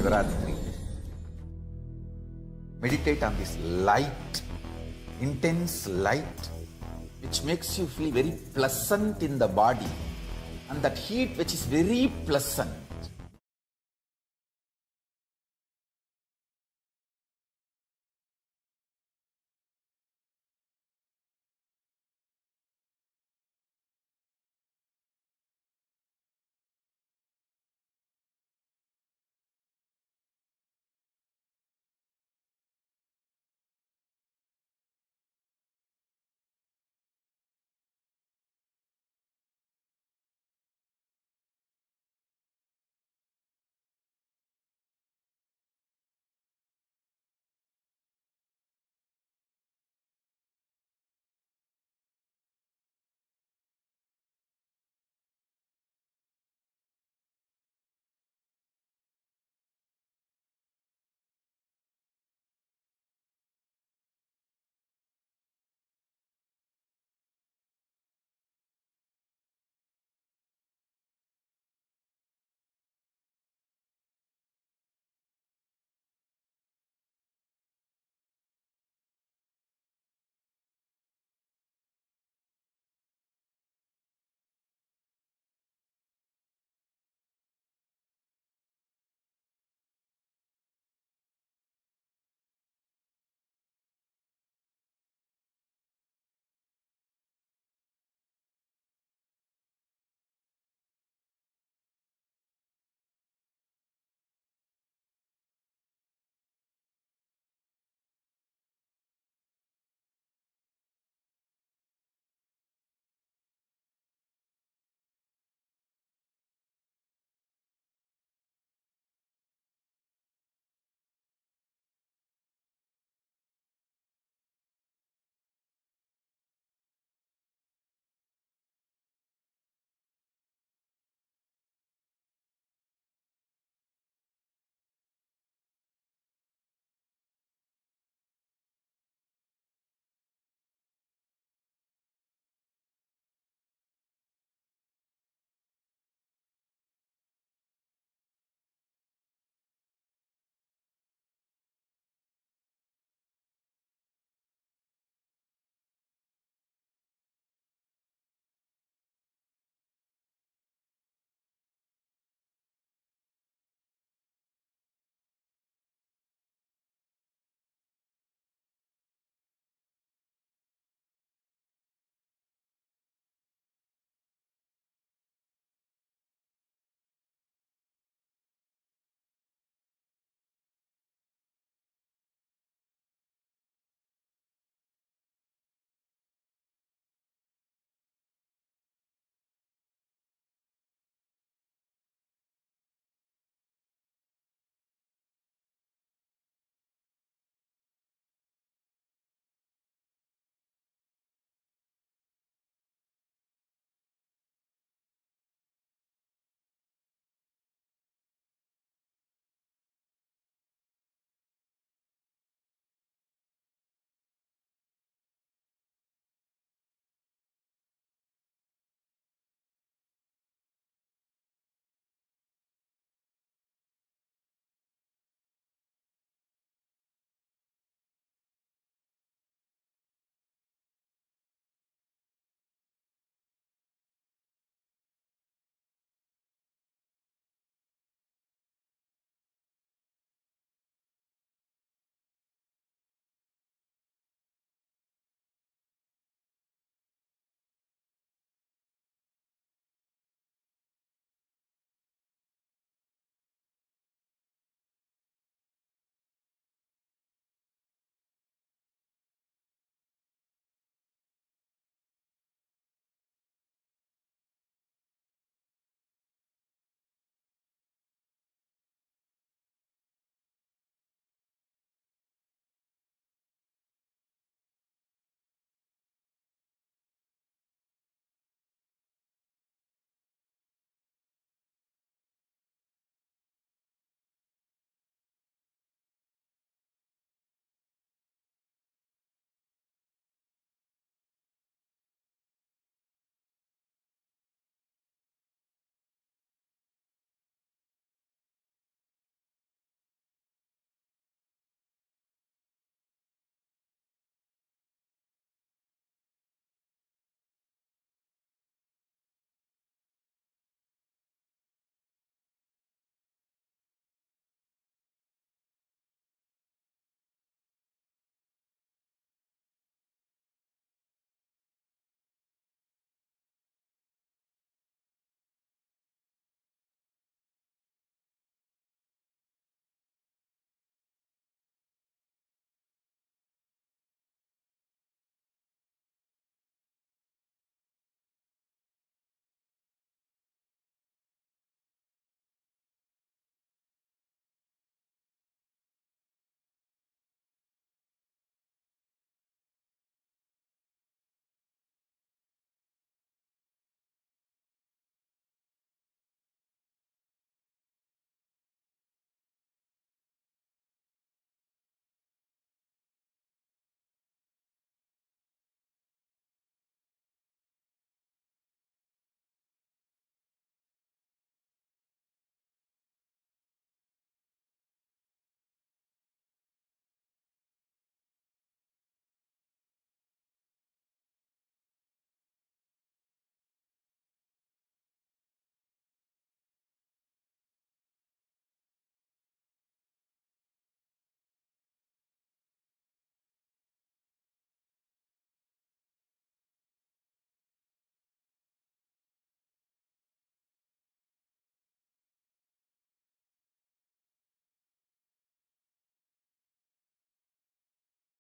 Shivaratri. Meditate on this light, intense light, which makes you feel very pleasant in the body, and that heat which is very pleasant.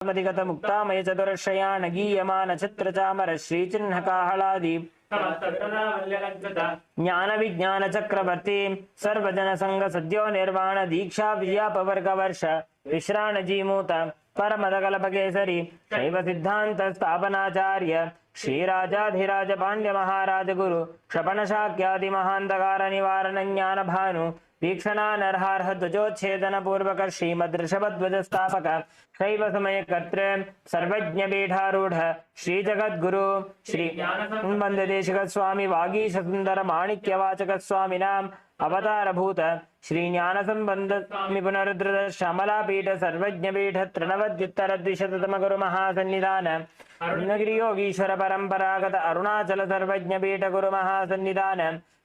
मदिगत मुक्तामय चतुरश्रयाण गीयमान छत्रचामर श्रीचिह्न काहलादि ज्ञान विज्ञान चक्रवर्ती सर्वजन संग सद्यो निर्वाण दीक्षा विद्यापवर्ग वर्ष विश्राण जीमूत परमदकल्पकेसरी शैव सिद्धांत स्थापनाचार्य श्रीराजाधिराज पांड्य महाराज गुरु क्षपण शाक्यादि महांधकार निवारण ज्ञान भानु वीक्षणा नरहार्ह ध्वजोच्छेदन पूर्वक श्रीमद् ऋषभध्वज स्थापक शैव समय कर्तृ सर्वज्ञ पीठारूढ़ श्री जगद्गुरु श्री ज्ञानसंबंध देशिक स्वामी वागीश सुंदर माणिक्य वाचक स्वामी नाम अवतार भूत श्री ज्ञान संबंध स्वामी पुनरुद्र श्यामला पीठ सर्वज्ञ पीठ तृणवद्युत्तर द्विशततम गुरु महासन्निधान अरुणगिरि योगीश्वर परंपरागत अरुणाचल सर्वज्ञ पीठ गुरु महासन्निधान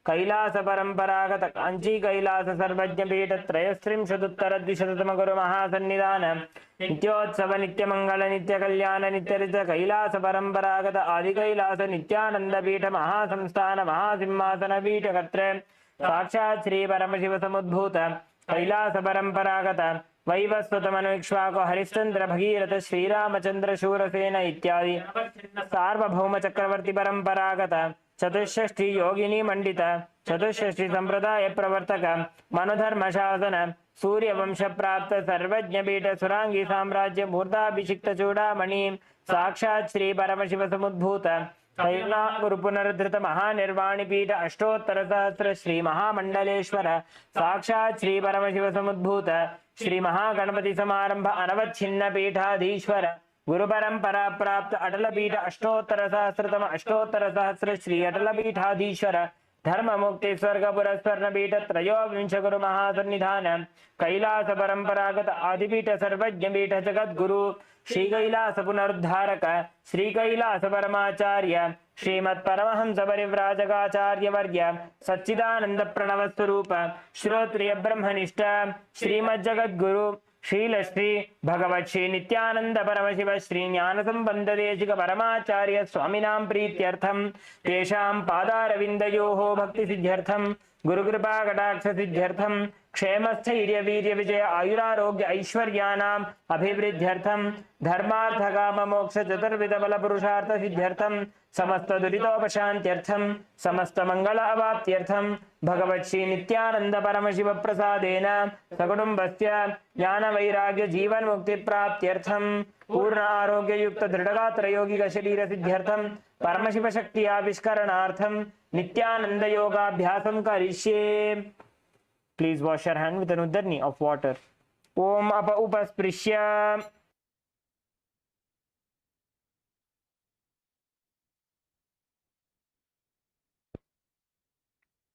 कैलास परंपरागत कांची कैलास सर्वज्ञ पीठ त्रयस्त्रिंशदुत्तर द्विशततम गुरु महासन्निधान नित्योत्सव नित्य मंगल नित्य कल्याण नित्यरित कैलास परंपरागत आदि कैलास नित्यानंद पीठ महासंस्थान महासिंहासन पीठ कर्त्र साक्षात् श्री परमशिव समुद्भूत कैलास परंपरागत वैवस्वतमनुक्ष्वाको हरिश्चंद्र भगीरथ श्रीरामचंद्र शूरसेन इत्यादि सार्वभौम चक्रवर्ती परंपरागत चतुष्षष्ठी योगिनी मंडित चतुष्षष्ठी संप्रदाय प्रवर्तक मनोधर्म शासन सूर्यवंश प्राप्त सर्वज्ञ पीठ सुरांगी साम्राज्य मूर्धाभिषिक्त चूड़ामणि साक्षात् श्री परमशिव समुद्भूत गुरु पुनरुद्धृत महानिर्वाणी पीठ अष्टोत्तर सहस्र श्री महामंडलेश्वर साक्षात् श्री परमशिव समुद्भूत श्री महागणपति समारंभ अनवच्छिन्न पीठाधीश्वर गुरु परंपरा प्राप्त अटल पीठ अष्टोत्तर सहस्र श्री अटल पीठाधीश्वर धर्म मुक्ति स्वर्ग पुरस्वर्ण पीठ त्रयोविंश गुरु महासन्निधान कैलास परंपरागत आदिपीठ सर्वज्ञ पीठ जगद्गुरु श्री कैलास पुनरुद्धारक श्री कैलास परमाचार्य श्रीमत् परमहंस परिव्राजकाचार्य वर्य सच्चिदानंद प्रणव स्वरूप श्रोत्रिय ब्रह्मनिष्ठ श्रीमद् जगद्गुरु शील श्री भगवत श्री नित्यानंद परमशिव श्री ज्ञान संबंध देशिक परमाचार्य स्वामिनां प्रीत्यर्थम तेषां पादारविन्दयोः भक्ति सिद्ध्यर्थम गुरुकृपा कटाक्ष सिद्ध्यर्थम क्षेमस्थैर्य वीर्य विजय आयुरारोग्य ऐश्वर्यानाम् अभिवृद्ध्यर्थम धर्मार्थ काम मोक्ष चतुर्विध बल पुरुषार्थ सिद्ध्यर्थम समस्त दुरितोपशान्त्यर्थम समस्त मंगल अवाप्त्यर्थम भगवत श्री नित्यानंद परमशिव प्रसादेन सकुटुम्बस्य ज्ञान वैराग्य जीवन मुक्ति प्राप्त्यर्थम पूर्ण आरोग्य युक्त दृढ़गात्र योगिक शरीर सिद्ध्यर्थम परमशिव शक्ति आविष्करणार्थम नित्यानंद योगाभ्यासं करिष्ये. Please wash your hand with an udarni of water. Om apa upasprishya.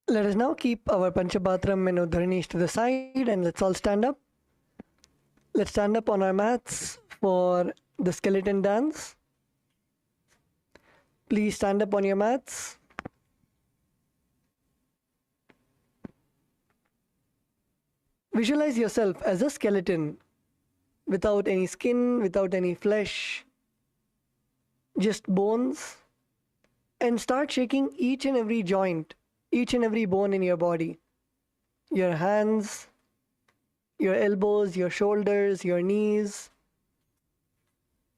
Let us now keep our Panchapatram and Udharnis to the side and let's all stand up. Let's stand up on our mats for the skeleton dance. Please stand up on your mats. Visualize yourself as a skeleton without any skin, without any flesh, just bones, and start shaking each and every joint, each and every bone in your body. Your hands, your elbows, your shoulders, your knees,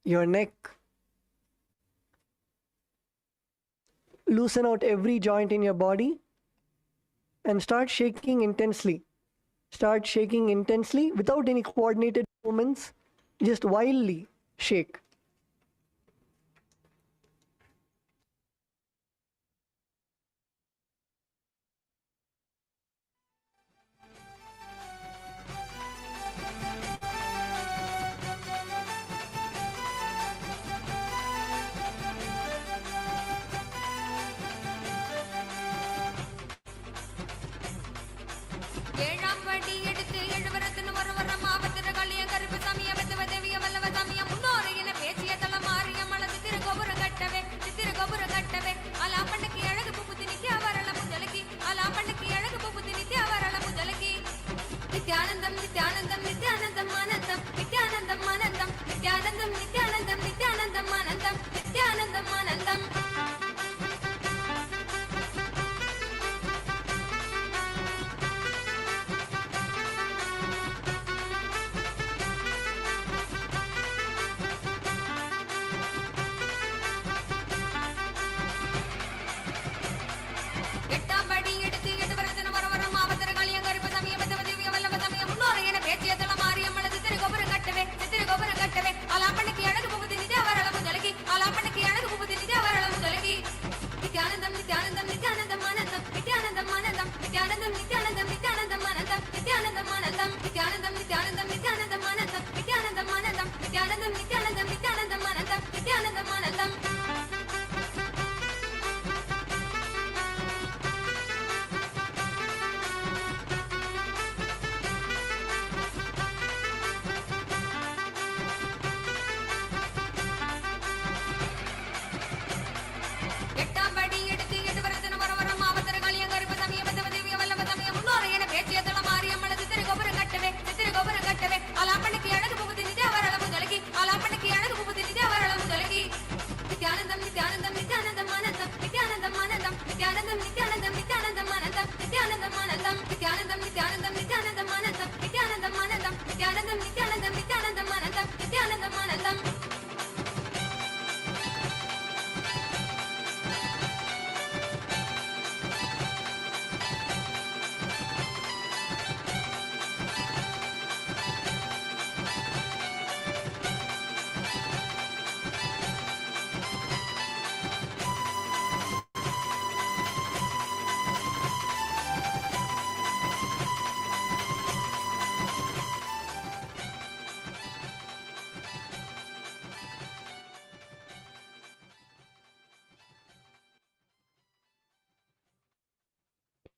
your neck. Loosen out every joint in your body and start shaking intensely. Start shaking intensely without any coordinated movements, just wildly shake. எடுத்து எழுவரத்தின் ஒரு வரம் ஆபத்திர கலிய கருப்பு சமய வெதவ தேவிய வல்லவ சமய முன்னோரையின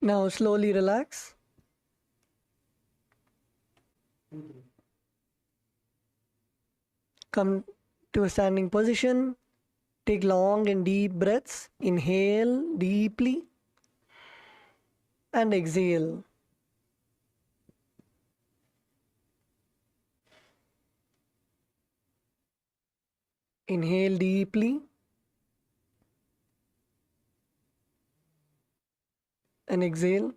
Now slowly relax. Come to a standing position. Take long and deep breaths. Inhale deeply and exhale. Inhale deeply and exhale.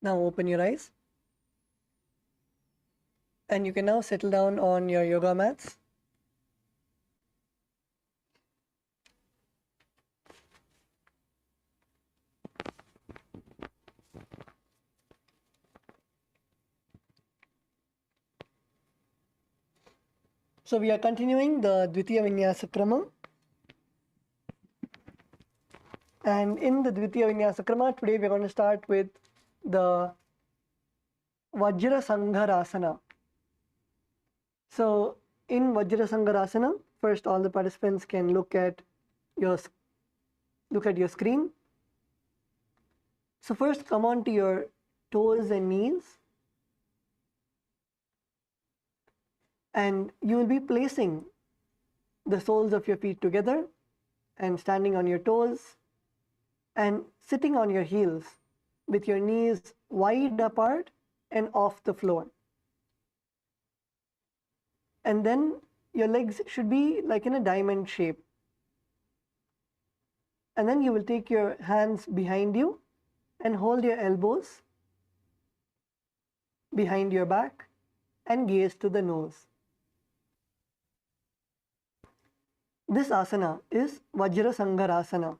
Now open your eyes. And you can now settle down on your yoga mats. So we are continuing the Dvitiya Vinyasa Krama. And in the Dvitiya Vinyasa Krama, today we're going to start with the Vajra Sangharasana. So in Vajra Sangharasana, first all the participants can look at your screen. So first come on to your toes and knees. And you will be placing the soles of your feet together and standing on your toes and sitting on your heels with your knees wide apart and off the floor. And then your legs should be like in a diamond shape. And then you will take your hands behind you and hold your elbows behind your back and gaze to the nose. This asana is Vajra Sangharasana.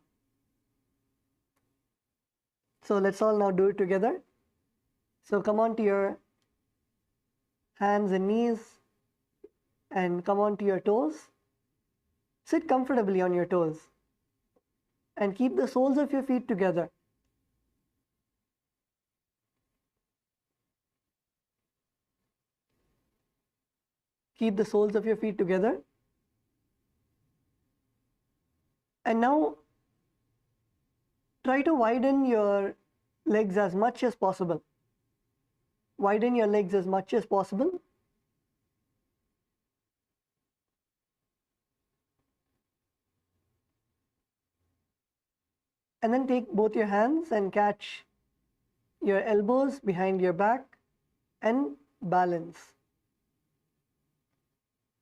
So let's all now do it together. So come on to your hands and knees and come on to your toes. Sit comfortably on your toes and keep the soles of your feet together. Keep the soles of your feet together. And now try to widen your legs as much as possible. Widen your legs as much as possible. And then take both your hands and catch your elbows behind your back and balance.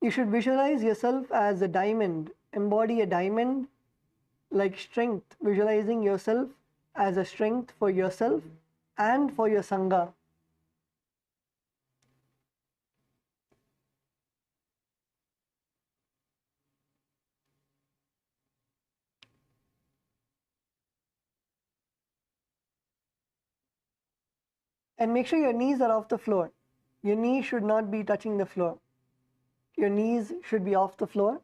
You should visualize yourself as a diamond. Embody a diamond like strength, visualizing yourself as a strength for yourself and for your Sangha. And make sure your knees are off the floor. Your knees should not be touching the floor. Your knees should be off the floor.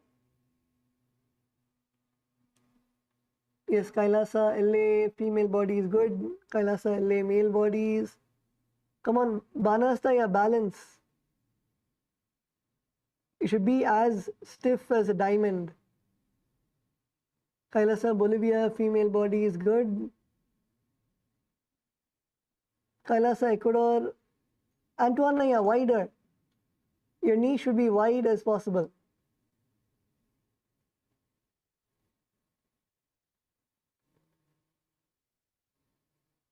Yes, Kailasa LA female body is good. Kailasa LA male bodies. Come on, Banastaya balance. You should be as stiff as a diamond. Kailasa Bolivia female body is good. Kailasa Ecuador. Antoinaya wider. Your knee should be wide as possible.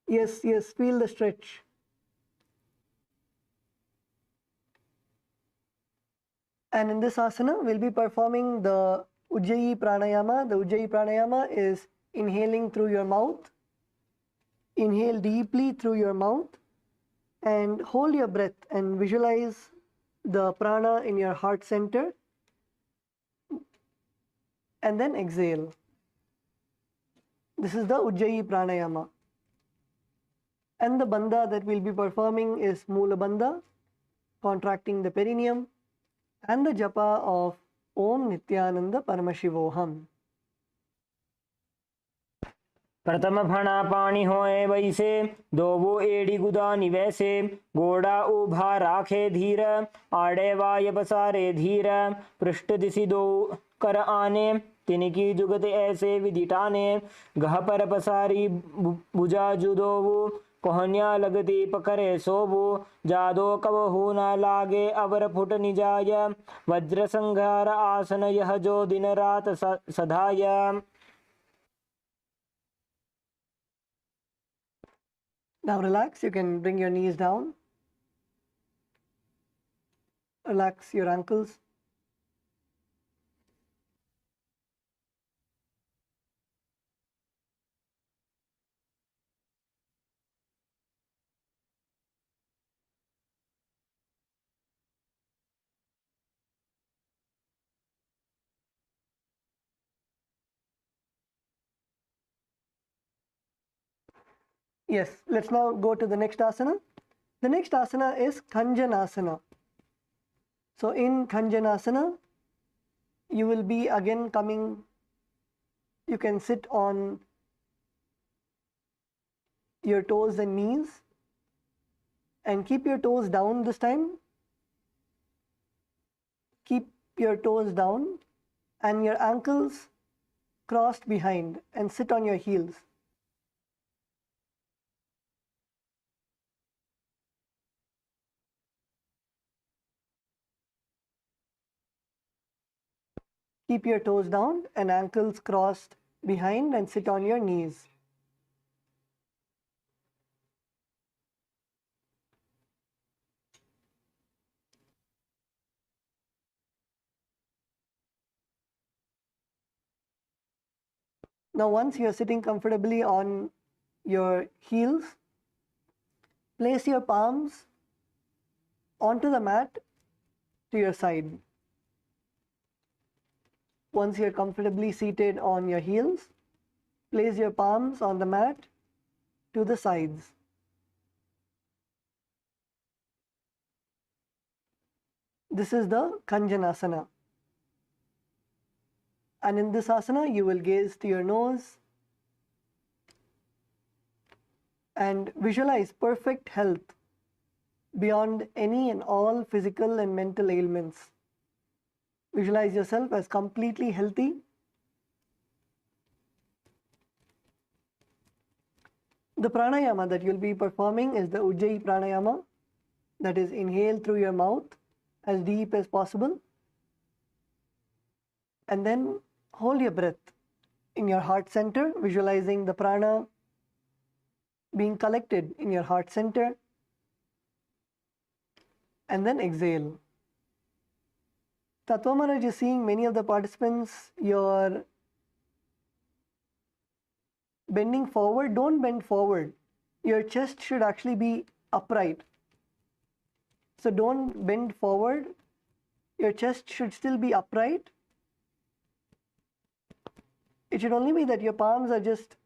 Yes, yes, feel the stretch. And in this asana, we'll be performing the Ujjayi Pranayama. The Ujjayi Pranayama is inhaling through your mouth. Inhale deeply through your mouth and hold your breath and visualize the prana in your heart center. And then exhale. This is the Ujjayi Pranayama. And the bandha that we'll be performing is Mula Bandha, contracting the perineum, and the japa of Om Nithyananda Paramashivoham. प्रथम फणा पाणी होए वैसे दोवो एड़ी गुदा निवैसे गोड़ा उभा राखे धीर आड़े वाय बसारे धीर पृष्ठ दिशि दो कर आने तिनकी जुगत ऐसे विदिटाने गह पर पसारी बुझा जुदोवु कोहन्या लगती पकरे सोबु जादो कबहू न लागे अवर फुट निजाय वज्र संघार आसन यह जो दिन रात सधाय. Now relax, you can bring your knees down. Relax your ankles. Yes, let's now go to the next asana. The next asana is Kanjanasana. So in Kanjanasana, you will be again coming, you can sit on your toes and knees and keep your toes down this time. Keep your toes down and your ankles crossed behind and sit on your heels. Keep your toes down and ankles crossed behind and sit on your knees. Now once you are sitting comfortably on your heels, place your palms onto the mat to your side. Once you are comfortably seated on your heels, place your palms on the mat to the sides. This is the Kanjanasana. And in this asana, you will gaze to your nose and visualize perfect health beyond any and all physical and mental ailments. Visualize yourself as completely healthy. The pranayama that you'll be performing is the Ujjayi pranayama, that is inhale through your mouth as deep as possible and then hold your breath in your heart center, visualizing the prana being collected in your heart center, and then exhale. Tattva Maharaj is seeing many of the participants, you're bending forward. Don't bend forward. Your chest should actually be upright. So don't bend forward. Your chest should still be upright. It should only be that your palms are just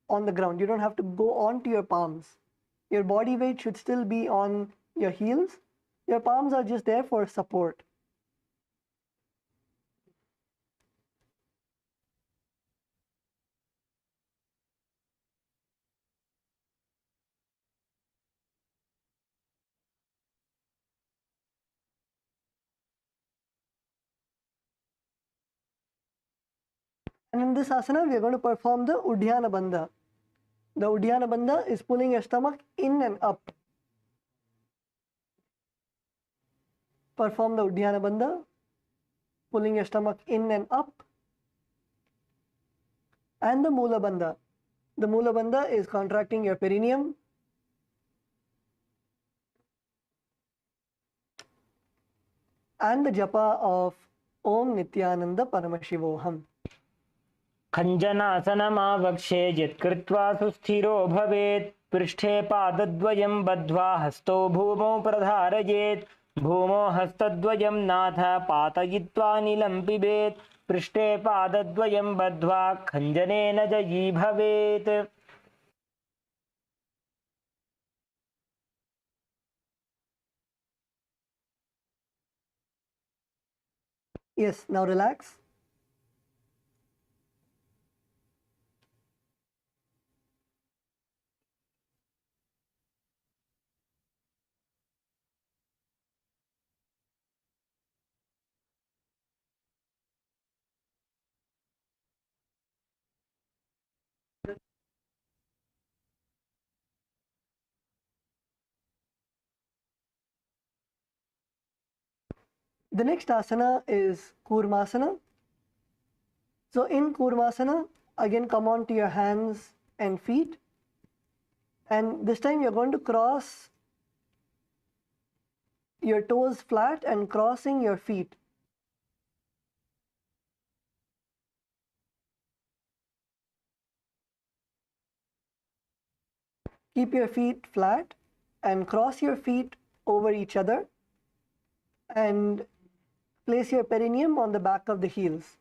on the ground. You don't have to go onto your palms. Your body weight should still be on your heels. Your palms are just there for support. And in this asana, we are going to perform the Udhyana Bandha. The Udhyana Bandha is pulling your stomach in and up. Perform the Udhyana Bandha, pulling your stomach in and up. And the Mula Bandha. The Mula Bandha is contracting your perineum. And the japa of Om Nithyananda Paramashivoham. खञ्जनासनमावक्षे यत्कृत्वा सुस्थिरो भवेत् पृष्ठे पादद्वयं बद्ध्वा हस्तौ भूमौ प्रधारयेत् भूमौ हस्तद्वयं नाथ पातयित्वा नीलं पिबेत् पृष्ठे पादद्वयं बद्ध्वा खञ्जनेन जयी भवेत्. Yes, now relax. The next asana is Kurmasana. So in Kurmasana, again come on to your hands and feet, and this time you're going to cross your toes flat and crossing your feet. Keep your feet flat and cross your feet over each other and place your perineum on the back of the heels.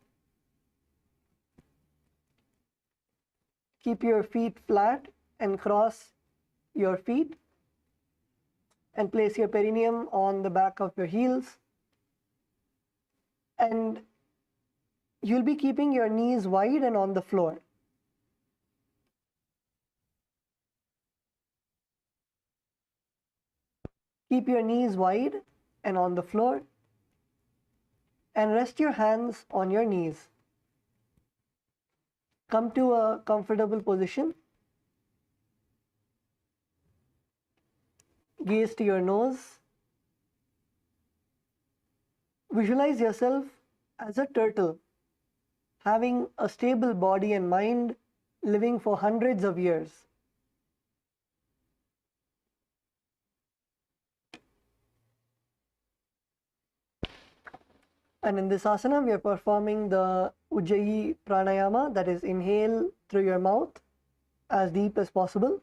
Keep your feet flat and cross your feet and place your perineum on the back of your heels. And you'll be keeping your knees wide and on the floor. Keep your knees wide and on the floor and rest your hands on your knees. Come to a comfortable position. Gaze to your nose. Visualize yourself as a turtle, having a stable body and mind, living for hundreds of years. And in this asana, we are performing the Ujjayi pranayama, that is, inhale through your mouth as deep as possible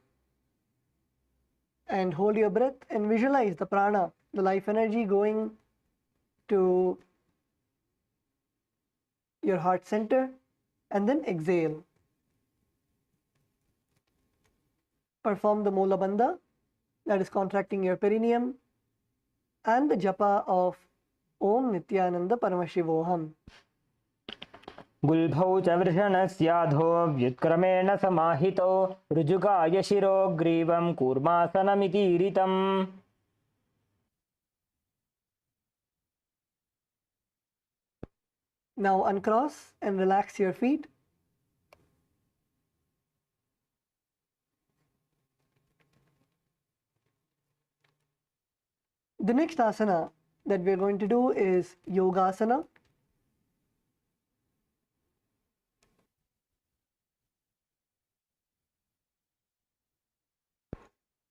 and hold your breath and visualize the prana, the life energy, going to your heart center, and then exhale. Perform the Mula Bandha, that is contracting your perineum, and the japa of Om Nithyananda Paramashivoham. गुल्भौ च वृषणस्याधो व्युत्क्रमेण समाहितो ऋजुकाय शिरोग्रीवं कूर्मासनमितीरितम्. Now uncross and relax your feet. The next asana that we are going to do is Yogasana.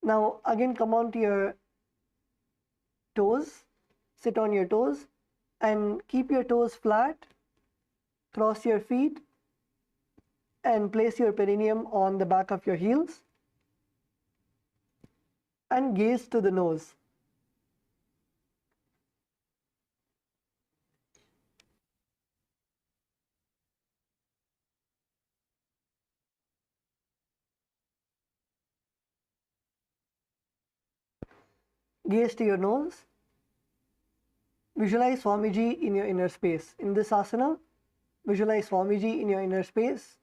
Now again come on to your toes, sit on your toes and keep your toes flat, cross your feet and place your perineum on the back of your heels and gaze to the nose. Gaze to your nose. Visualize Swamiji in your inner space. In this asana, visualize Swamiji in your inner space.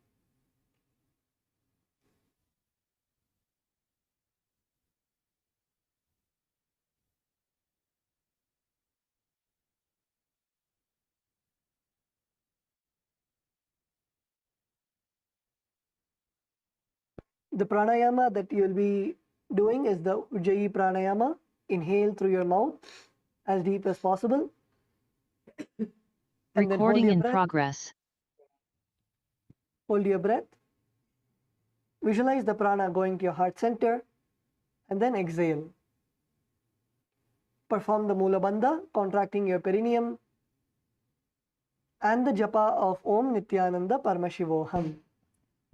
The pranayama that you will be doing is the Ujjayi pranayama. Inhale through your mouth as deep as possible. And then hold Recording your in breath. progress. Hold your breath. Visualize the prana going to your heart center and then exhale. Perform the Mula Bandha, contracting your perineum and the japa of Om Nithyananda Paramashivoham.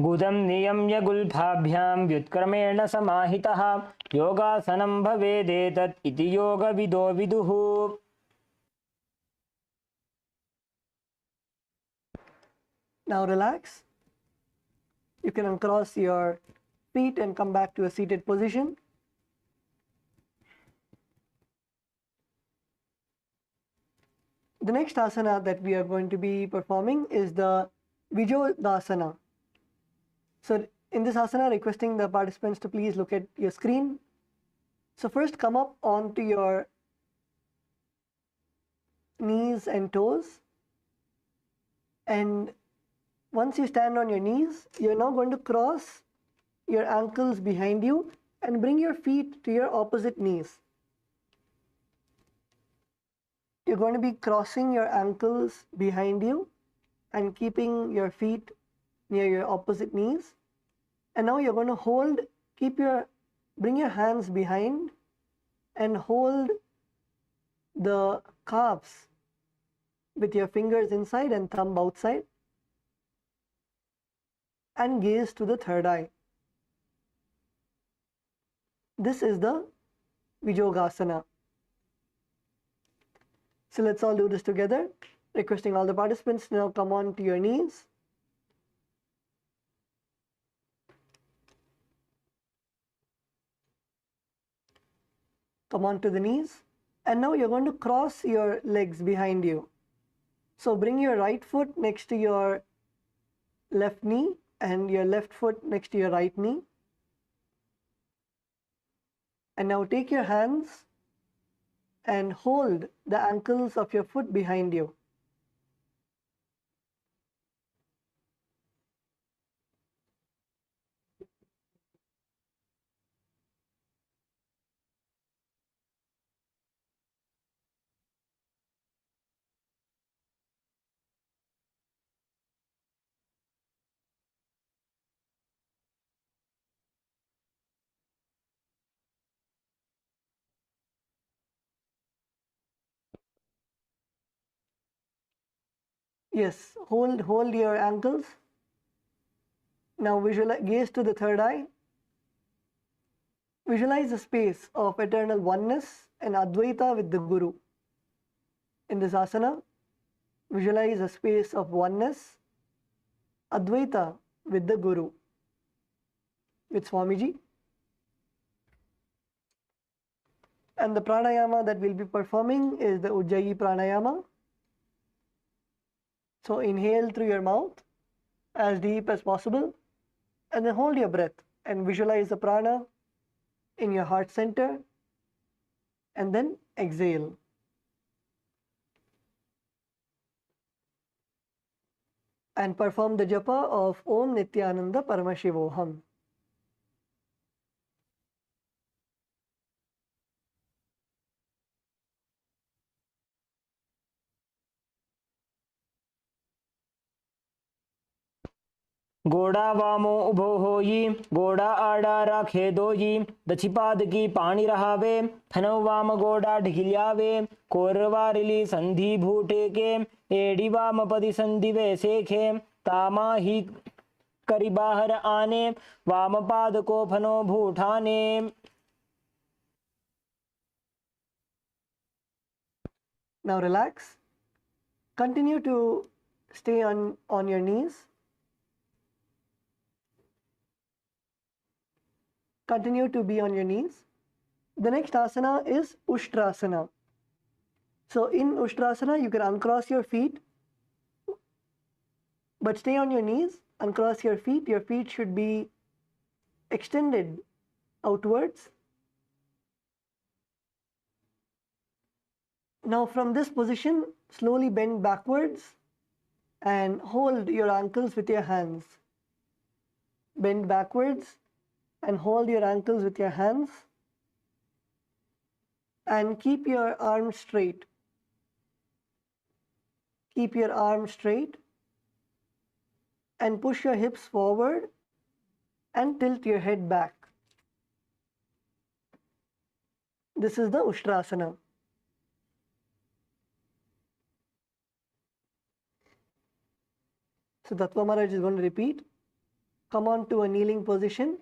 गुदं नियम्य गुल्फाभ्यां व्युत्क्रमेण समाहितः योगासनं भवेदेतत् इति योगविदो विदुः. Now relax. You can uncross your feet and come back to a seated position. The next asana that we are going to be performing is the Vijodasana. So in this asana, requesting the participants to please look at your screen. So first come up onto your knees and toes, and once you stand on your knees, you're now going to cross your ankles behind you and bring your feet to your opposite knees. You're going to be crossing your ankles behind you and keeping your feet near your opposite knees. And now you're going to bring your hands behind and hold the calves with your fingers inside and thumb outside, and gaze to the third eye. This is the Vijogasana. So let's all do this together. Requesting all the participants to now come on to your knees. Come on to the knees. And now you're going to cross your legs behind you. So bring your right foot next to your left knee and your left foot next to your right knee. And now take your hands and hold the ankles of your foot behind you. Yes, hold your ankles. Now gaze to the third eye. Visualize a space of eternal oneness and Advaita with the Guru. In this asana, visualize a space of oneness, Advaita with the Guru, with Swamiji. And the pranayama that we'll be performing is the Ujjayi pranayama. So inhale through your mouth as deep as possible, and then hold your breath and visualize the prana in your heart center, and then exhale. And perform the japa of Om Nithyananda Paramashivoham. गोड़ा वामो उभो होई, गोड़ा आड़ा राखे दोई, दछिपाद की पानी रहावे, थनव वाम गोड़ा ढिकिल्यावे, कोरवारिली संधि भूटे के, एडी वाम पदी संधि वे सेखे, तामा ही करी बाहर आने, वाम पाद को फनो भूठाने. Now relax. Continue to stay on your knees. Continue to be on your knees. The next asana is Ushtrasana. So in Ushtrasana, you can uncross your feet, but stay on your knees, uncross your feet. Your feet should be extended outwards. Now from this position, slowly bend backwards and hold your ankles with your hands. Bend backwards and hold your ankles with your hands, and keep your arms straight. Keep your arms straight and push your hips forward and tilt your head back. This is the Ushtrasana. So Tattva Maharaj is going to repeat. Come on to a kneeling position.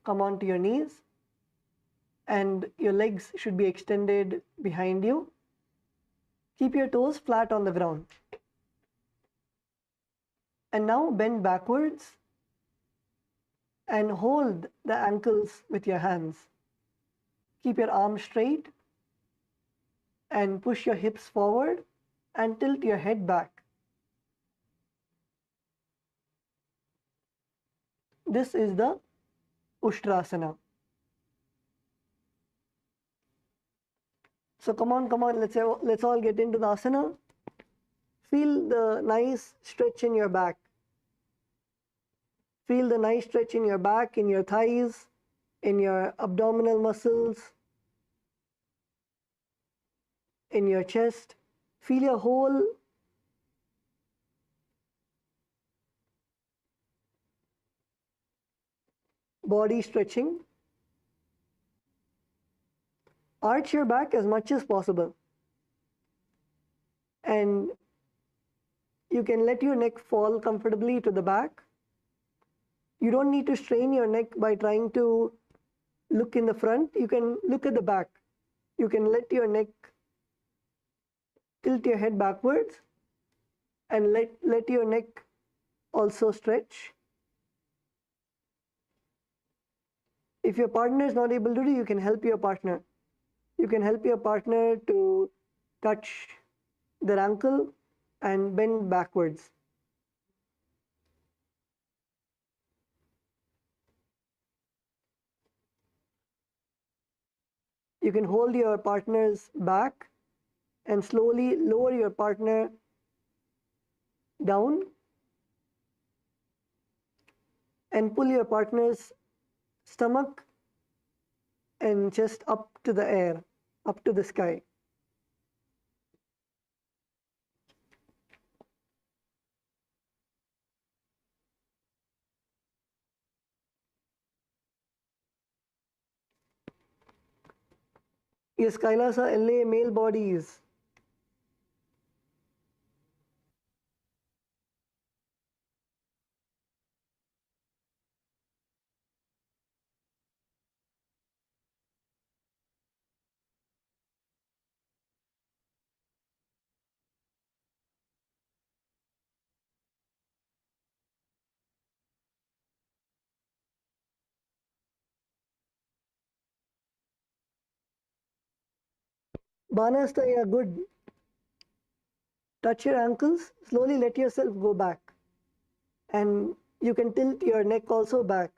Come on to your knees, and your legs should be extended behind you. Keep your toes flat on the ground. And now bend backwards and hold the ankles with your hands. Keep your arms straight and push your hips forward and tilt your head back. This is the Ushtrasana. So come on, let's all get into the asana. Feel the nice stretch in your back. Feel the nice stretch in your back, in your thighs, in your abdominal muscles, in your chest. Feel your whole body stretching. Arch your back as much as possible. And you can let your neck fall comfortably to the back. You don't need to strain your neck by trying to look in the front. You can look at the back. You can let your neck tilt your head backwards and let your neck also stretch. If your partner is not able to do, you can help your partner. You can help your partner to touch their ankle and bend backwards. You can hold your partner's back and slowly lower your partner down and pull your partner's stomach and chest up to the air, up to the sky. Yes, Kailasa, LA, male bodies. Banastaya, good. Touch your ankles, slowly let yourself go back. And you can tilt your neck also back.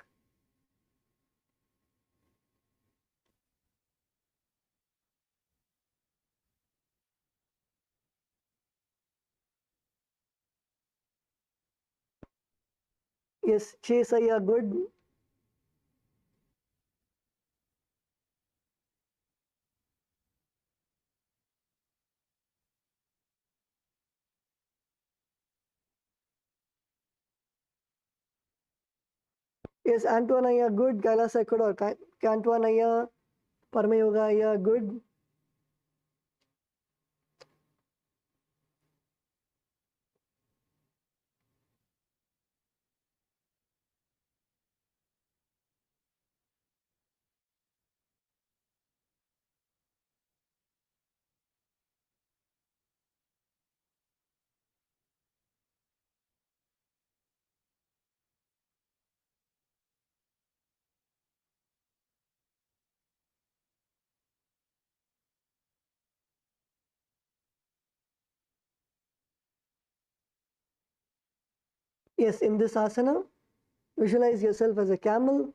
Yes, Chesaya, good. Yes, Antoanaya, good. Kailasa, Kodor. Kantuanaya, Parmayogaya, good. Yes, in this asana, visualize yourself as a camel.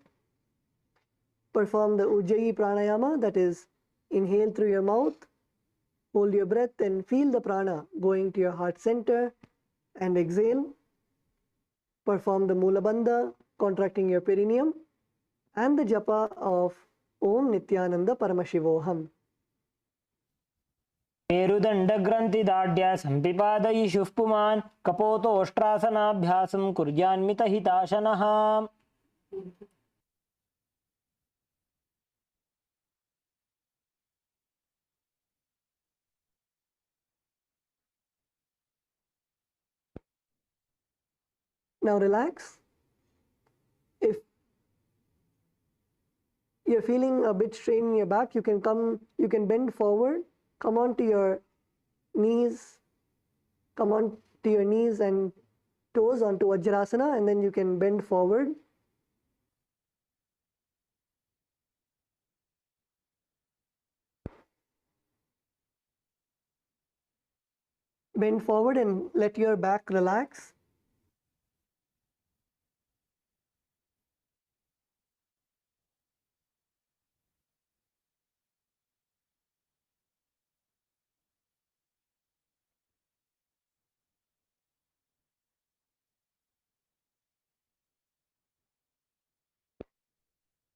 Perform the Ujjayi pranayama, that is, inhale through your mouth, hold your breath, and feel the prana going to your heart center, and exhale. Perform the Mula Bandha, contracting your perineum, and the japa of Om Nithyananda Paramashivoham. मेरुदण्डग्रन्थिदाढ्य सम्पिपादयिषुः पुमान् कपोतोष्ट्रासनाभ्यासं कुर्यान्मितहिताशनः. Now relax. If you're feeling a bit strain in your back, you can bend forward, come on to your knees, and toes onto Vajrasana, and then you can bend forward. Bend forward and let your back relax.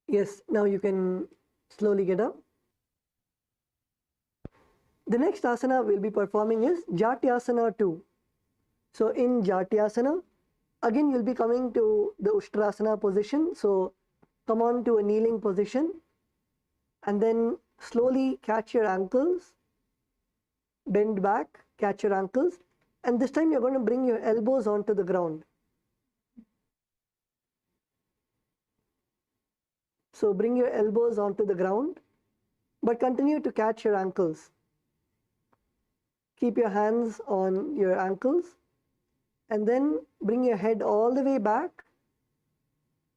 Yes, now you can slowly get up. The next asana we'll be performing is Jatyasana 2. So in Jatyasana, again you'll be coming to the Ustrasana position. So come on to a kneeling position and then slowly catch your ankles, bend back, catch your ankles, and this time you're going to bring your elbows onto the ground. So bring your elbows onto the ground, but continue to catch your ankles. Keep your hands on your ankles and then bring your head all the way back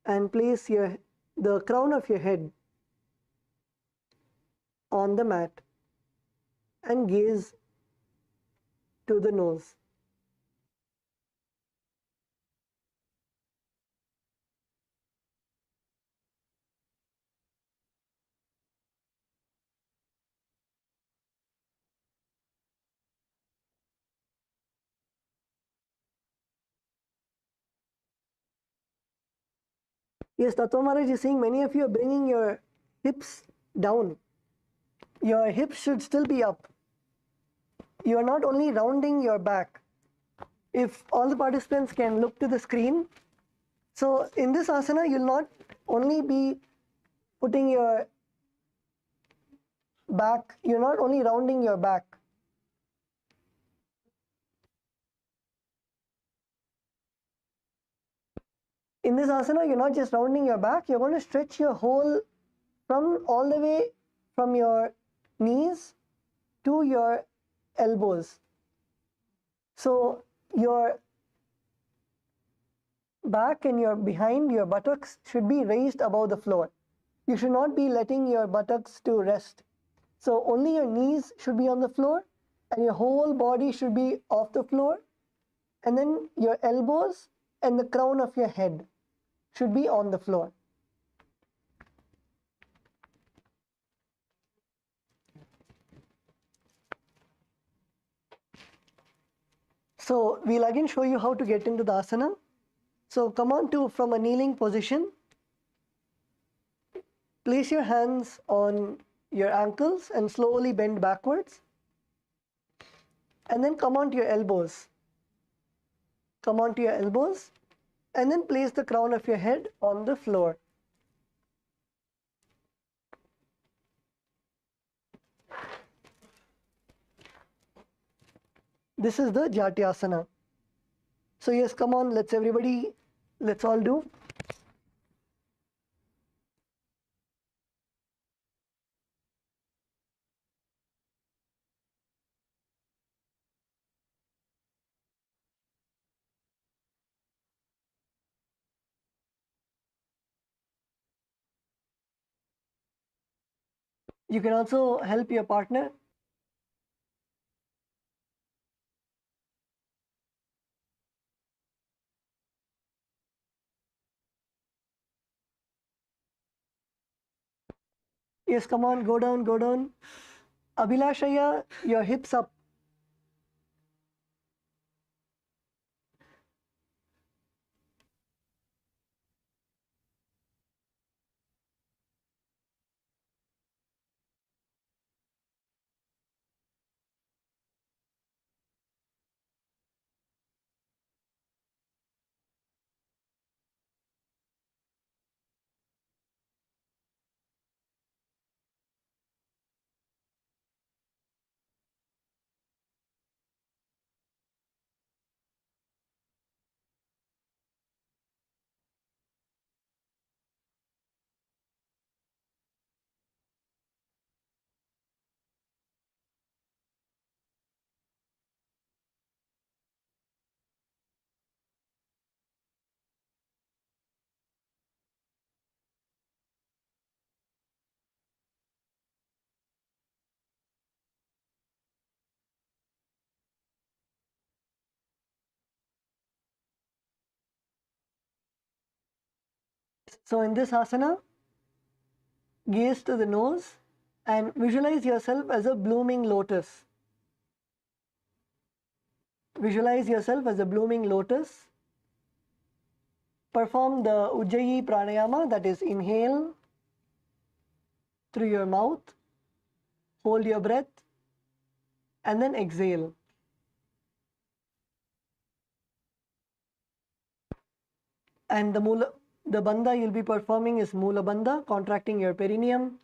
and place the crown of your head on the mat and gaze to the nose. Yes, Tattva Maharaj is saying many of you are bringing your hips down. Your hips should still be up. You are not only rounding your back. If all the participants can look to the screen, so in this asana, you'll not only be putting your back, you're not only rounding your back. In this asana, you're not just rounding your back, you're going to stretch your whole, from all the way from your knees to your elbows. So your back and your behind, your buttocks should be raised above the floor. You should not be letting your buttocks to rest. So only your knees should be on the floor and your whole body should be off the floor, and then your elbows and the crown of your head should be on the floor. So we'll again show you how to get into the asana. So come on to from a kneeling position. Place your hands on your ankles and slowly bend backwards. And then come on to your elbows. Come on to your elbows and then place the crown of your head on the floor. This is the Jatyasana. So yes, come on, let's all do. You can also help your partner. Yes, come on, go down, go down. Abhilashaya, your hips up. So in this asana, gaze to the nose and visualize yourself as a blooming lotus. Visualize yourself as a blooming lotus. Perform the Ujjayi pranayama, that is, inhale through your mouth, hold your breath, and then exhale. And the bandha you'll be performing is Mula Bandha, contracting your perineum,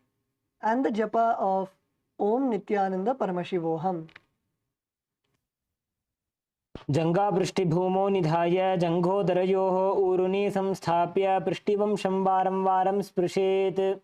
and the japa of Om Nithyananda Paramashivoham. जङ्घापृष्ठिभूमौ निधाय जङ्घोदरयोः ऊरुनि संस्थाप्य पृष्ठिवंशं वारं वारं स्पृशेत्.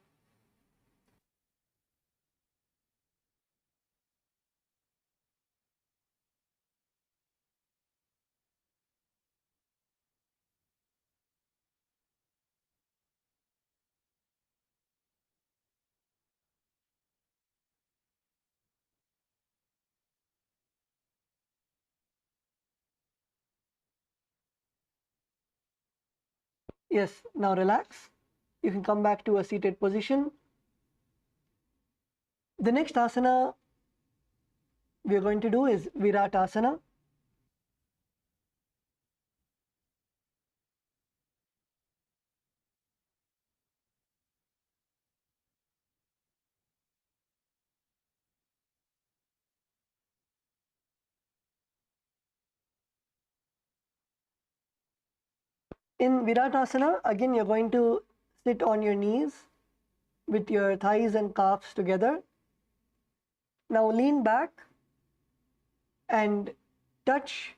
Yes, now relax. You can come back to a seated position. The next asana we are going to do is Viratasana. In Viratasana, again you're going to sit on your knees with your thighs and calves together. Now lean back and touch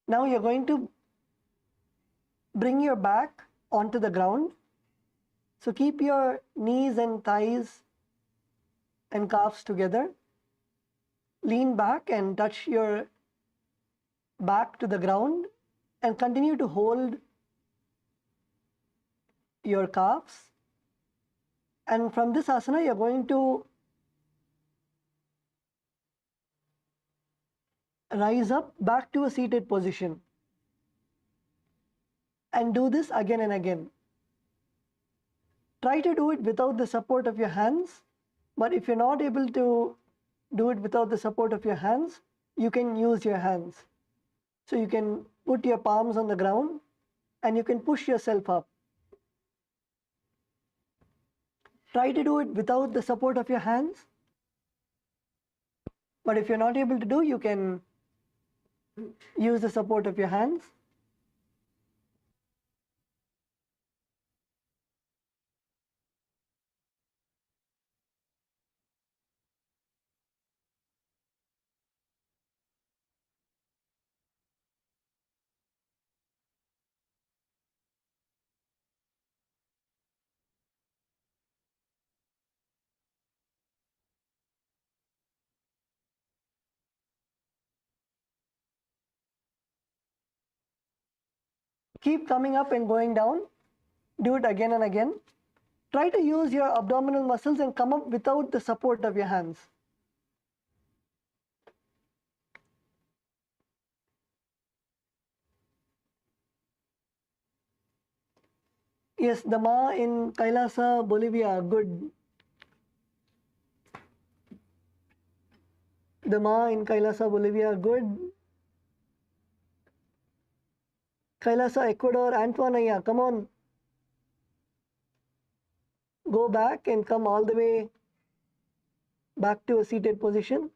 now you're going to bring your back onto the ground. So keep your knees and thighs and calves together. Lean back and touch your back to the ground and continue to hold your calves. And from this asana, you're going to rise up back to a seated position and do this again and again. Try to do it without the support of your hands, but if you're not able to do it without the support of your hands, you can use your hands. So you can put your palms on the ground and you can push yourself up. Try to do it without the support of your hands, but if you're not able to do, you can use the support of your hands. Keep coming up and going down. Do it again and again. Try to use your abdominal muscles and come up without the support of your hands. Yes, the Ma in Kailasa, Bolivia, good. The Ma in Kailasa, Bolivia, good. Kailasa, Ecuador, Antoinaya, come on. Go back and come all the way back to a seated position.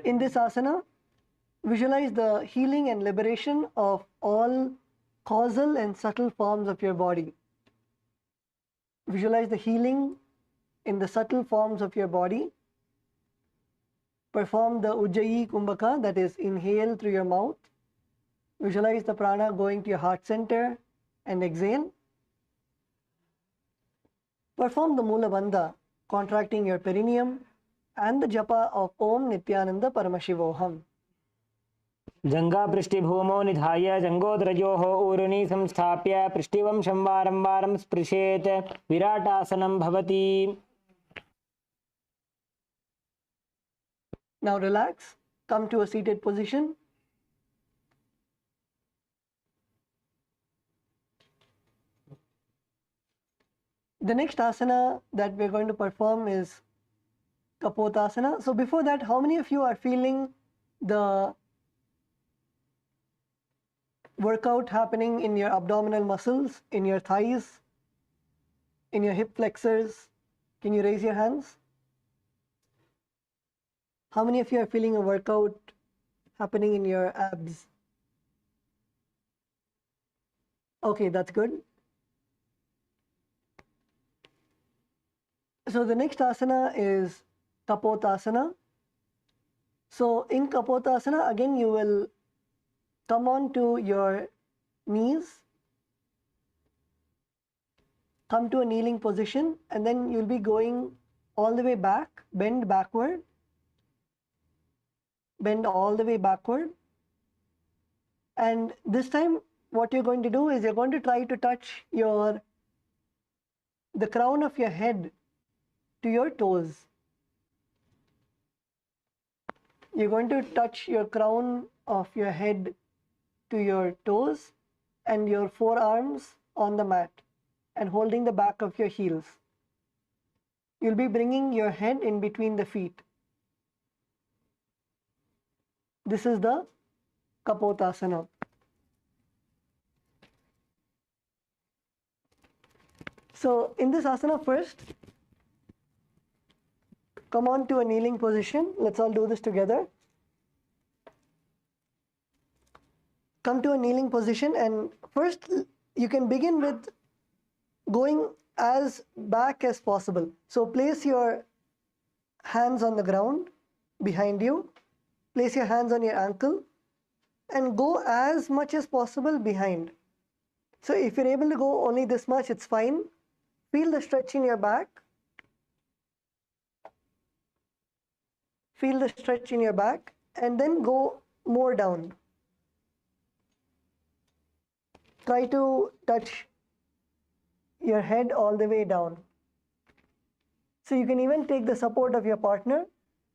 In this asana, visualize the healing and liberation of all causal and subtle forms of your body. Visualize the healing in the subtle forms of your body. Perform the Ujjayi Kumbhaka, that is, inhale through your mouth. Visualize the prana going to your heart center and exhale. Perform the Mula Bandha, contracting your perineum, and the japa of Om Nithyananda Paramashivoham. जङ्घापृष्ठिभूमौ निधाय जङ्घोदरयोः ऊरुनि संस्थाप्य पृष्ठिवंशं वारं वारं स्पृशेत् विराटासनं भवति. Now relax, come to a seated position. The next asana that we're going to perform is Kapotasana. So before that, how many of you are feeling the workout happening in your abdominal muscles, in your thighs, in your hip flexors? Can you raise your hands? How many of you are feeling a workout happening in your abs? Okay, that's good. So the next asana is Kapotasana. So in Kapotasana, again you will come on to your knees, come to a kneeling position, and then you'll be going all the way back, bend backward, bend all the way backward. And this time what you're going to do is you're going to try to touch the crown of your head to your toes. You're going to touch your crown of your head to your toes and your forearms on the mat and holding the back of your heels. You'll be bringing your head in between the feet. This is the Kapotasana. So in this asana, first come on to a kneeling position. Let's all do this together. Come to a kneeling position, and first you can begin with going as back as possible. So place your hands on the ground behind you, place your hands on your ankle, and go as much as possible behind. So if you're able to go only this much, it's fine. Feel the stretch in your back. Feel the stretch in your back, and then go more down. Try to touch your head all the way down. So you can even take the support of your partner.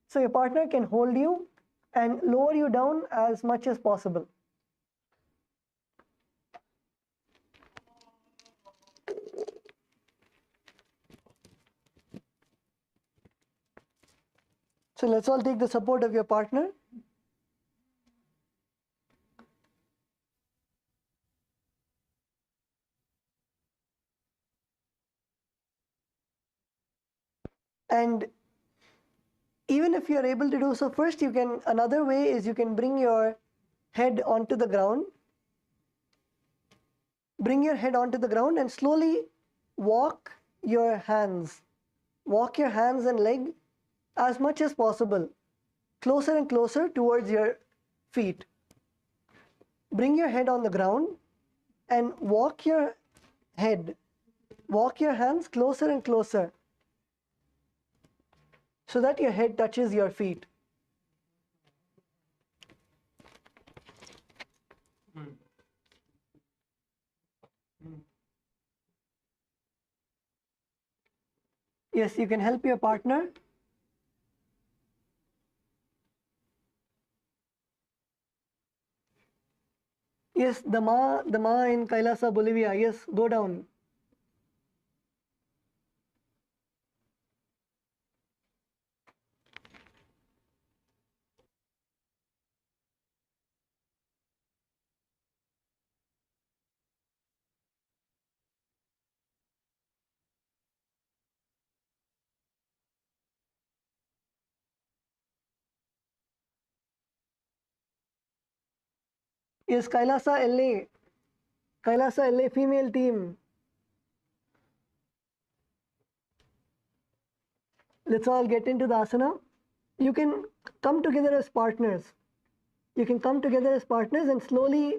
So your partner can hold you and lower you down as much as possible. So let's all take the support of your partner. And even if you're able to do so, first another way is you can bring your head onto the ground. Bring your head onto the ground and slowly walk your hands. Walk your hands and leg as much as possible, closer and closer towards your feet. Bring your head on the ground and walk your hands closer and closer so that your head touches your feet. Yes, you can help your partner. Yes, the Ma in Kailasa, Bolivia. Yes, go down. Yes, Kailasa LA. Kailasa LA female team. Let's all get into the asana. You can come together as partners. You can come together as partners and slowly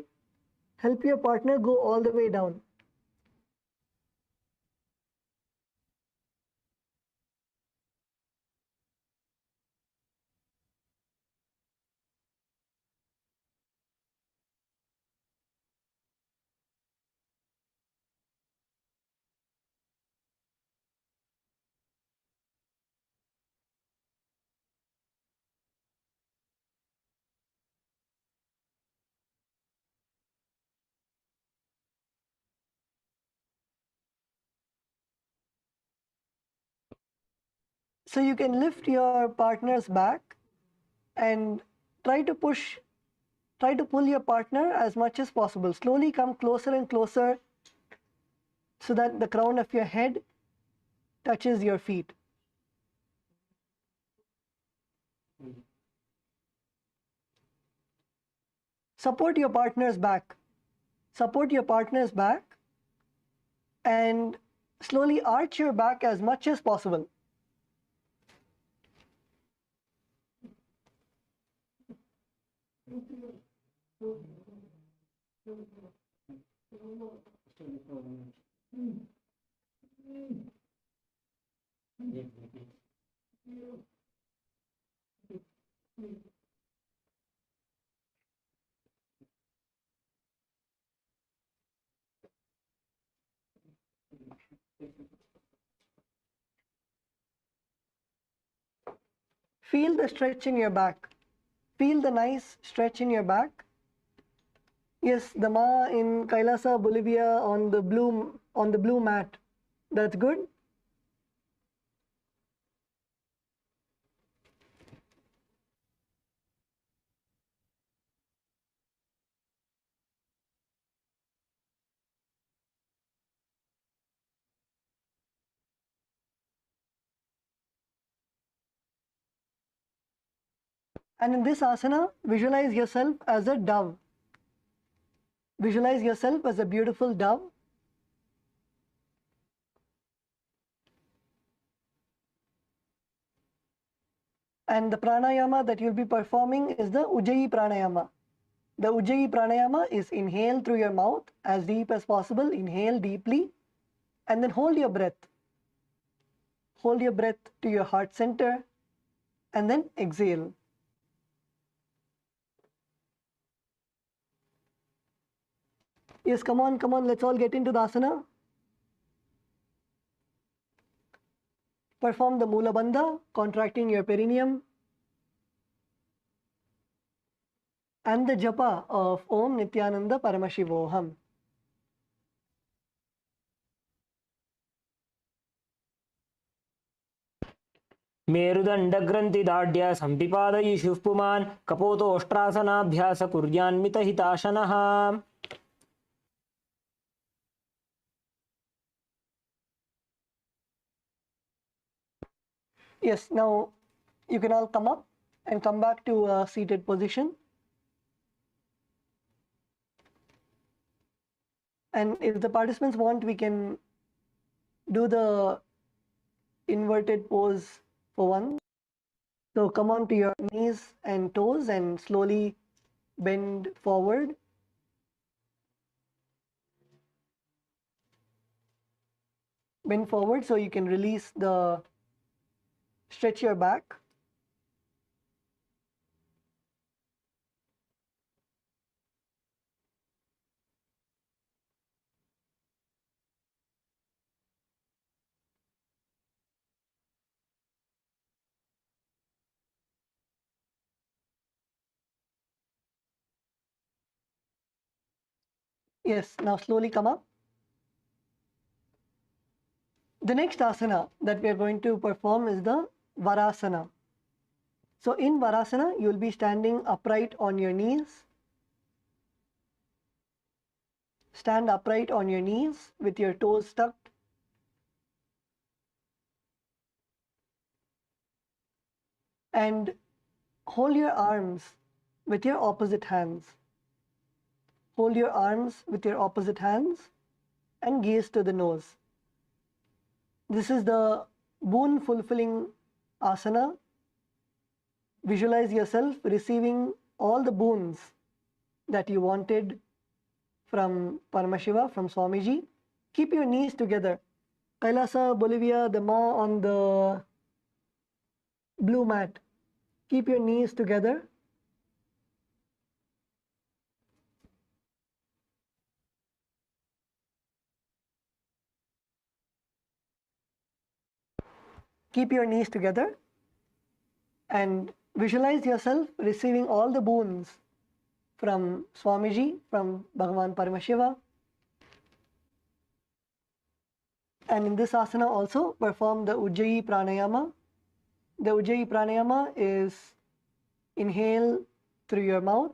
help your partner go all the way down. So you can lift your partner's back and try to pull your partner as much as possible. Slowly come closer and closer so that the crown of your head touches your feet. Support your partner's back. Support your partner's back and slowly arch your back as much as possible. Feel the stretch in your back. Feel the nice stretch in your back. Yes, the Ma in Kailasa, Bolivia on the blue mat. That's good. And in this asana, visualize yourself as a dove. Visualize yourself as a beautiful dove. And the pranayama that you'll be performing is the Ujjayi pranayama. The Ujjayi pranayama is inhale through your mouth as deep as possible. Inhale deeply and then hold your breath. Hold your breath to your heart center and then exhale. Yes, come on, let's all get into the asana. Perform the Mula Bandha, contracting your perineum. And the japa of Om Nithyananda Paramashivoham. मेरुदण्डग्रन्थिदाढ्य सम्पिपादयिषुः पुमान् कपोतोष्ट्रासनाभ्यास कुर्यान्मितहिताशनः. Yes, now you can all come up and come back to a seated position. And if the participants want, we can do the inverted pose for one. So come on to your knees and toes and slowly bend forward. Bend forward so you can release stretch your back. Yes, now slowly come up. The next asana that we are going to perform is the Varasana. So in Varasana, you will be standing upright on your knees. Stand upright on your knees with your toes tucked. And hold your arms with your opposite hands. Hold your arms with your opposite hands and gaze to the nose. This is the boon fulfilling asana. Visualize yourself receiving all the boons that you wanted from Paramashiva, from Swamiji. Keep your knees together. Kailasa, Bolivia, the Ma on the blue mat. Keep your knees together. Keep your knees together and visualize yourself receiving all the boons from Swamiji, from Bhagavan Paramashiva. And in this asana also perform the Ujjayi Pranayama. The Ujjayi Pranayama is inhale through your mouth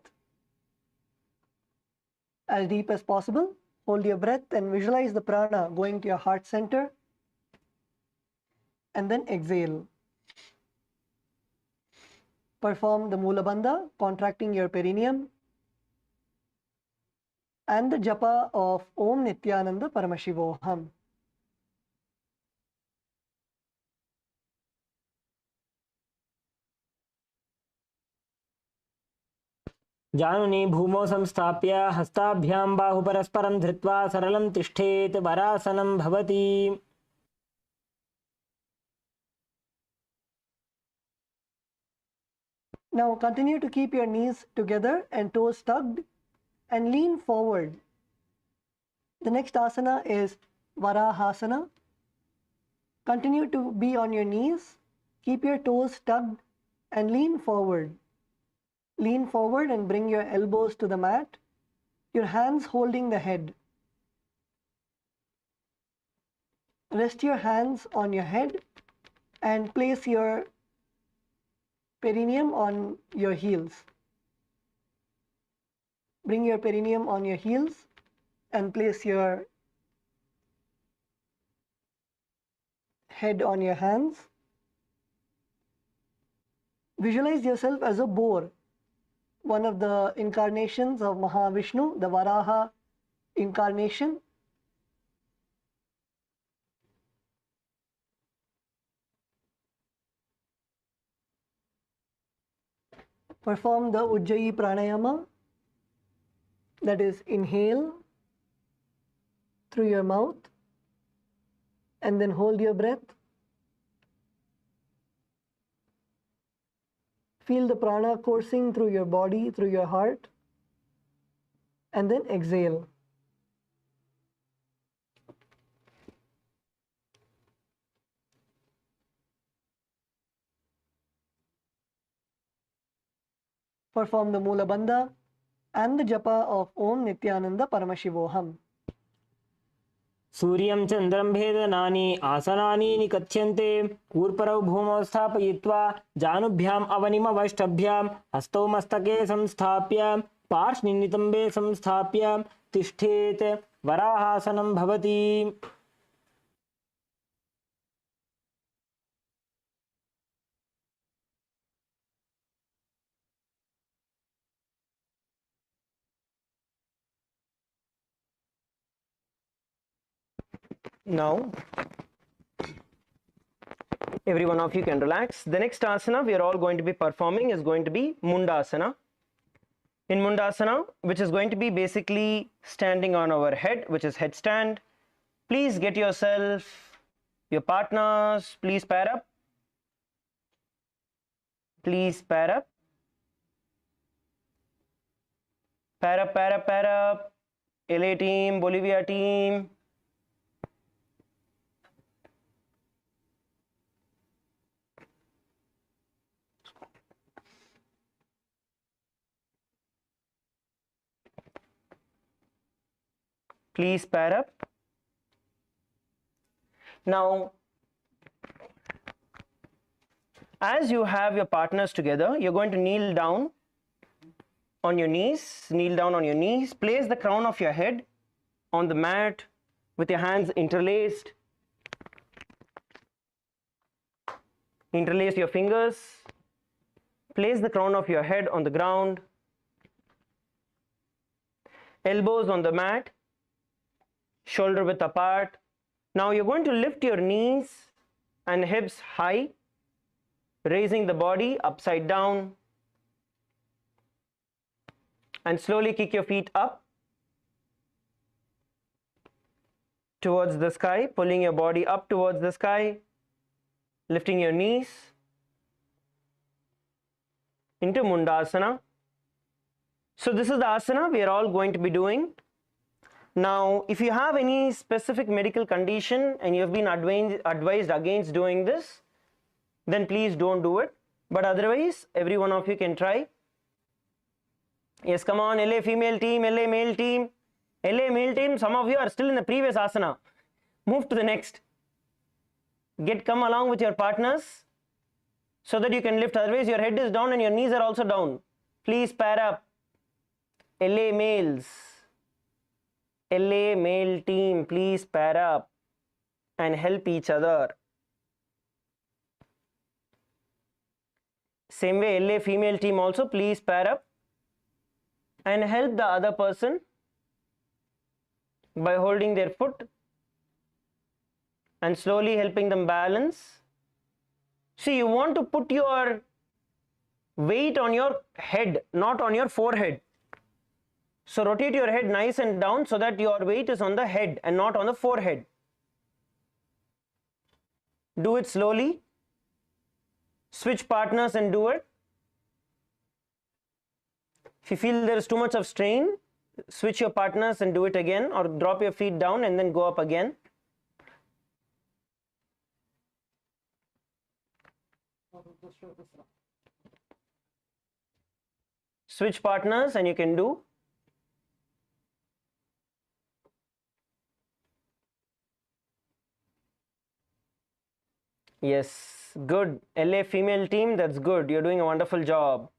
as deep as possible. Hold your breath and visualize the prana going to your heart center. And then exhale. Perform the Mula Bandha, contracting your perineum. And the japa of Om Nithyananda Paramashivoham. जानुनी भूमौ संस्थाप्य हस्ताभ्यां बाहुपरस्परं धृत्वा सरलं तिष्ठेत् वरासनं भवति. Now continue to keep your knees together and toes tucked and lean forward. The next asana is Varahasana. Continue to be on your knees. Keep your toes tucked and lean forward. Lean forward and bring your elbows to the mat, your hands holding the head. Rest your hands on your head and place your perineum on your heels. Bring your perineum on your heels and place your head on your hands. Visualize yourself as a boar, one of the incarnations of Mahavishnu, the Varaha incarnation. Perform the Ujjayi Pranayama, that is inhale through your mouth and then hold your breath. Feel the prana coursing through your body, through your heart, and then exhale. Perform the Mula Bandha and the japa of Om Nithyananda Paramashivoham. सूर्यं चन्द्रं भेदनानि आसनानि निकथ्यन्ते. कूर्परौ भूमौ स्थापयित्वा जानुभ्याम् अवनिमवष्टभ्यां हस्तौ मस्तके संस्थाप्य पार्श्वनितम्बे संस्थाप्य तिष्ठेत् वराहासनं भवति. Now, every one of you can relax. The next asana we are all going to be performing is going to be Mundasana. In Mundasana, which is going to be basically standing on our head, which is headstand. Please get yourself, your partners, please pair up. Please pair up. Pair up, pair up, pair up. LA team, Bolivia team. Please pair up. Now, as you have your partners together, you're going to kneel down on your knees. Kneel down on your knees. Place the crown of your head on the mat with your hands interlaced. Interlace your fingers. Place the crown of your head on the ground. elbows on the mat, shoulder width apart. Now you're going to lift your knees and hips high, raising the body upside down, and slowly kick your feet up towards the sky, pulling your body up towards the sky, lifting your knees into Mundasana. So this is the asana we are all going to be doing. Now, if you have any specific medical condition and you have been advised against doing this, then please don't do it. But otherwise, every one of you can try. Yes, come on, LA female team, LA male team. LA male team, some of you are still in the previous asana. Move to the next. Come along with your partners so that you can lift. Otherwise, your head is down and your knees are also down. Please pair up. LA males. LA male team, please pair up and help each other. Same way, LA female team also, please pair up and help the other person by holding their foot and slowly helping them balance. See, you want to put your weight on your head, not on your forehead. So rotate your head nice and down so that your weight is on the head and not on the forehead. Do it slowly. Switch partners and do it. If you feel there is too much of strain, switch your partners and do it again, or drop your feet down and then go up again. Switch partners and you can do. Yes, good. LA female team, that's good. You're doing a wonderful job.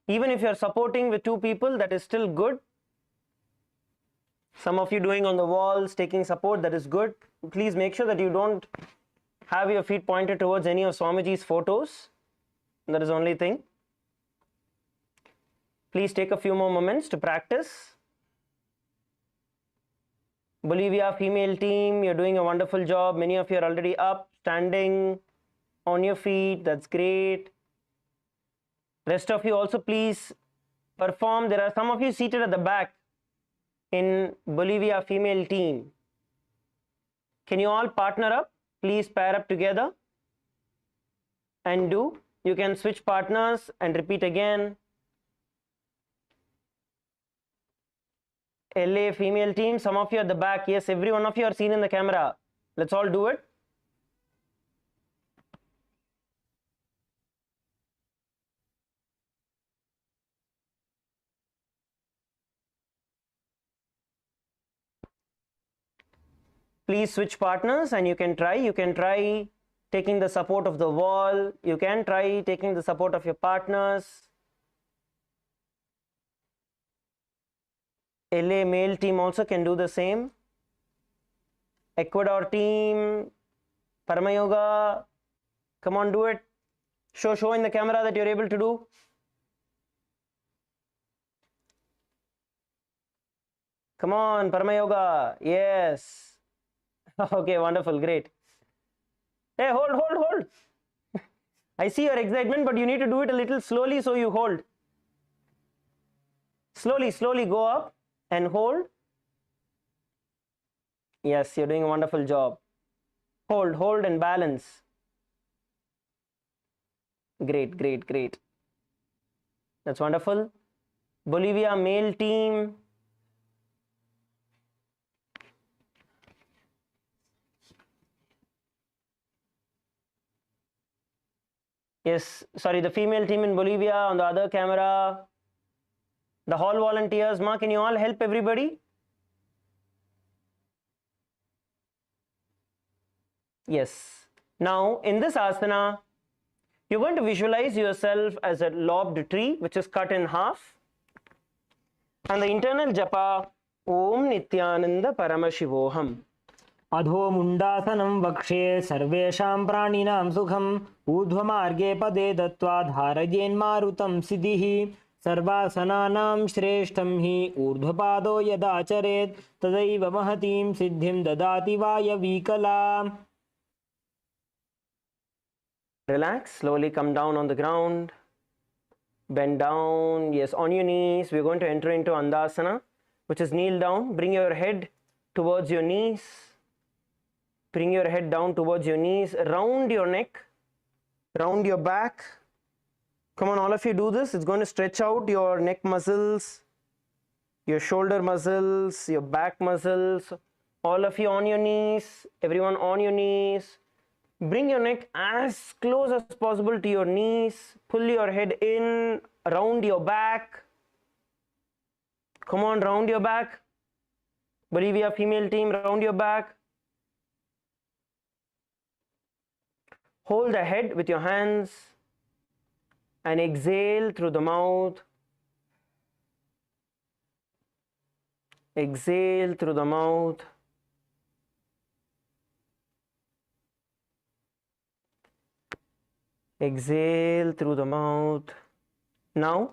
Even if you're supporting with two people, that is still good. Some of you doing on the walls, taking support, that is good. Please make sure that you don't have your feet pointed towards any of Swamiji's photos. That is the only thing. Please take a few more moments to practice. Bolivia female team, you're doing a wonderful job. Many of you are already up, standing on your feet. That's great. Rest of you also please perform. There are some of you seated at the back in Bolivia female team. Can you all partner up? Please pair up together and do. You can switch partners and repeat again. LA female team, some of you at the back. Yes, every one of you are seen in the camera. Let's all do it. Please switch partners and you can try taking the support of the wall. You can try taking the support of your partners. LA male team also can do the same. Ecuador team, Parama Yoga, come on, do it. Show in the camera that you're able to do. Come on, Parama Yoga, yes. Okay, wonderful, great. Hey, hold. I see your excitement, but you need to do it a little slowly, so you hold. Slowly go up and hold. Yes, you're doing a wonderful job. Hold and balance. Great. That's wonderful. Bolivia male team. Yes, sorry, the female team in Bolivia on the other camera. The hall volunteers, Ma, can you all help everybody? Yes. Now, in this asana, you're going to visualize yourself as a lobbed tree, which is cut in half. And the internal japa, Om Nithyananda Paramashivoham. अधो मुंडासनं वक्ष्ये सर्वेषां प्राणिनां सुखम् ऊर्ध्वमार्गे पदे दत्त्वा धारयेन्मारुतं सिद्धिः सर्वासनानां श्रेष्ठं हि ऊर्ध्वपादो यदाचरेत् तदैव महतीं सिद्धिं ददाति वायवीकला. Relax, slowly come down on the ground. Bend down, yes, on your knees. We're going to enter into Andasana, which is kneel down. Bring your head towards your knees. Bring your head down towards your knees. Round your neck, round your back. Come on, all of you do this. It's going to stretch out your neck muscles, your shoulder muscles, your back muscles. All of you on your knees, everyone on your knees. Bring your neck as close as possible to your knees. Pull your head in, round your back. Come on, round your back. Bolivia female team, round your back. Hold the head with your hands and exhale through the mouth. Exhale through the mouth. Exhale through the mouth. Now,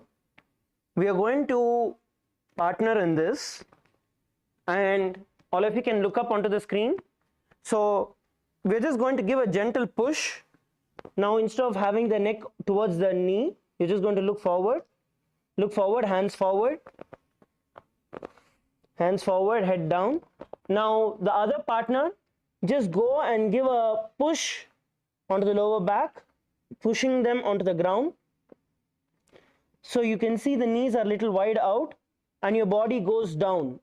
we are going to partner in this, and all of you can look up onto the screen. So, we're just going to give a gentle push. Now, instead of having the neck towards the knee, you're just going to look forward. Look forward, hands forward. Hands forward, head down. Now, the other partner, just go and give a push onto the lower back, pushing them onto the ground. So you can see the knees are a little wide out and your body goes down.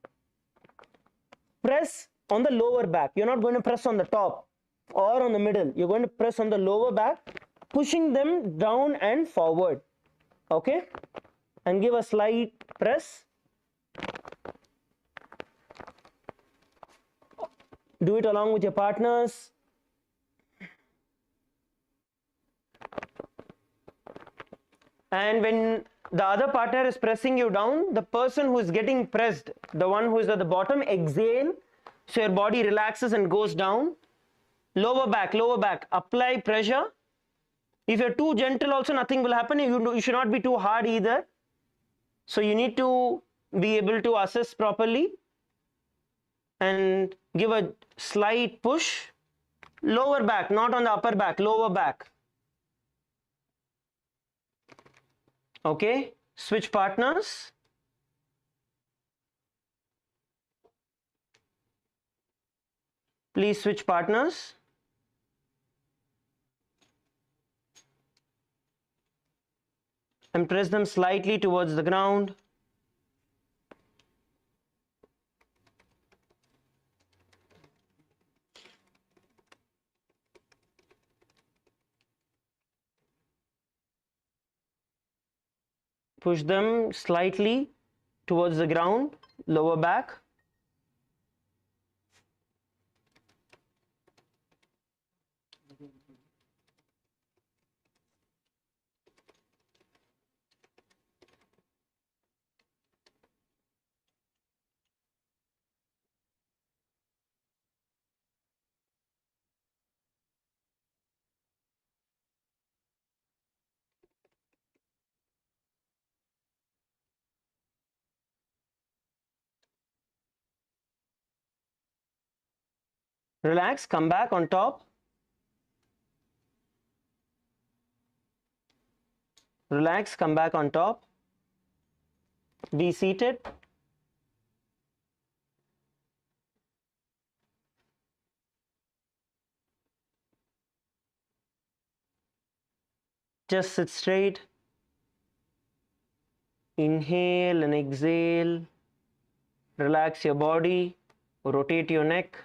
Press on the lower back. You're not going to press on the top or on the middle. You're going to press on the lower back, pushing them down and forward. Okay? And give a slight press. Do it along with your partners. And when the other partner is pressing you down, the person who is getting pressed, the one who is at the bottom, exhale. So your body relaxes and goes down. Lower back, apply pressure. If you're too gentle also, nothing will happen. You should not be too hard either. So you need to be able to assess properly and give a slight push. Lower back, not on the upper back, lower back. Okay, switch partners. Please switch partners. And press them slightly towards the ground. Push them slightly towards the ground, lower back. Relax, come back on top. Relax, come back on top. Be seated. Just sit straight. Inhale and exhale. Relax your body. Rotate your neck.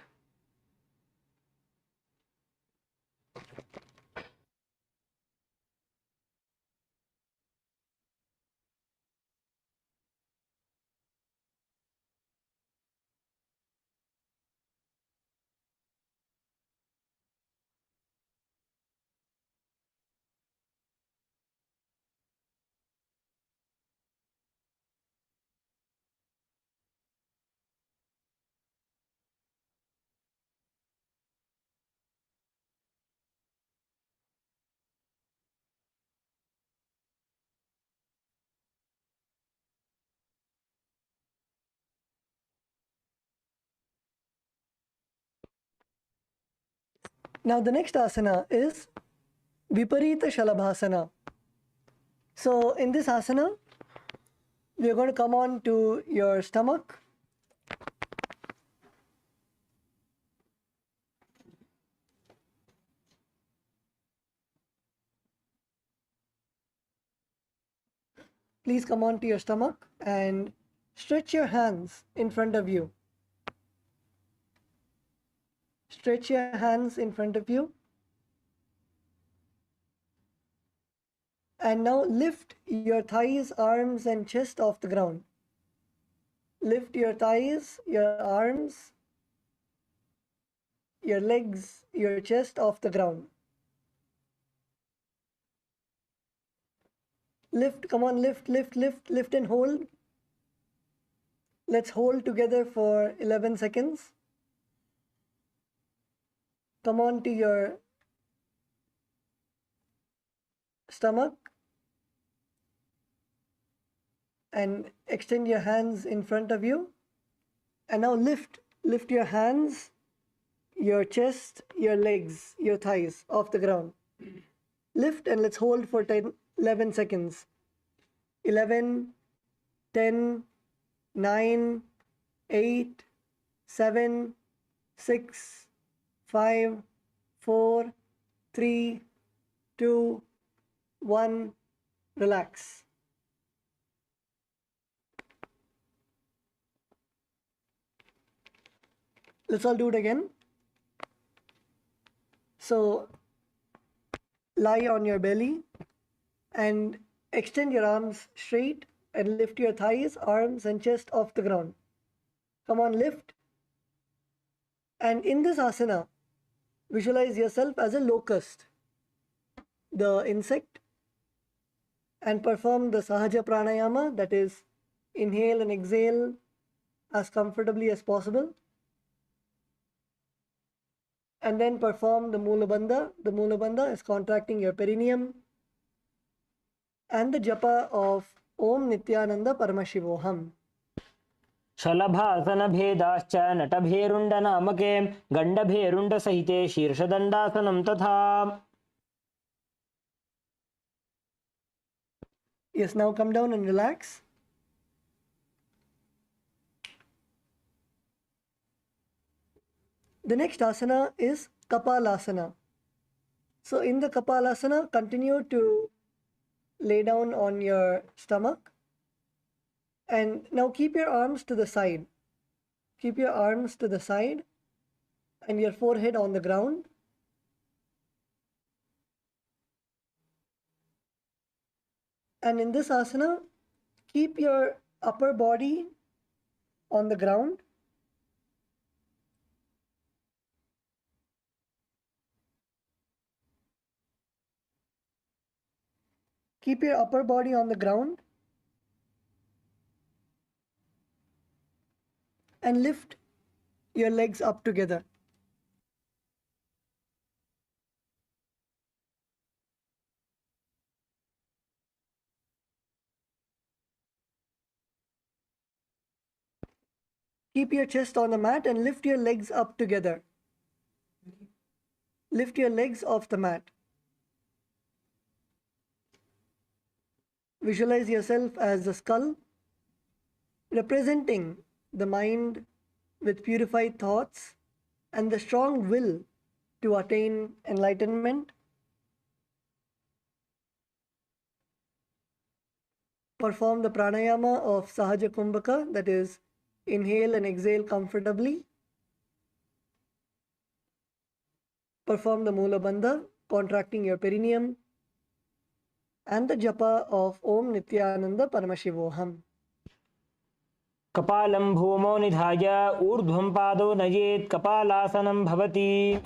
Now the next asana is Viparita Shalabhasana. So in this asana, we are going to come on to your stomach. Please come on to your stomach and stretch your hands in front of you. Stretch your hands in front of you. And now lift your thighs, arms, and chest off the ground. Lift your thighs, your arms, your legs, your chest off the ground. Lift, come on, lift, lift, lift, lift and hold. Let's hold together for 11 seconds. Come on to your stomach and extend your hands in front of you. And now lift your hands, your chest, your legs, your thighs off the ground. Lift and let's hold for 11 seconds. 11, 10, 9, 8, 7, 6, 5, 4, 3, 2, 1. Relax. Let's all do it again. So lie on your belly and extend your arms straight and lift your thighs, arms, and chest off the ground. Come on, lift. And in this asana, visualize yourself as a locust, the insect, and perform the Sahaja Pranayama, that is, inhale and exhale as comfortably as possible. And then perform the Mula Bandha. The Mula Bandha is contracting your perineum. And the japa of Om Nithyananda Paramashivoham. शलभासनभेदाश्च नटभेरुण्डनामके गण्डभेरुण्डसहिते शीर्षदण्डासनं तथा. Yes, now come down and relax. The next asana is Kapalasana. So in the Kapalasana, continue to lay down on your stomach. And now keep your arms to the side. Keep your arms to the side and your forehead on the ground. And in this asana, keep your upper body on the ground. Keep your upper body on the ground and lift your legs up together. Keep your chest on the mat and lift your legs up together. Lift your legs off the mat. Visualize yourself as the skull, representing the mind with purified thoughts and the strong will to attain enlightenment. Perform the pranayama of Sahaja Kumbhaka, that is, inhale and exhale comfortably. Perform the Mula Bandha, contracting your perineum, and the japa of Om Nithyananda Paramashivoham. कपालं भूमौ निधाय ऊर्ध्वं पादौ नयेत् कपालासनं भवति.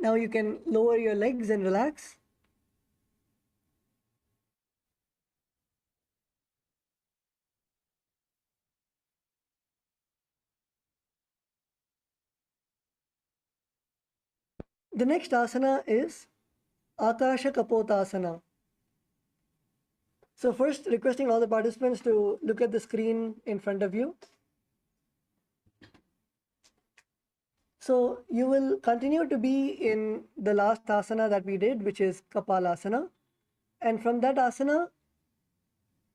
Now you can lower your legs and relax. The next asana is Akasha Kapotasana. So first, requesting all the participants to look at the screen in front of you. So you will continue to be in the last asana that we did, which is Kapalasana. And from that asana,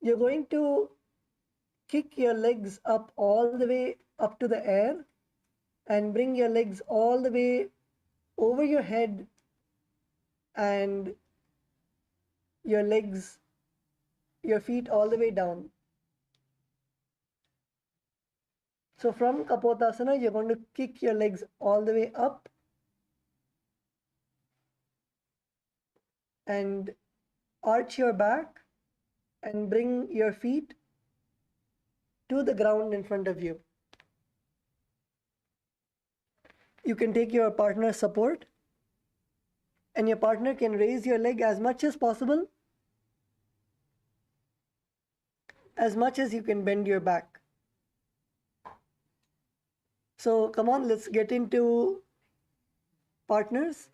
you're going to kick your legs up all the way up to the air and bring your legs all the way over your head and your legs, your feet all the way down. So from Kapotasana, you're going to kick your legs all the way up and arch your back and bring your feet to the ground in front of you. You can take your partner's support, and your partner can raise your leg as much as possible, as much as you can bend your back. So come on, let's get into partners.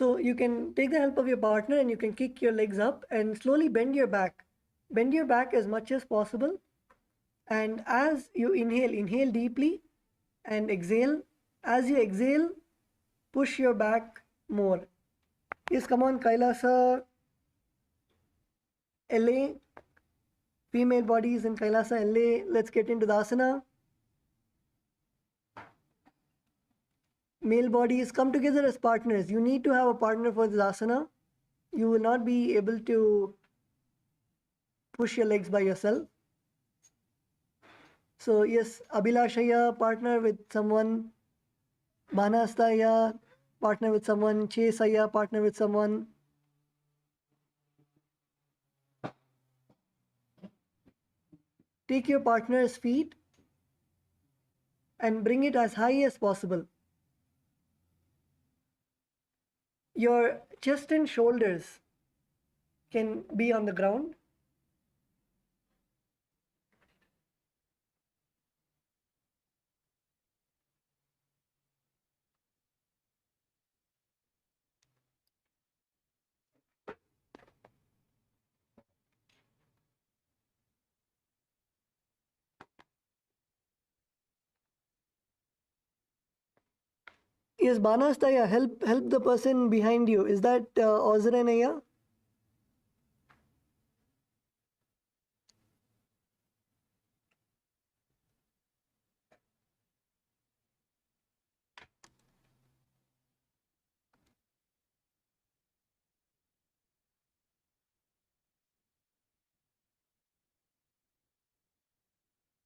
So you can take the help of your partner and you can kick your legs up and slowly bend your back. Bend your back as much as possible. And as you inhale, inhale deeply and exhale. As you exhale, push your back more. Yes, come on, Kailasa LA. Female bodies in Kailasa LA. Let's get into the asana. Male bodies, come together as partners. You need to have a partner for this asana. You will not be able to push your legs by yourself. So yes, Abhilashaya, partner with someone. Manastaya, partner with someone. Chesaya, partner with someone. Take your partner's feet and bring it as high as possible. Your chest and shoulders can be on the ground. Yes, Banastaya, help the person behind you. Is that Ozranaya?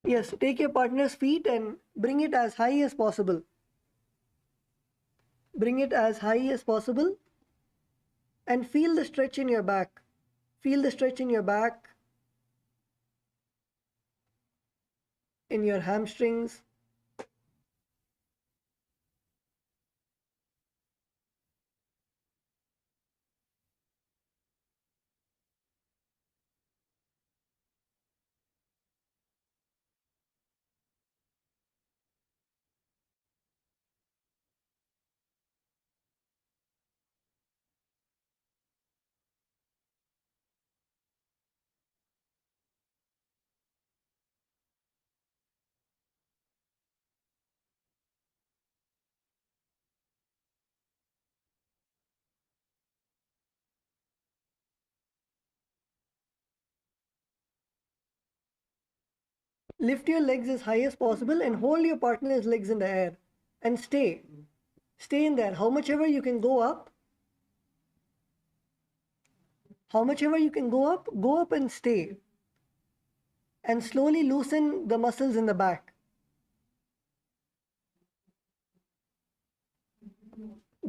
Yes, take your partner's feet and bring it as high as possible. Bring it as high as possible and feel the stretch in your back. Feel the stretch in your back, in your hamstrings. Lift your legs as high as possible and hold your partner's legs in the air and stay. Stay in there. How much ever you can go up, go up and stay. And slowly loosen the muscles in the back.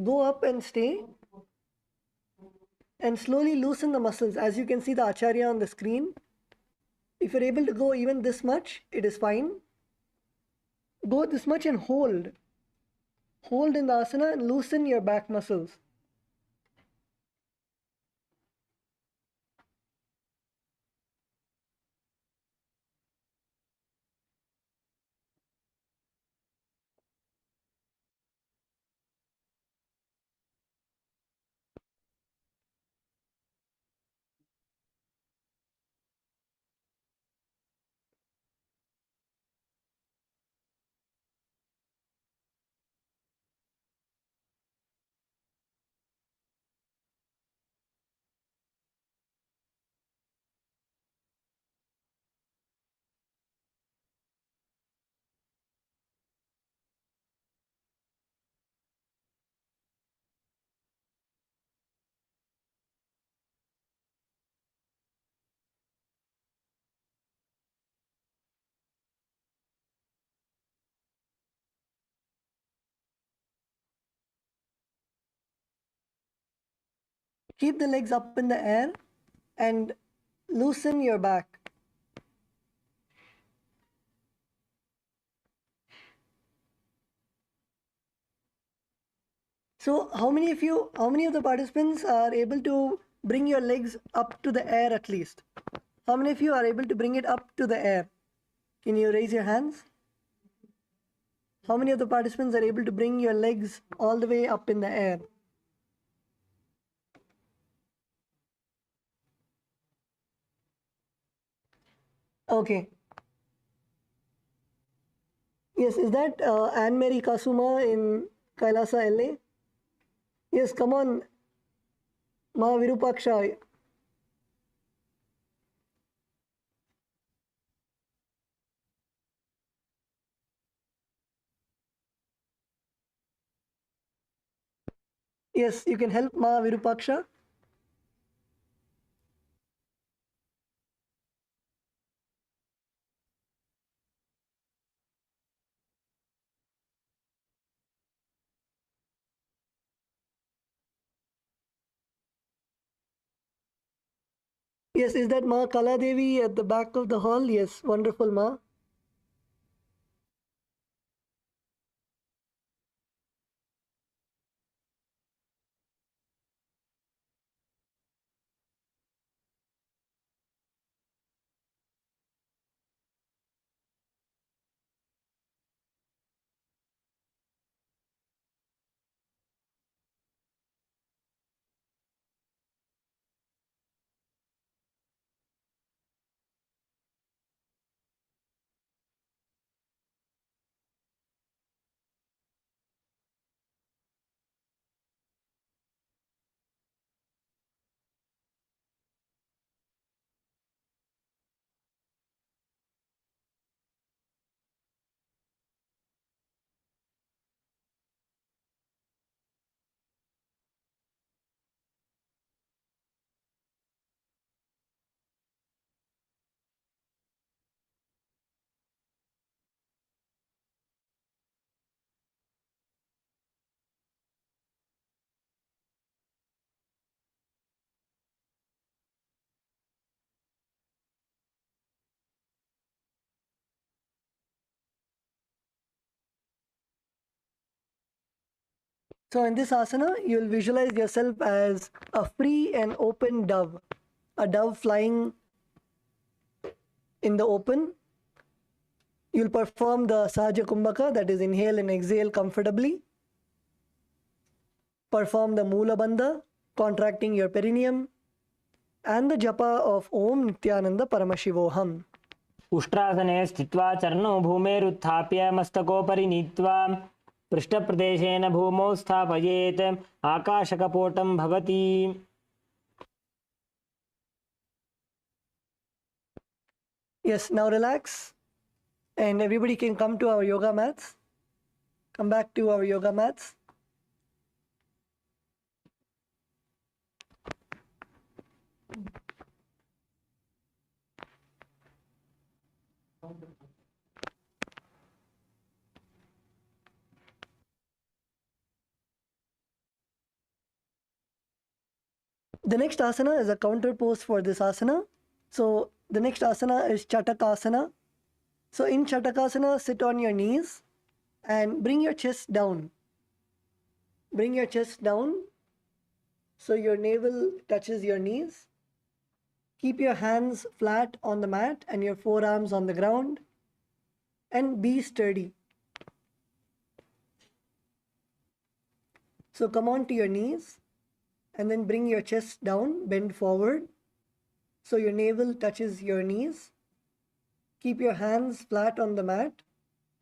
Go up and stay. And slowly loosen the muscles. As you can see the Acharya on the screen. If you're able to go even this much, it is fine. Go this much and hold. Hold in the asana and loosen your back muscles. Keep the legs up in the air and loosen your back. So how many of the participants are able to bring your legs up to the air at least? How many of you are able to bring it up to the air? Can you raise your hands? How many of the participants are able to bring your legs all the way up in the air? Okay. Yes, is that Anne-Marie Kasuma in Kailasa, LA? Yes, come on, Ma Virupaksha. Yes, you can help Ma Virupaksha. Yes, is that Ma Kala Devi at the back of the hall? Yes, wonderful, Ma. So in this asana, you will visualize yourself as a free and open dove, a dove flying in the open. You'll perform the Sahaja Kumbhaka, that is inhale and exhale comfortably. Perform the Mula Bandha, contracting your perineum, and the japa of Om Nithyananda Paramashivoham. उष्ट्रासने स्थित्वा चरणौ भूमेरुत्थाप्य मस्तकोपरि नीत्वा पृष्ठप्रदेशेन भूमौ स्थापयेत् आकाशकपोटं भवति. Yes, now relax And everybody can come to our yoga mats. Come back to our yoga mats. The next asana is a counter pose for this asana. So the next asana is Chatakasana. So in Chatakasana, sit on your knees and bring your chest down. Bring your chest down so your navel touches your knees. Keep your hands flat on the mat and your forearms on the ground, and be sturdy. So come on to your knees and then bring your chest down, bend forward so your navel touches your knees. Keep your hands flat on the mat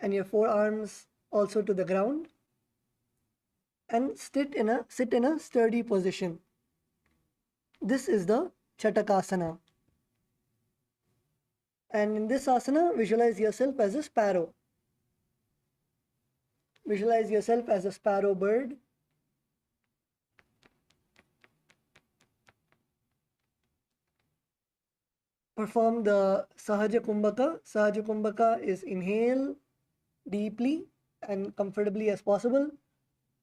and your forearms also to the ground, and sit in a sturdy position. This is the Chatakasana. And in this asana, visualize yourself as a sparrow. Visualize yourself as a sparrow bird. Perform the Sahaja Kumbhaka. Sahaja Kumbhaka is inhale deeply and comfortably as possible.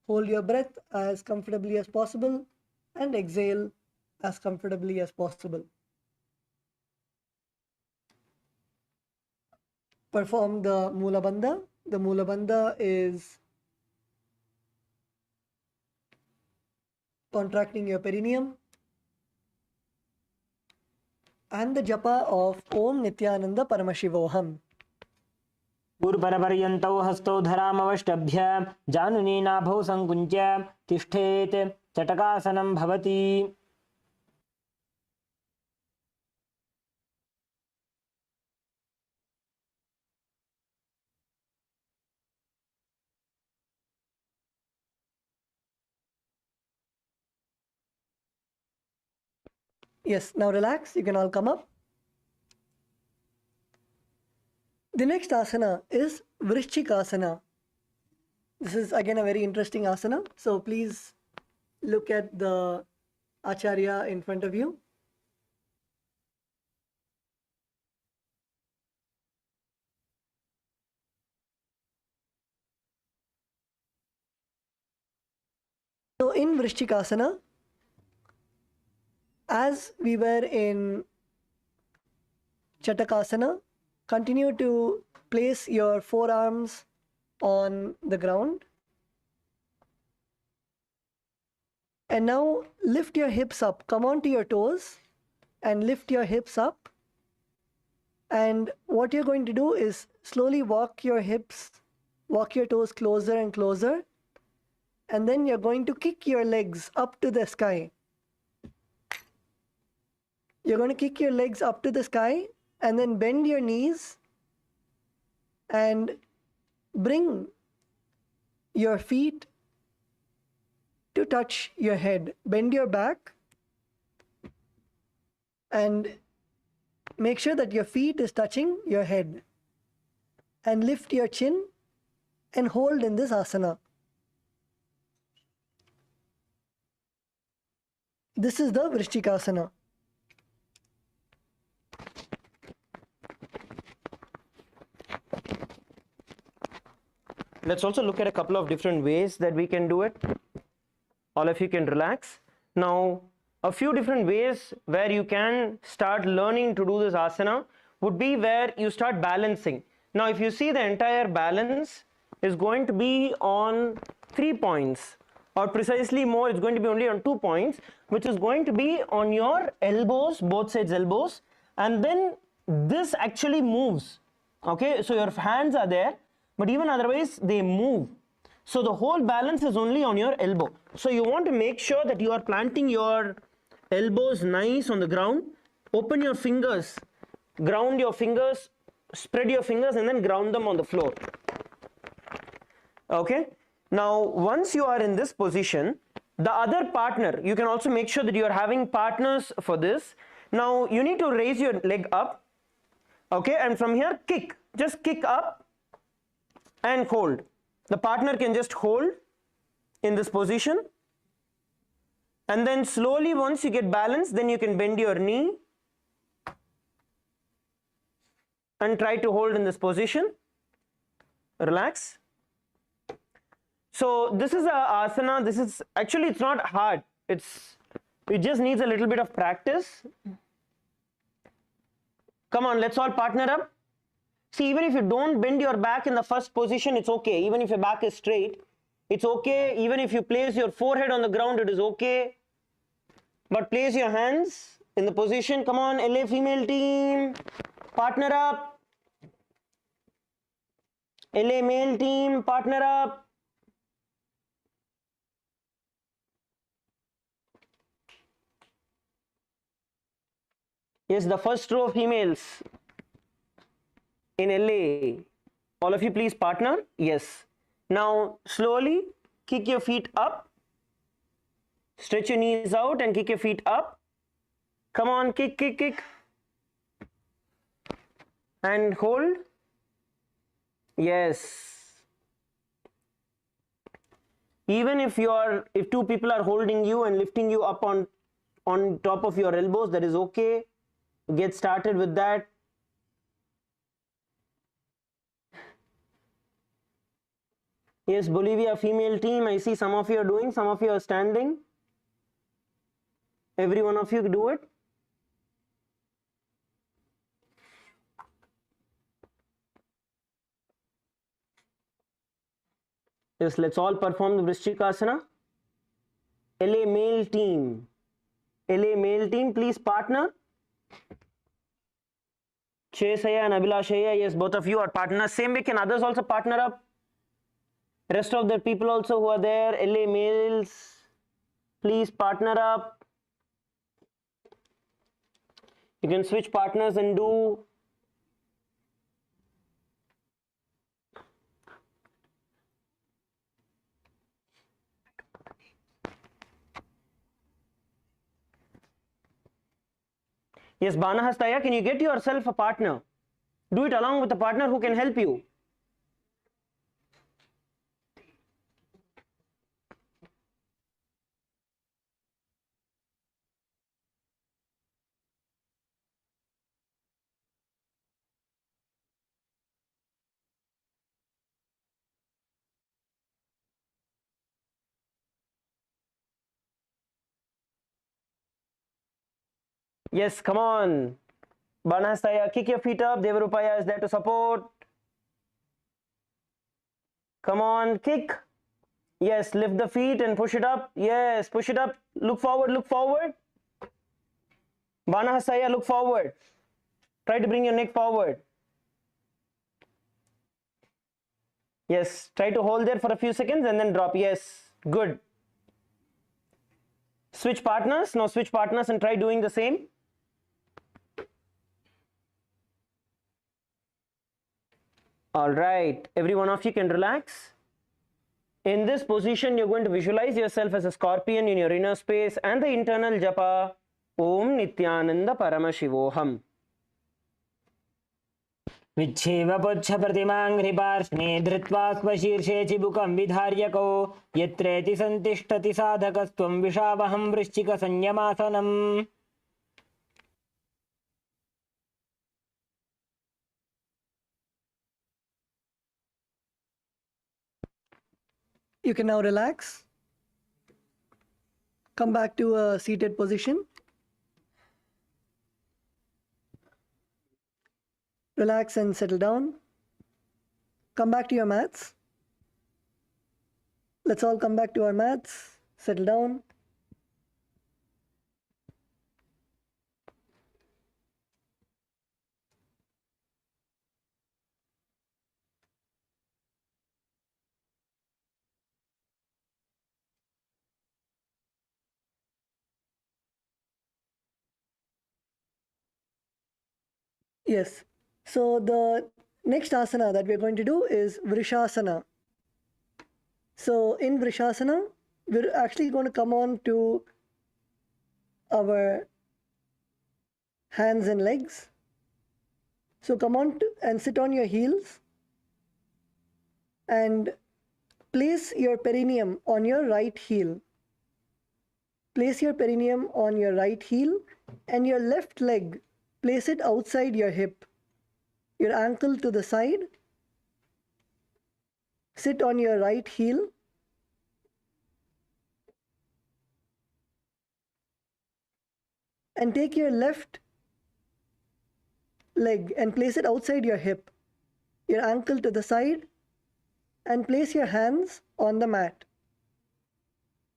Hold your breath as comfortably as possible and exhale as comfortably as possible. Perform the Mula Bandha. The Mula Bandha is contracting your perineum. And the japa of Om Nithyananda Paramashivoham. पूर्वपर्यन्तौ हस्तौ धरामवष्टभ्य जानुनी नाभौ संकुञ्च्य तिष्ठेत् चटकासनं भवति. Yes, now relax, you can all come up. The next asana is Vrishchikasana. This is again a very interesting asana. So please look at the Acharya in front of you. So in Vrishchikasana, as we were in Chatakasana, continue to place your forearms on the ground. And now lift your hips up. Come on to your toes and lift your hips up. And what you're going to do is slowly walk your toes closer and closer. And then you're going to kick your legs up to the sky. You're going to kick your legs up to the sky and then bend your knees and bring your feet to touch your head. Bend your back and make sure that your feet is touching your head. And lift your chin and hold in this asana. This is the Vrishchikasana. Let's also look at a couple of different ways that we can do it. All of you can relax. Now, a few different ways where you can start learning to do this asana would be where you start balancing. Now, if you see, the entire balance is going to be on 3 points, or precisely more, it's going to be only on 2 points, which is going to be on your elbows, both sides elbows, and then this actually moves. Okay, so your hands are there, but even otherwise they move. So the whole balance is only on your elbow. So you want to make sure that you are planting your elbows nice on the ground. Open your fingers, ground your fingers, spread your fingers and then ground them on the floor. Okay. Now once you are in this position, the other partner, you can also make sure that you are having partners for this. Now you need to raise your leg up. Okay, and from here kick, just kick up and hold. The partner can just hold in this position, and then slowly once you get balance, then you can bend your knee and try to hold in this position. Relax. So this is a asana. This is actually, it's not hard. It just needs a little bit of practice. Come on, let's all partner up. See, even if you don't bend your back in the first position, it's okay. Even if your back is straight, it's okay. Even if you place your forehead on the ground, it is okay. But place your hands in the position. Come on, LA female team, partner up. LA male team, partner up. Yes, the first row of females in LA. All of you please partner. Yes. Now slowly kick your feet up. Stretch your knees out and kick your feet up. Come on, kick, kick, kick. And hold. Yes. Even if two people are holding you and lifting you up on top of your elbows, that is okay. Get started with that. Yes, Bolivia female team, I see some of you are doing, some of you are standing. Every one of you do it. Yes, let's all perform the Vrishchikasana. LA male team. LA male team, please partner. Chesaya and Abhilashaya, yes, both of you are partners. Same way, can others also partner up? Rest of the people also who are there, LA males, please partner up. You can switch partners and do. Yes, Banahastaya, can you get yourself a partner? Do it along with a partner who can help you. Yes, come on. Banahastaya, kick your feet up. Devarupaya is there to support. Come on, kick. Yes, lift the feet and push it up. Yes, push it up. Look forward, look forward. Banahastaya, look forward. Try to bring your neck forward. Yes, try to hold there for a few seconds and then drop. Yes, good. Switch partners. Now switch partners and try doing the same. All right, every one of you can relax. In this position, you're going to visualize yourself as a scorpion in your inner space and the internal japa, Om Nithyananda Paramashivoham. विच्छेव पुच्छ प्रतिमाङ्घ्रिपार्ष्णे धृत्वा स्वशीर्षे चिबुकं विधार्यको यत्रेति सन्तिष्ठति साधकस्त्वं विषावहं वृश्चिकसंयमासनम्. You can now relax. Come back to a seated position. Relax and settle down. Come back to your mats. Let's all come back to our mats. Settle down. Yes. So the next asana that we're going to do is Vrishasana. So in Vrishasana, we're actually going to come on to our hands and legs. So come on and sit on your heels and place your perineum on your right heel. Place your perineum on your right heel and your left leg, place it outside your hip. Your ankle to the side. Sit on your right heel. And take your left leg and place it outside your hip. Your ankle to the side. And place your hands on the mat.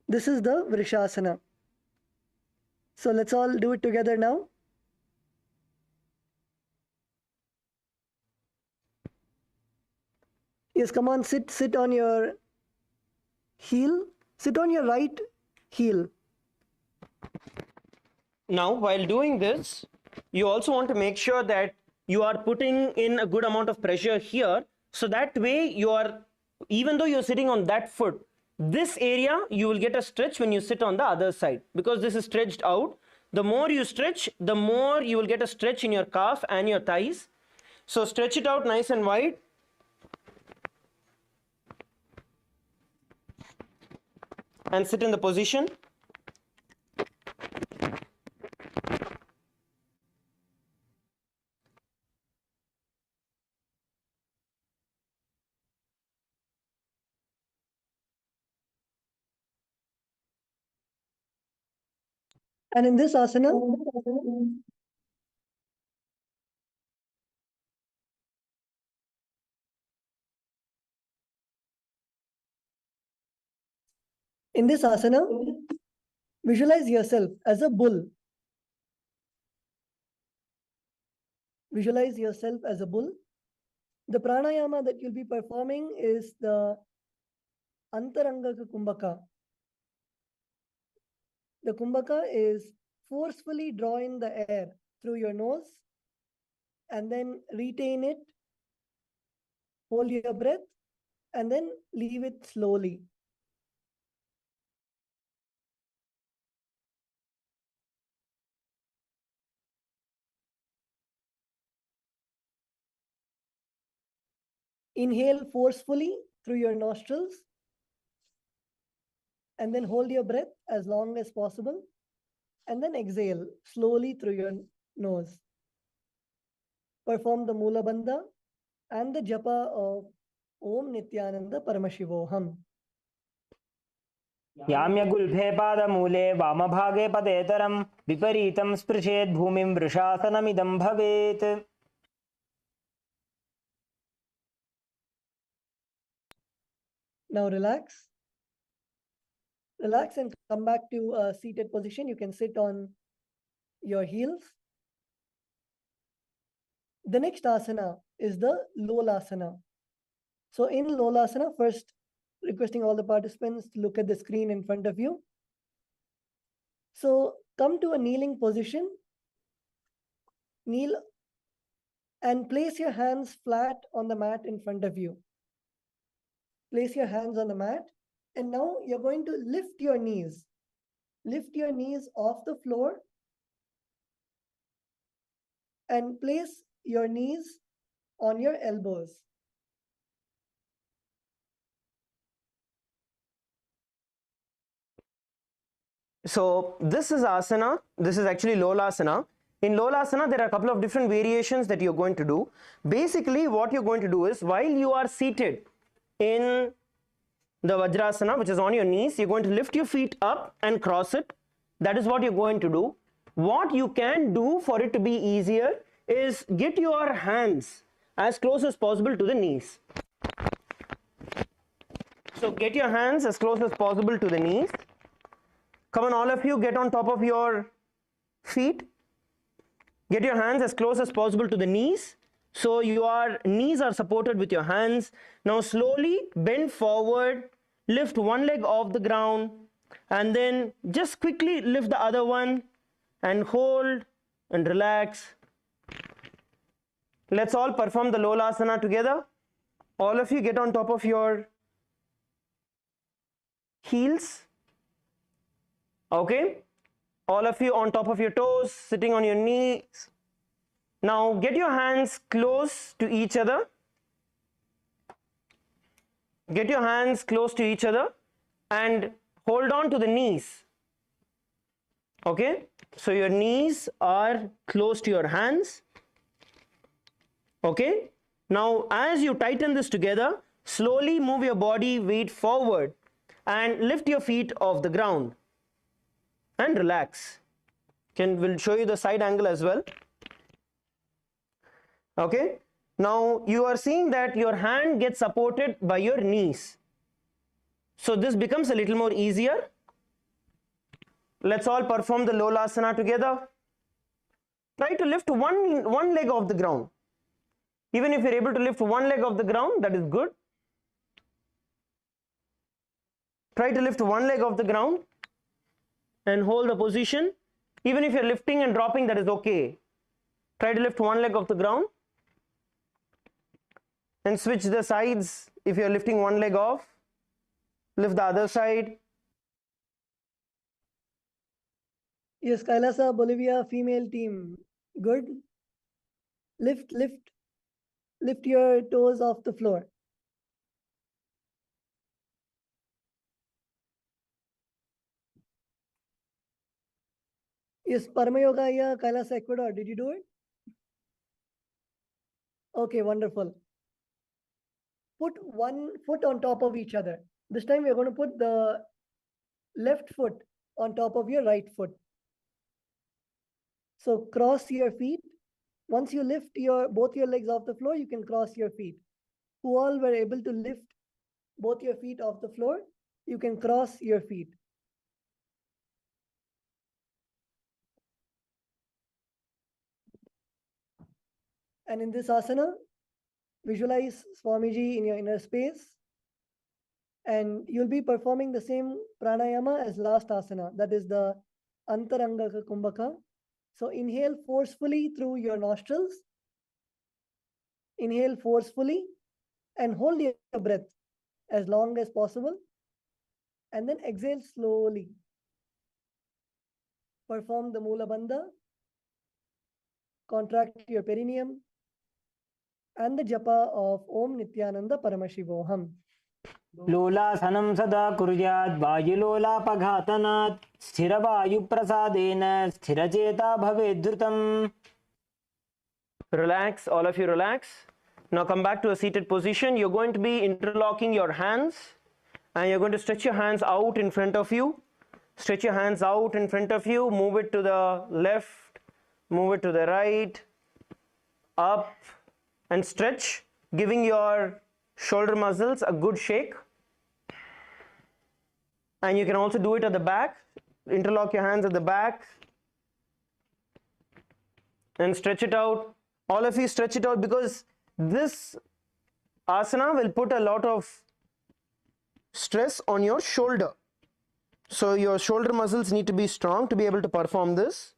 This is the Vrishasana. So let's all do it together now. Yes, come on, sit on your heel. Sit on your right heel. Now, while doing this, you also want to make sure that you are putting in a good amount of pressure here. So that way you are, even though you're sitting on that foot, this area you will get a stretch when you sit on the other side, because this is stretched out. The more you stretch, the more you will get a stretch in your calf and your thighs. So stretch it out nice and wide. And sit in the position. And in this asana, visualize yourself as a bull. Visualize yourself as a bull. The pranayama that you'll be performing is the Antarangaka Kumbhaka. The Kumbhaka is forcefully draw in the air through your nose and then retain it, hold your breath, and then leave it slowly. Inhale forcefully through your nostrils and then hold your breath as long as possible, and then exhale slowly through your nose. Perform the Mula Bandha and the japa of Om Nithyananda Paramashivoham. याम्यगुल्फे पादमूले वामभागे पदेतरं विपरीतं स्पृशेत् भूमिं वृषासनमिदं भवेत्. Now relax. Relax and come back to a seated position. You can sit on your heels. The next asana is the Lolasana. So in Lolasana, first requesting all the participants to look at the screen in front of you. So come to a kneeling position. Kneel and place your hands flat on the mat in front of you. Place your hands on the mat. And now you're going to lift your knees. Lift your knees off the floor and place your knees on your elbows. So this is asana. This is actually Lolasana. In Lolasana, there are a couple of different variations that you're going to do. Basically, what you're going to do is, while you are seated in the Vajrasana, which is on your knees, you're going to lift your feet up and cross it. That is what you're going to do. What you can do for it to be easier is get your hands as close as possible to the knees. So get your hands as close as possible to the knees. Come on, all of you, get on top of your feet. Get your hands as close as possible to the knees. So your knees are supported with your hands. Now slowly bend forward, lift one leg off the ground, and then just quickly lift the other one and hold and relax. Let's all perform the Lolasana together. All of you get on top of your heels. Okay, all of you on top of your toes, sitting on your knees. Now get your hands close to each other. Get your hands close to each other and hold on to the knees. Okay, so your knees are close to your hands. Okay, now as you tighten this together, slowly move your body weight forward and lift your feet off the ground and relax. We'll show you the side angle as well. Okay, now you are seeing that your hand gets supported by your knees. So this becomes a little more easier. Let's all perform the Lolasana together. Try to lift one leg off the ground. Even if you're able to lift one leg off the ground, that is good. Try to lift one leg off the ground and hold the position. Even if you're lifting and dropping, that is okay. Try to lift one leg off the ground and switch the sides. If you're lifting one leg off, lift the other side. Yes, Kailasa, Bolivia, female team. Good. Lift your toes off the floor. Yes, Parma Yoga, yeah, Kailasa, Ecuador. Did you do it? Okay, wonderful. Put one foot on top of each other. This time we're going to put the left foot on top of your right foot. So cross your feet. Once you lift both your legs off the floor, you can cross your feet. Who all were able to lift both your feet off the floor, you can cross your feet. And in this asana, visualize Swamiji in your inner space. And you'll be performing the same pranayama as last asana, that is the Antaranga Kumbhaka. So inhale forcefully through your nostrils. Inhale forcefully and hold your breath as long as possible. And then exhale slowly. Perform the Mula Bandha. Contract your perineum. And the japa of Om Nithyananda Paramashivoham. लोलासनं सदा कुर्यात् वायुलोलापघातनात् स्थिरवायुप्रसादेन स्थिरचेता भवेद्धृतम्. Relax, all of you relax. Now come back to a seated position. You're going to be interlocking your hands and you're going to stretch your hands out in front of you. Stretch your hands out in front of you. Move it to the left, move it to the right, up and stretch, giving your shoulder muscles a good shake. And you can also do it at the back. Interlock your hands at the back and stretch it out. All of you stretch it out because this asana will put a lot of stress on your shoulder. So your shoulder muscles need to be strong to be able to perform this.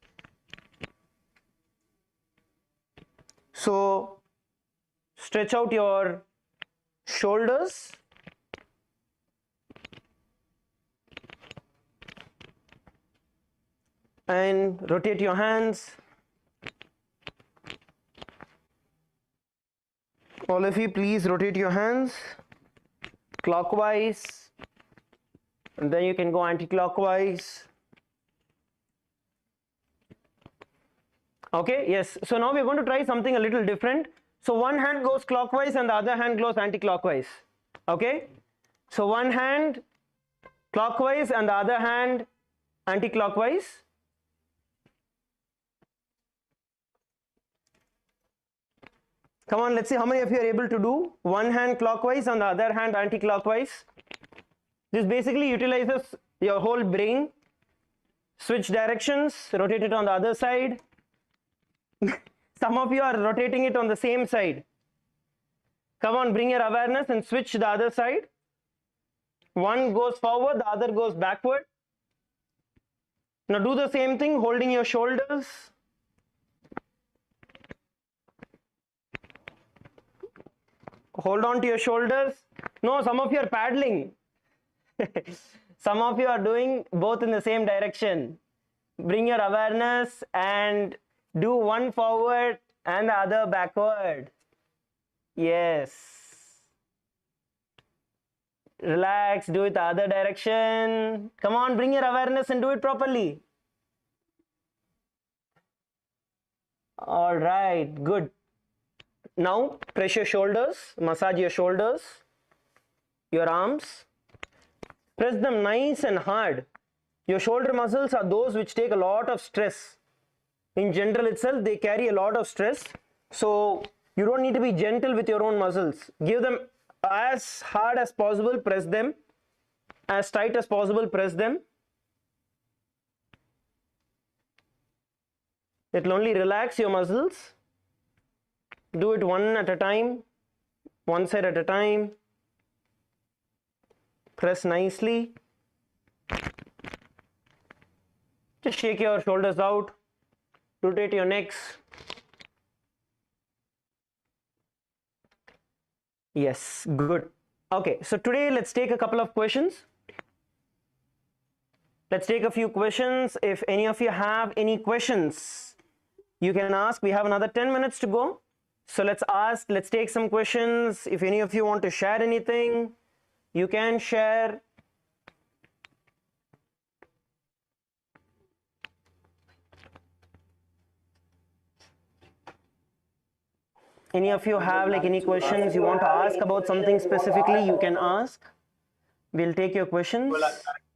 So stretch out your shoulders. And rotate your hands. All of you, please rotate your hands clockwise, and then you can go anti-clockwise. Okay, yes. So now we're going to try something a little different. So one hand goes clockwise and the other hand goes anti-clockwise. Okay, so one hand clockwise and the other hand anti-clockwise. Come on, let's see how many of you are able to do one hand clockwise and the other hand anti-clockwise. This basically utilizes your whole brain. Switch directions, rotate it on the other side. Some of you are rotating it on the same side. Come on, bring your awareness and switch the other side. One goes forward, the other goes backward. Now do the same thing, holding your shoulders. Hold on to your shoulders. No, some of you are paddling. Some of you are doing both in the same direction. Bring your awareness and do one forward and the other backward. Yes. Relax, do it the other direction. Come on, bring your awareness and do it properly. All right, good. Now press your shoulders, massage your shoulders, your arms. Press them nice and hard. Your shoulder muscles are those which take a lot of stress. In general itself, they carry a lot of stress. So you don't need to be gentle with your own muscles. Give them as hard as possible, press them. As tight as possible, press them. It will only relax your muscles. Do it one at a time, one side at a time. Press nicely. Just shake your shoulders out. Rotate your necks. Yes, good. Okay, so today let's take a couple of questions. Let's take a few questions. If any of you have any questions, you can ask. We have another 10 minutes to go. So let's ask, let's take some questions. If any of you want to share anything, you can share. Any of you have like any questions you want to ask about something specifically, you can ask. We'll take your questions,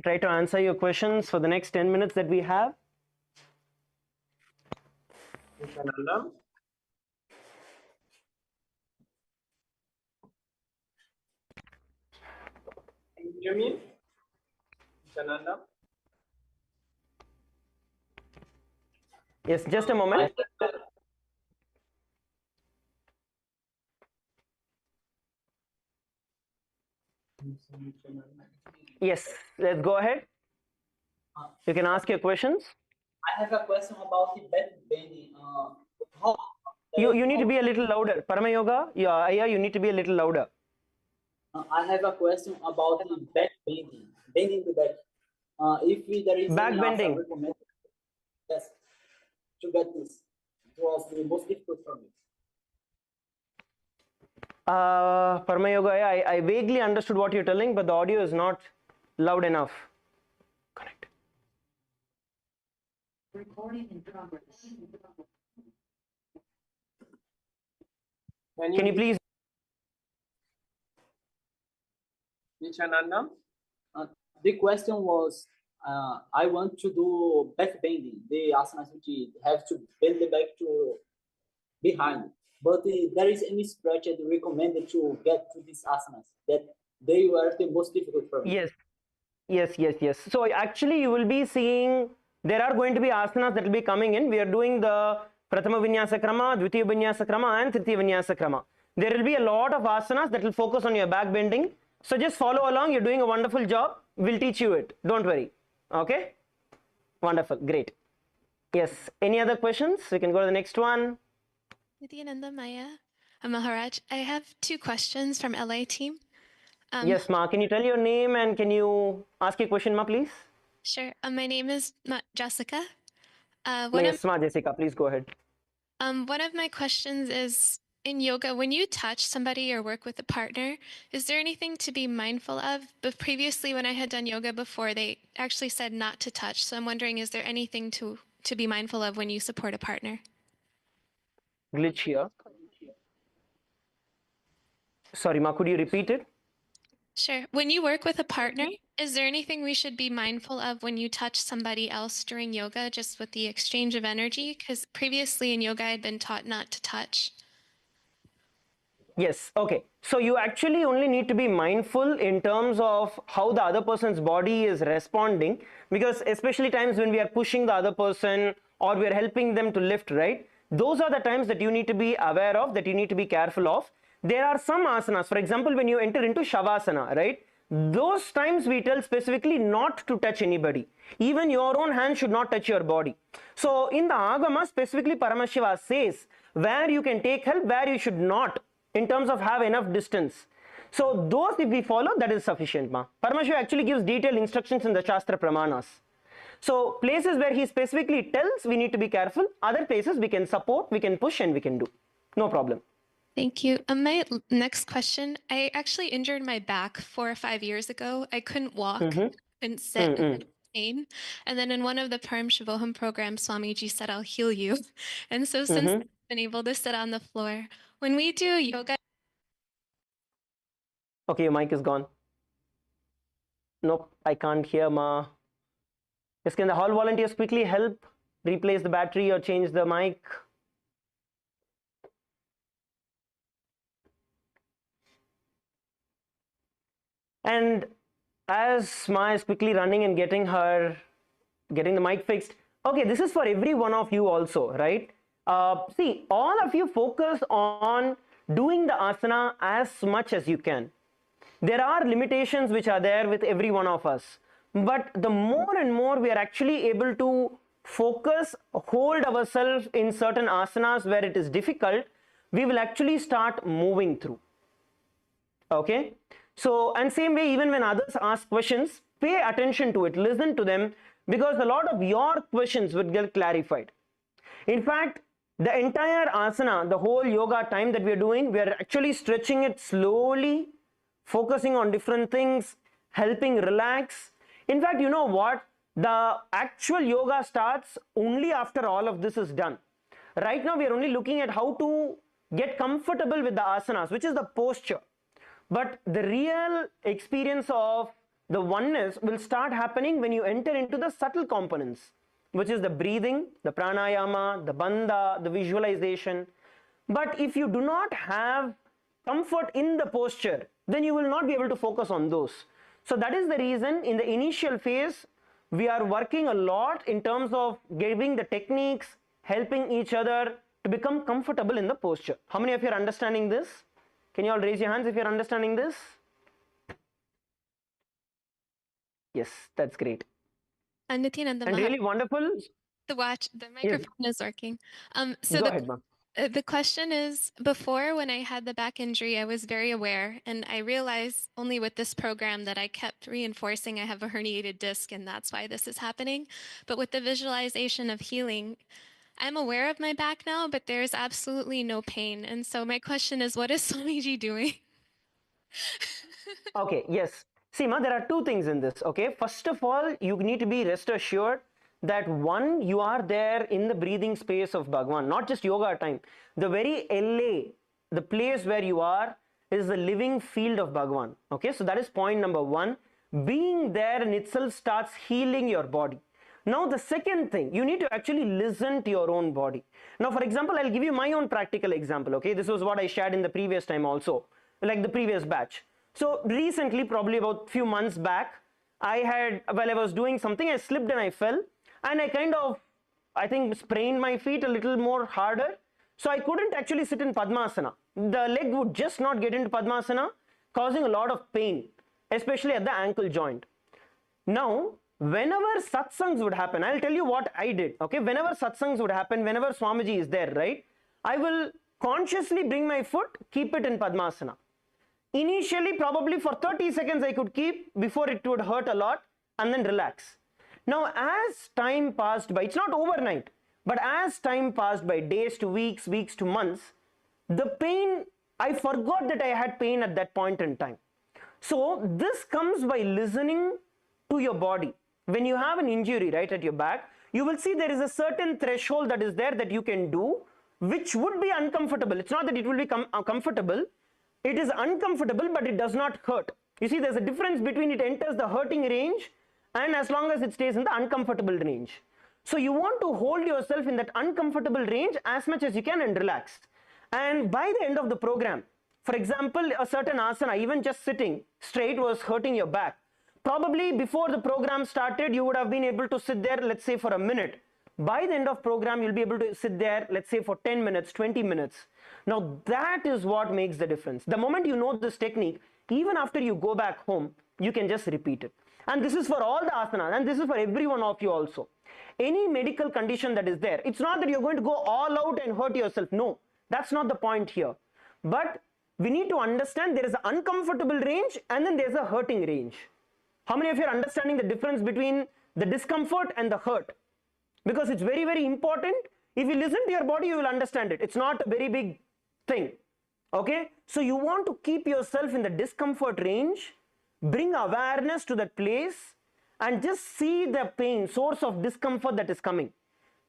try to answer your questions for the next 10 minutes that we have. Nithyananda? Can you hear me? Nithyananda? Yes, just a moment. Yes, let's go ahead. You can ask your questions. I have a question about the back bending. How You need to be a little louder. Parama Yoga, yeah, you need to be a little louder. I have a question about the back bending, bending the back. There is Back any bending. recommended, yes, to get this, it was the most difficult for me. Parama Yoga, yeah, I vaguely understood what you're telling, but the audio is not loud enough. Correct. Recording in progress. Can you please? Nithyananda? The question was, I want to do back bending, the asanas which have to bend the back to behind, but there is any stretch that recommended to get to these asanas that they were the most difficult for me. Yes. So actually you will be seeing there are going to be asanas that will be coming in. We are doing the Prathama Vinyasa Krama, Dvitiya Vinyasa Krama and Tritiya Vinyasa Krama. There will be a lot of asanas that will focus on your back bending. So just follow along. You're doing a wonderful job. We'll teach you it. Don't worry. Okay? Wonderful. Great. Yes. Any other questions? We can go to the next one. Nithyananda, Maya, Maharaj, I have two questions from LA team. Yes, Ma. Can you tell your name and can you ask your question, Ma, please? Sure. My name is Jessica. Yes, Ma, Jessica. Please go ahead. One of my questions is, in yoga, when you touch somebody or work with a partner, is there anything to be mindful of? But previously, when I had done yoga before, they actually said not to touch. So I'm wondering, is there anything to be mindful of when you support a partner? Glitch here. Sorry, Ma, could you repeat it? Sure. When you work with a partner, is there anything we should be mindful of when you touch somebody else during yoga, just with the exchange of energy? Because previously in yoga, I had been taught not to touch. Yes, okay. So you actually only need to be mindful in terms of how the other person's body is responding, because especially times when we are pushing the other person or we are helping them to lift, right? Those are the times that you need to be aware of, that you need to be careful of. There are some asanas, for example, when you enter into Shavasana, right? Those times we tell specifically not to touch anybody. Even your own hand should not touch your body. So in the Agama, specifically Paramashiva says where you can take help, where you should not, in terms of have enough distance. So those if we follow, that is sufficient, Ma. Paramashiva actually gives detailed instructions in the Shastra Pramanas. So places where he specifically tells, we need to be careful. Other places we can support, we can push, and we can do. No problem. Thank you. My next question, I actually injured my back 4 or 5 years ago. I couldn't walk, couldn't sit, and pain. And then in one of the Paramashivoham programs, Swamiji said, I'll heal you. And so since I've been able to sit on the floor, when we do yoga. Okay, your mic is gone. Nope, I can't hear, ma. Yes, can the hall volunteers quickly help replace the battery or change the mic? And as Ma is quickly running and getting the mic fixed, okay, this is for every one of you also, right? See, all of you focus on doing the asana as much as you can. There are limitations which are there with every one of us, but the more and more we are actually able to focus, hold ourselves in certain asanas where it is difficult, we will actually start moving through. Okay, so and same way, even when others ask questions, pay attention to it, listen to them, because a lot of your questions would get clarified. In fact, the entire asana, the whole yoga time that we are doing, we are actually stretching it slowly, focusing on different things, helping relax. In fact, you know what? The actual yoga starts only after all of this is done. Right now, we are only looking at how to get comfortable with the asanas, which is the posture. But the real experience of the oneness will start happening when you enter into the subtle components, which is the breathing, the pranayama, the bandha, the visualization. But if you do not have comfort in the posture, then you will not be able to focus on those. So that is the reason in the initial phase, we are working a lot in terms of giving the techniques, helping each other to become comfortable in the posture. How many of you are understanding this? Can you all raise your hands if you're understanding this? Yes, that's great. And Nithyananda, And really wonderful. the microphone is working. So Go ahead, ma. The question is, before when I had the back injury, I was very aware, and I realized only with this program that I kept reinforcing I have a herniated disc, and that's why this is happening. But with the visualization of healing, I'm aware of my back now, but there's absolutely no pain. And so my question is, what is Swamiji doing? Okay, yes. See, ma, there are two things in this. Okay, first of all, you need to be rest assured that one, you are there in the breathing space of Bhagwan, not just yoga time. The very LA, the place where you are, is the living field of Bhagwan. Okay, so that is point number one. Being there in itself starts healing your body. Now, the second thing, you need to actually listen to your own body. Now, for example, I'll give you my own practical example. Okay, this was what I shared in the previous time also, like the previous batch. So recently, probably about few months back, while I was doing something, I slipped and I fell, and I kind of, I think, sprained my feet a little more harder. So I couldn't actually sit in Padmasana. The leg would just not get into Padmasana, causing a lot of pain, especially at the ankle joint. Now, whenever satsangs would happen, I'll tell you what I did. Okay, whenever satsangs would happen, whenever Swamiji is there, right, I will consciously bring my foot, keep it in Padmasana. Initially, probably for 30 seconds I could keep before it would hurt a lot, and then relax. Now, as time passed by, it's not overnight, but as time passed by, days to weeks, weeks to months, the pain, I forgot that I had pain at that point in time. So this comes by listening to your body. When you have an injury right at your back, you will see there is a certain threshold that is there that you can do, which would be uncomfortable. It's not that it will be comfortable. It is uncomfortable, but it does not hurt. You see, there's a difference between it enters the hurting range and as long as it stays in the uncomfortable range. So you want to hold yourself in that uncomfortable range as much as you can and relax. And by the end of the program, for example, a certain asana, even just sitting straight was hurting your back. Probably before the program started, you would have been able to sit there, let's say for a minute. By the end of program, you'll be able to sit there, let's say for 10 minutes, 20 minutes. Now that is what makes the difference. The moment you know this technique, even after you go back home, you can just repeat it. And this is for all the asanas, and this is for every one of you also. Any medical condition that is there, it's not that you're going to go all out and hurt yourself. No, that's not the point here. But we need to understand there is an uncomfortable range and then there's a hurting range. How many of you are understanding the difference between the discomfort and the hurt, because it's very, very important. If you listen to your body, you will understand it. It's not a very big thing. Okay, so you want to keep yourself in the discomfort range, bring awareness to that place, and just see the pain, source of discomfort that is coming.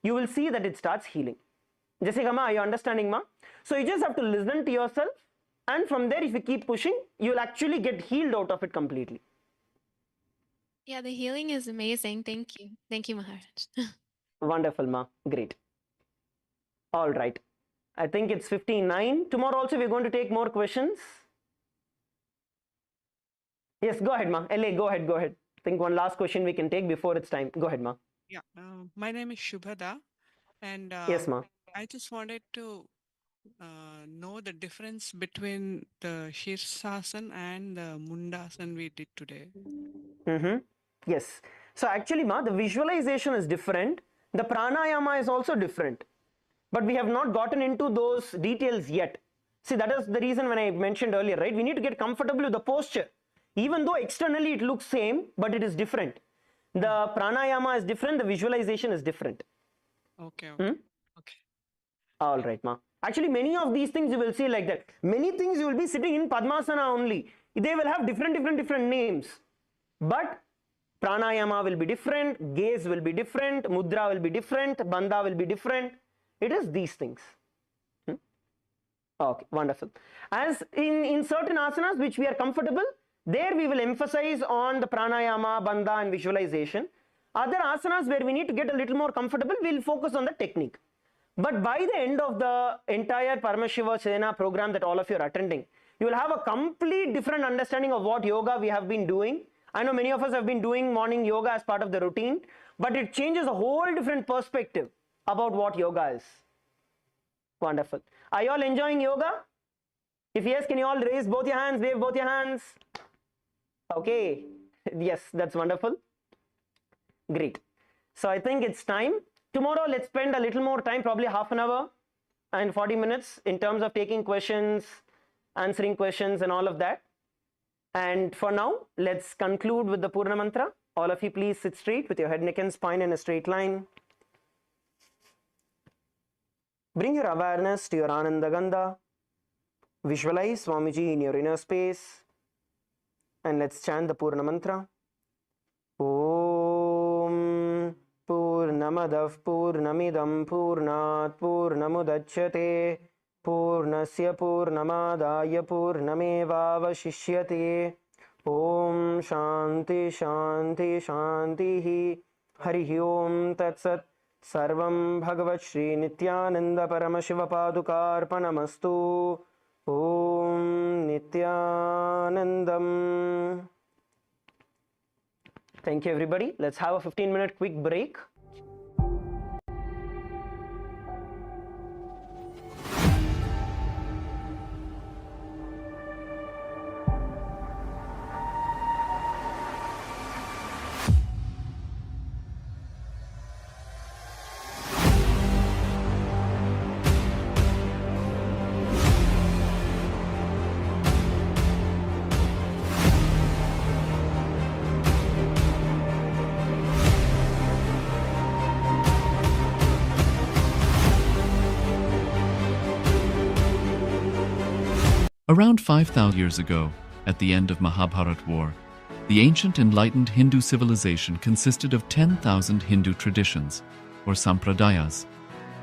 You will see that it starts healing. Jessica, ma, are you understanding, ma? So you just have to listen to yourself, and from there, if you keep pushing, you'll actually get healed out of it completely. Yeah, the healing is amazing. Thank you. Thank you, Maharaj. Wonderful, ma. Great. All right. I think it's 59. Tomorrow also we're going to take more questions. Yes, go ahead, ma. LA, go ahead, go ahead. I think one last question we can take before it's time. Go ahead, ma. Yeah, my name is Shubhada, and Yes, ma. I just wanted to know the difference between the Shirsasana and the Mundasana we did today. Yes. So actually, ma, the visualization is different. The pranayama is also different. But we have not gotten into those details yet. See, that is the reason when I mentioned earlier, right? We need to get comfortable with the posture. Even though externally it looks same, but it is different. The pranayama is different, the visualization is different. Okay. Okay. All right, ma. Actually, many of these things you will see like that. Many things you will be sitting in Padmasana only. They will have different names. But pranayama will be different, gaze will be different, mudra will be different, bandha will be different. It is these things. Okay, wonderful. As in certain asanas which we are comfortable, there we will emphasize on the pranayama, bandha and visualization. Other asanas where we need to get a little more comfortable, we will focus on the technique. But by the end of the entire Paramashiva Sena program that all of you are attending, you will have a complete different understanding of what yoga we have been doing. I know many of us have been doing morning yoga as part of the routine, but it changes a whole different perspective about what yoga is. Wonderful. Are you all enjoying yoga? If yes, can you all raise both your hands, wave both your hands? Okay. Yes, that's wonderful. Great. So I think it's time. Tomorrow, let's spend a little more time, probably half an hour and 40 minutes in terms of taking questions, answering questions and all of that. And for now, let's conclude with the Purna Mantra. All of you please sit straight with your head, neck and spine in a straight line. Bring your awareness to your Ananda Gandha. Visualize Swamiji in your inner space. And let's chant the Purna Mantra. Om Purnamadav Purnamidam Purnat Purnamudachyate Purnasya Purnamadaya Purnamevavashishyate. Om Shanti Shanti Shanti Hari Om Tat Sat. Sarvam Bhagavat Shri Nithyananda Paramashiva Padukarpanamastu. Om Nithyanandam. Thank you, everybody. Let's have a 15-minute quick break. Around 5,000 years ago, at the end of Mahabharat War, the ancient enlightened Hindu civilization consisted of 10,000 Hindu traditions, or sampradayas,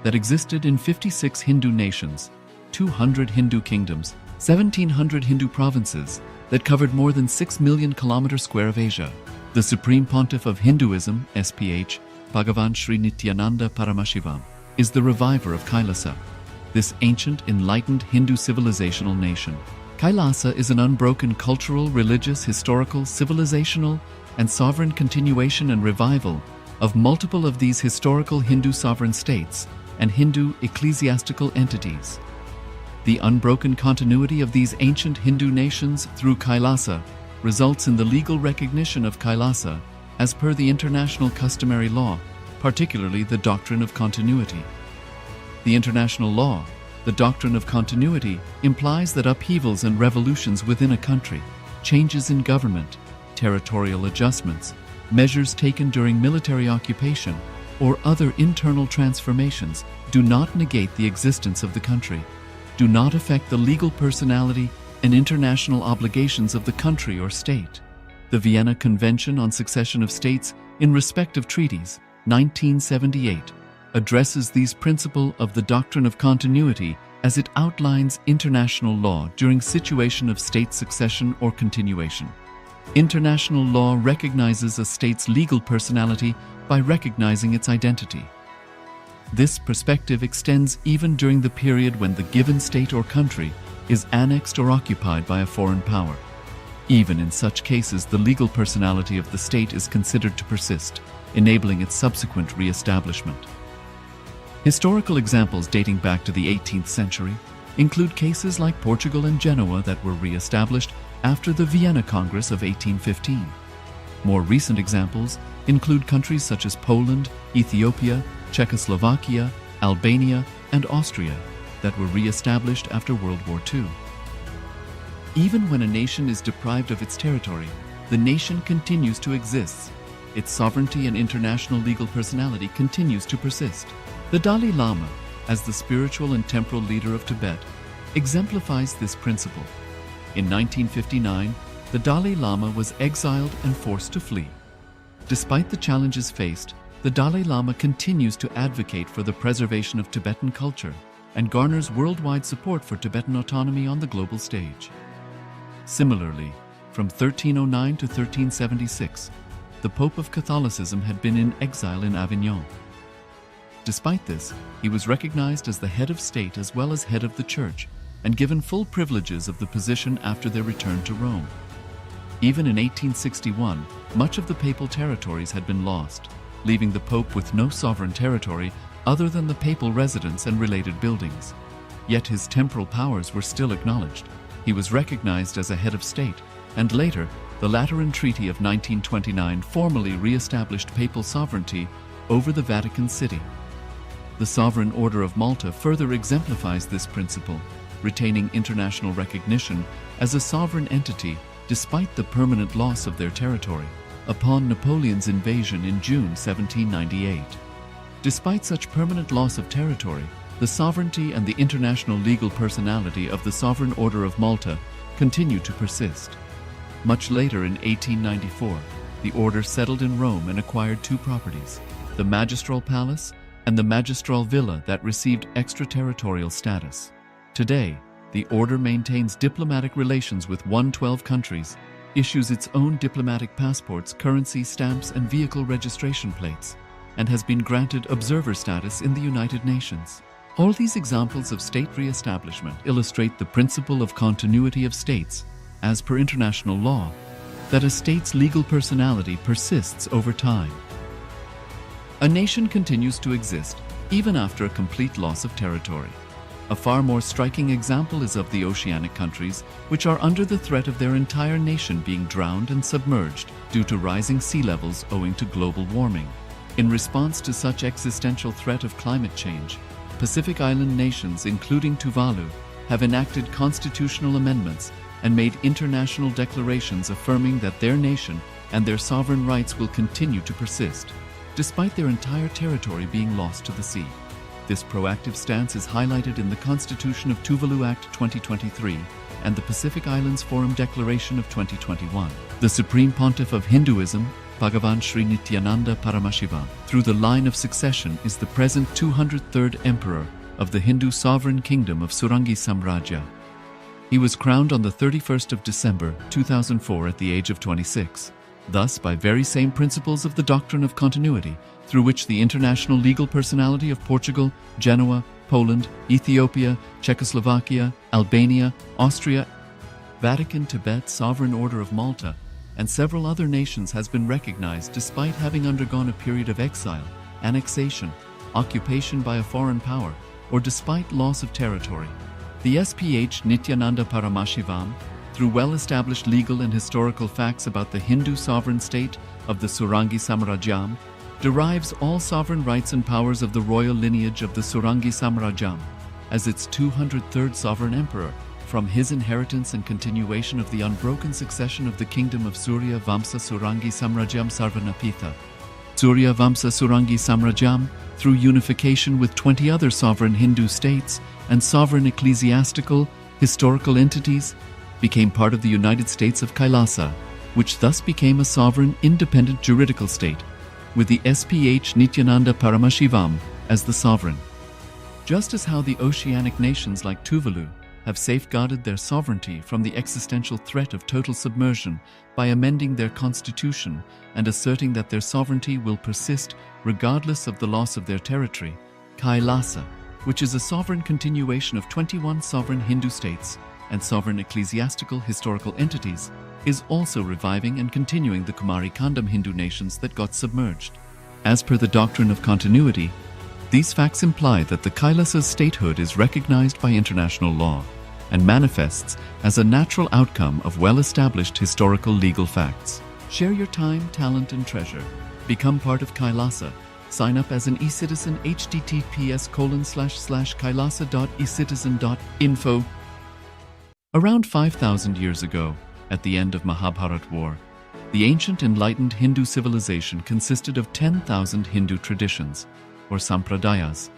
that existed in 56 Hindu nations, 200 Hindu kingdoms, 1,700 Hindu provinces that covered more than 6 million kilometers square of Asia. The Supreme Pontiff of Hinduism, SPH, Bhagavan Sri Nithyananda Paramashivoham, is the reviver of KAILASA, this ancient, enlightened Hindu civilizational nation. KAILASA is an unbroken cultural, religious, historical, civilizational, and sovereign continuation and revival of multiple of these historical Hindu sovereign states and Hindu ecclesiastical entities. The unbroken continuity of these ancient Hindu nations through KAILASA results in the legal recognition of KAILASA as per the international customary law, particularly the doctrine of continuity. The international law, the doctrine of continuity, implies that upheavals and revolutions within a country, changes in government, territorial adjustments, measures taken during military occupation, or other internal transformations do not negate the existence of the country, do not affect the legal personality and international obligations of the country or state. The Vienna Convention on Succession of States in respect of treaties, 1978, addresses these principles of the doctrine of continuity as it outlines international law during situation of state succession or continuation. International law recognizes a state's legal personality by recognizing its identity. This perspective extends even during the period when the given state or country is annexed or occupied by a foreign power. Even in such cases, the legal personality of the state is considered to persist, enabling its subsequent re-establishment. Historical examples dating back to the 18th century include cases like Portugal and Genoa that were re-established after the Vienna Congress of 1815. More recent examples include countries such as Poland, Ethiopia, Czechoslovakia, Albania, and Austria that were re-established after World War II. Even when a nation is deprived of its territory, the nation continues to exist. Its sovereignty and international legal personality continues to persist. The Dalai Lama, as the spiritual and temporal leader of Tibet, exemplifies this principle. In 1959, the Dalai Lama was exiled and forced to flee. Despite the challenges faced, the Dalai Lama continues to advocate for the preservation of Tibetan culture and garners worldwide support for Tibetan autonomy on the global stage. Similarly, from 1309 to 1376, the Pope of Catholicism had been in exile in Avignon. Despite this, he was recognized as the head of state as well as head of the church and given full privileges of the position after their return to Rome. Even in 1861, much of the papal territories had been lost, leaving the Pope with no sovereign territory other than the papal residence and related buildings. Yet his temporal powers were still acknowledged. He was recognized as a head of state, and later, the Lateran Treaty of 1929 formally re-established papal sovereignty over the Vatican City. The Sovereign Order of Malta further exemplifies this principle, retaining international recognition as a sovereign entity despite the permanent loss of their territory upon Napoleon's invasion in June 1798. Despite such permanent loss of territory, the sovereignty and the international legal personality of the Sovereign Order of Malta continue to persist. Much later in 1894, the order settled in Rome and acquired two properties, the Magistral Palace and the Magistral Villa that received extraterritorial status. Today, the order maintains diplomatic relations with 112 countries, issues its own diplomatic passports, currency, stamps, and vehicle registration plates, and has been granted observer status in the United Nations. All these examples of state re-establishment illustrate the principle of continuity of states, as per international law, that a state's legal personality persists over time. A nation continues to exist even after a complete loss of territory. A far more striking example is of the oceanic countries, which are under the threat of their entire nation being drowned and submerged due to rising sea levels owing to global warming. In response to such existential threat of climate change, Pacific Island nations, including Tuvalu, have enacted constitutional amendments and made international declarations affirming that their nation and their sovereign rights will continue to persist, despite their entire territory being lost to the sea. This proactive stance is highlighted in the Constitution of Tuvalu Act 2023 and the Pacific Islands Forum Declaration of 2021. The Supreme Pontiff of Hinduism, Bhagavan Sri Nithyananda Paramashivoham, through the line of succession is the present 203rd Emperor of the Hindu Sovereign Kingdom of Surangi Samrajya. He was crowned on the 31st of December 2004 at the age of 26. Thus, by very same principles of the doctrine of continuity, through which the international legal personality of Portugal, Genoa, Poland, Ethiopia, Czechoslovakia, Albania, Austria, Vatican, Tibet, Sovereign Order of Malta, and several other nations has been recognized despite having undergone a period of exile, annexation, occupation by a foreign power, or despite loss of territory. The SPH Nithyananda Paramashivoham, through well-established legal and historical facts about the Hindu sovereign state of the Surangi Samrajyam, derives all sovereign rights and powers of the royal lineage of the Surangi Samrajyam as its 203rd sovereign emperor from his inheritance and continuation of the unbroken succession of the kingdom of Surya Vamsa Surangi Samrajyam Sarvanapitha. Surya Vamsa Surangi Samrajyam, through unification with 20 other sovereign Hindu states and sovereign ecclesiastical, historical entities, became part of the United States of KAILASA, which thus became a sovereign, independent juridical state, with the SPH Nithyananda Paramashivoham as the sovereign. Just as how the oceanic nations like Tuvalu have safeguarded their sovereignty from the existential threat of total submersion by amending their constitution and asserting that their sovereignty will persist regardless of the loss of their territory, KAILASA, which is a sovereign continuation of 21 sovereign Hindu states and sovereign ecclesiastical historical entities, is also reviving and continuing the Kumari Kandam Hindu nations that got submerged. As per the doctrine of continuity, these facts imply that the KAILASA's statehood is recognized by international law and manifests as a natural outcome of well-established historical legal facts. Share your time, talent, and treasure. Become part of KAILASA. Sign up as an eCitizen https://kailasa.ecitizen.info. Around 5,000 years ago, at the end of Mahabharat War, the ancient enlightened Hindu civilization consisted of 10,000 Hindu traditions, or sampradayas,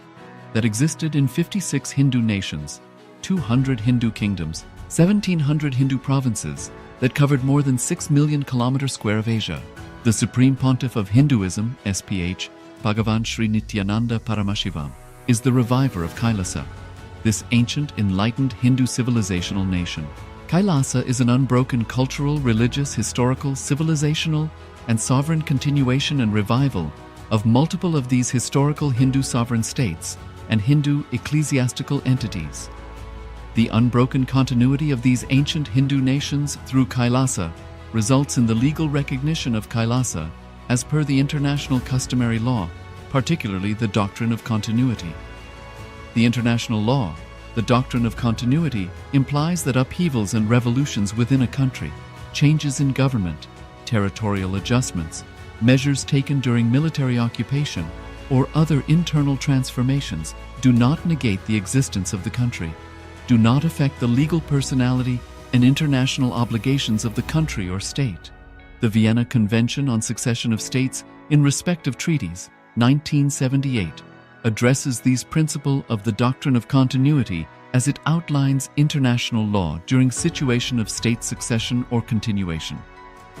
that existed in 56 Hindu nations, 200 Hindu kingdoms, 1,700 Hindu provinces that covered more than 6 million kilometers square of Asia. The Supreme Pontiff of Hinduism, SPH, Bhagavan Sri Nithyananda Paramashivoham, is the reviver of KAILASA, this ancient enlightened Hindu civilizational nation. KAILASA is an unbroken cultural, religious, historical, civilizational, and sovereign continuation and revival of multiple of these historical Hindu sovereign states and Hindu ecclesiastical entities. The unbroken continuity of these ancient Hindu nations through KAILASA results in the legal recognition of KAILASA as per the international customary law, particularly the doctrine of continuity. The international law, the doctrine of continuity, implies that upheavals and revolutions within a country, changes in government, territorial adjustments, measures taken during military occupation, or other internal transformations do not negate the existence of the country, do not affect the legal personality and international obligations of the country or state. The Vienna Convention on Succession of States in Respect of Treaties, 1978, addresses these principles of the doctrine of continuity as it outlines international law during situation of state succession or continuation.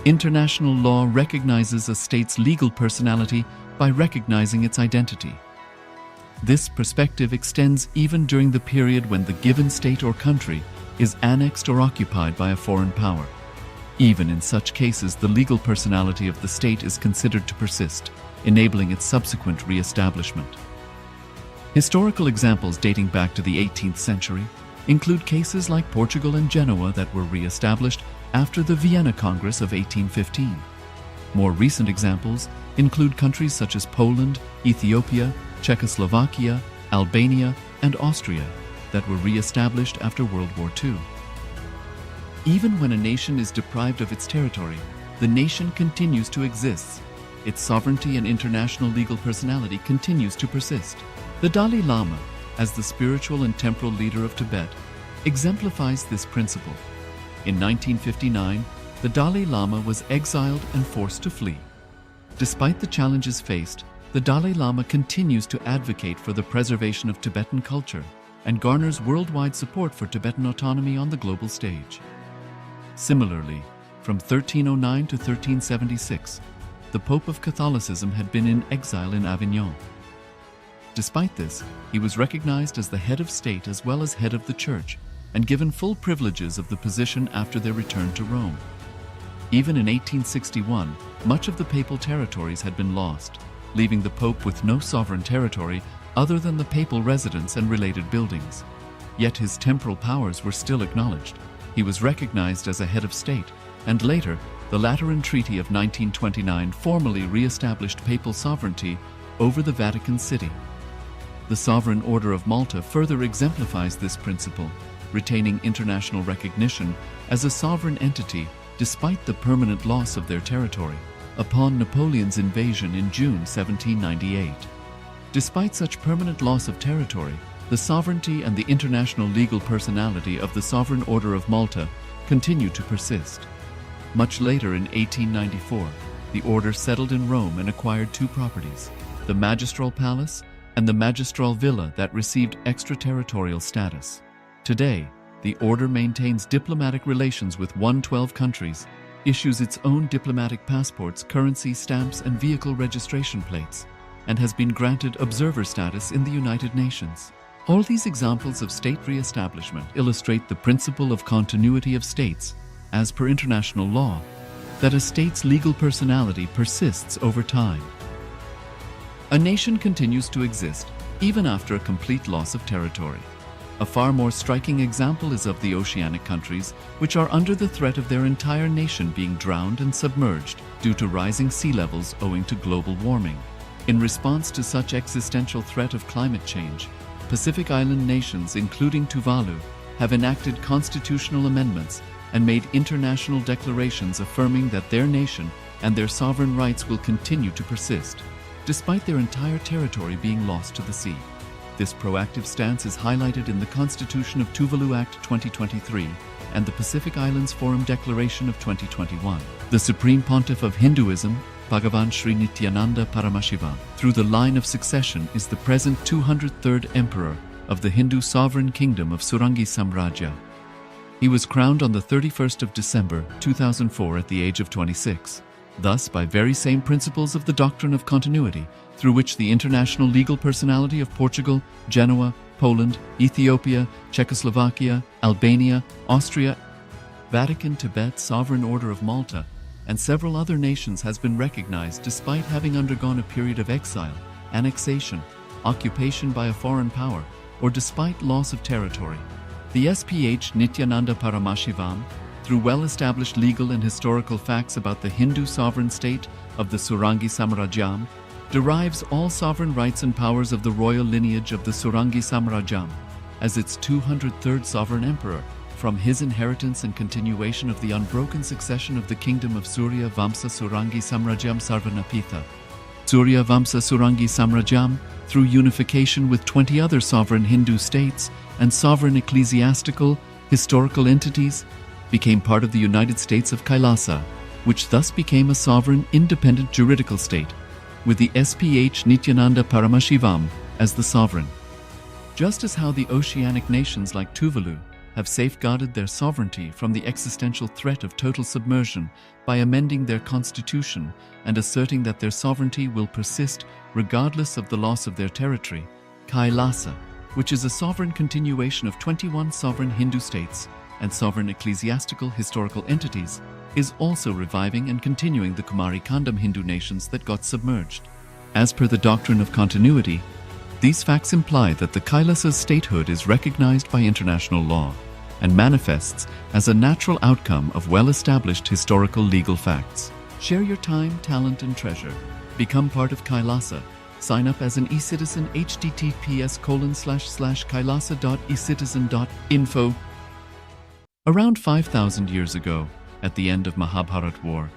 International law recognizes a state's legal personality by recognizing its identity. This perspective extends even during the period when the given state or country is annexed or occupied by a foreign power. Even in such cases, the legal personality of the state is considered to persist, enabling its subsequent re-establishment. Historical examples dating back to the 18th century include cases like Portugal and Genoa that were re-established after the Vienna Congress of 1815. More recent examples include countries such as Poland, Ethiopia, Czechoslovakia, Albania, and Austria that were re-established after World War II. Even when a nation is deprived of its territory, the nation continues to exist. Its sovereignty and international legal personality continues to persist. The Dalai Lama, as the spiritual and temporal leader of Tibet, exemplifies this principle. In 1959, the Dalai Lama was exiled and forced to flee. Despite the challenges faced, the Dalai Lama continues to advocate for the preservation of Tibetan culture and garners worldwide support for Tibetan autonomy on the global stage. Similarly, from 1309 to 1376, the Pope of Catholicism had been in exile in Avignon. Despite this, he was recognized as the head of state as well as head of the church and given full privileges of the position after their return to Rome. Even in 1861, much of the papal territories had been lost, leaving the Pope with no sovereign territory other than the papal residence and related buildings. Yet his temporal powers were still acknowledged. He was recognized as a head of state, and later, the Lateran Treaty of 1929 formally re-established papal sovereignty over the Vatican City. The Sovereign Order of Malta further exemplifies this principle, retaining international recognition as a sovereign entity despite the permanent loss of their territory upon Napoleon's invasion in June 1798. Despite such permanent loss of territory, the sovereignty and the international legal personality of the Sovereign Order of Malta continue to persist. Much later in 1894, the order settled in Rome and acquired two properties, the Magistral Palace and the Magistral Villa, that received extraterritorial status. Today, the order maintains diplomatic relations with 112 countries, issues its own diplomatic passports, currency, stamps, and vehicle registration plates, and has been granted observer status in the United Nations. All these examples of state re-establishment illustrate the principle of continuity of states, as per international law, that a state's legal personality persists over time. A nation continues to exist even after a complete loss of territory. A far more striking example is of the oceanic countries, which are under the threat of their entire nation being drowned and submerged due to rising sea levels owing to global warming. In response to such existential threat of climate change, Pacific Island nations, including Tuvalu, have enacted constitutional amendments and made international declarations affirming that their nation and their sovereign rights will continue to persist, despite their entire territory being lost to the sea. This proactive stance is highlighted in the Constitution of Tuvalu Act 2023 and the Pacific Islands Forum Declaration of 2021. The Supreme Pontiff of Hinduism, Bhagavan Sri Nithyananda Paramashivoham, through the line of succession, is the present 203rd Emperor of the Hindu Sovereign Kingdom of Surangi Samrajya. He was crowned on the 31st of December 2004 at the age of 26. Thus, by very same principles of the doctrine of continuity, through which the international legal personality of Portugal, Genoa, Poland, Ethiopia, Czechoslovakia, Albania, Austria, Vatican, Tibet, Sovereign Order of Malta, and several other nations has been recognized despite having undergone a period of exile, annexation, occupation by a foreign power, or despite loss of territory. The SPH Nithyananda Paramashivoham, through well-established legal and historical facts about the Hindu sovereign state of the Surangi Samrajyam, derives all sovereign rights and powers of the royal lineage of the Surangi Samrajyam as its 203rd sovereign emperor, from his inheritance and continuation of the unbroken succession of the kingdom of Surya Vamsa Surangi Samrajyam Sarvanapitha. Surya Vamsa Surangi Samrajyam, through unification with 20 other sovereign Hindu states and sovereign ecclesiastical, historical entities, became part of the United States of KAILASA, which thus became a sovereign, independent juridical state, with the SPH Nithyananda Paramashivoham as the sovereign. Just as how the oceanic nations like Tuvalu have safeguarded their sovereignty from the existential threat of total submersion by amending their constitution and asserting that their sovereignty will persist regardless of the loss of their territory, KAILASA, which is a sovereign continuation of 21 sovereign Hindu states and sovereign ecclesiastical historical entities, is also reviving and continuing the Kumari Kandam Hindu nations that got submerged. As per the doctrine of continuity, these facts imply that the Kailasa's statehood is recognized by international law and manifests as a natural outcome of well-established historical legal facts. Share your time, talent, and treasure. Become part of KAILASA. Sign up as an eCitizen, https://kailasa.ecitizen.info. Around 5,000 years ago, at the end of Mahabharat War,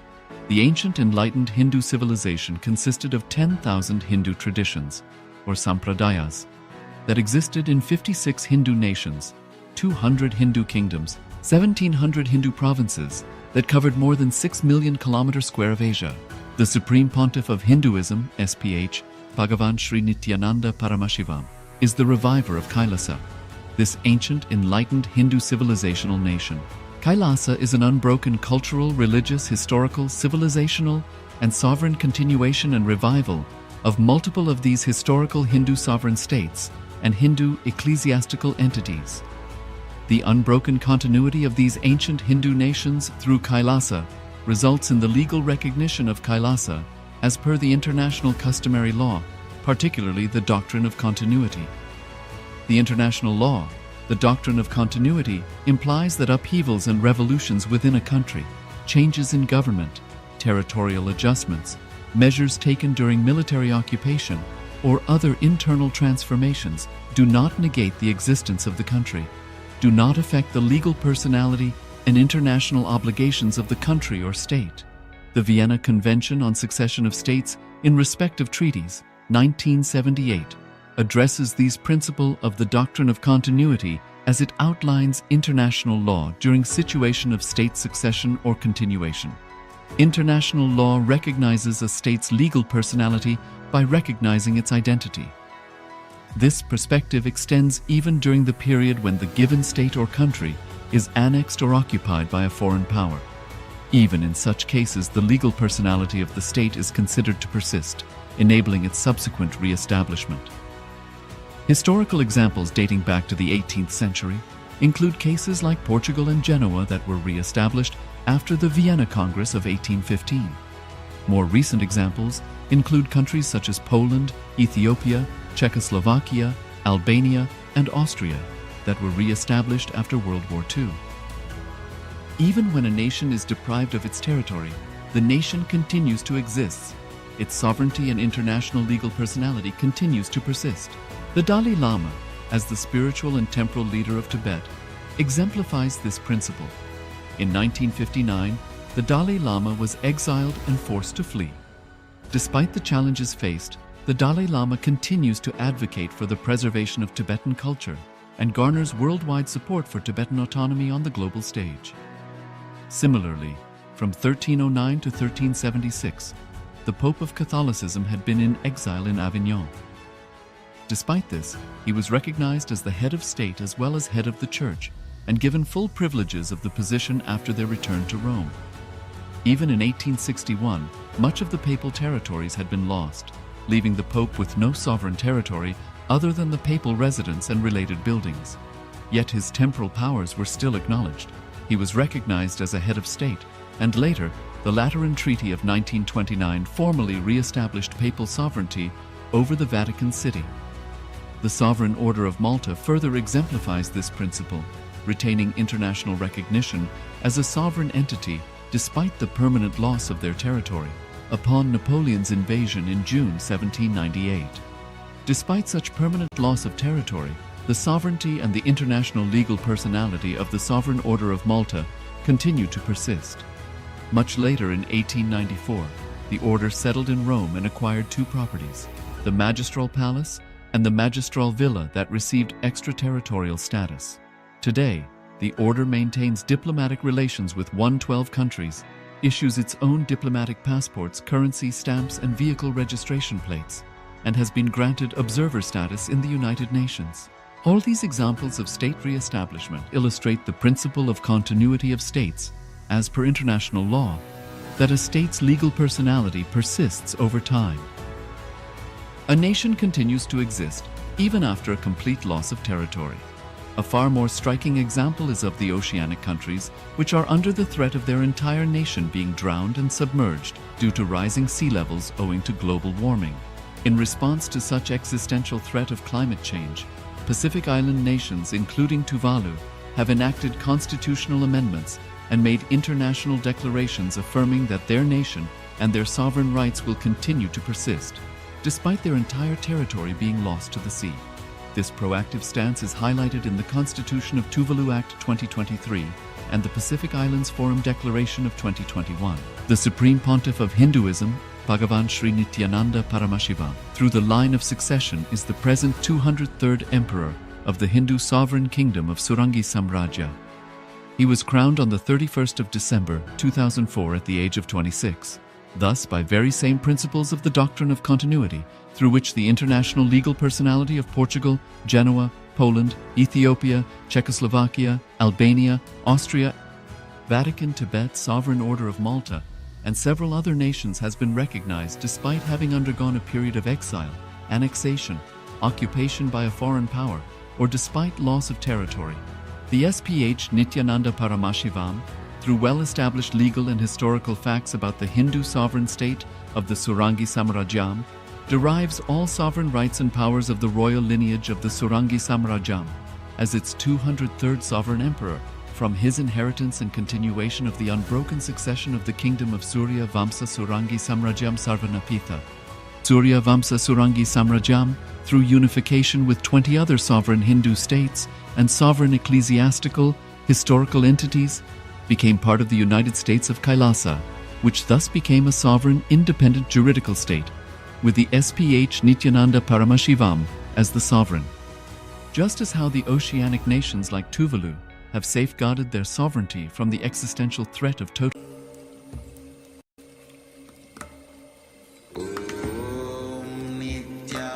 the ancient enlightened Hindu civilization consisted of 10,000 Hindu traditions, or sampradayas, that existed in 56 Hindu nations, 200 Hindu kingdoms, 1,700 Hindu provinces that covered more than 6 million kilometers square of Asia. The Supreme Pontiff of Hinduism, SPH, Bhagavan Sri Nithyananda Paramashivoham, is the reviver of KAILASA, this ancient, enlightened Hindu civilizational nation. KAILASA is an unbroken cultural, religious, historical, civilizational, and sovereign continuation and revival of multiple of these historical Hindu sovereign states and Hindu ecclesiastical entities. The unbroken continuity of these ancient Hindu nations through KAILASA results in the legal recognition of KAILASA as per the international customary law, particularly the doctrine of continuity. The international law, the doctrine of continuity, implies that upheavals and revolutions within a country, changes in government, territorial adjustments, measures taken during military occupation, or other internal transformations do not negate the existence of the country, do not affect the legal personality and international obligations of the country or state. The Vienna Convention on Succession of States in respect of treaties, 1978, addresses these principles of the doctrine of continuity as it outlines international law during situation of state succession or continuation. International law recognizes a state's legal personality by recognizing its identity. This perspective extends even during the period when the given state or country is annexed or occupied by a foreign power. Even in such cases, the legal personality of the state is considered to persist, enabling its subsequent re-establishment. Historical examples dating back to the 18th century include cases like Portugal and Genoa that were re-established after the Vienna Congress of 1815. More recent examples include countries such as Poland, Ethiopia, Czechoslovakia, Albania, and Austria that were re-established after World War II. Even when a nation is deprived of its territory, the nation continues to exist. Its sovereignty and international legal personality continues to persist. The Dalai Lama, as the spiritual and temporal leader of Tibet, exemplifies this principle. In 1959, the Dalai Lama was exiled and forced to flee. Despite the challenges faced, the Dalai Lama continues to advocate for the preservation of Tibetan culture and garners worldwide support for Tibetan autonomy on the global stage. Similarly, from 1309 to 1376, the Pope of Catholicism had been in exile in Avignon. Despite this, he was recognized as the head of state as well as head of the church and given full privileges of the position after their return to Rome. Even in 1861, much of the papal territories had been lost, leaving the Pope with no sovereign territory other than the papal residence and related buildings. Yet his temporal powers were still acknowledged. He was recognized as a head of state, and later, the Lateran Treaty of 1929 formally re-established papal sovereignty over the Vatican City. The Sovereign Order of Malta further exemplifies this principle, retaining international recognition as a sovereign entity despite the permanent loss of their territory upon Napoleon's invasion in June 1798. Despite such permanent loss of territory, the sovereignty and the international legal personality of the Sovereign Order of Malta continue to persist. Much later in 1894, the order settled in Rome and acquired two properties, the Magistral Palace and the Magistral Villa that received extraterritorial status. Today, the order maintains diplomatic relations with 112 countries, issues its own diplomatic passports, currency, stamps, and vehicle registration plates, and has been granted observer status in the United Nations. All these examples of state re-establishment illustrate the principle of continuity of states, as per international law, that a state's legal personality persists over time. A nation continues to exist even after a complete loss of territory. A far more striking example is of the oceanic countries, which are under the threat of their entire nation being drowned and submerged due to rising sea levels owing to global warming. In response to such existential threat of climate change, Pacific Island nations, including Tuvalu, have enacted constitutional amendments and made international declarations affirming that their nation and their sovereign rights will continue to persist, despite their entire territory being lost to the sea. This proactive stance is highlighted in the Constitution of Tuvalu Act 2023 and the Pacific Islands Forum Declaration of 2021. The Supreme Pontiff of Hinduism, Bhagavan Sri Nithyananda Paramashivoham, through the line of succession is the present 203rd Emperor of the Hindu Sovereign Kingdom of Surangi Samrajya. He was crowned on the 31st of December 2004 at the age of 26. Thus, by very same principles of the doctrine of continuity, through which the international legal personality of Portugal, Genoa, Poland, Ethiopia, Czechoslovakia, Albania, Austria, Vatican, Tibet, Sovereign Order of Malta, and several other nations has been recognized despite having undergone a period of exile, annexation, occupation by a foreign power, or despite loss of territory. The SPH Nithyananda Paramashivoham, through well-established legal and historical facts about the Hindu sovereign state of the Surangi Samrajyam, derives all sovereign rights and powers of the royal lineage of the Surangi Samrajyam as its 203rd sovereign emperor, from his inheritance and continuation of the unbroken succession of the kingdom of Surya Vamsa Surangi Samrajyam Sarvanapitha. Surya Vamsa Surangi Samrajyam, through unification with 20 other sovereign Hindu states and sovereign ecclesiastical, historical entities, became part of the United States of KAILASA, which thus became a sovereign, independent juridical state, with the SPH Nithyananda Paramashivoham as the sovereign. Just as how the oceanic nations like Tuvalu have safeguarded their sovereignty from the existential threat of total Om Nithyananda.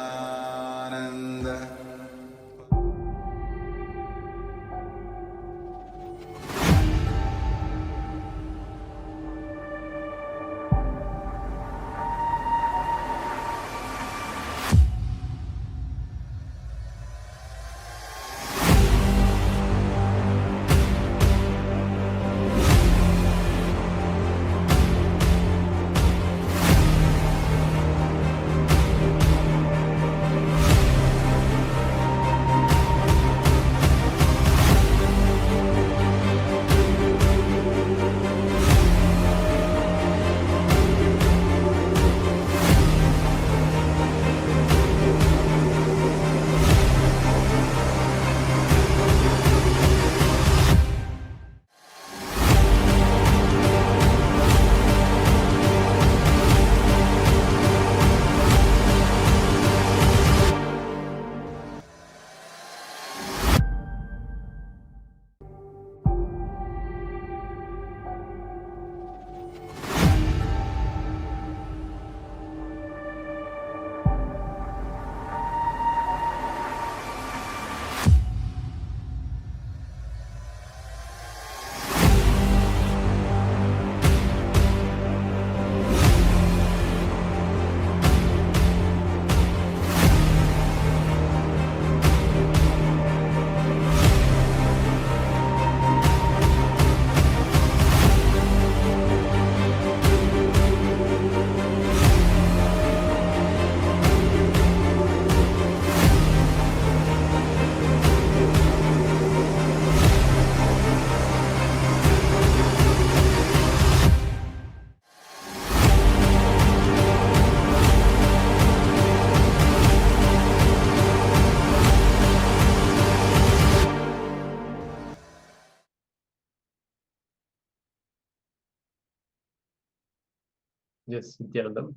Yes, Nithyananda.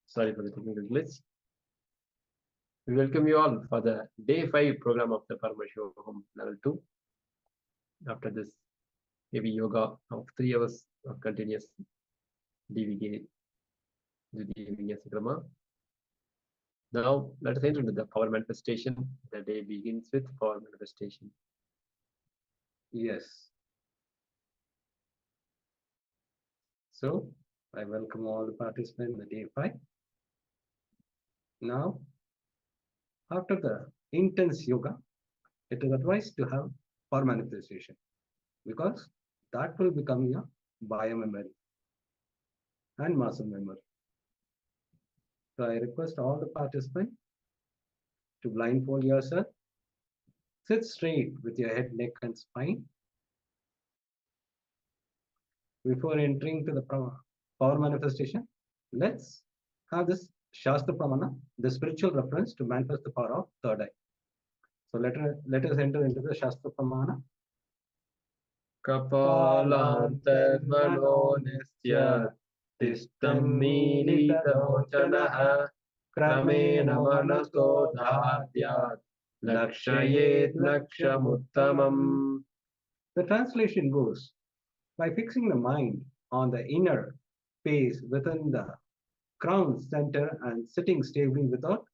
Sorry for the technical glitch. We welcome you all for the day 5 program of the Paramashivoham Level 2. After this heavy yoga of 3 hours of continuous DVK, Sakrama. Now let us enter into the power manifestation. The day begins with power manifestation. Yes. So I welcome all the participants in the day 5. Now, after the intense yoga, it is advised to have power manifestation because that will become your biomemory and muscle memory. So I request all the participants to blindfold yourself, sit straight with your head, neck, and spine. Before entering to the power manifestation, let's have this Shastra Pramana, the spiritual reference to manifest the power of third eye. So let us enter into the Shastra Pramana. Kapalantharmano nisya tishtam militalochanaha kramena manaso dhadyat lakshayet lakshamuttamam. The translation goes, by fixing the mind on the inner space within the crown center and sitting stably without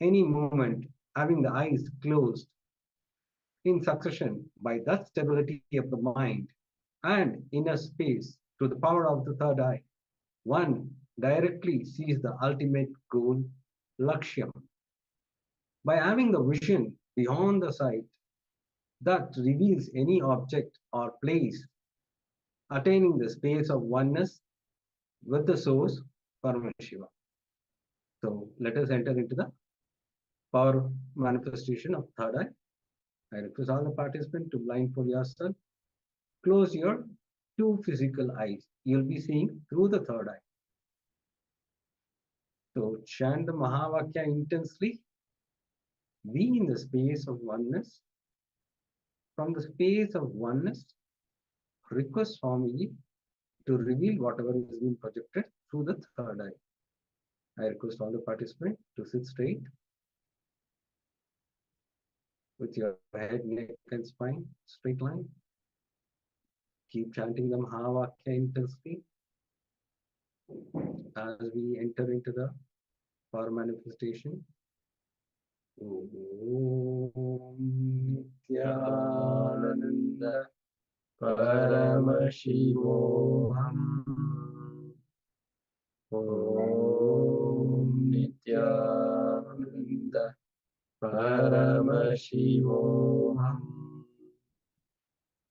any movement, having the eyes closed in succession, by that stability of the mind and inner space through the power of the third eye, one directly sees the ultimate goal, Lakshyam. By having the vision beyond the sight that reveals any object or place, attaining the space of oneness with the source, Paramashiva. So let us enter into the power manifestation of third eye. I request all the participants to blindfold yourself. Close your 2 physical eyes. You'll be seeing through the third eye. So chant the Mahavakya intensely. Be in the space of oneness. From the space of oneness, request Swamiji to reveal whatever is being projected through the third eye. I request all the participants to sit straight with your head, neck, and spine straight line. Keep chanting the Mahavakya intensely as we enter into the power manifestation. Om Nithyananda Paramashivoham. Om Nithyananda Paramashivoham.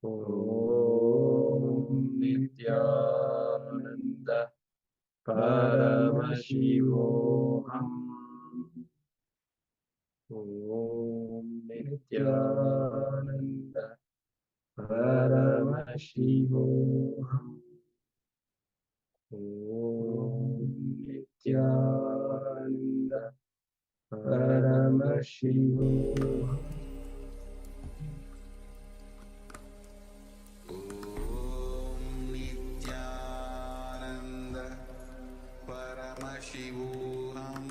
Om Nithyananda Paramashivoham. Om Nithyananda Paramashivoham. Om Nithyananda Paramashivoham. Nithyananda Paramashivoham.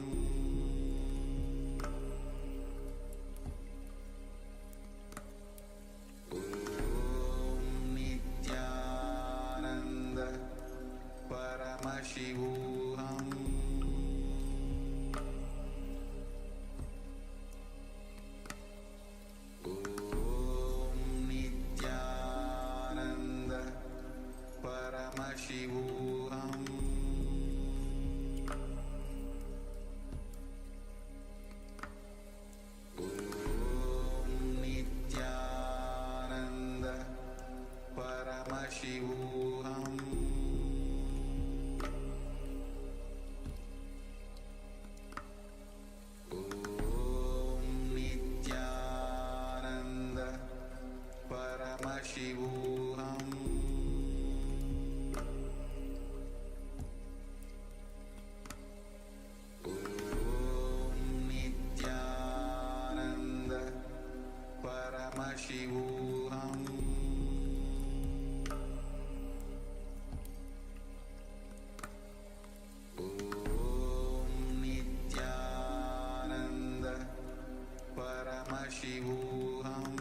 Nithyananda Paramashivoham. Nithyananda Paramashivoham. Nithyananda Paramashivoham. Nithyananda Paramashivoham. Nithyananda Paramashivoham. Nithyananda Paramashivoham.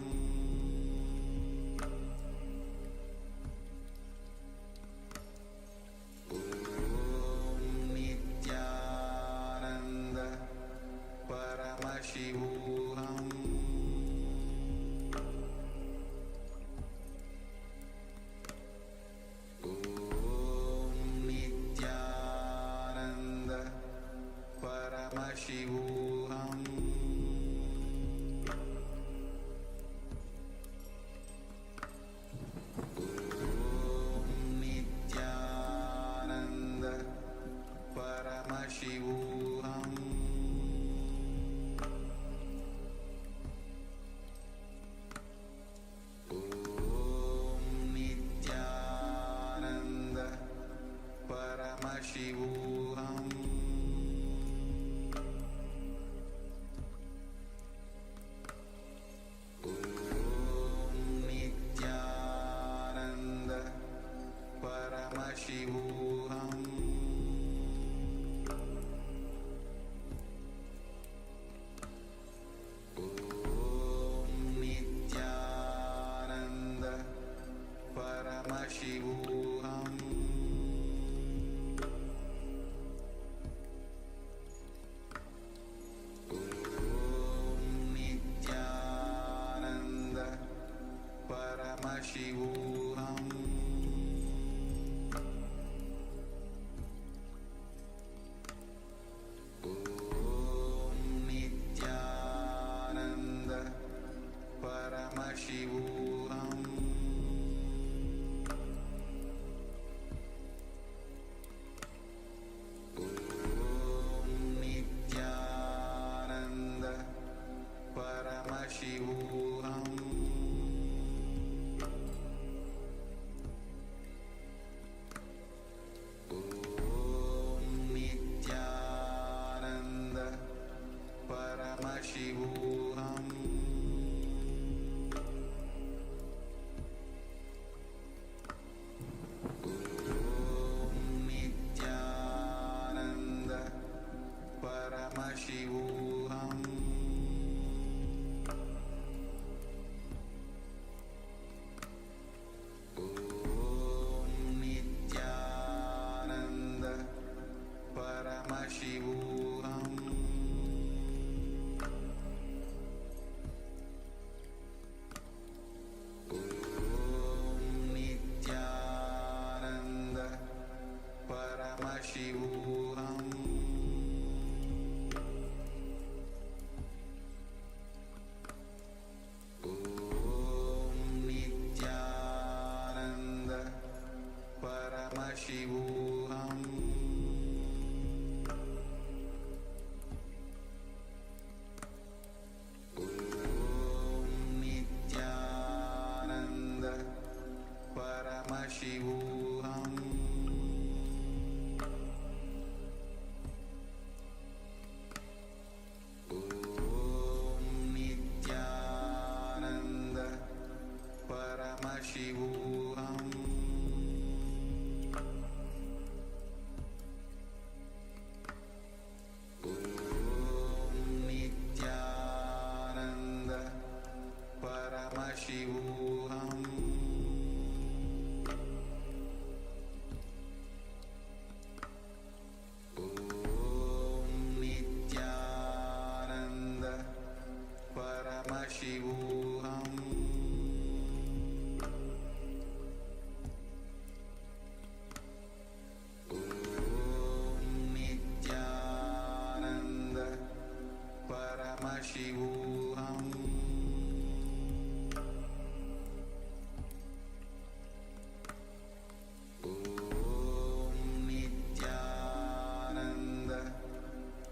Nithyananda Paramashivoham. Nithyananda Paramashivoham. Nithyananda Paramashivoham. Nithyananda Paramashivoham. Nithyananda Paramashivoham. Nithyananda Paramashivoham. Nithyananda Paramashivoham. Nithyananda Paramashivoham. Nithyananda Paramashivoham. Nithyananda Paramashivoham. Nithyananda Paramashivoham Nithyananda Paramashivoham Nithyananda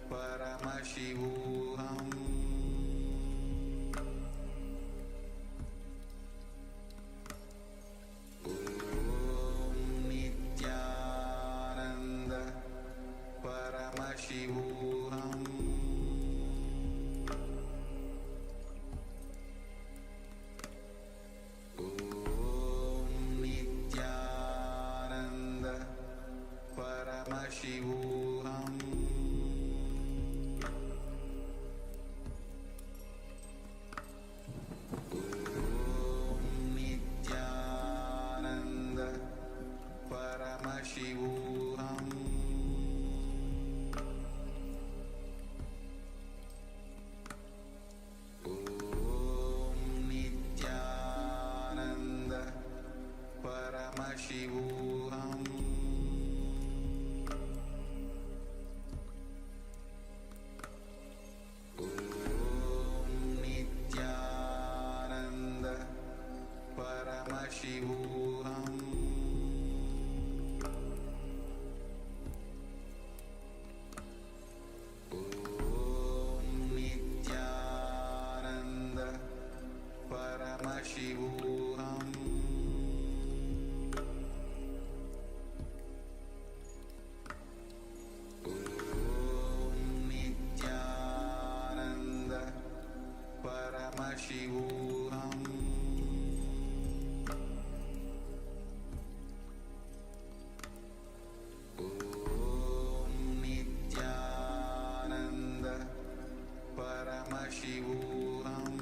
Paramashivoham Nithyananda Paramashivoham Nithyananda Paramashivoham Nithyananda Paramashivoham Nithyananda Paramashivoham Nithyananda Paramashivoham Nithyananda Paramashivoham Nithyananda Paramashivoham Nithyananda Paramashivoham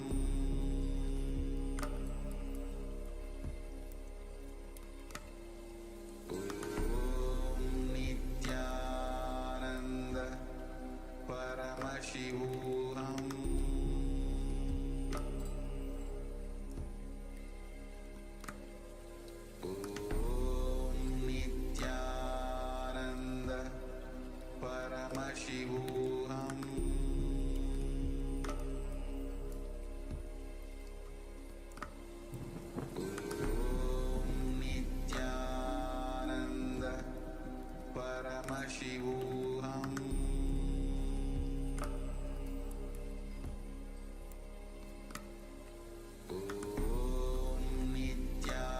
Nithyananda Paramashivoham Nithyananda Paramashivoham Nithyananda Paramashivoham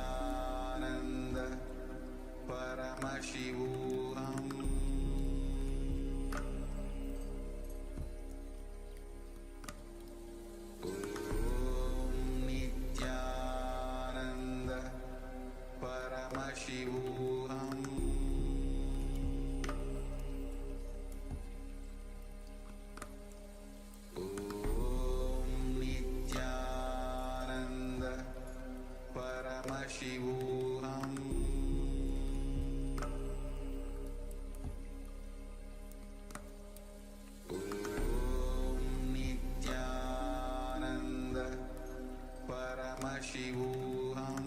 Nithyananda Paramashivoham Nithyananda Paramashivoham Nithyananda Paramashivoham Nithyananda Paramashivoham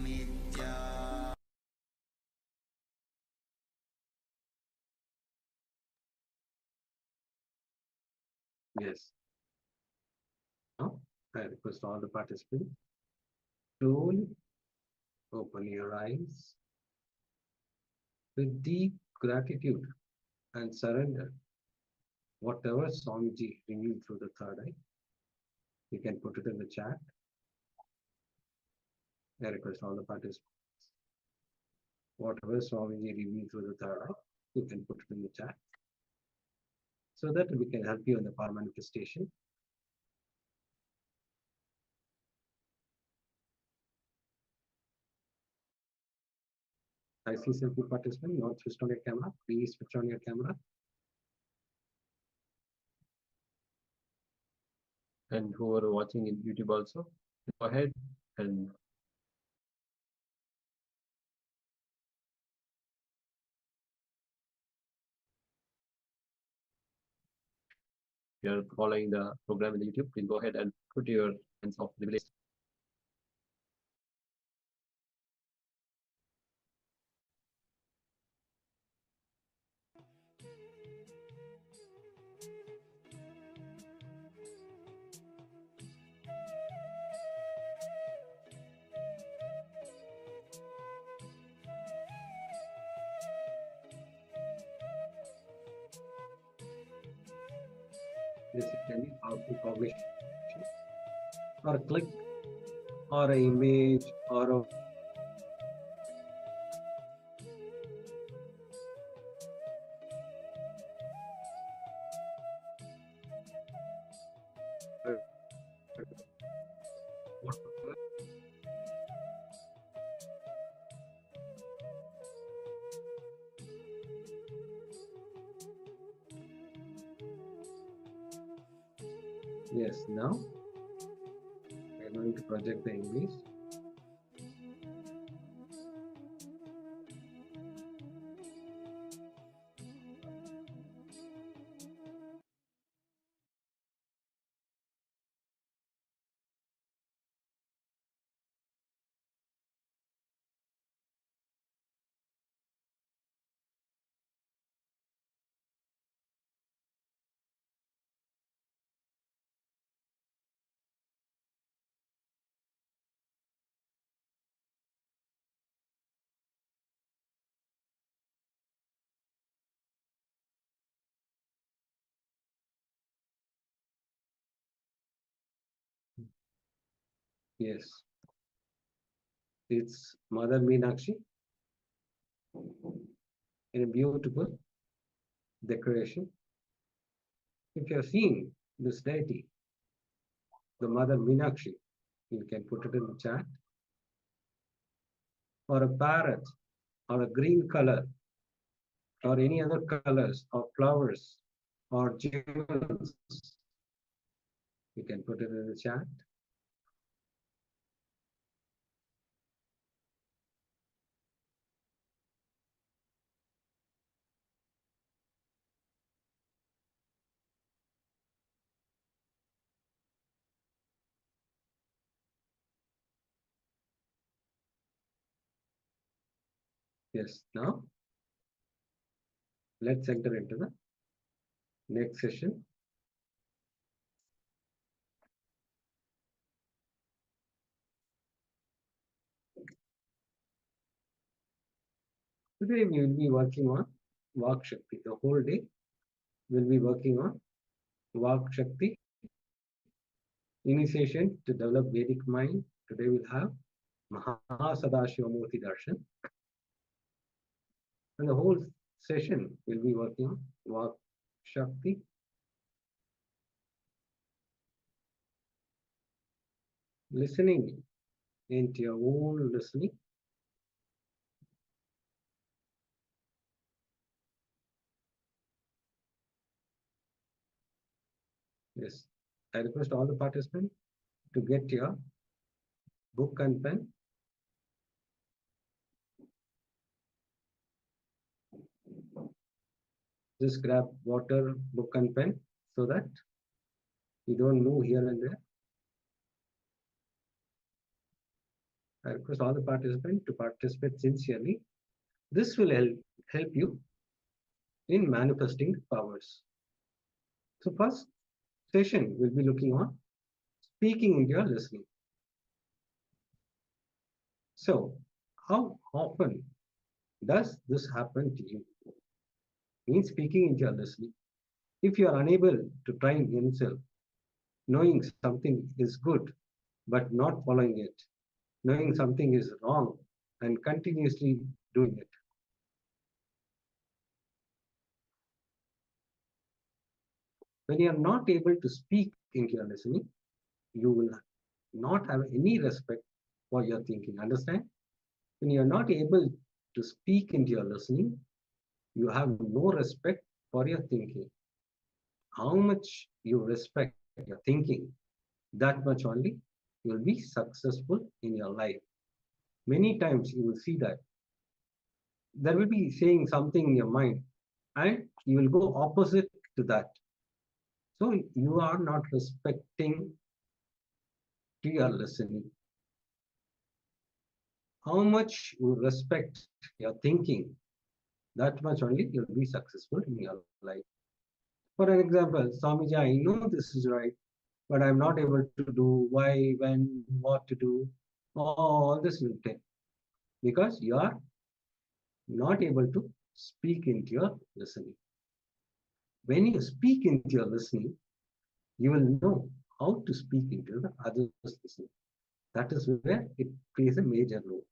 Nithyananda Yes. Now, I request all the participants slowly open your eyes with deep gratitude and surrender. Whatever Swamiji revealed through the third eye, you can put it in the chat. I request all the participants. Whatever Swamiji revealed through the third eye, you can put it in the chat so that we can help you in the power manifestation. I see several participants not switched on your camera. Please switch on your camera. And who are watching in YouTube also, go ahead and you're following the program in the YouTube, please go ahead and put your hands off the list. This can be powerful cognition, or a click, or an image, or a yes, now we're going to project the image. Yes, it's Mother Meenakshi in a beautiful decoration. If you're seeing this deity, the Mother Meenakshi, you can put it in the chat, or a parrot, or a green color, or any other colors, or flowers, or jewels, you can put it in the chat. Yes, now let's enter into the next session. Today we will be working on Vak Shakti. The whole day we'll be working on Vak Shakti, initiation to develop Vedic mind. Today we'll have Mahasadashivamurti Darshan. And the whole session will be working on Vak Shakti. Listening into your own listening. Yes, I request all the participants to get your book and pen. Just grab water, book and pen so that you don't move here and there. I request all the participants to participate sincerely. This will help you in manifesting powers. So first session we'll be looking on speaking into your listening. So how often does this happen to you? In speaking into your listening, if you are unable to train yourself, knowing something is good but not following it, knowing something is wrong and continuously doing it. When you are not able to speak into your listening, you will not have any respect for your thinking. Understand? When you are not able to speak into your listening, you have no respect for your thinking. How much you respect your thinking, that much only you will be successful in your life. Many times you will see that there will be saying something in your mind and you will go opposite to that. So you are not respecting to your listening. How much you respect your thinking, that much only you'll be successful in your life. For an example, Swamiji, I know this is right, but I'm not able to do why, when, what to do. All this will take because you are not able to speak into your listening. When you speak into your listening, you will know how to speak into the other's listening. That is where it plays a major role.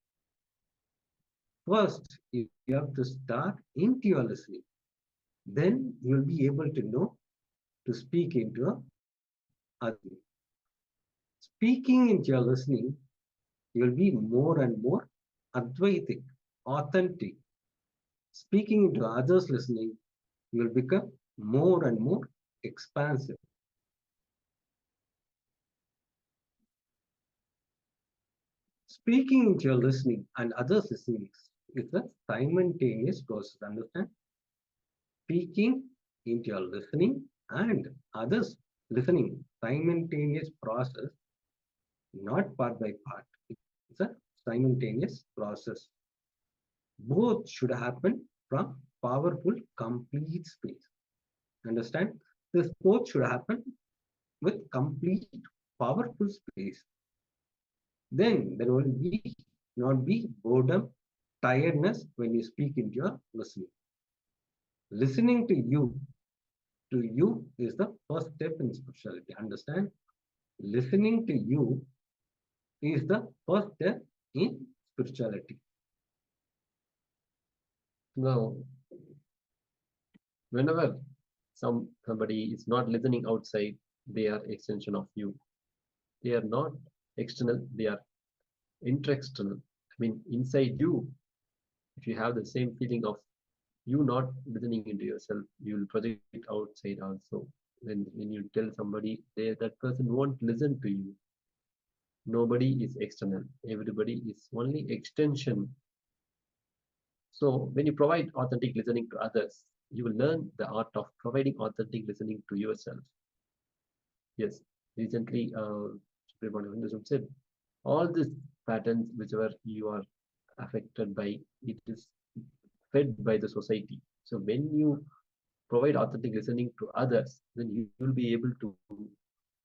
First, you have to start into your listening. Then you will be able to know to speak into a other. Speaking into your listening, you will be more and more advaitic, authentic. Speaking into others' listening, you will become more and more expansive. Speaking into your listening and others' listening is a simultaneous process. Understand? Speaking into your listening and others listening, simultaneous process, not part by part. It's a simultaneous process. Both should happen from powerful, complete space. Understand? This both should happen with complete, powerful space. Then there will not be boredom, tiredness when you speak into your listening. Listening to you is the first step in spirituality. Understand? Listening to you is the first step in spirituality. Now, whenever somebody is not listening outside, they are extension of you. They are not external, they are intra-external. I mean, inside you, if you have the same feeling of you not listening into yourself, you will project it outside also. When you tell somebody, that person won't listen to you. Nobody is external. Everybody is only extension. So when you provide authentic listening to others, you will learn the art of providing authentic listening to yourself. Yes, recently, Hinduism said, all these patterns, whichever you are affected by, it is fed by the society. So when you provide authentic listening to others, then you will be able to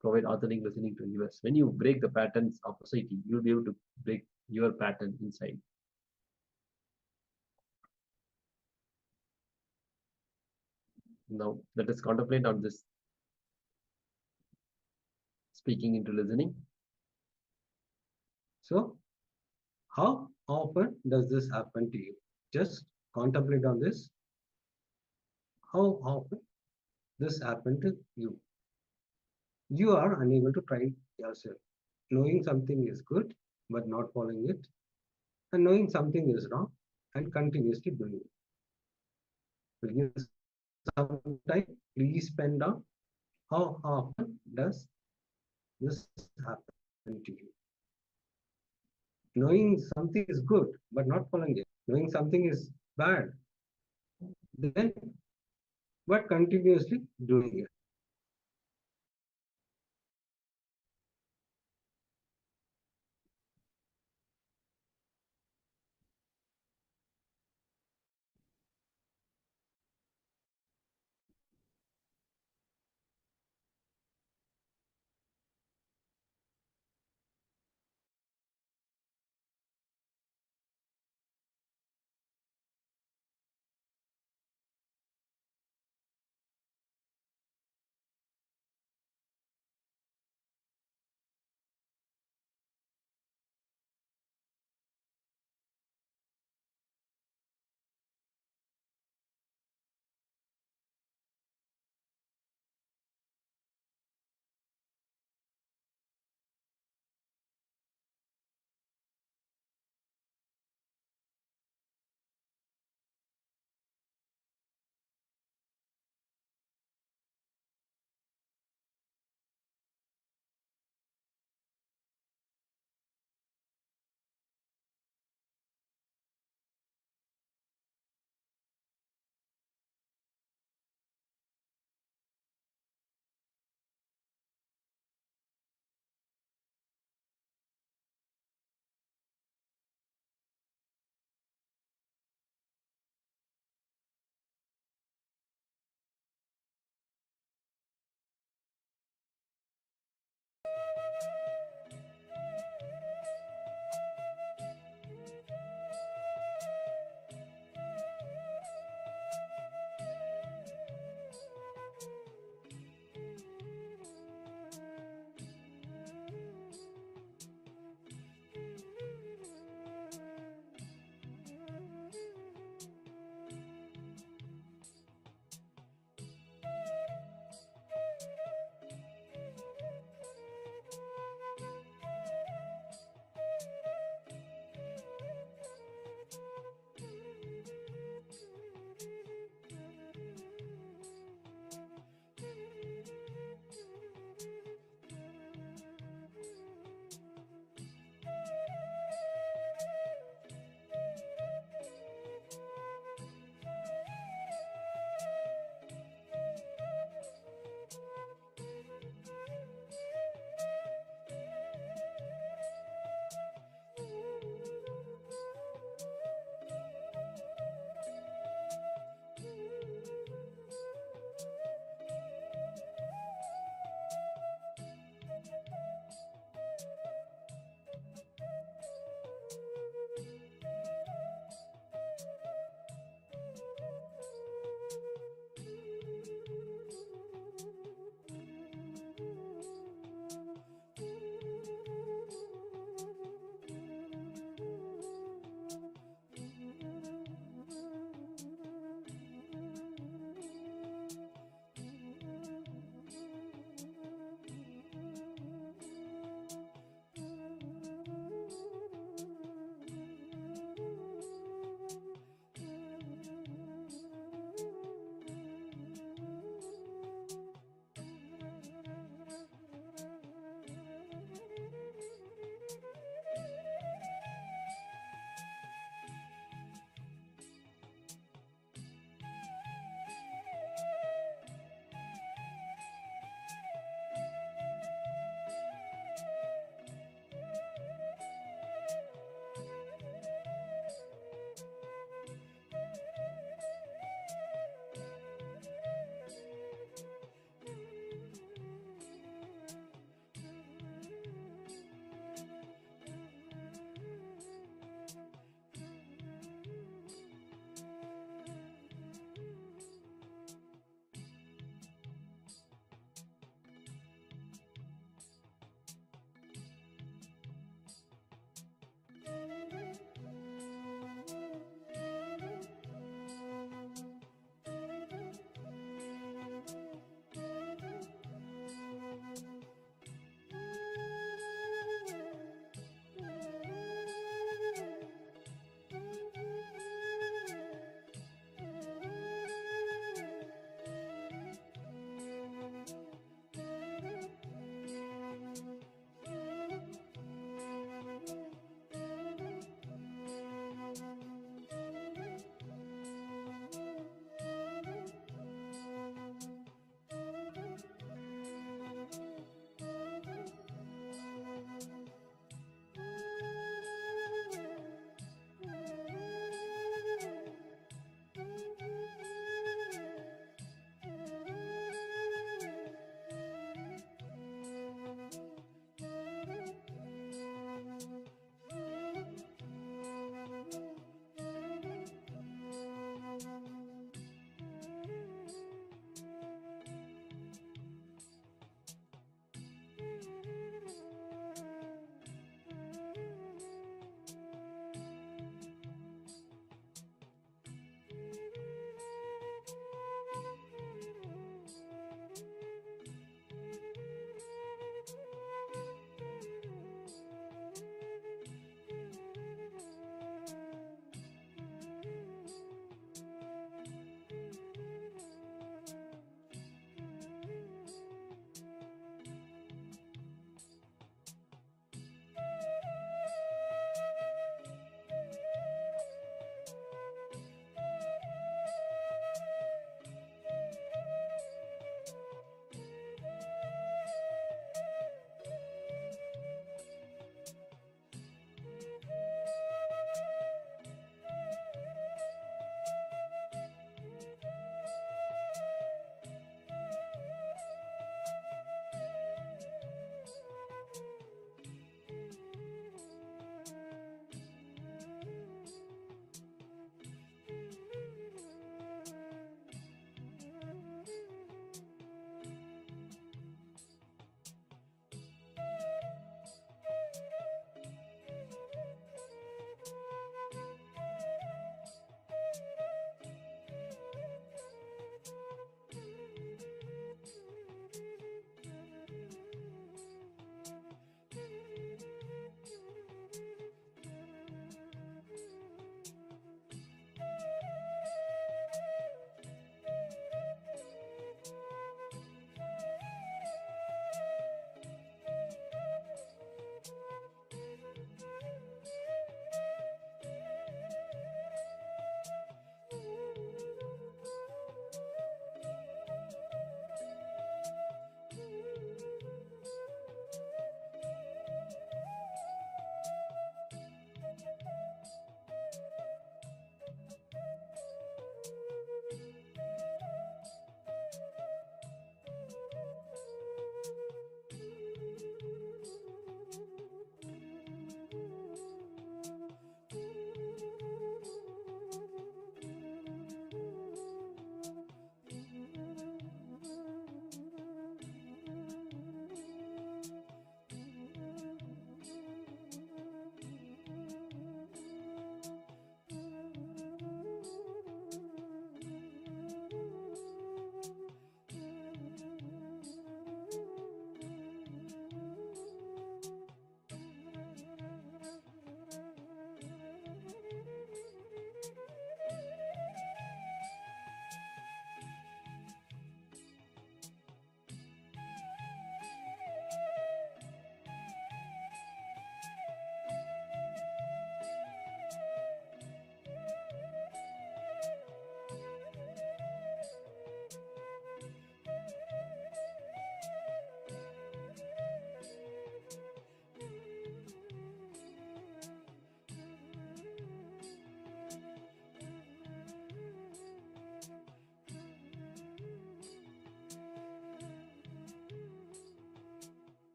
provide authentic listening to yours. When you break the patterns of society, you will be able to break your pattern inside. Now, let us contemplate on this speaking into listening. So, how often does this happen to you? Just contemplate on this. How often this happened to you? You are unable to try yourself. Knowing something is good, but not following it, and knowing something is wrong and continuously doing it. Will you some time please spend on how often does this happen to you? Knowing something is good, but not following it. Knowing something is bad, then but continuously doing it.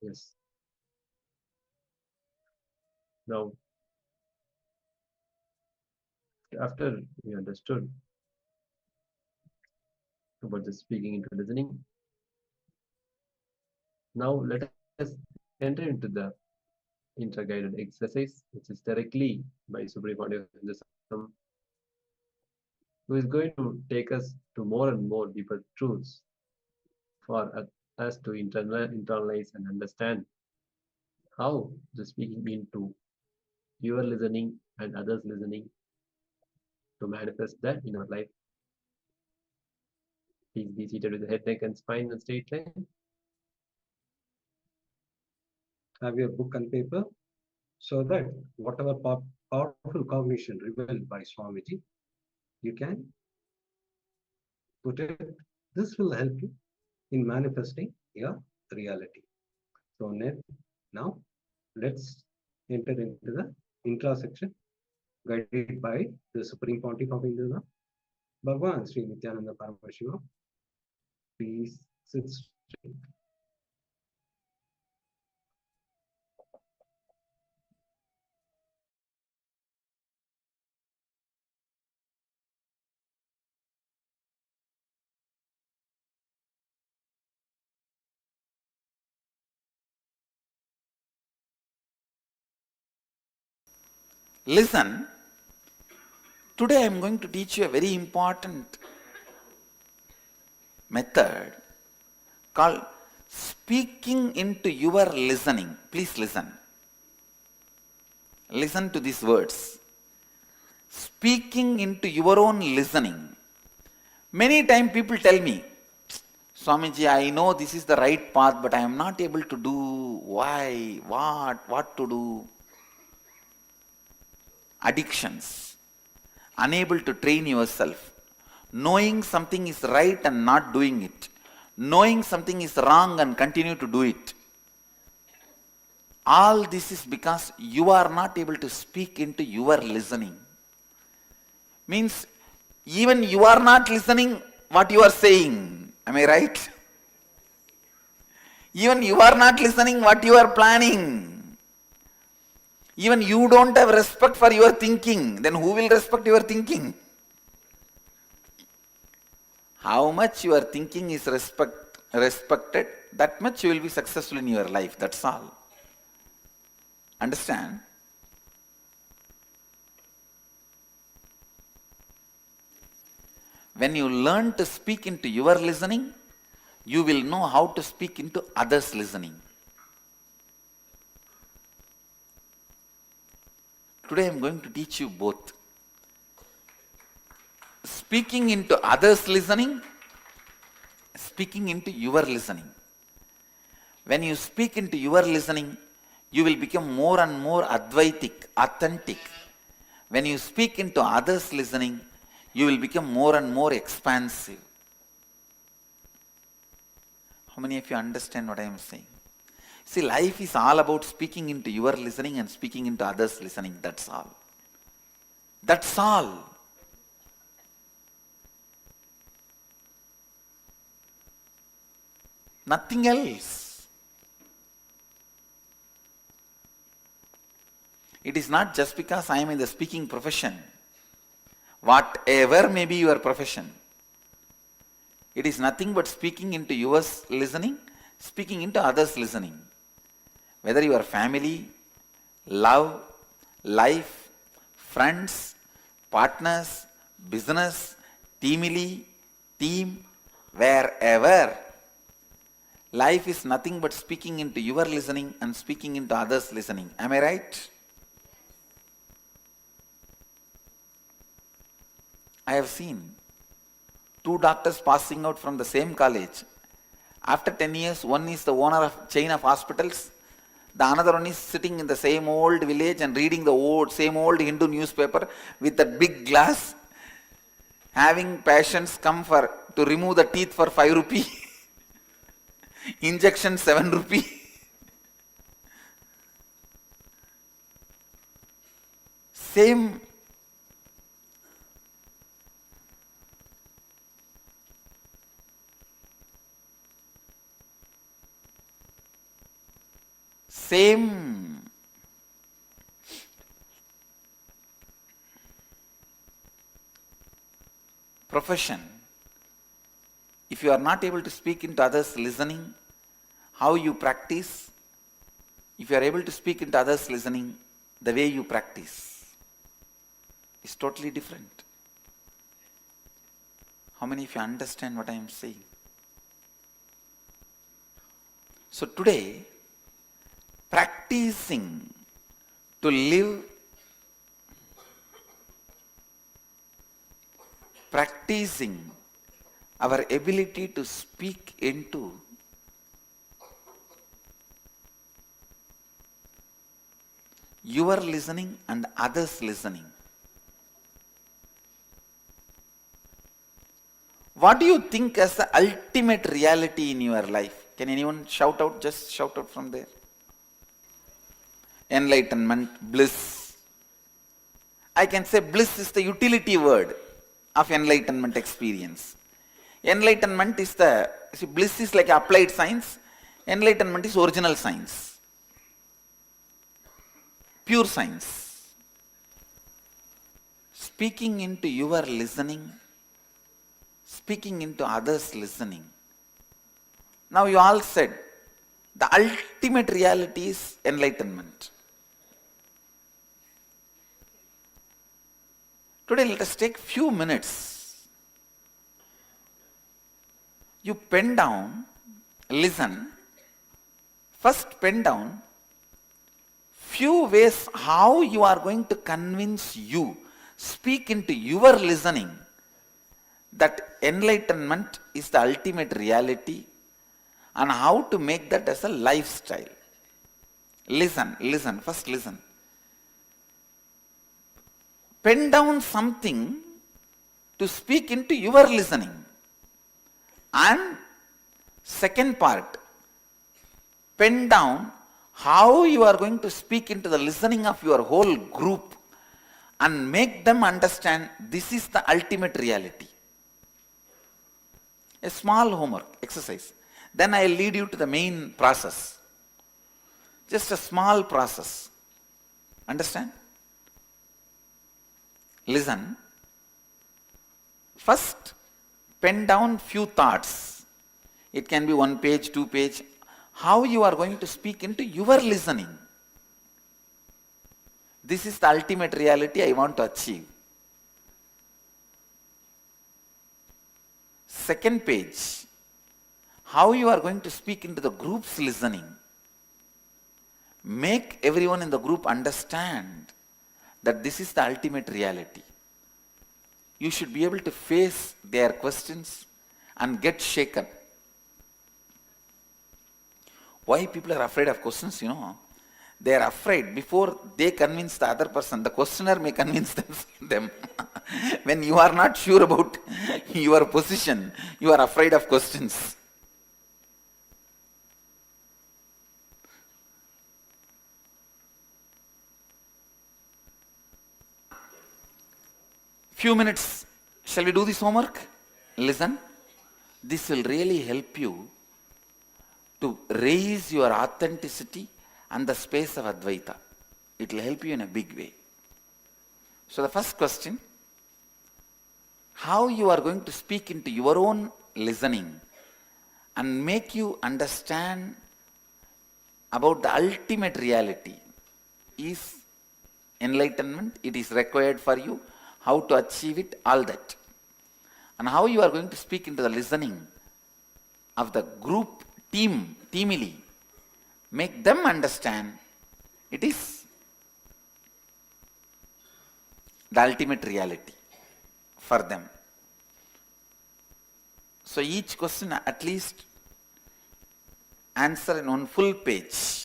Yes. Now, after we understood about the speaking into listening, now let us enter into the inter-guided exercise, which is directly by Supreme Pontiff, who is going to take us to more and more deeper truths for us to internalize and understand how the speaking into your listening and others listening to manifest that in our life. Please be seated with the head, neck, and spine in a straight line. Have your book and paper so that whatever powerful cognition revealed by Swamiji, you can put it. This will help you in manifesting your reality. So now let's enter into the intra section guided by the Supreme Pontiff of Hinduism, Bhagwan Sri Nithyananda Paramashivoham. Please sit straight. Listen, today I am going to teach you a very important method called speaking into your listening. Please listen. Listen to these words. Speaking into your own listening. Many times people tell me, Swamiji, I know this is the right path, but I am not able to do. Why? What to do? Addictions. Unable to train yourself. Knowing something is right and not doing it. Knowing something is wrong and continue to do it. All this is because you are not able to speak into your listening. Means even you are not listening what you are saying. Am I right? Even you are not listening what you are planning. Even you don't have respect for your thinking. Then who will respect your thinking? How much your thinking is respected, that much you will be successful in your life. That's all. Understand? When you learn to speak into your listening, you will know how to speak into others' listening. Today I am going to teach you both. Speaking into others' listening, speaking into your listening. When you speak into your listening, you will become more and more Advaitic, authentic. When you speak into others' listening, you will become more and more expansive. How many of you understand what I am saying? See, life is all about speaking into your listening and speaking into others' listening. That's all. That's all. Nothing else. It is not just because I am in the speaking profession. Whatever may be your profession, it is nothing but speaking into yours listening, speaking into others' listening. Whether your family, love, life, friends, partners, business, team, wherever. Life is nothing but speaking into your listening and speaking into others' listening. Am I right? I have seen 2 doctors passing out from the same college. After 10 years, one is the owner of chain of hospitals. The another one is sitting in the same old village and reading the same old Hindu newspaper with a big glass, having patients come to remove the teeth for 5 rupee, injection 7 rupee. Same. Profession. If you are not able to speak into others' listening, how you practice? If you are able to speak into others' listening, the way you practice is totally different. How many of you understand what I am saying? So today, practicing to live, our ability to speak into your listening and others listening. What do you think as the ultimate reality in your life? Can anyone shout out? Just shout out from there. Enlightenment, bliss. I can say bliss is the utility word of enlightenment experience. Enlightenment is bliss is like applied science. Enlightenment is original science. Pure science. Speaking into your listening, speaking into others listening. Now you all said the ultimate reality is enlightenment. Today let us take few minutes. You pen down, listen. First pen down few ways how you are going to convince you, speak into your listening that enlightenment is the ultimate reality and how to make that as a lifestyle. Listen, first listen. Pen down something to speak into your listening. And second part, pen down how you are going to speak into the listening of your whole group and make them understand this is the ultimate reality. A small homework exercise. Then I will lead you to the main process. Just a small process. Understand? Listen. First, pen down few thoughts. It can be 1 page, 2 page. How you are going to speak into your listening. This is the ultimate reality I want to achieve. Second page, how you are going to speak into the group's listening. Make everyone in the group understand that this is the ultimate reality. You should be able to face their questions and get shaken. Why people are afraid of questions, They are afraid before they convince the other person, the questioner may convince them. When you are not sure about your position, you are afraid of questions. Few minutes, shall we do this homework? Listen, this will really help you to raise your authenticity and the space of Advaita. It will help you in a big way. So the first question, how you are going to speak into your own listening and make you understand about the ultimate reality is enlightenment. It is required for you. How to achieve it, all that. And how you are going to speak into the listening of the group, teamily. Make them understand it is the ultimate reality for them. So each question at least answer in 1 full page.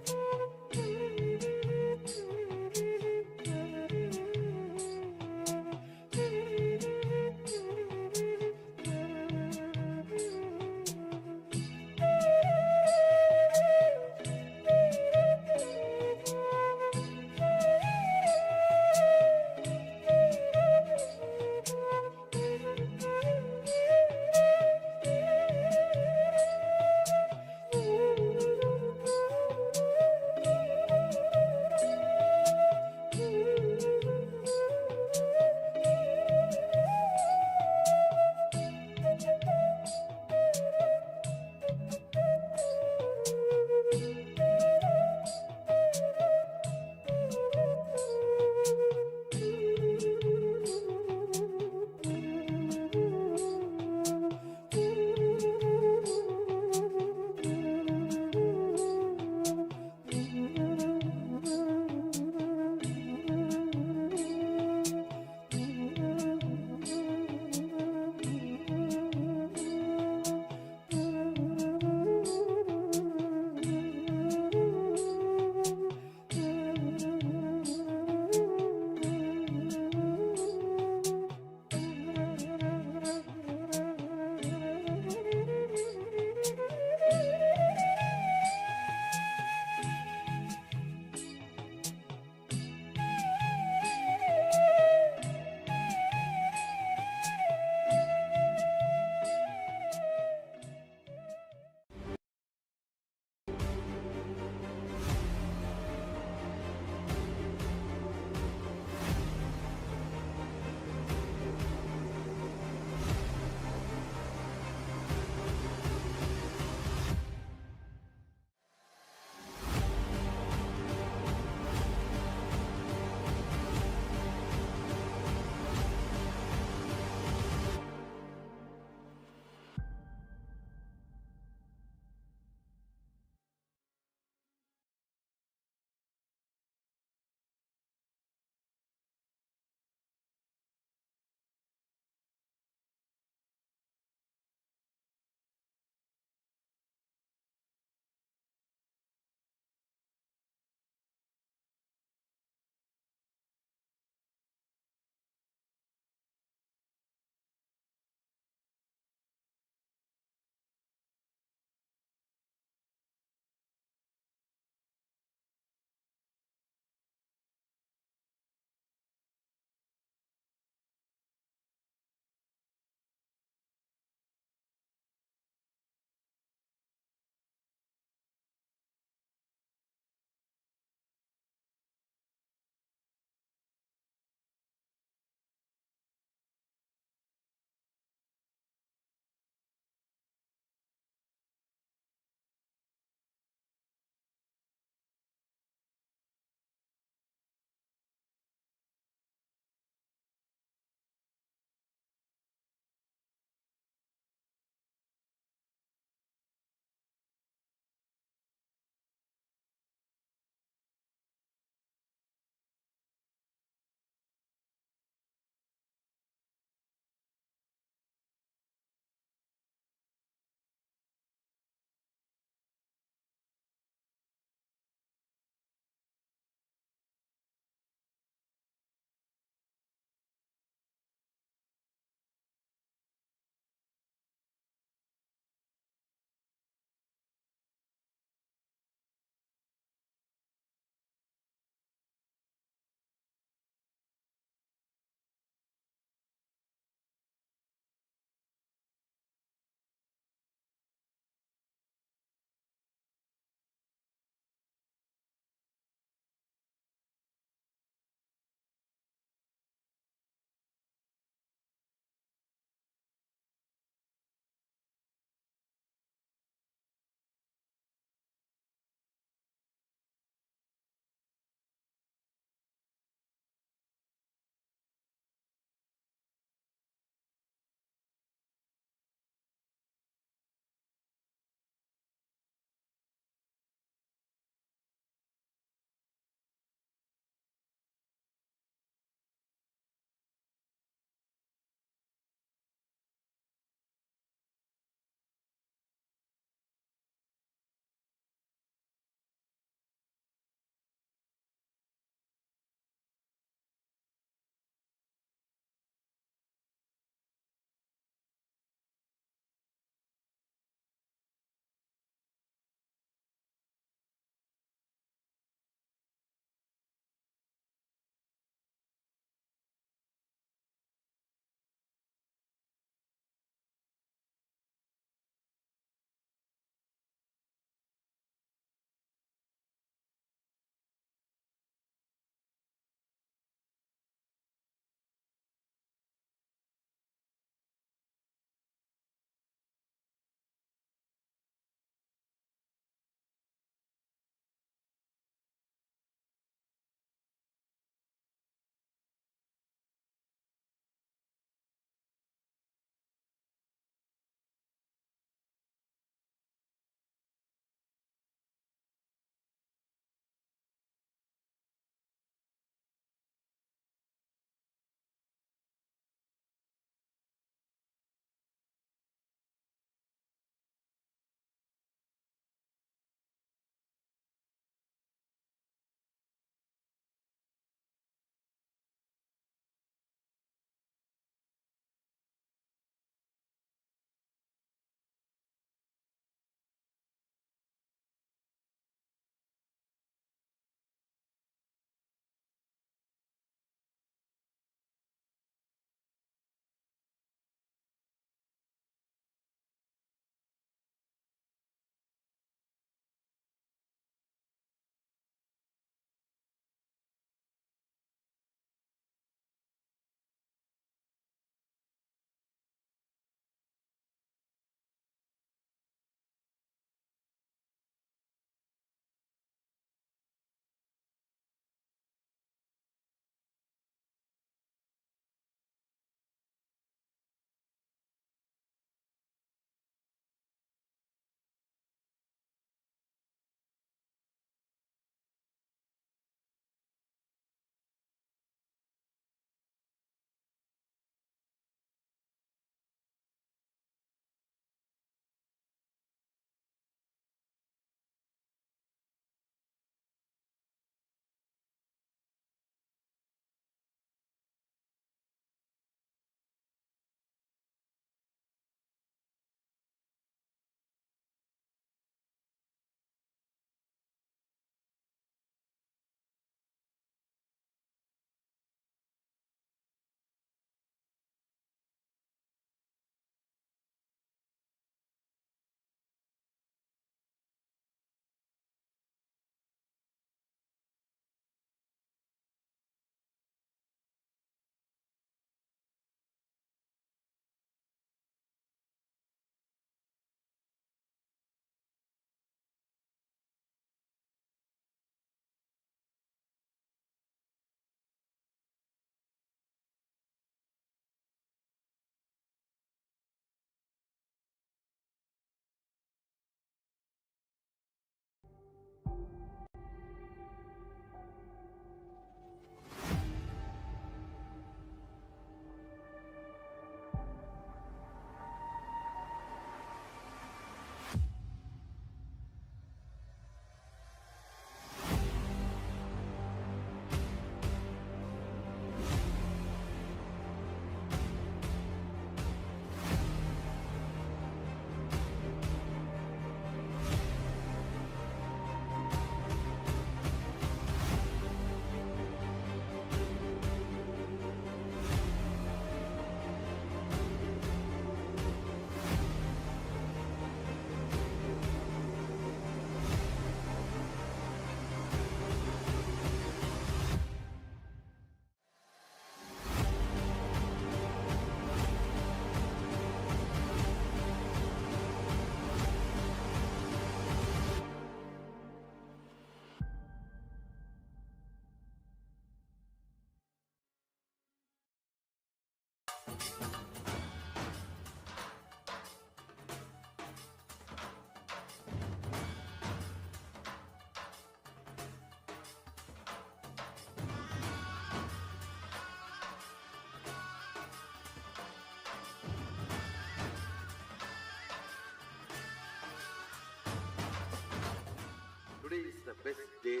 Today is the best day.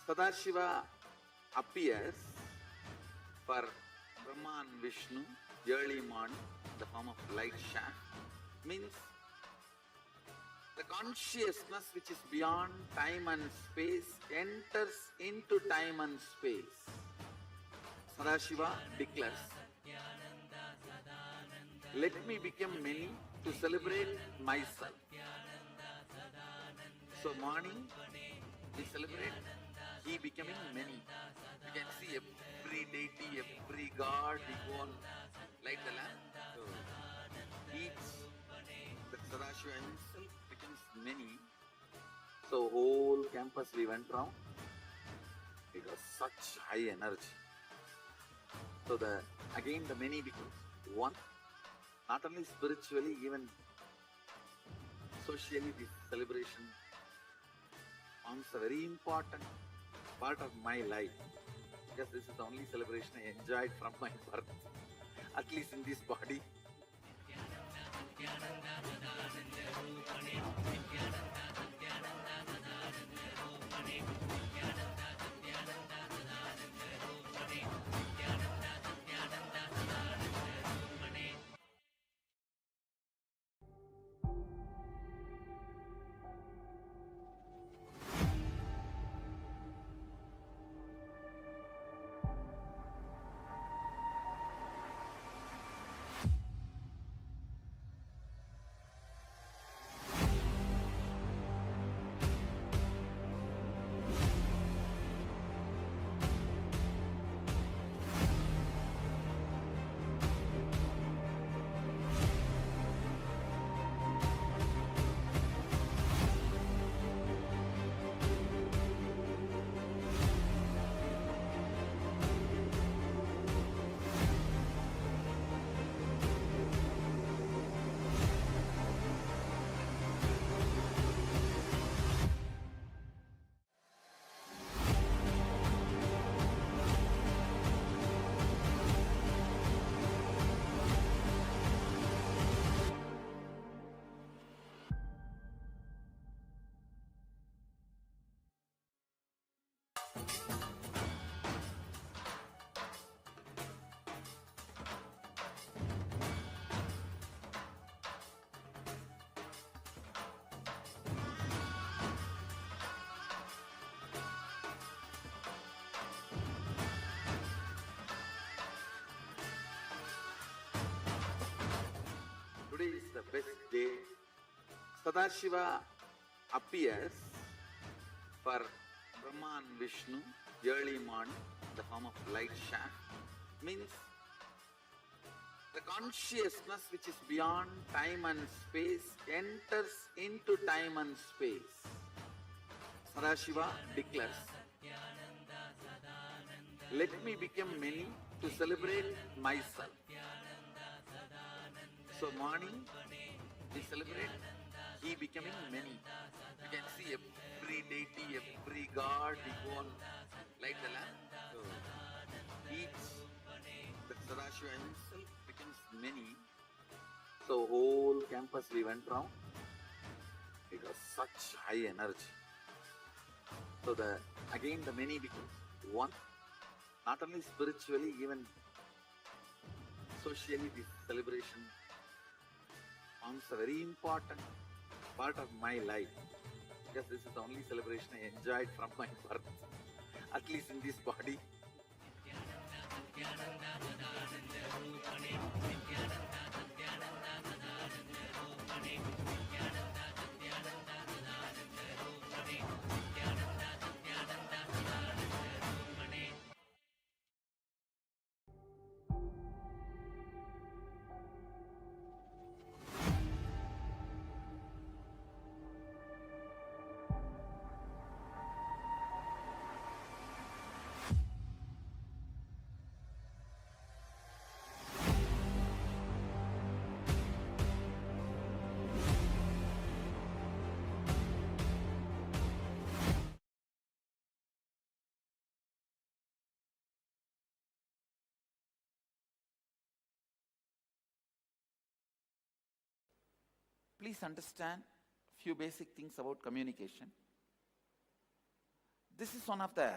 Sadashiva appears for Brahma and Vishnu early morning in the form of light shaft. Means the consciousness which is beyond time and space enters into time and space. Sadashiva declares, let me become many to celebrate myself. So morning we celebrate he becoming many. You can see every deity, every god, we go and light the lamp. So each, the Sadashiva himself becomes many. So whole campus we went round. It was such high energy. So again the many becomes one. Not only spiritually, even socially this celebration forms a very important part of my life, because this is the only celebration I enjoyed from my birth, at least in this body. Today is the best day. Sadashiva appears for Brahma and Vishnu early morning in the form of light shaft. Means the consciousness which is beyond time and space enters into time and space. Sadashiva declares, let me become many to celebrate myself. So morning we celebrate he becoming many. You can see every deity, every god, we go and light the lamp. So each, the Sadashiva himself becomes many. So whole campus we went round. It was such high energy. So again the many becomes one. Not only spiritually, even socially this celebration forms a very important part of my life, because this is the only celebration I enjoyed from my birth, at least in this body. Please understand few basic things about communication. This is one of the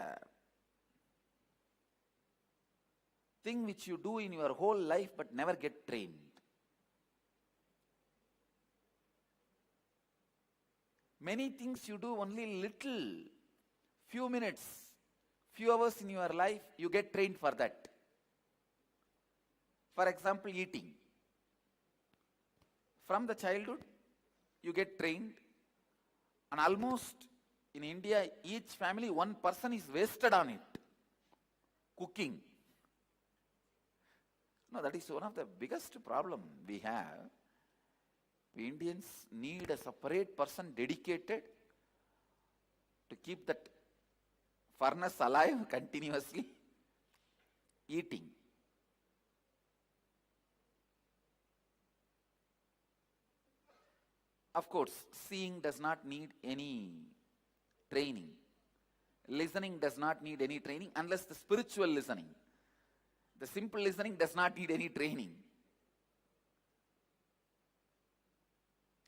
thing which you do in your whole life but never get trained. Many things you do only little, few minutes, few hours in your life, you get trained for that. For example, eating. From the childhood, you get trained, and almost in India, each family, one person is wasted on it. Cooking. No, that is one of the biggest problem we have. We Indians need a separate person dedicated to keep that furnace alive continuously. Eating. Of course, seeing does not need any training. Listening does not need any training unless the spiritual listening. The simple listening does not need any training.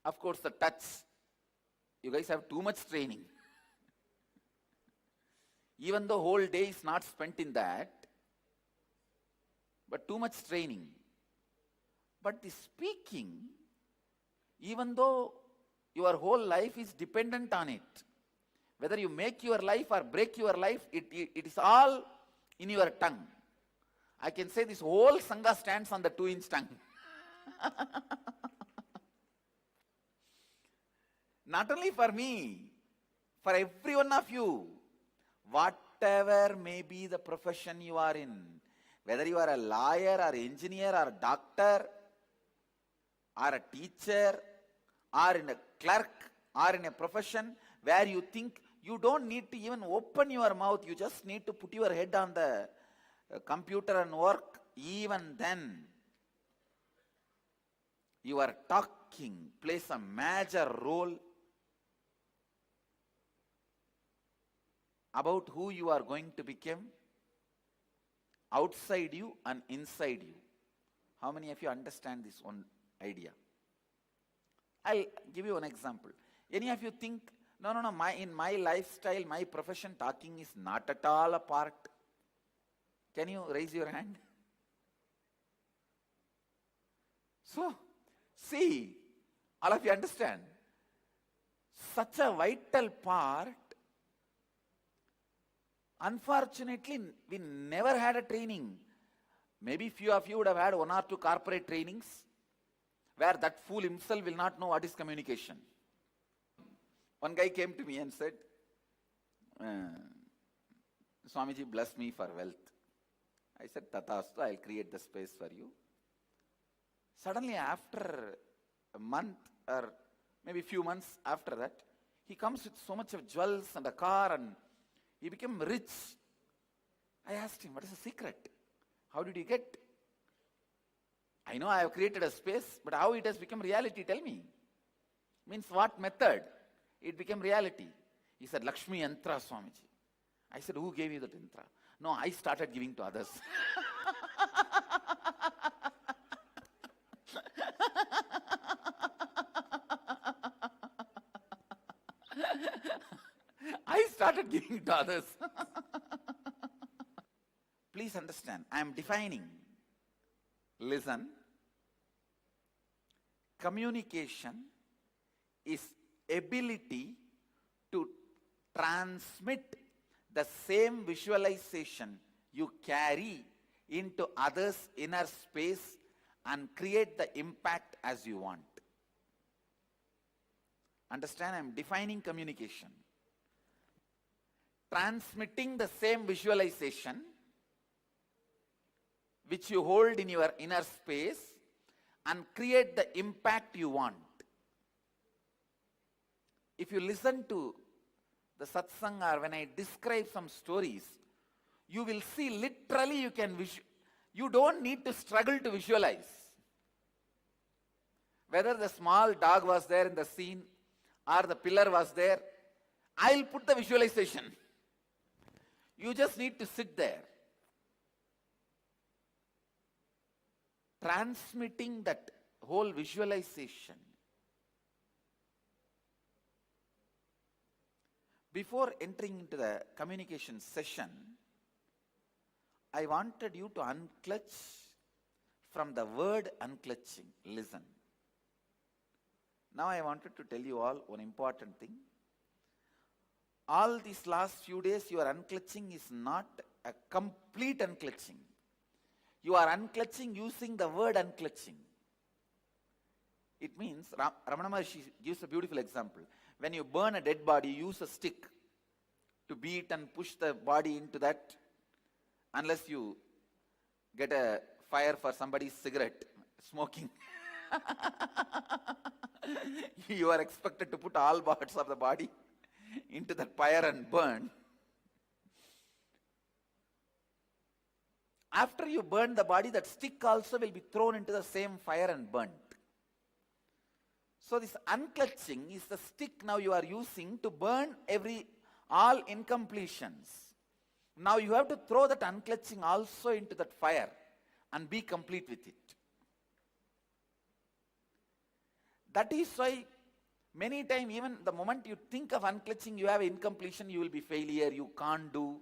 Of course, the touch. You guys have too much training. Even though whole day is not spent in that, but too much training. But the speaking, even though your whole life is dependent on it, whether you make your life or break your life, it is all in your tongue. I can say this whole Sangha stands on the 2-inch tongue. Not only for me, for every one of you, whatever may be the profession you are in, whether you are a lawyer or engineer or doctor or a teacher or in a clerk or in a profession where you think you don't need to even open your mouth, you just need to put your head on the computer and work, even then your talking plays a major role about who you are going to become outside you and inside you. How many of you understand this one idea? I'll give you an example. Any of you think, no, in my lifestyle, my profession, talking is not at all a part? Can you raise your hand? So, see, all of you understand. Such a vital part. Unfortunately, we never had a training. Maybe few of you would have had 1 or 2 corporate trainings where that fool himself will not know what is communication. One guy came to me and said, Swamiji, bless me for wealth. I said, Tathastu, I'll create the space for you. Suddenly, after a month or maybe few months after that, he comes with so much of jewels and a car and he became rich. I asked him, what is the secret? How did you get? I know I have created a space, but how it has become reality, tell me. Means what method? It became reality. He said, Lakshmi Yantra, Swamiji. I said, who gave you that yantra? No, I started giving to others. I started giving to others. Please understand, I am defining. Listen. Communication is ability to transmit the same visualization you carry into others' inner space and create the impact as you want. Understand, I am defining communication. Transmitting the same visualization which you hold in your inner space and create the impact you want. If you listen to the satsang or when I describe some stories, you will see literally you don't need to struggle to visualize. Whether the small dog was there in the scene or the pillar was there, I'll put the visualization. You just need to sit there. Transmitting that whole visualization Before entering into the communication session, I wanted you to unclutch from the word unclutching, listen. Now I wanted to tell you all one important thing. All these last few days, your unclutching is not a complete unclutching. You are unclutching using the word unclutching. It means, Ramana Maharshi gives a beautiful example. When you burn a dead body, you use a stick to beat and push the body into that, unless you get a fire for somebody's cigarette smoking. You are expected to put all parts of the body into that fire and burn. After you burn the body, that stick also will be thrown into the same fire and burnt. So this unclutching is the stick now you are using to burn all incompletions. Now you have to throw that unclutching also into that fire and be complete with it. That is why many times, even the moment you think of unclutching, you have incompletion, you will be failure, you can't do.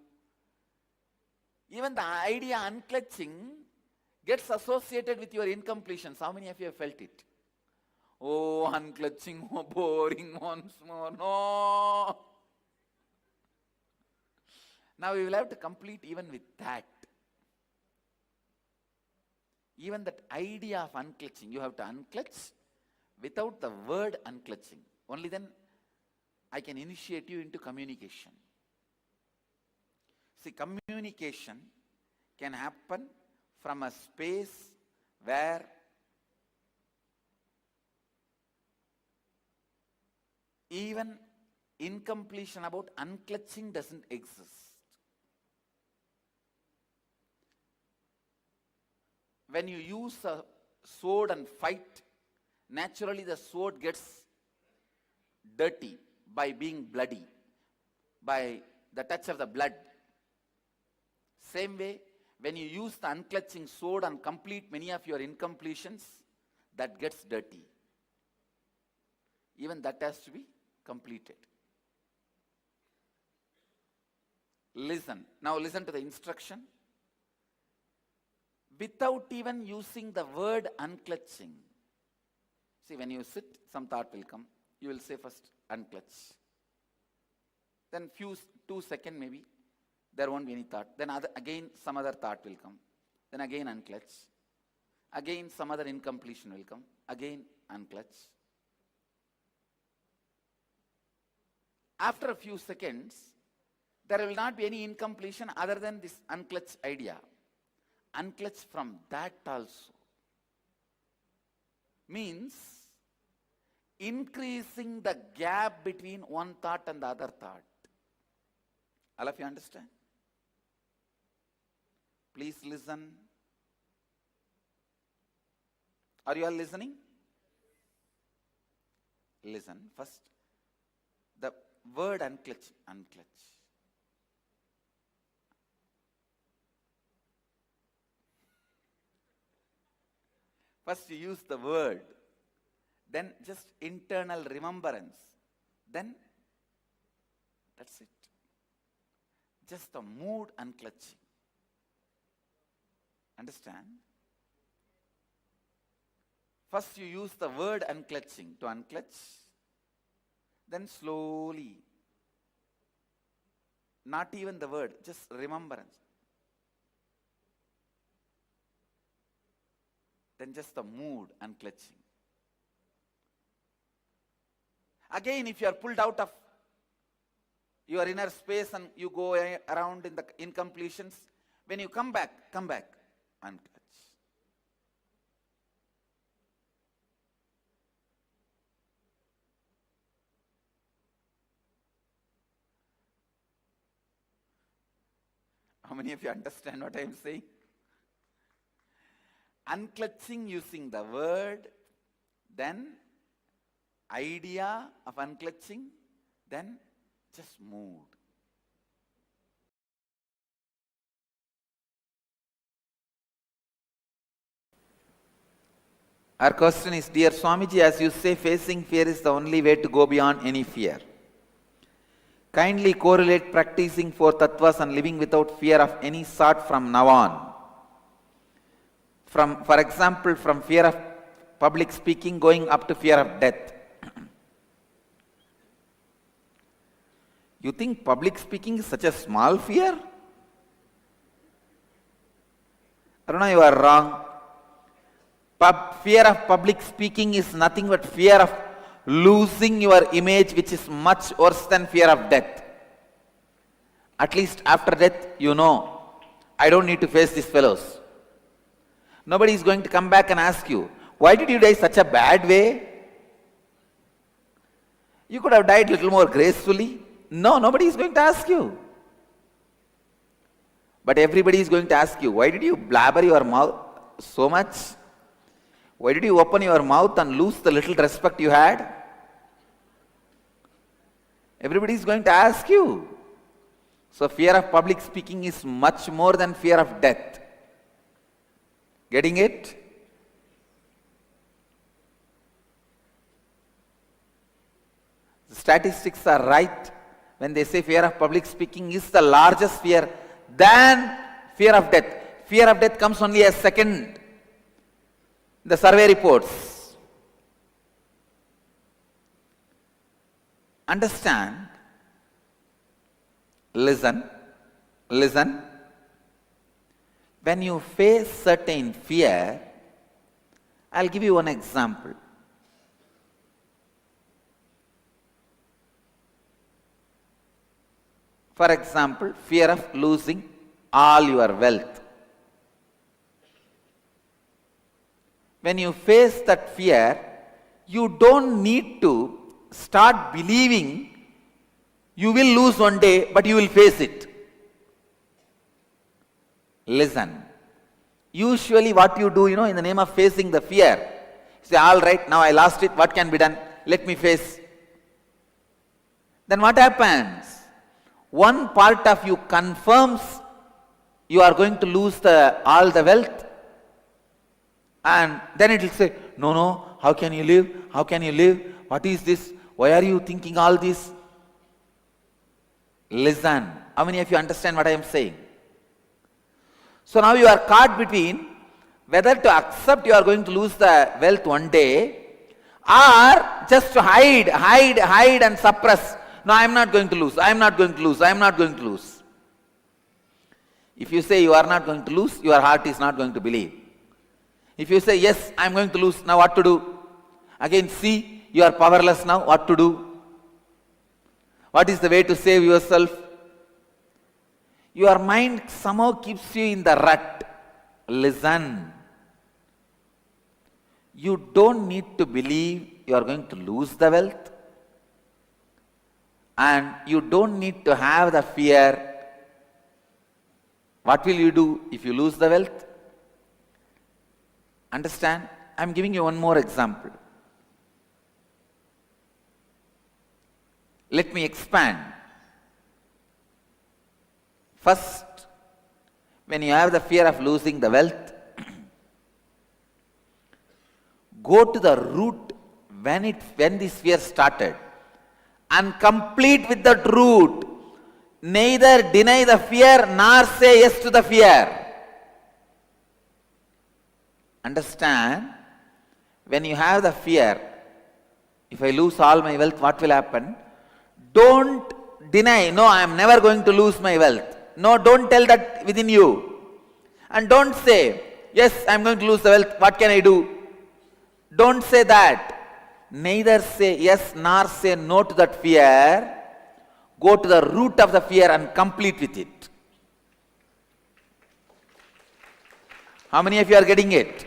Even the idea unclutching gets associated with your incompletions. How many of you have felt it? Oh, unclutching, oh, boring once more. No. Now we will have to complete even with that. Even that idea of unclutching, you have to unclutch without the word unclutching. Only then I can initiate you into communication. See, communication can happen from a space where even incompletion about unclutching doesn't exist. When you use a sword and fight, naturally the sword gets dirty by being bloody, by the touch of the blood. Same way, when you use the unclutching sword and complete many of your incompletions, that gets dirty. Even that has to be completed. Listen. Now listen to the instruction. Without even using the word unclutching. See, when you sit, some thought will come. You will say first, unclutch. Then 2 seconds maybe, there won't be any thought. Then again some other thought will come. Then again unclutch. Again some other incompletion will come. Again unclutch. After a few seconds, there will not be any incompletion other than this unclutch idea. Unclutch from that also. Means increasing the gap between one thought and the other thought. All of you understand? Please listen. Are you all listening? Listen. First, the word unclutch, unclutch. First you use the word, then just internal remembrance, then that's it. Just the mood unclutching. Understand? First you use the word unclutching to unclutch, then slowly, not even the word, just remembrance. Then just the mood unclutching. Again, if you are pulled out of your inner space and you go around in the incompletions, when you come back, unclutch. How many of you understand what I am saying? Unclutching using the word, then idea of unclutching, then just mood. Our question is, dear Swamiji, as you say, facing fear is the only way to go beyond any fear. Kindly correlate practicing 4 tattvas and living without fear of any sort from now on. For example, from fear of public speaking going up to fear of death. You think public speaking is such a small fear? Aruna, you are wrong. Fear of public speaking is nothing but fear of losing your image, which is much worse than fear of death. At least after death, you know, I don't need to face these fellows. Nobody is going to come back and ask you, why did you die such a bad way? You could have died a little more gracefully. No, nobody is going to ask you. But everybody is going to ask you, why did you blabber your mouth so much? Why did you open your mouth and lose the little respect you had? Everybody is going to ask you. So fear of public speaking is much more than fear of death. Getting it? The statistics are right when they say fear of public speaking is the largest fear than fear of death. Fear of death comes only as second. The survey reports. Understand, listen. When you face certain fear, I'll give you one example. For example, fear of losing all your wealth. When you face that fear, you don't need to start believing you will lose one day, but you will face it. Listen. Usually what you do, in the name of facing the fear, you say, all right, now I lost it, what can be done? Let me face. Then what happens? One part of you confirms you are going to lose all the wealth, and then it will say, no, how can you live? How can you live? What is this? Why are you thinking all this? Listen. How many of you understand what I am saying? So now you are caught between whether to accept you are going to lose the wealth one day, or just to hide and suppress. No, I am not going to lose. I am not going to lose. I am not going to lose. If you say you are not going to lose, your heart is not going to believe. If you say, yes, I am going to lose, now what to do? Again, see, you are powerless now, what to do? What is the way to save yourself? Your mind somehow keeps you in the rut. Listen. You don't need to believe you are going to lose the wealth. And you don't need to have the fear. What will you do if you lose the wealth? Understand? I am giving you one more example. Let me expand. First, when you have the fear of losing the wealth, go to the root when this fear started and complete with that root. Neither deny the fear nor say yes to the fear. Understand? When you have the fear, if I lose all my wealth, what will happen? Don't deny, no, I am never going to lose my wealth. No, don't tell that within you. And don't say, yes, I am going to lose the wealth, what can I do? Don't say that. Neither say yes nor say no to that fear. Go to the root of the fear and complete with it. How many of you are getting it?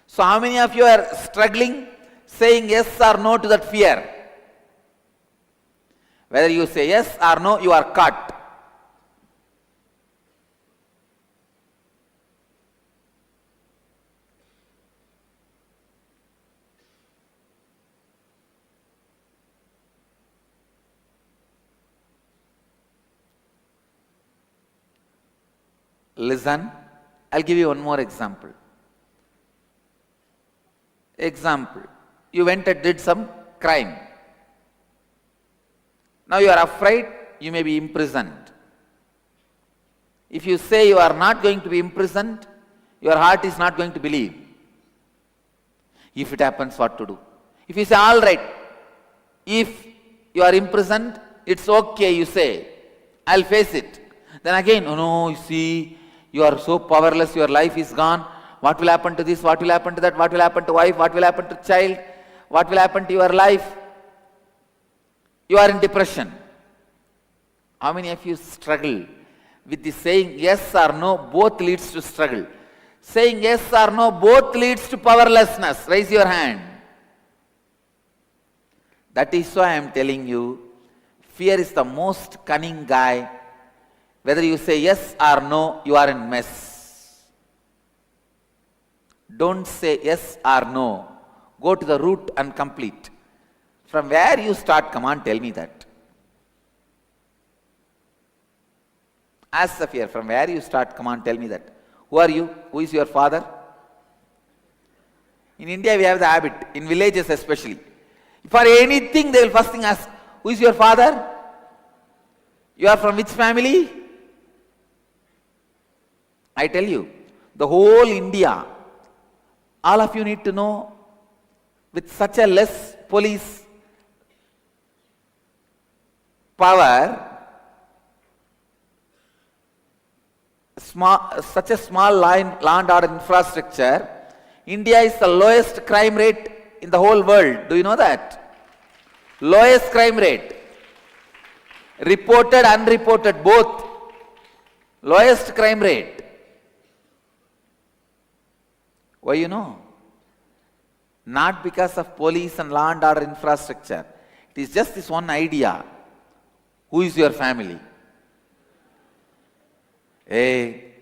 So how many of you are struggling saying yes or no to that fear? Whether you say yes or no, you are caught. Listen, I'll give you one more example. You went and did some crime. Now you are afraid, you may be imprisoned. If you say you are not going to be imprisoned, your heart is not going to believe. If it happens, what to do? If you say, all right, if you are imprisoned, it's okay, you say, I'll face it. Then again, oh no, you see, you are so powerless, your life is gone. What will happen to this? What will happen to that? What will happen to wife? What will happen to child? What will happen to your life? You are in depression. How many of you struggle with the saying yes or no? Both leads to struggle. Saying yes or no both leads to powerlessness. Raise your hand. That is why I am telling you, fear is the most cunning guy. Whether you say yes or no, you are in mess. Don't say yes or no. Go to the root and complete. From where you start, come on, tell me that. Ask the fear, from where you start, come on, tell me that. Who are you? Who is your father? In India, we have the habit, in villages especially. For anything, they will first thing ask, who is your father? You are from which family? I tell you, the whole India, all of you need to know, with such a less police power, such a small land order infrastructure, India is the lowest crime rate in the whole world. Do you know that? Lowest crime rate. Reported, unreported, both. Lowest crime rate. Why you know? Not because of police and law and order infrastructure. It is just this one idea. Who is your family? Hey,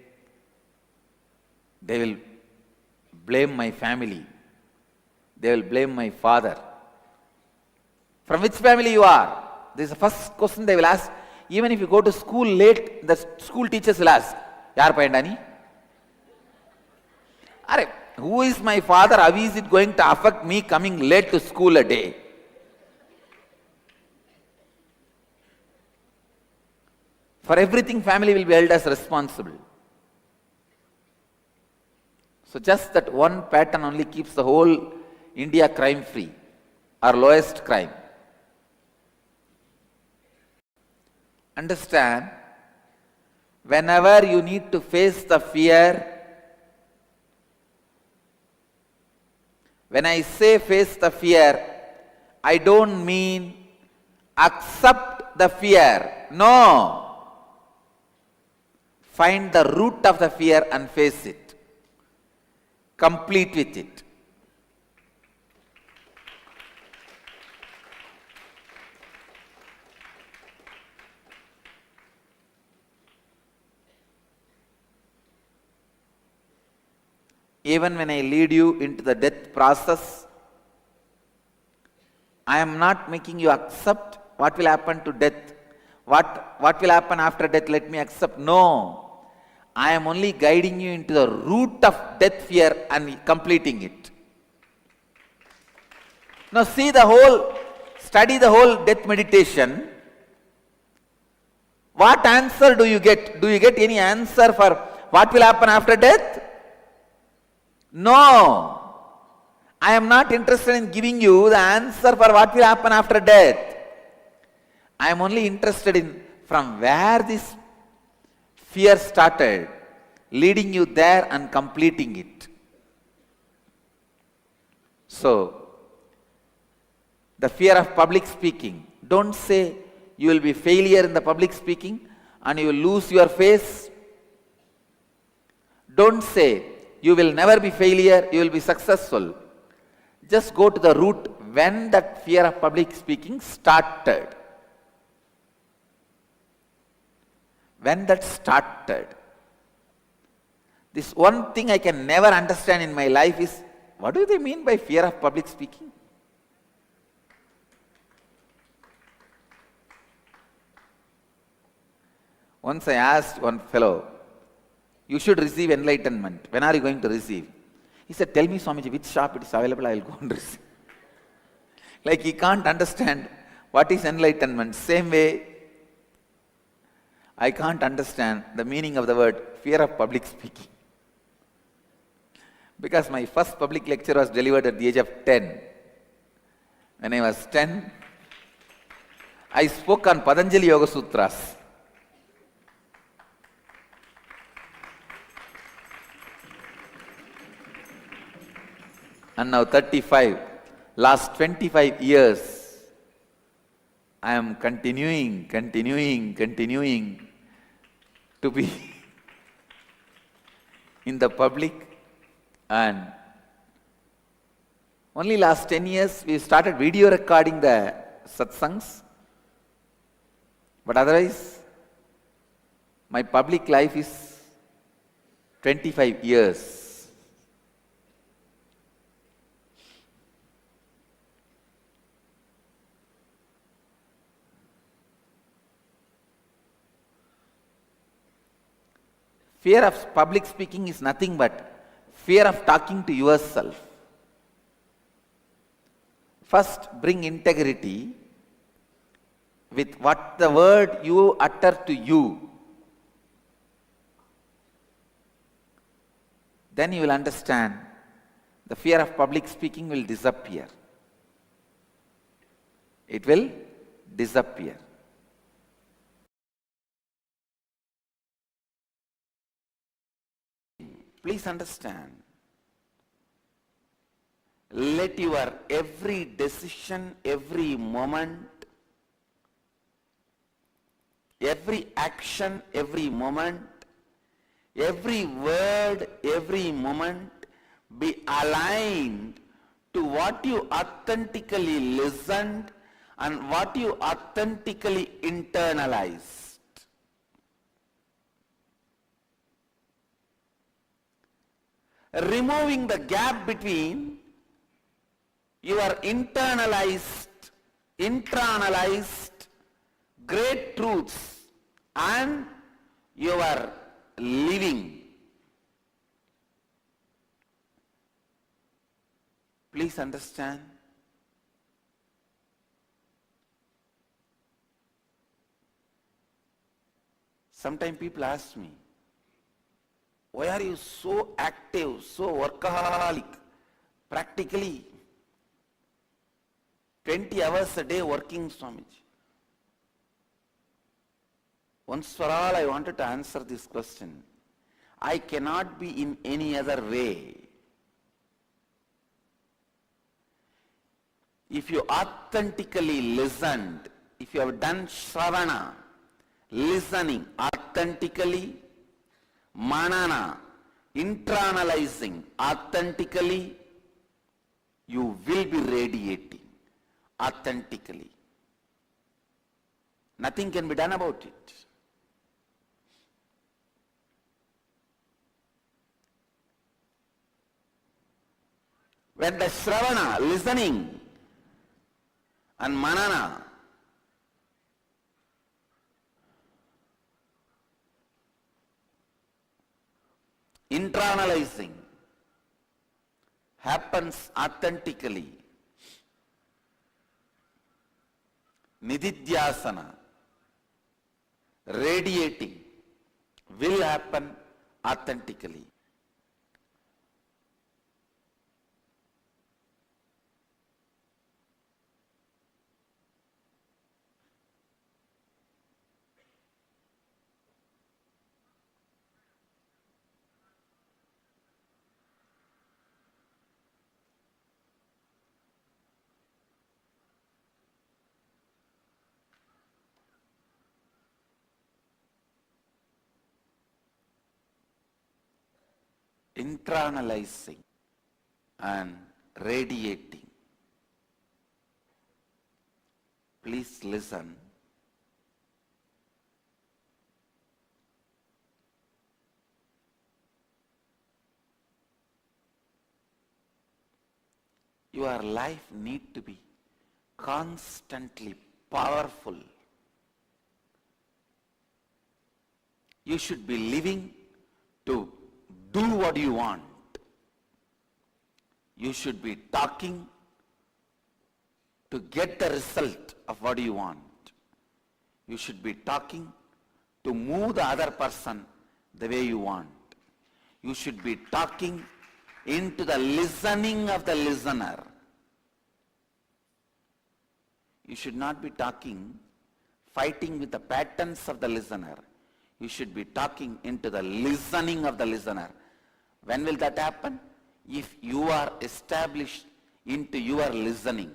they will blame my family. They will blame my father. From which family you are? This is the first question they will ask. Even if you go to school late, the school teachers will ask, Yaar payandani? Are, who is my father? How is it going to affect me coming late to school a day? For everything, family will be held as responsible. So just that one pattern only keeps the whole India crime free, or lowest crime. Understand, whenever you need to face the fear, when I say face the fear, I don't mean accept the fear. No. Find the root of the fear and face it. Complete with it. Even when I lead you into the death process, I am not making you accept what will happen to death. What will happen after death, let me accept. No. I am only guiding you into the root of death fear and completing it. Now study the whole death meditation. What answer do you get? Do you get any answer for what will happen after death? No. I am not interested in giving you the answer for what will happen after death. I am only interested in from where this fear started, leading you there and completing it. So, the fear of public speaking. Don't say you will be failure in the public speaking and you will lose your face. Don't say you will never be failure, you will be successful. Just go to the root when that fear of public speaking started. When that started. This one thing I can never understand in my life is, what do they mean by fear of public speaking? Once I asked one fellow, you should receive enlightenment. When are you going to receive? He said, tell me, Swamiji, which shop it is available, I will go and receive. Like he can't understand What is enlightenment? Same way, I can't understand the meaning of the word fear of public speaking. Because my first public lecture was delivered at the age of 10. When I was 10, I spoke on Patanjali Yoga Sutras. And now 35, last 25 years, I am continuing to be in the public, and only last 10 years we started video recording the satsangs, but otherwise my public life is 25 years. Fear of public speaking is nothing but fear of talking to yourself. First, bring integrity with what the word you utter to you. Then you will understand the fear of public speaking will disappear. It will disappear. Please understand, let your every decision, every moment, every action, every moment, every word, every moment be aligned to what you authentically listened and what you authentically internalized. Removing the gap between your internalized great truths and your living. Please understand. Sometimes people ask me, why are you so active, so workaholic? Practically 20 hours a day working, Swamiji. Once for all, I wanted to answer this question. I cannot be in any other way. If you authentically listened, if you have done shravana, listening authentically, manana, internalizing authentically, you will be radiating authentically. Nothing can be done about it. When the shravana, listening, and manana, internalizing happens authentically, nididhyasana, radiating, will happen authentically. Internalizing and radiating. Please listen. Your life needs to be constantly powerful. You should be living to do what you want. You should be talking to get the result of what you want. You should be talking to move the other person the way you want. You should be talking into the listening of the listener. You should not be talking, fighting with the patterns of the listener. You should be talking into the listening of the listener. When will that happen? If you are established into your listening,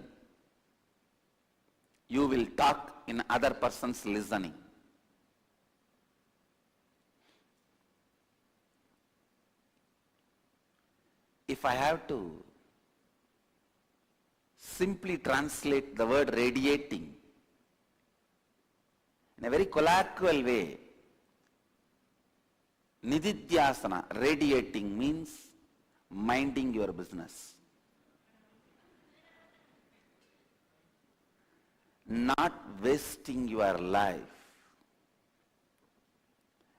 you will talk in other person's listening. If I have to simply translate the word radiating in a very colloquial way, Nithyananda, radiating means minding your business. Not wasting your life.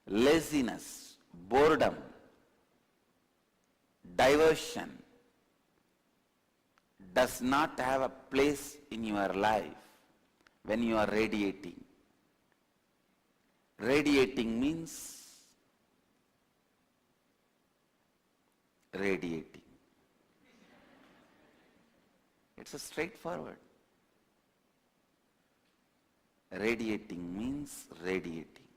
Laziness, boredom, diversion does not have a place in your life when you are radiating. Radiating means radiating. It's a straightforward. Radiating means radiating.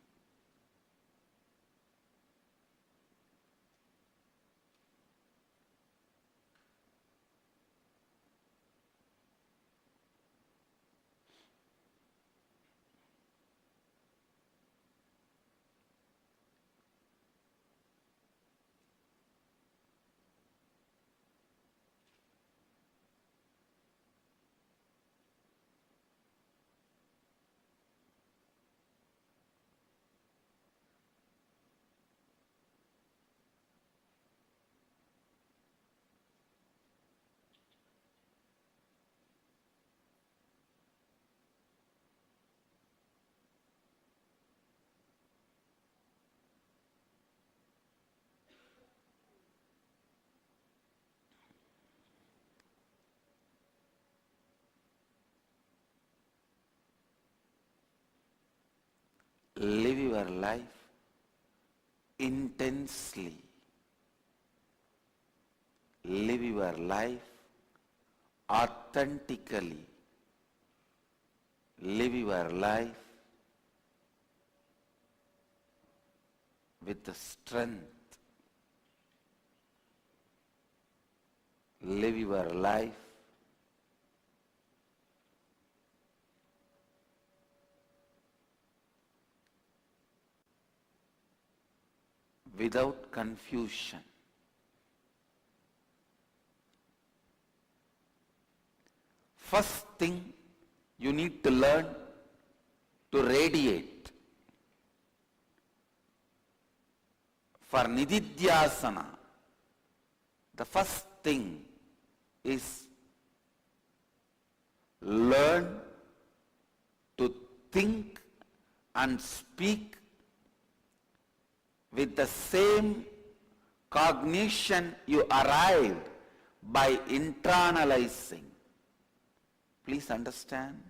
Live your life intensely. Live your life authentically. Live your life with the strength. Live your life without confusion. First thing you need to learn to radiate. For Nithyananda, the first thing is learn to think and speak with the same cognition you arrived by internalizing. Please understand.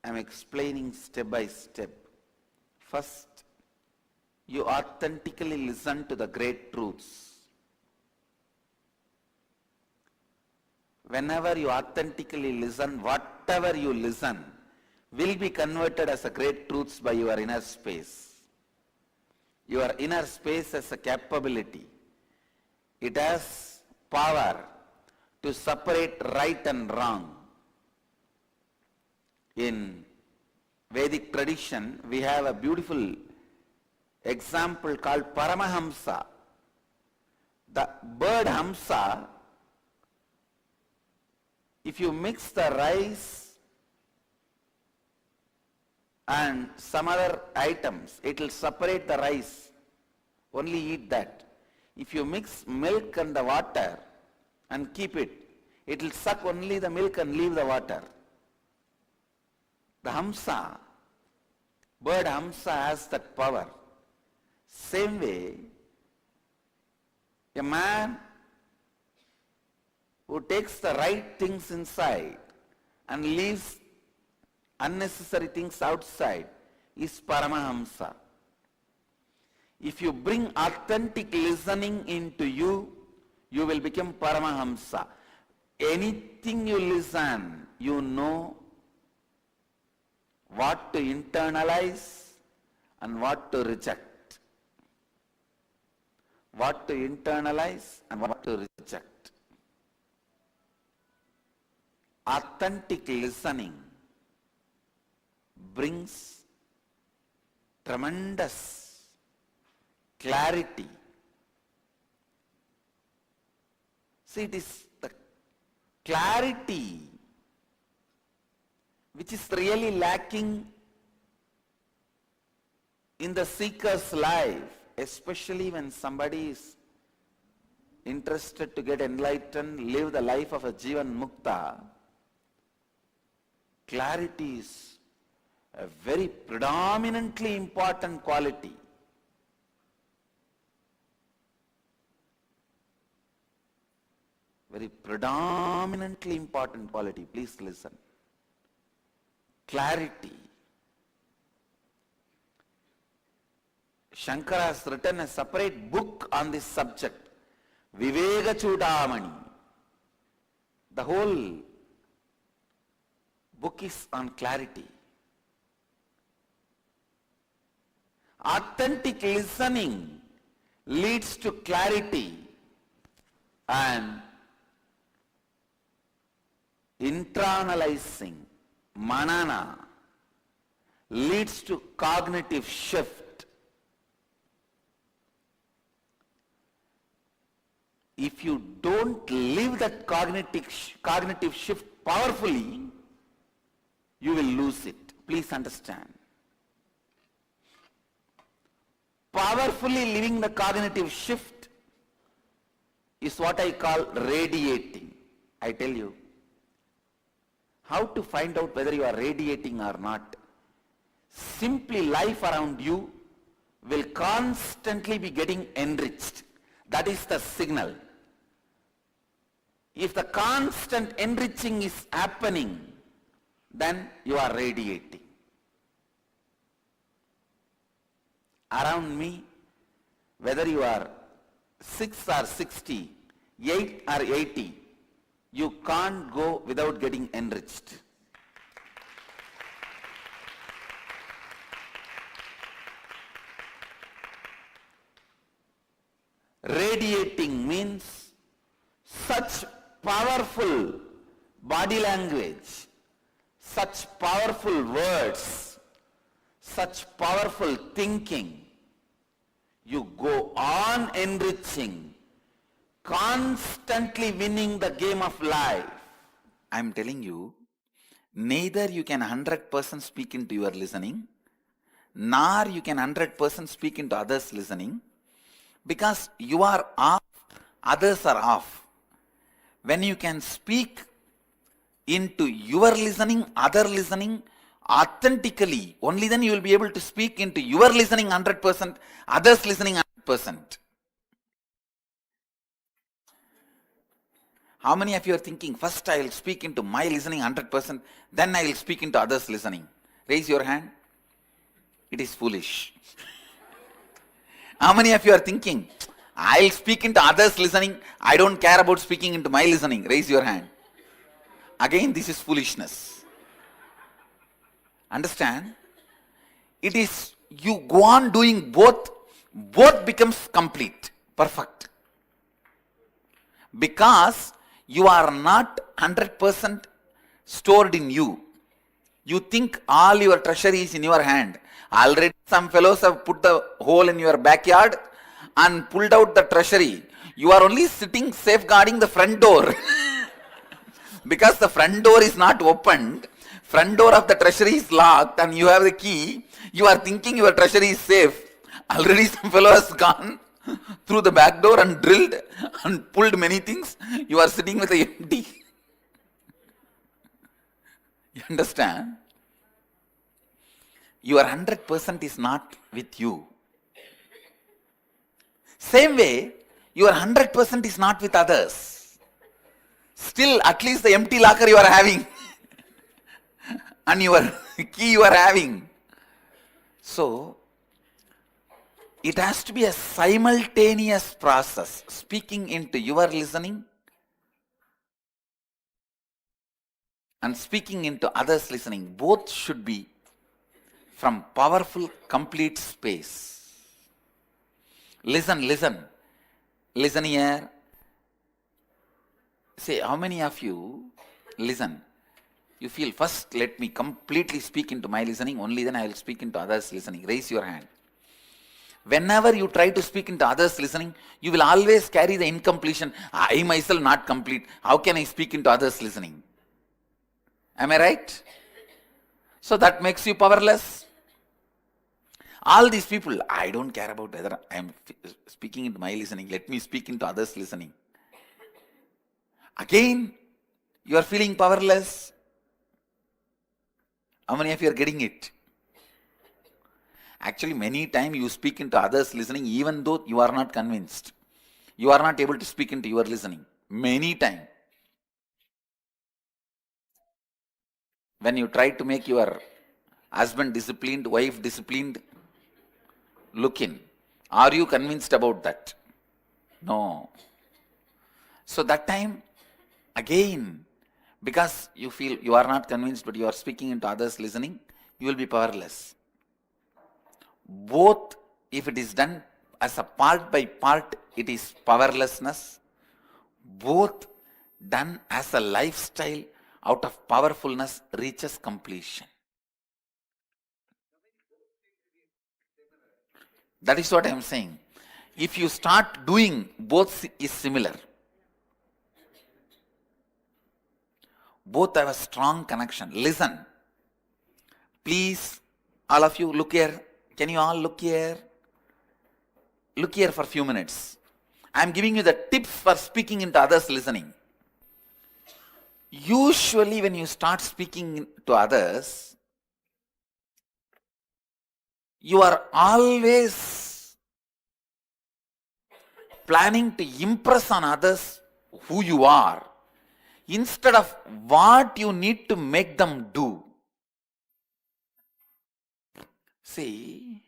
I am explaining step by step. First, you authentically listen to the great truths. Whenever you authentically listen, whatever you listen will be converted as a great truths by your inner space. Your inner space has a capability. It has power to separate right and wrong. In Vedic tradition, we have a beautiful example called Paramahamsa. The bird Hamsa, if you mix the rice and some other items, it will separate the rice. Only eat that. If you mix milk and the water and keep it, it will suck only the milk and leave the water. The Hamsa, bird Hamsa has that power. Same way, a man who takes the right things inside and leaves unnecessary things outside is Paramahamsa. If you bring authentic listening into you, you will become Paramahamsa. Anything you listen, you know what to internalize and what to reject. What to internalize and what to reject. Authentic listening brings tremendous clarity. See, it is the clarity which is really lacking in the seeker's life, especially when somebody is interested to get enlightened, live the life of a Jivan Mukta. Clarity is a very predominantly important quality. Very predominantly important quality. Please listen. Clarity. Shankara has written a separate book on this subject, Viveka Chudamani. The whole book is on clarity. Authentic listening leads to clarity, and internalizing, manana, leads to cognitive shift. If you don't live that cognitive shift powerfully, you will lose it. Please understand. Powerfully living the cognitive shift is what I call radiating. I tell you, how to find out whether you are radiating or not. Simply life around you will constantly be getting enriched. That is the signal. If the constant enriching is happening, then you are radiating. Around me, whether you are 6 or 60, 8 or 80, you can't go without getting enriched. Radiating means such powerful body language, such powerful words, such powerful thinking. You go on enriching, constantly winning the game of life. I am telling you, neither you can 100% speak into your listening, nor you can 100% speak into others' listening, because you are off, others are off. When you can speak into your listening, other listening, authentically, only then you will be able to speak into your listening 100%, others listening 100%. How many of you are thinking, first I will speak into my listening 100%, then I will speak into others listening? Raise your hand. It is foolish. How many of you are thinking, I will speak into others listening, I don't care about speaking into my listening? Raise your hand. Again, this is foolishness. Understand? It is, you go on doing both becomes complete, perfect. Because you are not 100% stored in you. You think all your treasure is in your hand. Already some fellows have put the hole in your backyard and pulled out the treasury. You are only sitting safeguarding the front door. Because the front door is not opened, front door of the treasury is locked and you have the key, you are thinking your treasury is safe. Already some fellow has gone through the back door and drilled and pulled many things. You are sitting with the empty. You understand? Your 100% is not with you. Same way, your 100% is not with others. Still, at least the empty locker you are having and your key you are having. So, it has to be a simultaneous process, speaking into your listening and speaking into others' listening. Both should be from powerful, complete space. Listen, listen. Listen here. Say, how many of you listen? You feel, first let me completely speak into my listening, only then I will speak into others' listening. Raise your hand. Whenever you try to speak into others' listening, you will always carry the incompletion. I myself not complete. How can I speak into others' listening? Am I right? So that makes you powerless. All these people, I don't care about whether I am speaking into my listening. Let me speak into others' listening. Again, you are feeling powerless. How many of you are getting it? Actually, many times you speak into others' listening even though you are not convinced. You are not able to speak into your listening. Many times. When you try to make your husband disciplined, wife disciplined, look in. Are you convinced about that? No. So that time, again, because you feel you are not convinced but you are speaking into others' listening, you will be powerless. Both, if it is done as a part by part, it is powerlessness. Both done as a lifestyle out of powerfulness reaches completion. That is what I am saying. If you start doing, both is similar. Both have a strong connection. Listen. Please, all of you, look here. Can you all look here? Look here for a few minutes. I am giving you the tips for speaking into others' listening. Usually when you start speaking to others, you are always planning to impress on others who you are instead of what you need to make them do. See,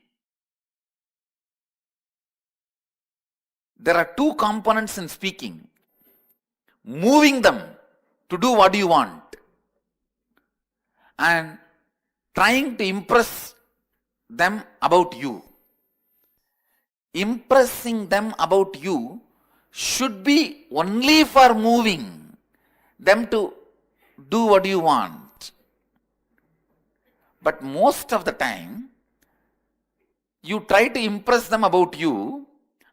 there are two components in speaking. Moving them to do what you want and trying to impress them about you. Impressing them about you should be only for moving them to do what you want. But most of the time, you try to impress them about you,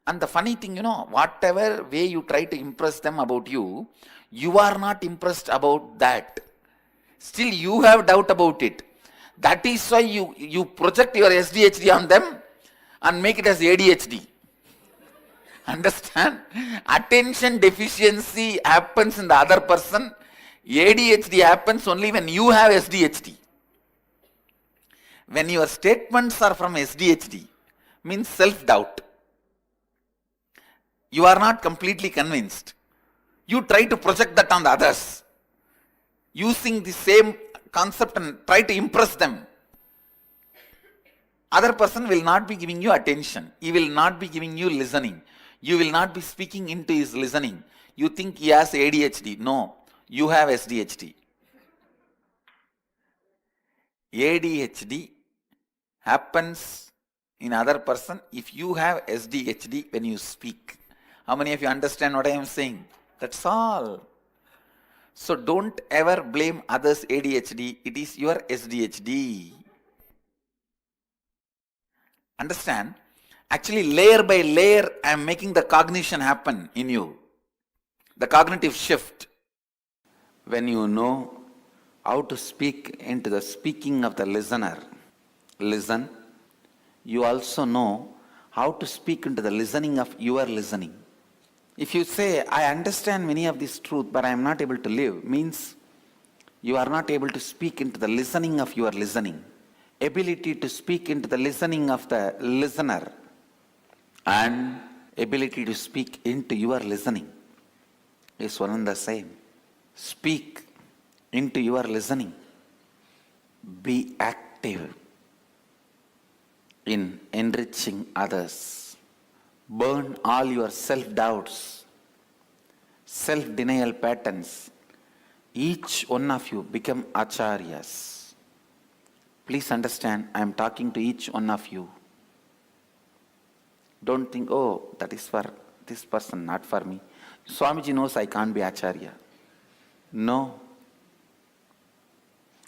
and the funny thing, whatever way you try to impress them about you, you are not impressed about that. Still, you have doubt about it. That is why you project your SDHD on them and make it as ADHD. Understand? Attention deficiency happens in the other person. ADHD happens only when you have SDHD. When your statements are from SDHD, means self-doubt. You are not completely convinced. You try to project that on the others, using the same concept and try to impress them. Other person will not be giving you attention. He will not be giving you listening. You will not be speaking into his listening. You think he has ADHD. No, you have SDHD. ADHD happens in other person if you have SDHD when you speak. How many of you understand what I am saying? That's all. So don't ever blame others' ADHD. It is your SDHD. Understand? Actually, layer by layer, I am making the cognition happen in you. The cognitive shift. When you know how to speak into the speaking of the listener, listen, you also know how to speak into the listening of your listening. If you say, I understand many of this truth, but I am not able to live, means you are not able to speak into the listening of your listening. Ability to speak into the listening of the listener and ability to speak into your listening is one and the same. Speak into your listening. Be active in enriching others. Burn all your self-doubts, self-denial patterns. Each one of you become acharyas. Please understand, I am talking to each one of you. Don't think, oh, that is for this person, not for me. Swamiji knows I can't be acharya. No.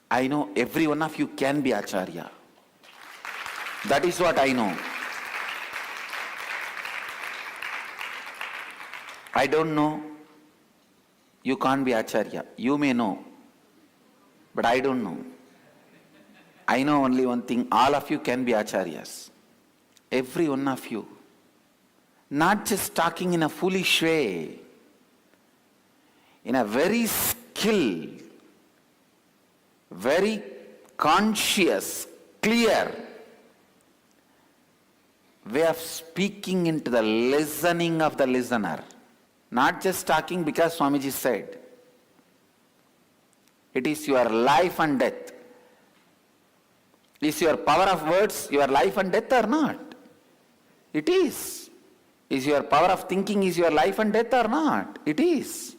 I know every one of you can be acharya. That is what I know. I don't know. You can't be acharya. You may know. But I don't know. I know only one thing. All of you can be acharyas. Every one of you. Not just talking in a foolish way. In a very skilled, very conscious, clear way of speaking into the listening of the listener. Not just talking because Swamiji said. It is your life and death. Is your power of words your life and death or not? It is. Is your power of thinking is your life and death or not? It is.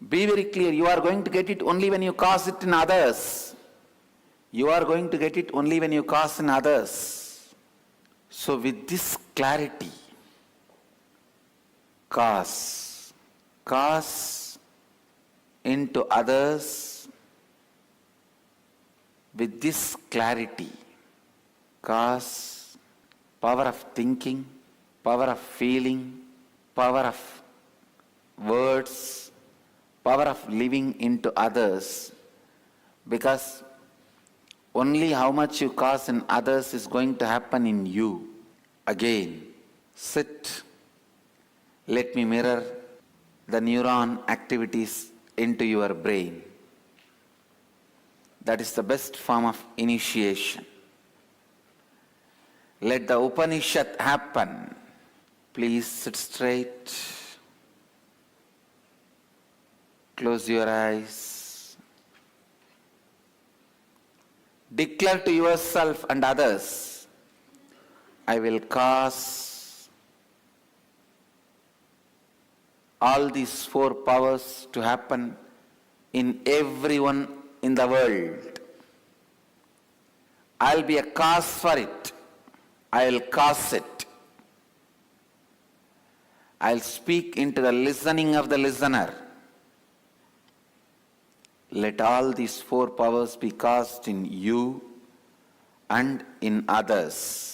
Be very clear, you are going to get it only when you cause it in others. You are going to get it only when you cause in others. So with this clarity, cause into others with this clarity, cause, power of thinking, power of feeling, power of words, power of living into others, because only how much you cause in others is going to happen in you. Again, sit. Let me mirror the neuron activities into your brain. That is the best form of initiation. Let the Upanishad happen. Please sit straight. Close your eyes. Declare to yourself and others, I will cause all these four powers to happen in everyone in the world. I'll be a cause for it. I'll cause it. I'll speak into the listening of the listener. Let all these four powers be cast in you and in others.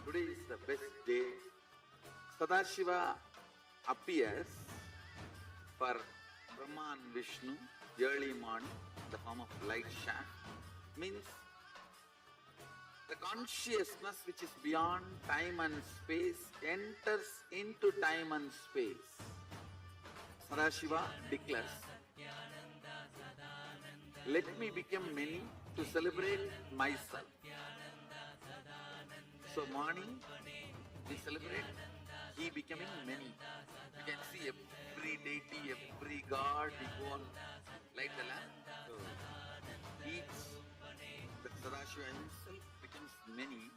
Today is the best day. Sadashiva appears for Brahma and Vishnu early morning, the form of light shaft, means the consciousness which is beyond time and space enters into time and space. Sadashiva declares, let me become many to celebrate myself. So morning, we celebrate he becoming many. You can see every deity, every god, we go on light the lamp. So each, the Sadashiva himself becomes many.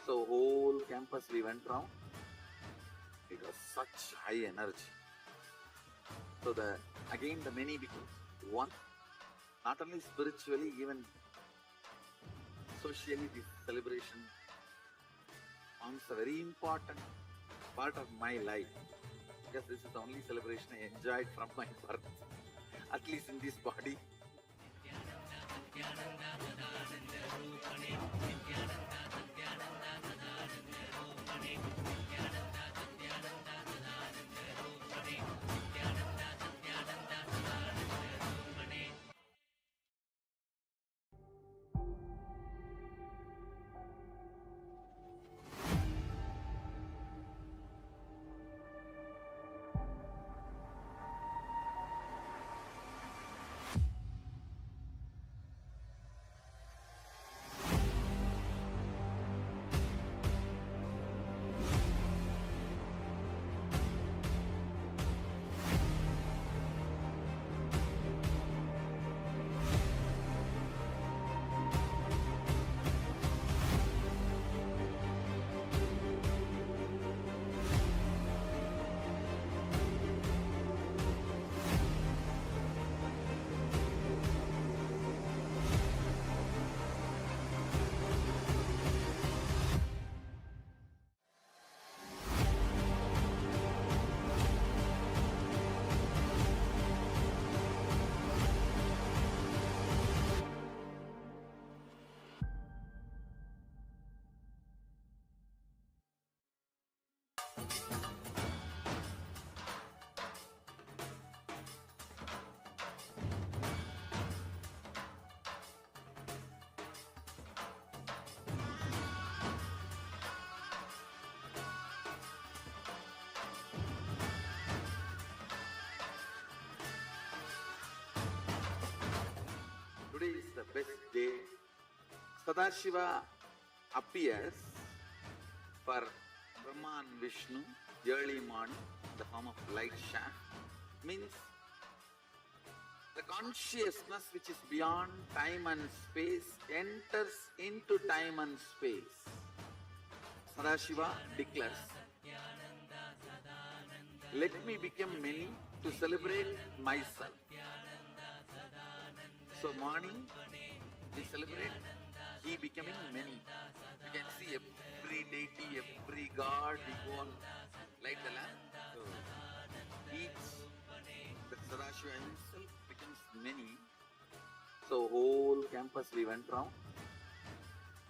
So whole campus we went round. It was such high energy. So again the many becomes one. Not only spiritually, even socially, this celebration forms a very important part of my life. Because this is the only celebration I enjoyed from my birth, at least in this body. Today is the best day. Sadashiva appears for Brahma and Vishnu early morning in the form of light shaft. Means the consciousness which is beyond time and space enters into time and space. Sadashiva declares, let me become many to celebrate myself. So morning we celebrate he becoming many. You can see every deity, every god, we go and light the lamp. So each, the Sadashiva himself becomes many. So whole campus we went round.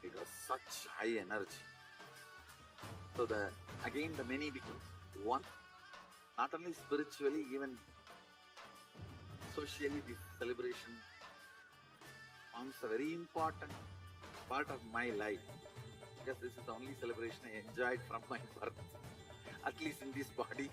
It was such high energy. So again the many becomes one. Not only spiritually, even socially, this celebration forms a very important part of my life. Because this is the only celebration I enjoyed from my birth, at least in this body.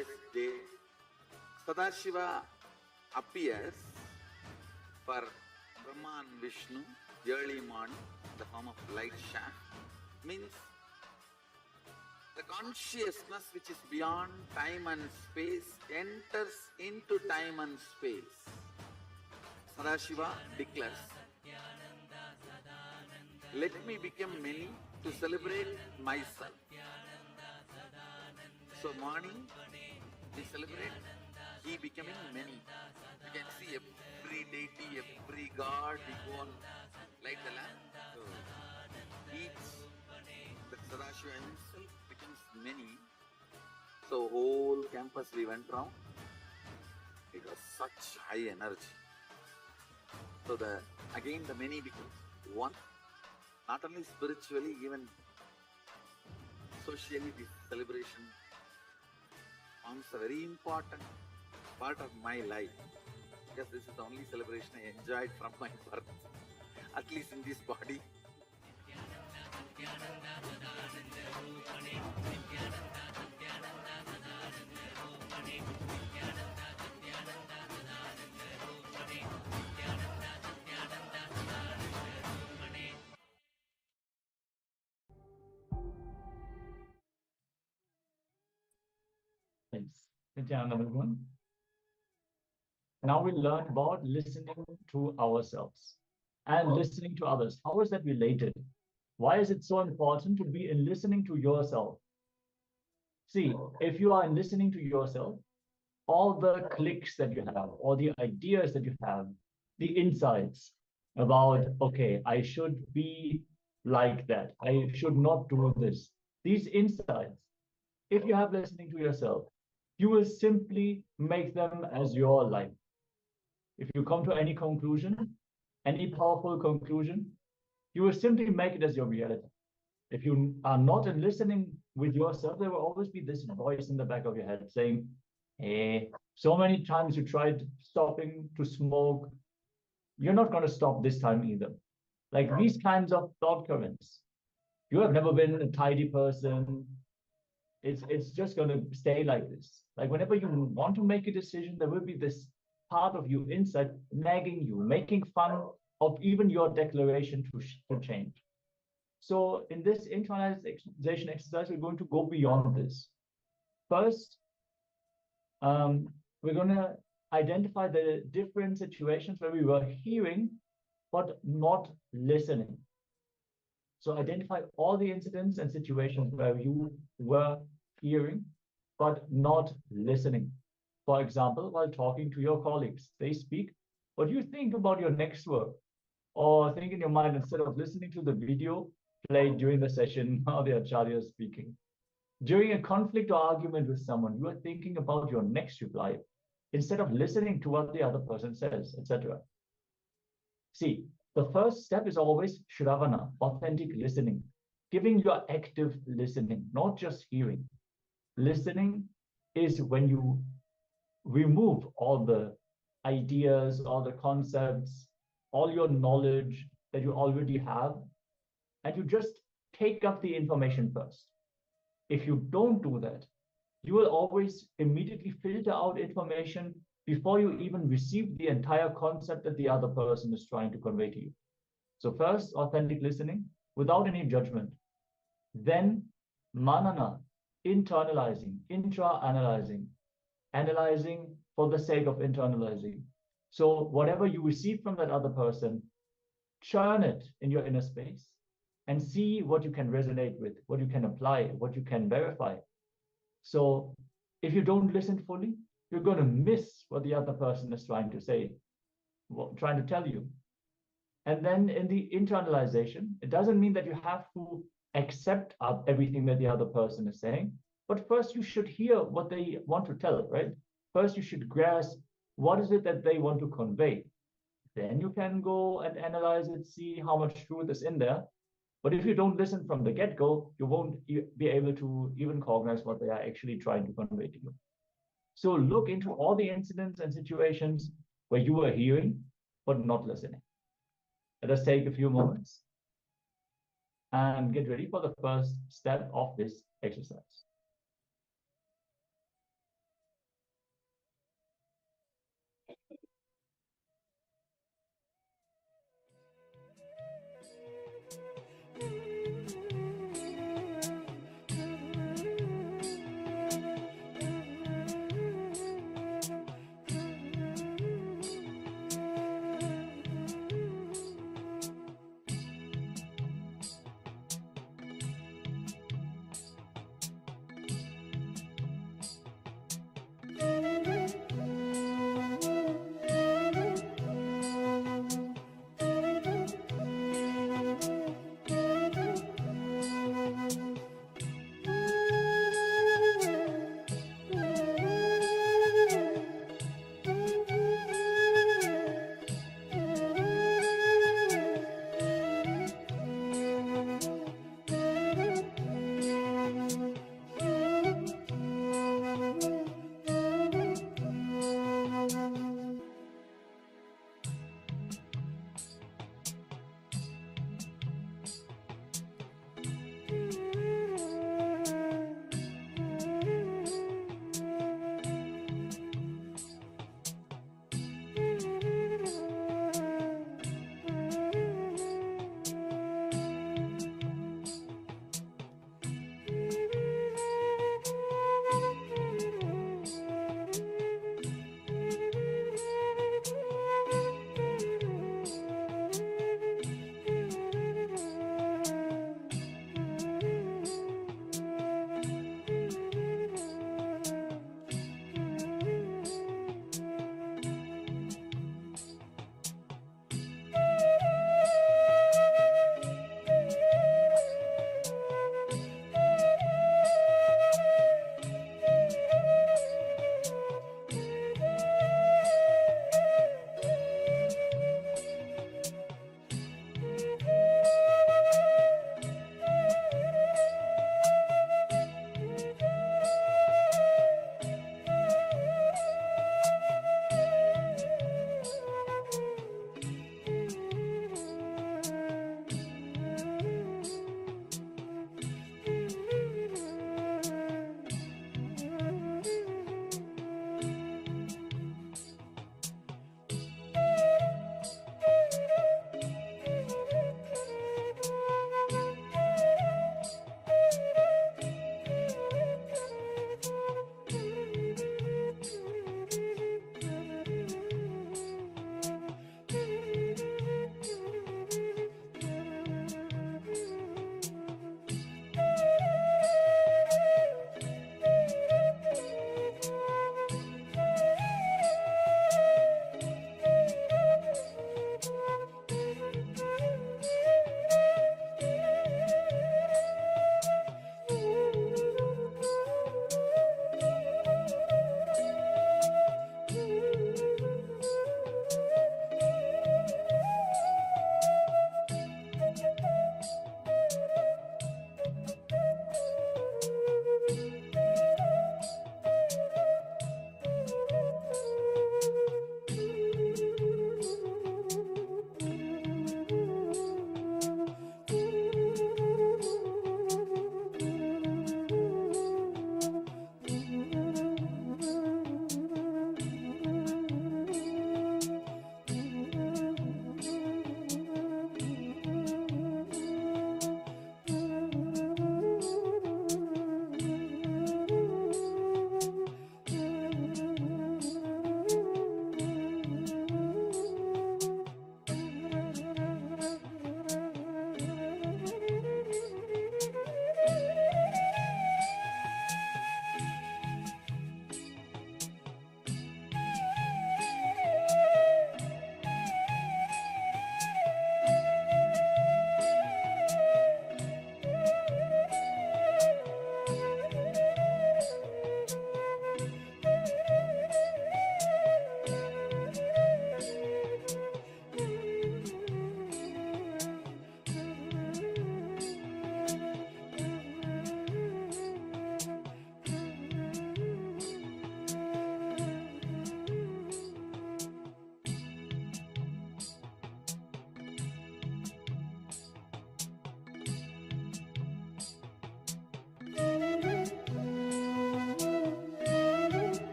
best day. Sadashiva appears for Brahma and Vishnu early morning, the form of light shaft, means the consciousness which is beyond time and space enters into time and space. Sadashiva declares, let me become many to celebrate myself. So morning, we celebrate he becoming many. You can see every deity, every god, we go and light the lamp. So each, the Sadashiva himself becomes many. So whole campus we went round. It was such high energy. So again the many becomes one. Not only spiritually, even socially, this celebration forms a very important part of my life, because this is the only celebration I enjoyed from my birth, at least in this body. Thanks. Nithyananda, everyone. Now we learn about listening to ourselves and listening to others. How is that related? Why is it so important to be in listening to yourself? See, if you are in listening to yourself, all the clicks that you have, all the ideas that you have, the insights about, okay, I should be like that, I should not do this. These insights, if you have listening to yourself, you will simply make them as your life. If you come to any conclusion, any powerful conclusion, you will simply make it as your reality. If you are not in listening with yourself, there will always be this voice in the back of your head saying, hey, so many times you tried stopping to smoke, you're not going to stop this time either. Like these kinds of thought currents. You have never been a tidy person. It's just going to stay like this. Like whenever you want to make a decision, there will be this part of you inside nagging you, making fun of even your declaration to change. So in this internalization exercise, we're going to go beyond this. First, we're going to identify the different situations where we were hearing, but not listening. So identify all the incidents and situations where you were hearing, but not listening. For example, while talking to your colleagues, they speak, but you think about your next word, or think in your mind instead of listening to the video played during the session how the acharya is speaking. During a conflict or argument with someone, you are thinking about your next reply instead of listening to what the other person says, etc. See, the first step is always shravana, authentic listening, giving your active listening, not just hearing. Listening is when you remove all the ideas, all the concepts, all your knowledge that you already have, and you just take up the information first. If you don't do that, you will always immediately filter out information before you even receive the entire concept that the other person is trying to convey to you. So first, authentic listening without any judgment. Then manana, internalizing, intra-analyzing, analyzing for the sake of internalizing. So whatever you receive from that other person, churn it in your inner space and see what you can resonate with, what you can apply, what you can verify. So if you don't listen fully, you're going to miss what the other person is trying to say, trying to tell you. And then in the internalization, it doesn't mean that you have to accept everything that the other person is saying, but first you should hear what they want to tell, right? First you should grasp what is it that they want to convey. Then you can go and analyze it, see how much truth is in there. But if you don't listen from the get-go, you won't be able to even cognize what they are actually trying to convey to you. So look into all the incidents and situations where you were hearing, but not listening. Let us take a few moments and get ready for the first step of this exercise.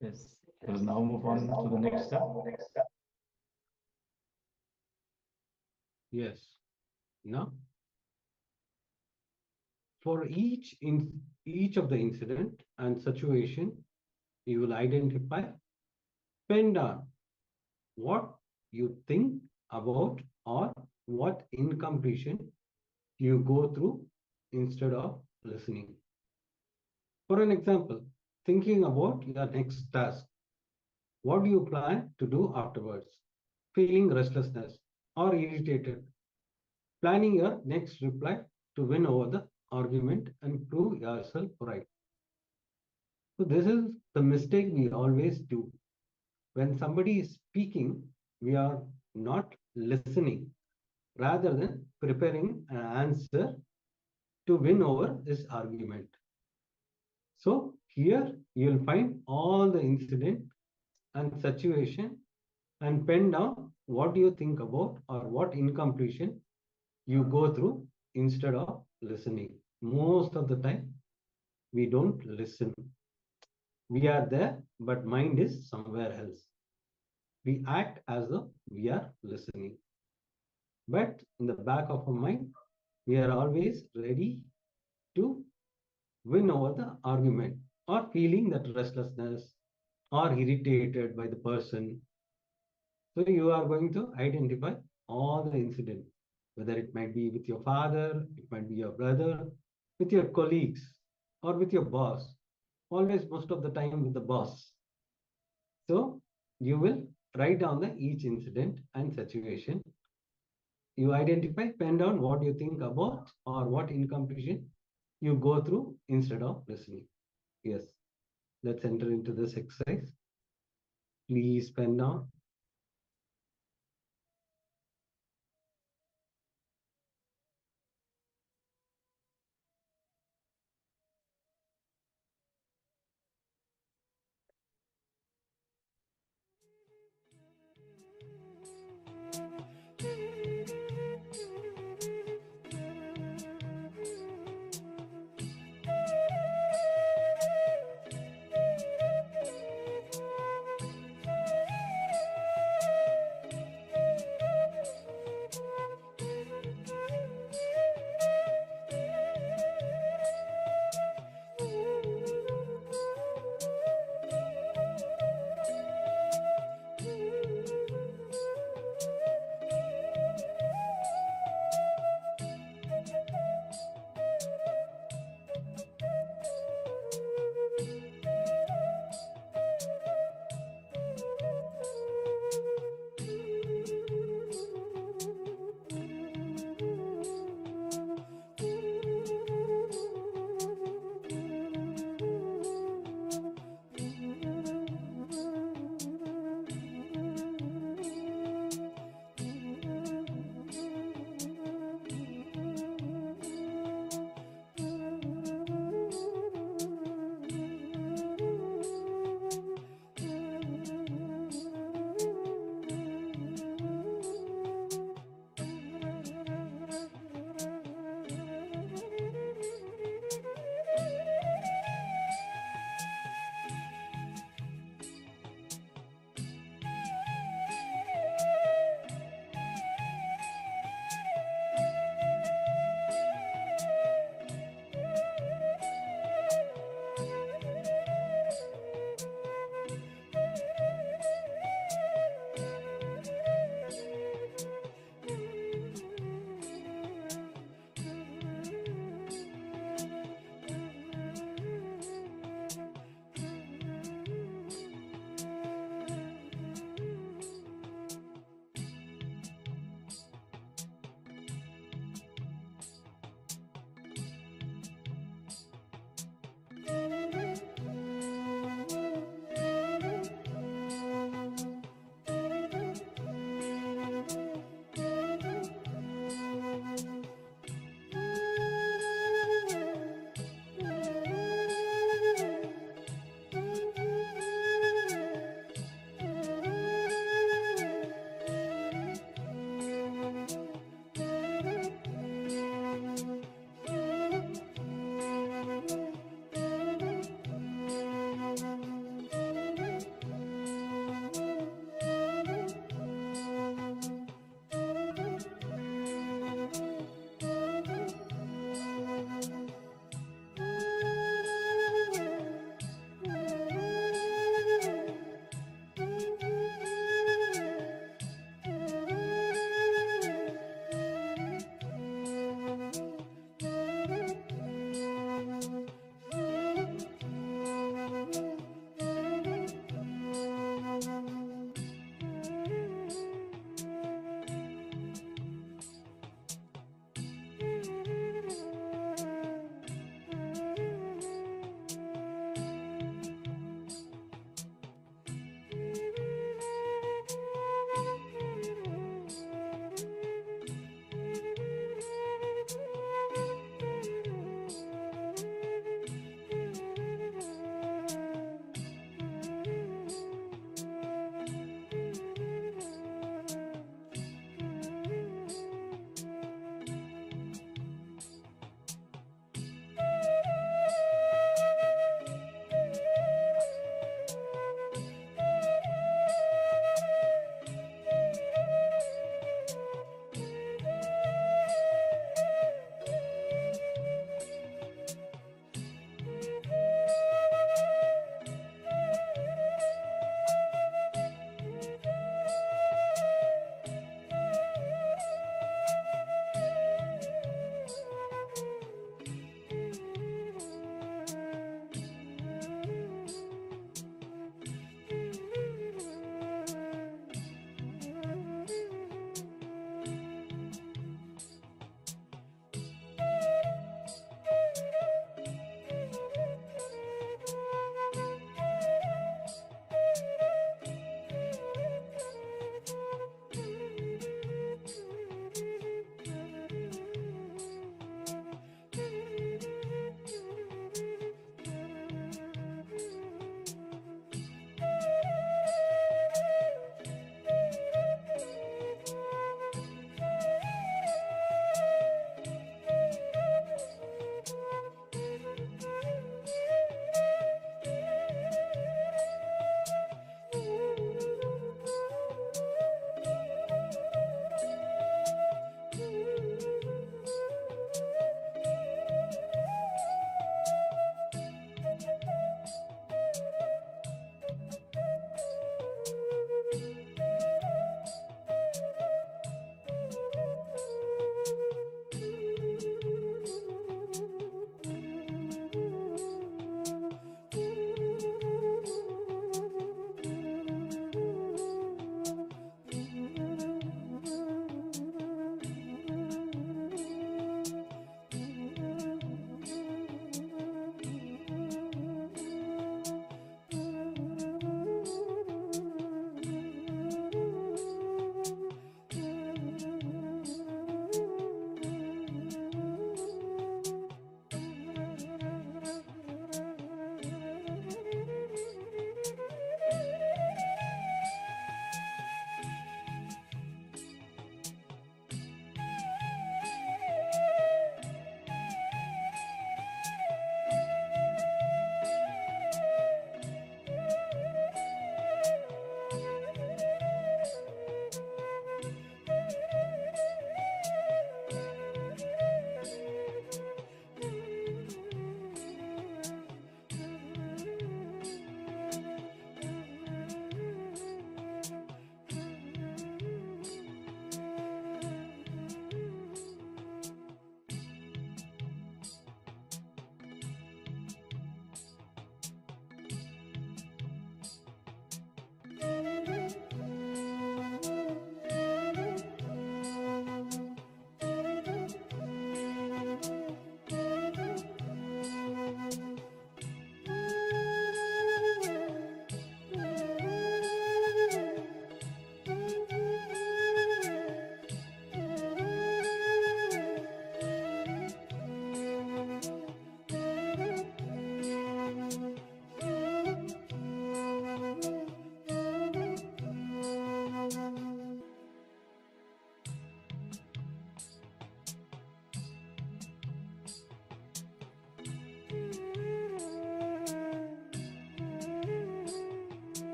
Yes. We'll now move on to the next step. Yes. Now, for each of the incident and situation, you will identify, pen down what you think about or what incompletion you go through instead of listening. For an example, thinking about your next task. What do you plan to do afterwards? Feeling restlessness or irritated. Planning your next reply to win over the argument and prove yourself right. So this is the mistake we always do. When somebody is speaking, we are not listening rather than preparing an answer to win over this argument. So here you'll find all the incident and situation and pen down what you think about or what incompletion you go through instead of listening. Most of the time, we don't listen. We are there, but mind is somewhere else. We act as though we are listening. But in the back of our mind, we are always ready to win over the argument or feeling that restlessness or irritated by the person. So you are going to identify all the incident, whether it might be with your father, it might be your brother, with your colleagues, or with your boss. Always, most of the time, with the boss. So you will write down the each incident and situation. You identify, pen down what you think about or what incompletion you go through instead of listening. Yes, let's enter into this exercise. Please pen down.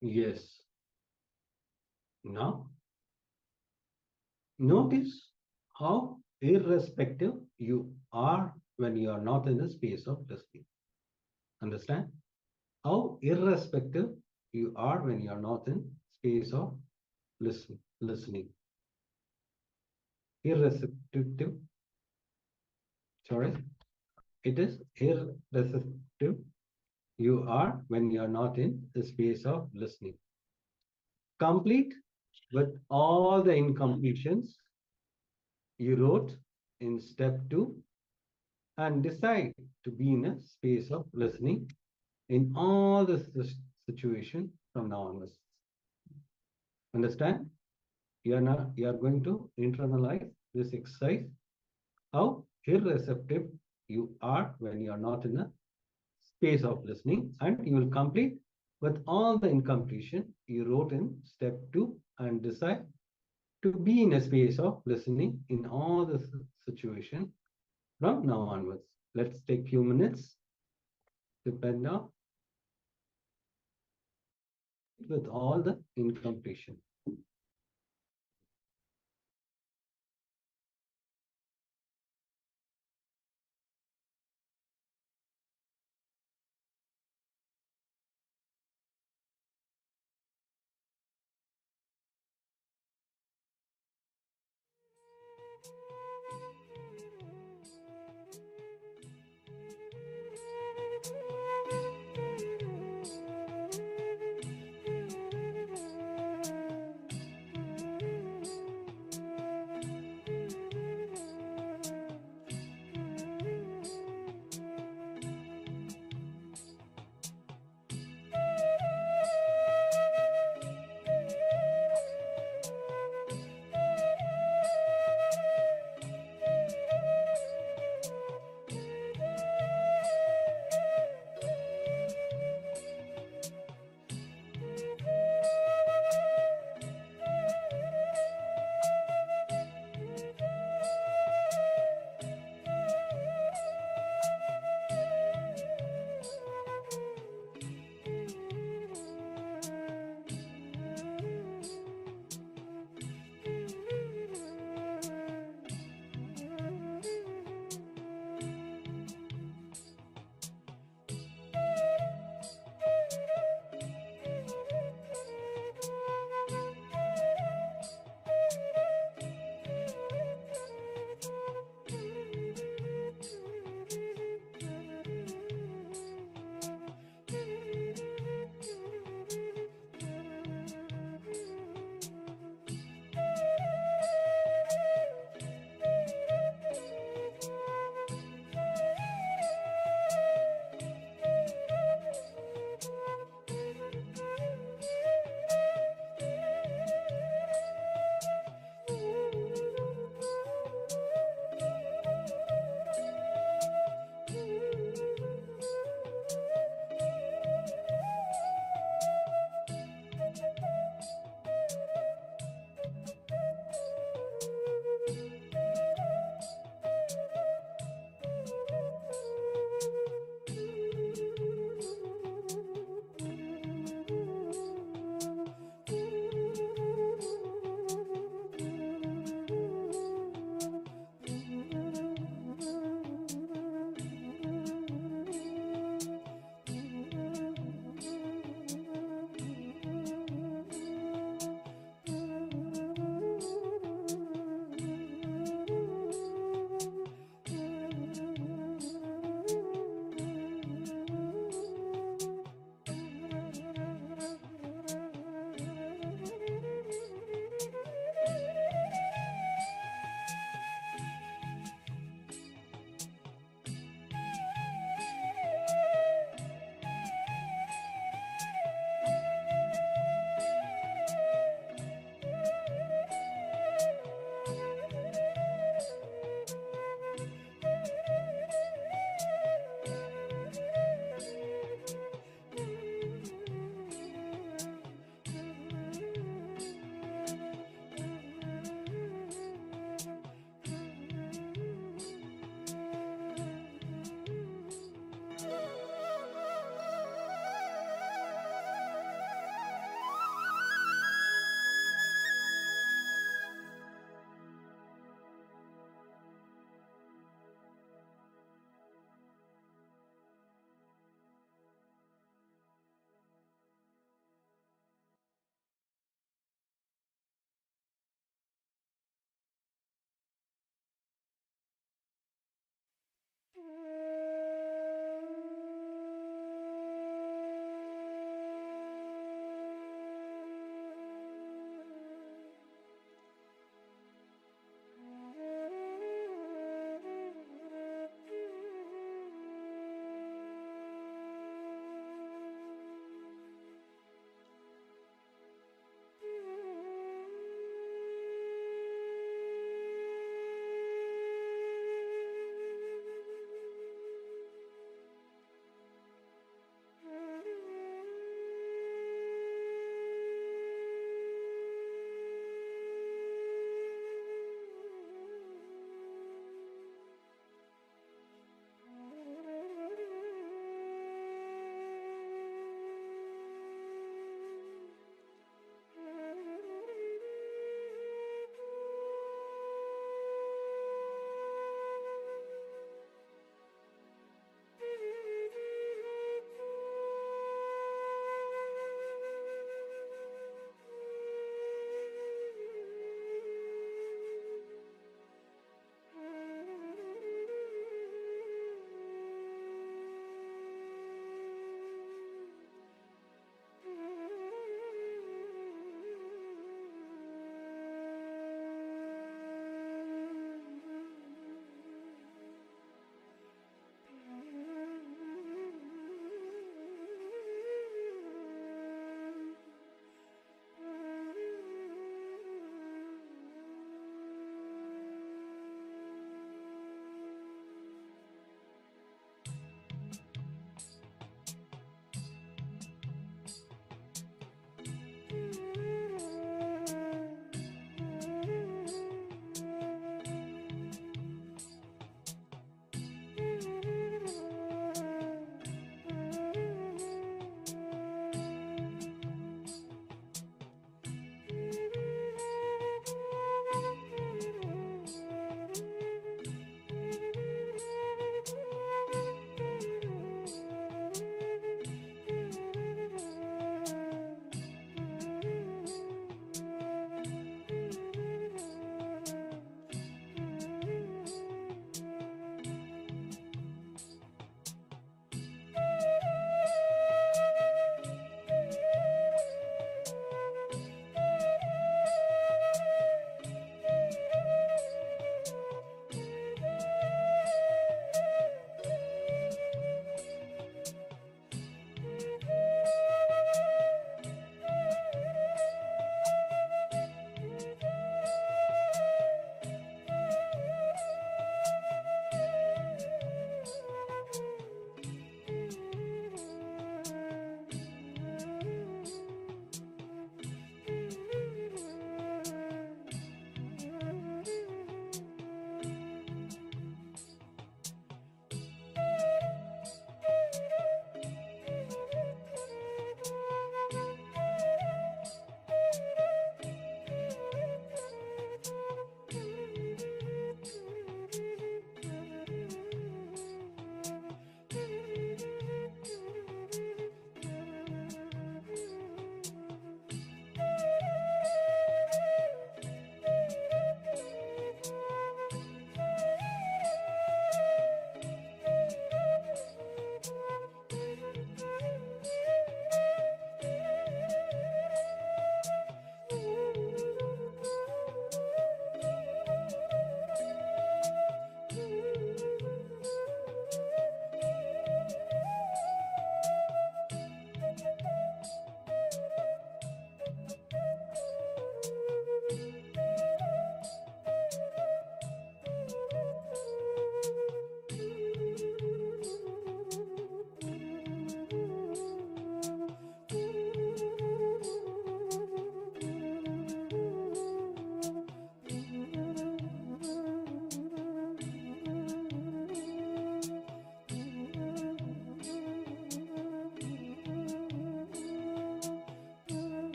Yes. Now, notice how irrespective you are when you are not in a space of listening. Understand? How irrespective you are when you are not in space of listening. Irreceptive, sorry, it is irreceptive you are when you are not in the space of listening. Complete with all the incompletions you wrote in step 2 and decide to be in a space of listening in all the situation from now onwards. Understand? You are going to internalize this exercise, how irreceptive you are when you are not in a space of listening, and you will complete with all the incompletion you wrote in step 2 and decide to be in a space of listening in all the situation from now onwards. Let's take few minutes to pen down with all the incompletion.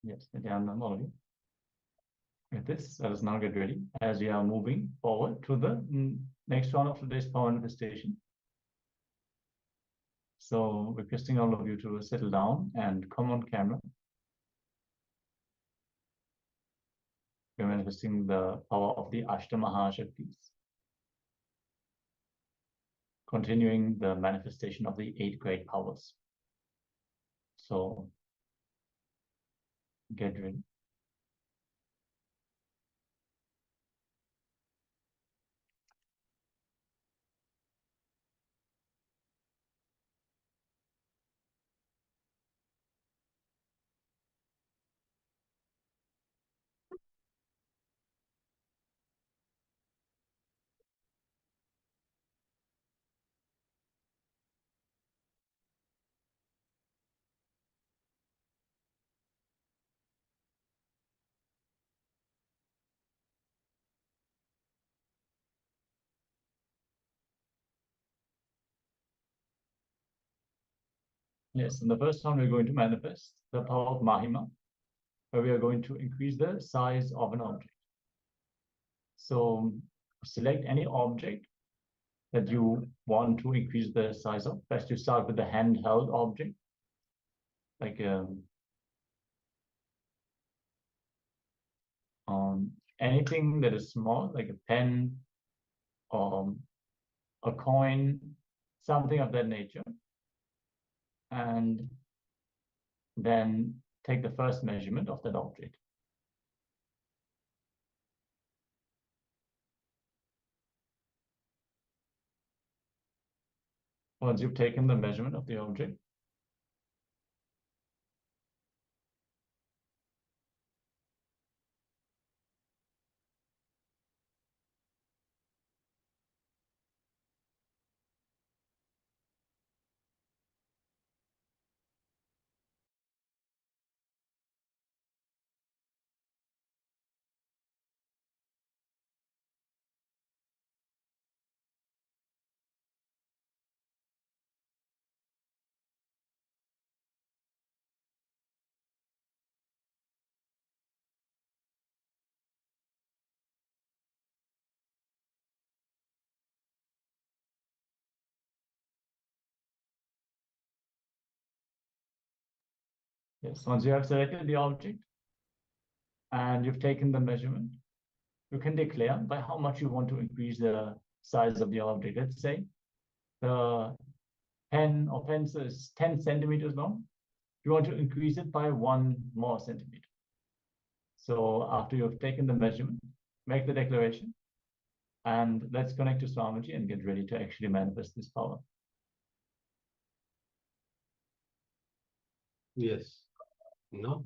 Yes, Nithyananda, all of you. With this, let us now get ready as we are moving forward to the next one of today's power manifestation. So, requesting all of you to settle down and come on camera. We're manifesting the power of the Ashtamahashaktis, continuing the manifestation of the 8 great powers. So, get ready. Yes, and the first one we're going to manifest the power of Mahima, where we are going to increase the size of an object. So select any object that you want to increase the size of. Best you start with the handheld object, like anything that is small, like a pen or a coin, something of that nature. And then take the first measurement of that object. Once you've taken the measurement of the object, yes, once you have selected the object and you've taken the measurement, you can declare by how much you want to increase the size of the object. Let's say the pen or pencil is 10 centimeters long. You want to increase it by 1 more centimeter. So after you've taken the measurement, make the declaration, and let's connect to Swamiji and get ready to actually manifest this power. Yes. No.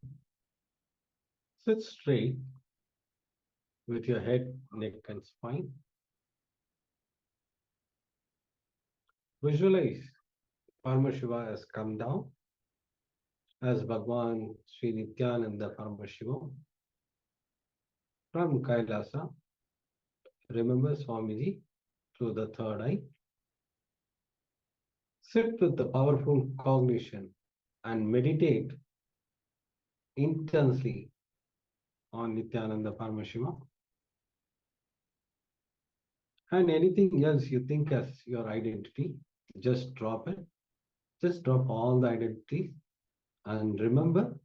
Sit straight with your head, neck, and spine. Visualize Paramashiva has come down as Bhagwan Sri Nithyananda Paramashiva from Kailasa. Remember Swamiji through the third eye. Sit with the powerful cognition and meditate intensely on Nithyananda Paramashiva. And anything else you think as your identity, just drop it. Just drop all the identities and remember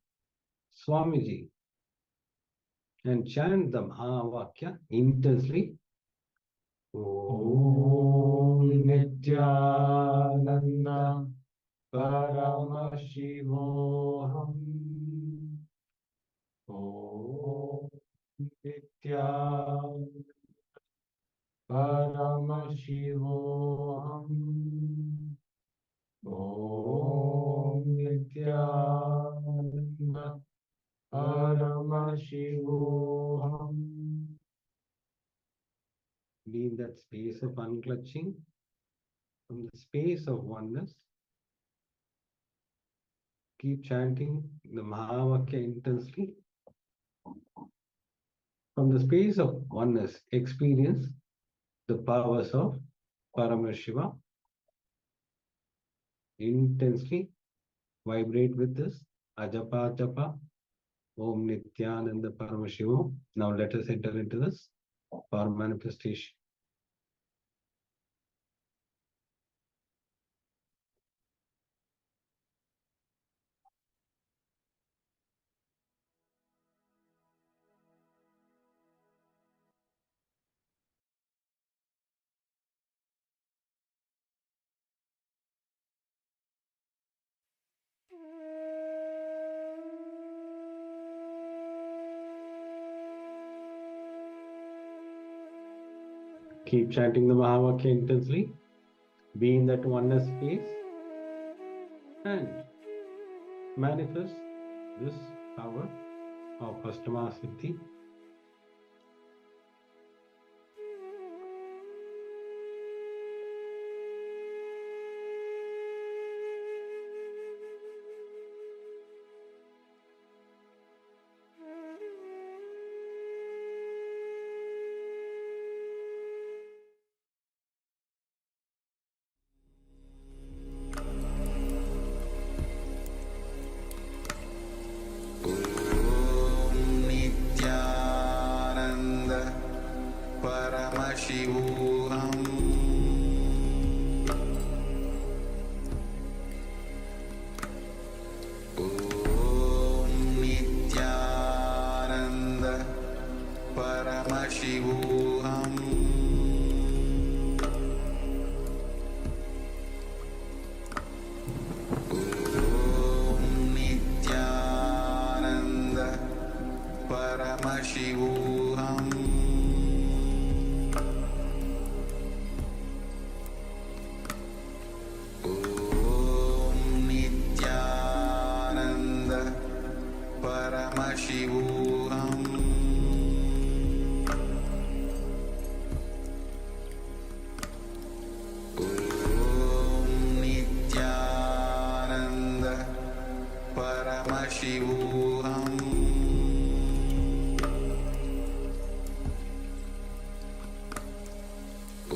Swamiji and chant the Mahavakya intensely. Om Nithyananda Paramashivoham. Om Nithyananda Paramashivoham. Om Nithyananda Paramashivoham. Be in that space of unclutching, from the space of oneness. Keep chanting the Mahavakya intensely. From the space of oneness, experience the powers of Paramashiva. Intensely vibrate with this Ajapa Japa Om Nithyananda Paramashivoham. Now let us enter into this power manifestation. Keep chanting the Mahavakya intensely. Be in that oneness space and manifest this power of Ashtama Siddhi. Nithyananda Paramashivoham Om Nithyananda Paramashivoham Paramashivoham Om Nithyananda Paramashivoham Om Nithyananda Paramashivoham Paramashivoham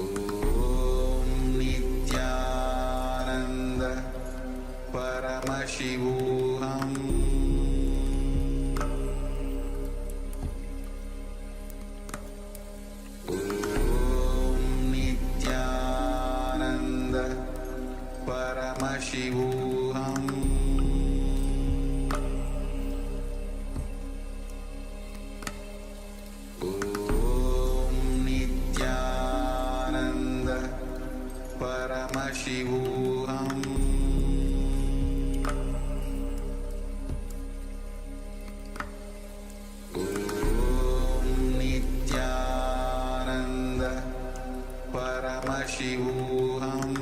Om Nithyananda Paramashivoham Om Nithyananda Paramashivoham Paramashivoham Om Nithyananda Paramashivoham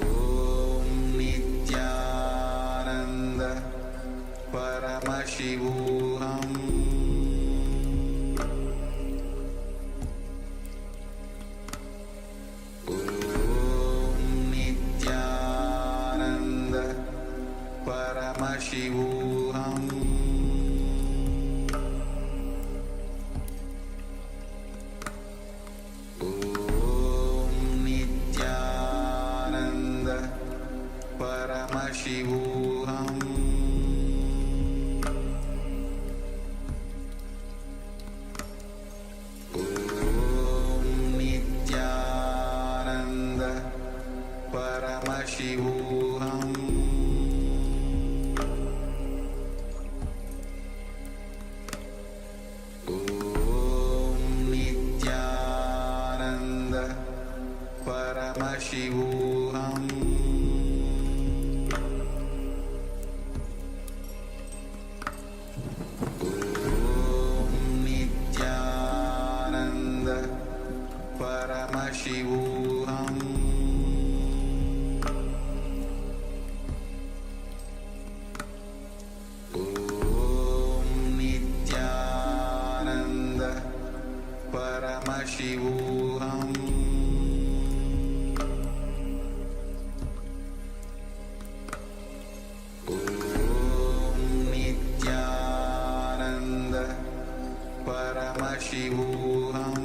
Om Nithyananda Paramashivoham Paramashivoham Om Nithyananda Paramashivoham Om Nithyananda Paramashivoham Paramashivoham Om Nithyananda Paramashivoham Om Nithyananda Paramashivoham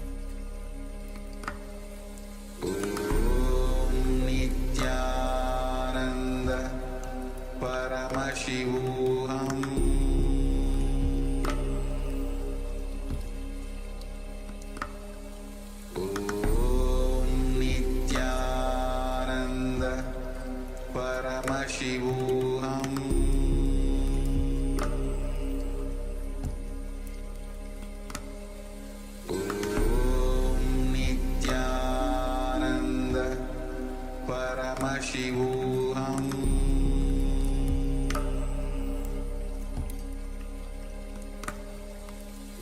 Paramashivoham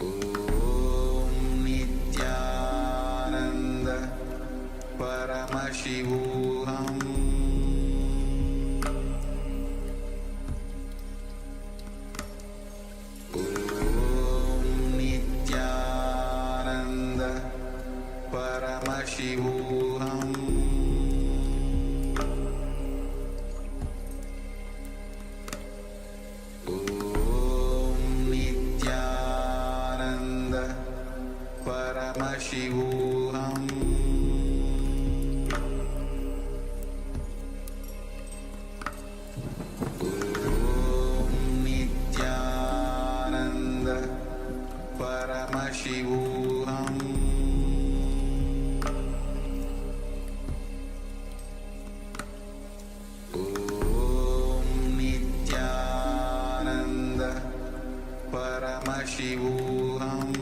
Om Nithyananda Paramashivoham Om Nithyananda Paramashivoham Om Nithyananda Paramashivoham Om Nithyananda Paramashivoham Om Nithyananda Paramashivoham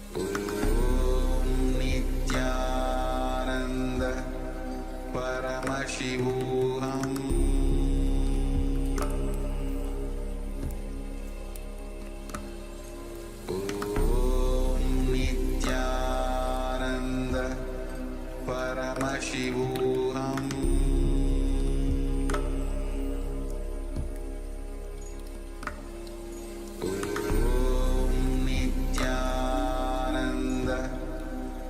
Om Nithyananda Paramashivoham Om Nithyananda Paramashivoham Om Nithyananda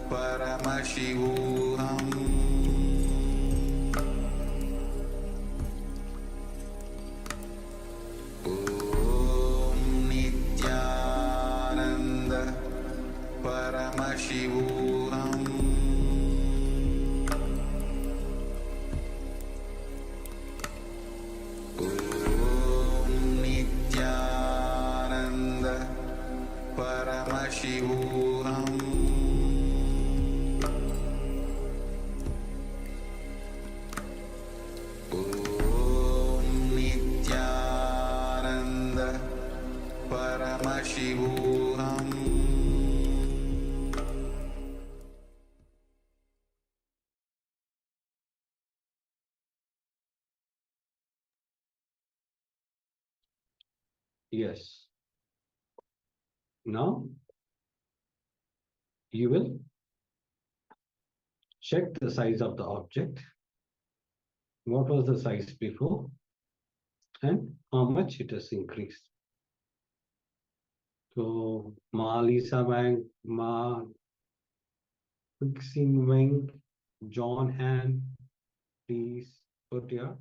Paramashivoham Om Nithyananda Paramashivoham Om Nithyananda Paramashivoham Om Nithyananda Paramashivoham Yes. Now you will check the size of the object. What was the size before and how much it has increased. So Ma Lisa Bank, Ma Fixing Wing, John Han, please put your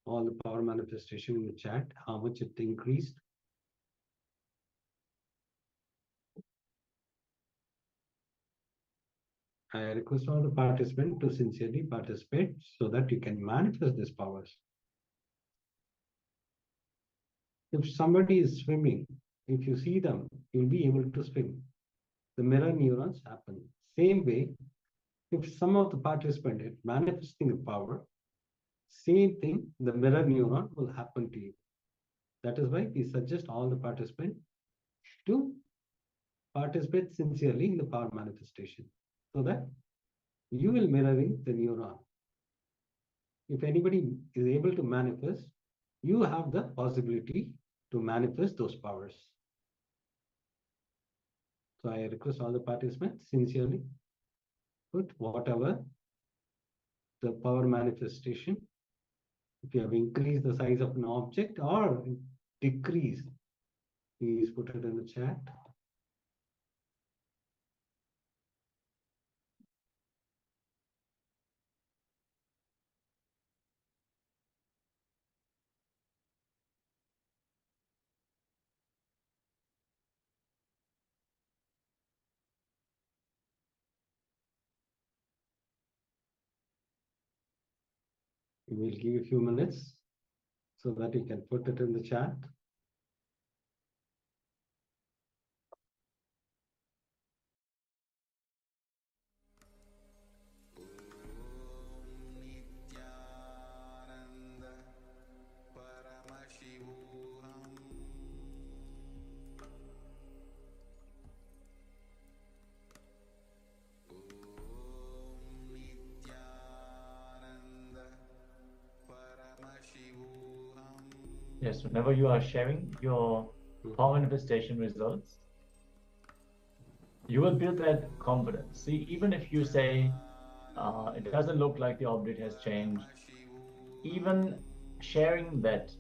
all the power manifestation in the chat, how much it increased. I request all the participants to sincerely participate so that you can manifest these powers. If somebody is swimming, if you see them, you'll be able to swim. The mirror neurons happen. Same way, if some of the participant is manifesting a power, same thing, the mirror neuron will happen to you. That is why we suggest all the participants to participate sincerely in the power manifestation so that you will mirroring the neuron. If anybody is able to manifest, you have the possibility to manifest those powers. So I request all the participants sincerely put whatever the power manifestation. If you have increased the size of an object or decreased, please put it in the chat. We will give you a few minutes so that you can put it in the chat. Nithyananda Paramashivoham Yes, whenever you are sharing your power manifestation results, you will build that confidence. See, even if you say it doesn't look like the object has changed, even sharing that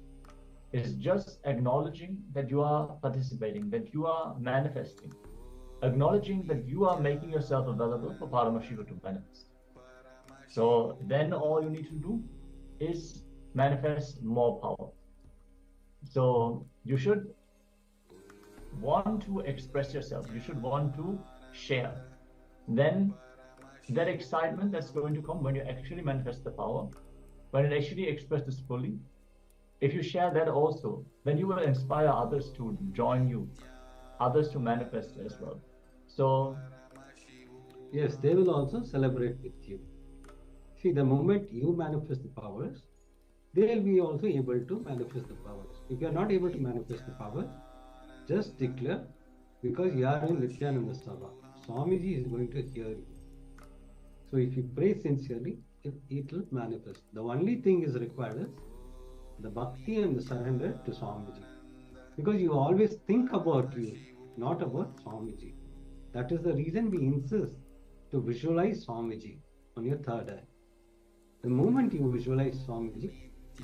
is just acknowledging that you are participating, that you are manifesting, acknowledging that you are making yourself available for Paramashiva to manifest. So then all you need to do is manifest more power. So you should want to express yourself. You should want to share. Then that excitement that's going to come when you actually manifest the power, when it actually expresses fully, if you share that also, then you will inspire others to join you, others to manifest as well. So yes, they will also celebrate with you. See, the moment you manifest the powers, they will be also able to manifest the powers. If you are not able to manifest the powers, just declare, because you are in Nithyananda Sabha. Swamiji is going to hear you. So if you pray sincerely, it will manifest. The only thing is required is the bhakti and the surrender to Swamiji. Because you always think about you, not about Swamiji. That is the reason we insist to visualize Swamiji on your third eye. The moment you visualize Swamiji,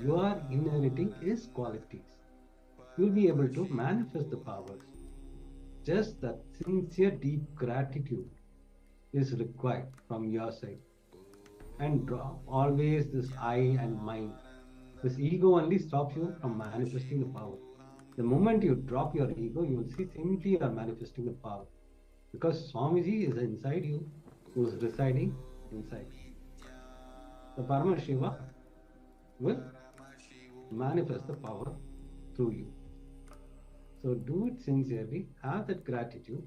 you are inheriting his qualities. You will be able to manifest the powers. Just that sincere, deep gratitude is required from your side. And drop always this I and mine. This ego only stops you from manifesting the power. The moment you drop your ego, you will see simply you are manifesting the power. Because Swamiji is inside you, who is residing inside. The Paramashiva will manifest the power through you. So do it sincerely, have that gratitude.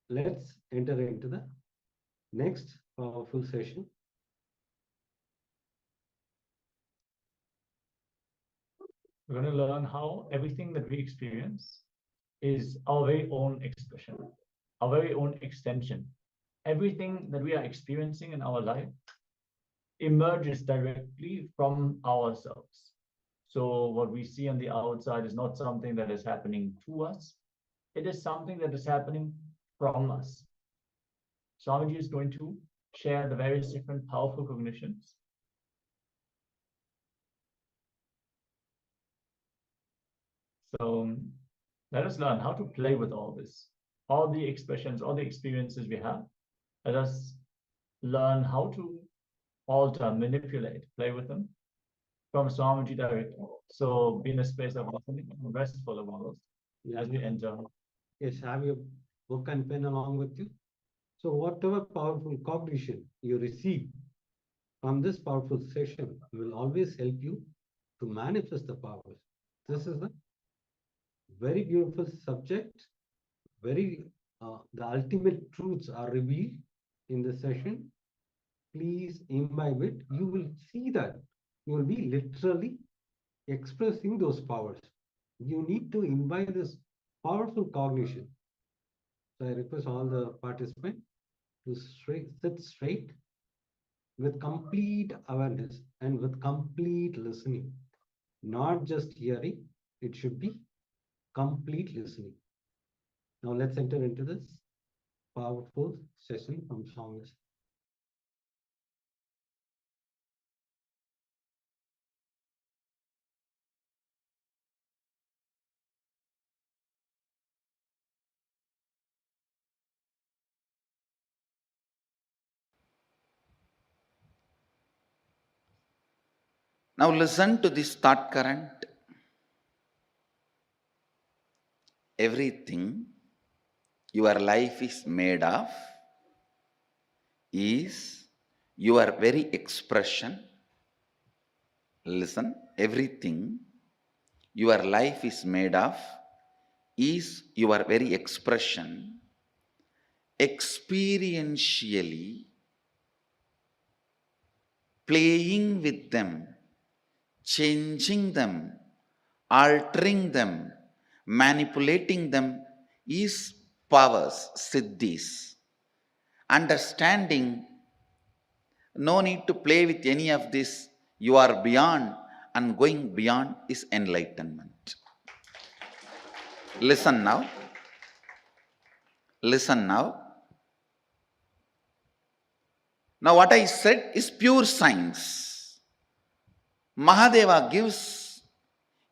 Let's enter into the next powerful session. we're going to learn how everything that we experience is our very own expression, our very own extension. Everything that we are experiencing in our life emerges directly from ourselves. So what we see on the outside is not something that is happening to us. It is something that is happening from us. Swamiji is going to share the various different powerful cognitions. So let us learn how to play with all this, all the expressions, all the experiences we have. Let us learn how to alter, manipulate, play with them from Swamiji directly. So be in a space of listening and restful of all as we enter. Yes, have your book and pen along with you. So whatever powerful cognition you receive from this powerful session will always help you to manifest the powers. This is a very beautiful subject. The ultimate truths are revealed in the session. Please imbibe it. You will see that you will be literally expressing those powers. You need to imbibe this powerful cognition. So I request all the participants to sit straight with complete awareness and with complete listening. Not just hearing, it should be complete listening. Now let's enter into this powerful session from Swamiji. Now listen to this thought current. Everything your life is made of is your very expression. Listen, everything your life is made of is your very expression, experientially, playing with them, changing them, altering them, manipulating them is powers, siddhis. Understanding, no need to play with any of this, you are beyond, and going beyond is enlightenment. Listen now. Listen now. Now what I said is pure science. Mahadeva gives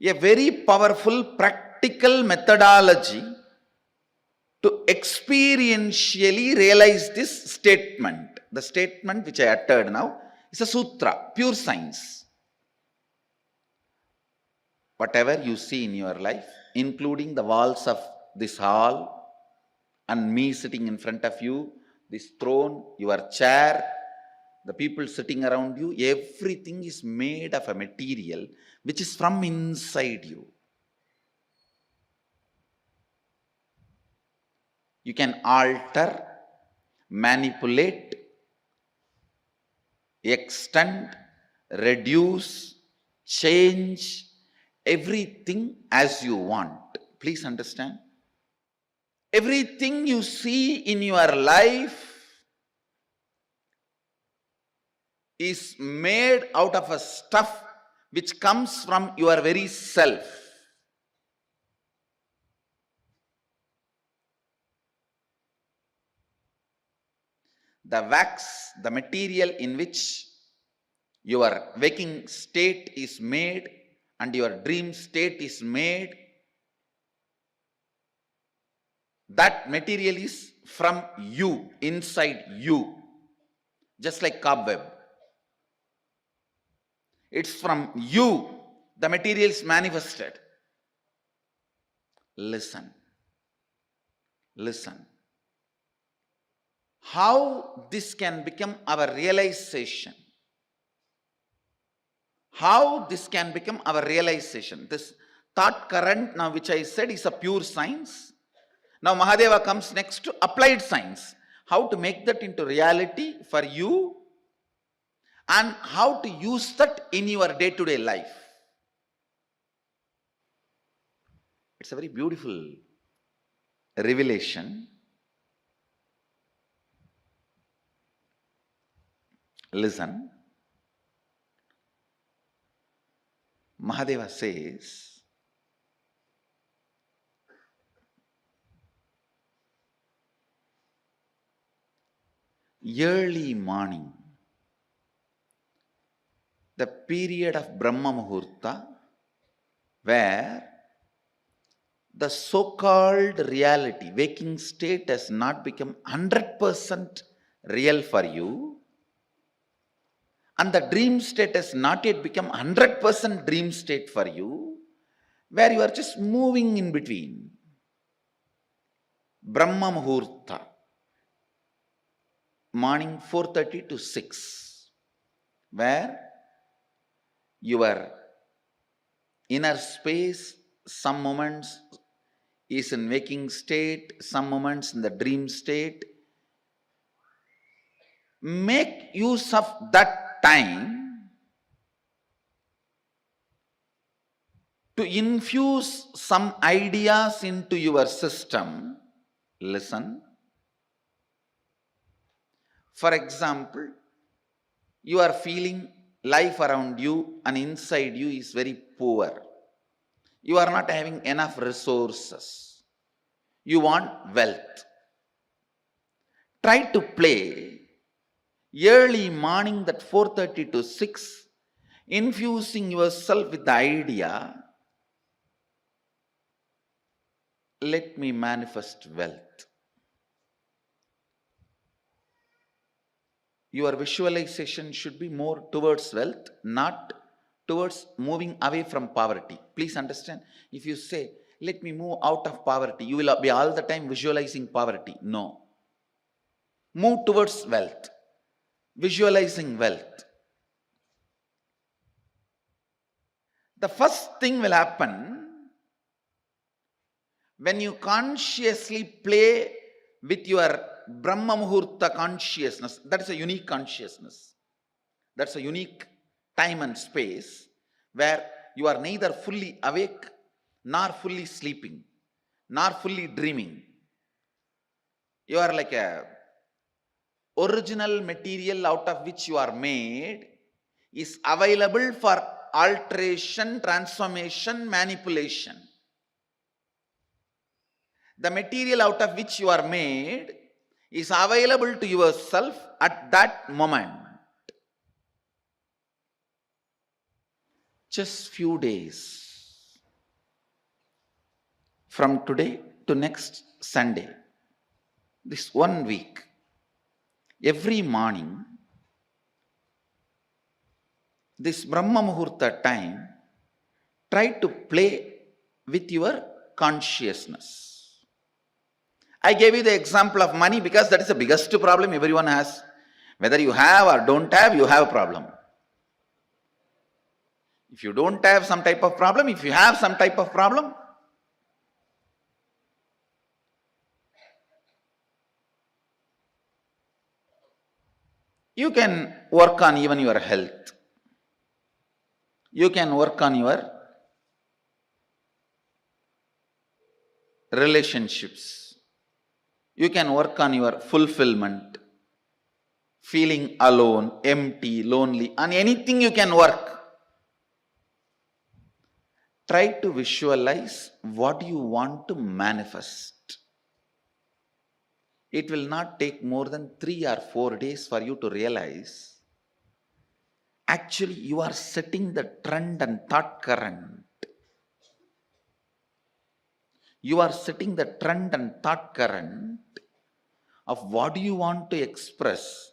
a very powerful practical methodology to experientially realize this statement. The statement which I uttered now is a sutra, pure science. Whatever you see in your life, including the walls of this hall and me sitting in front of you, this throne, your chair, the people sitting around you, everything is made of a material which is from inside you. You can alter, manipulate, extend, reduce, change everything as you want. Please understand. Everything you see in your life is made out of a stuff which comes from your very self. The wax, the material in which your waking state is made and your dream state is made, that material is from you, inside you, just like cobweb. It's from you, the material is manifested. Listen. Listen. How this can become our realization? How this can become our realization? This thought current now which I said is a pure science. Now Mahadeva comes next to applied science. How to make that into reality for you and how to use that in your day-to-day life. It's a very beautiful revelation. Listen. Mahadeva says, early morning, the period of Brahma Muhurta, where the so-called reality, waking state has not become 100% real for you, and the dream state has not yet become 100% dream state for you, where you are just moving in between. Brahma Muhurta, morning 4:30 to 6, where your inner space, some moments is in waking state, some moments in the dream state. Make use of that time to infuse some ideas into your system. Listen. For example, you are feeling life around you and inside you is very poor. You are not having enough resources. You want wealth. Try to play early morning, that 4:30 to 6, infusing yourself with the idea, let me manifest wealth. Your visualization should be more towards wealth, not towards moving away from poverty. Please understand, if you say, let me move out of poverty, you will be all the time visualizing poverty. No. Move towards wealth, visualizing wealth. The first thing will happen when you consciously play with your Brahma Muhurta consciousness. That is a unique consciousness. That's a unique time and space where you are neither fully awake, nor fully sleeping, nor fully dreaming. You are like a original material out of which you are made is available for alteration, transformation, manipulation. The material out of which you are made is available to yourself at that moment. Just few days from today to next Sunday, this 1 week, every morning, this Brahma Muhurta time, try to play with your consciousness. I gave you the example of money because that is the biggest problem everyone has. Whether you have or don't have, you have a problem. If you don't have some type of problem, if you have some type of problem, you can work on even your health. You can work on your relationships. You can work on your fulfillment, feeling alone, empty, lonely, on anything you can work. Try to visualize what you want to manifest. It will not take more than 3 or 4 days for you to realize actually you are setting the trend and thought current. You are setting the trend and thought current of what you want to express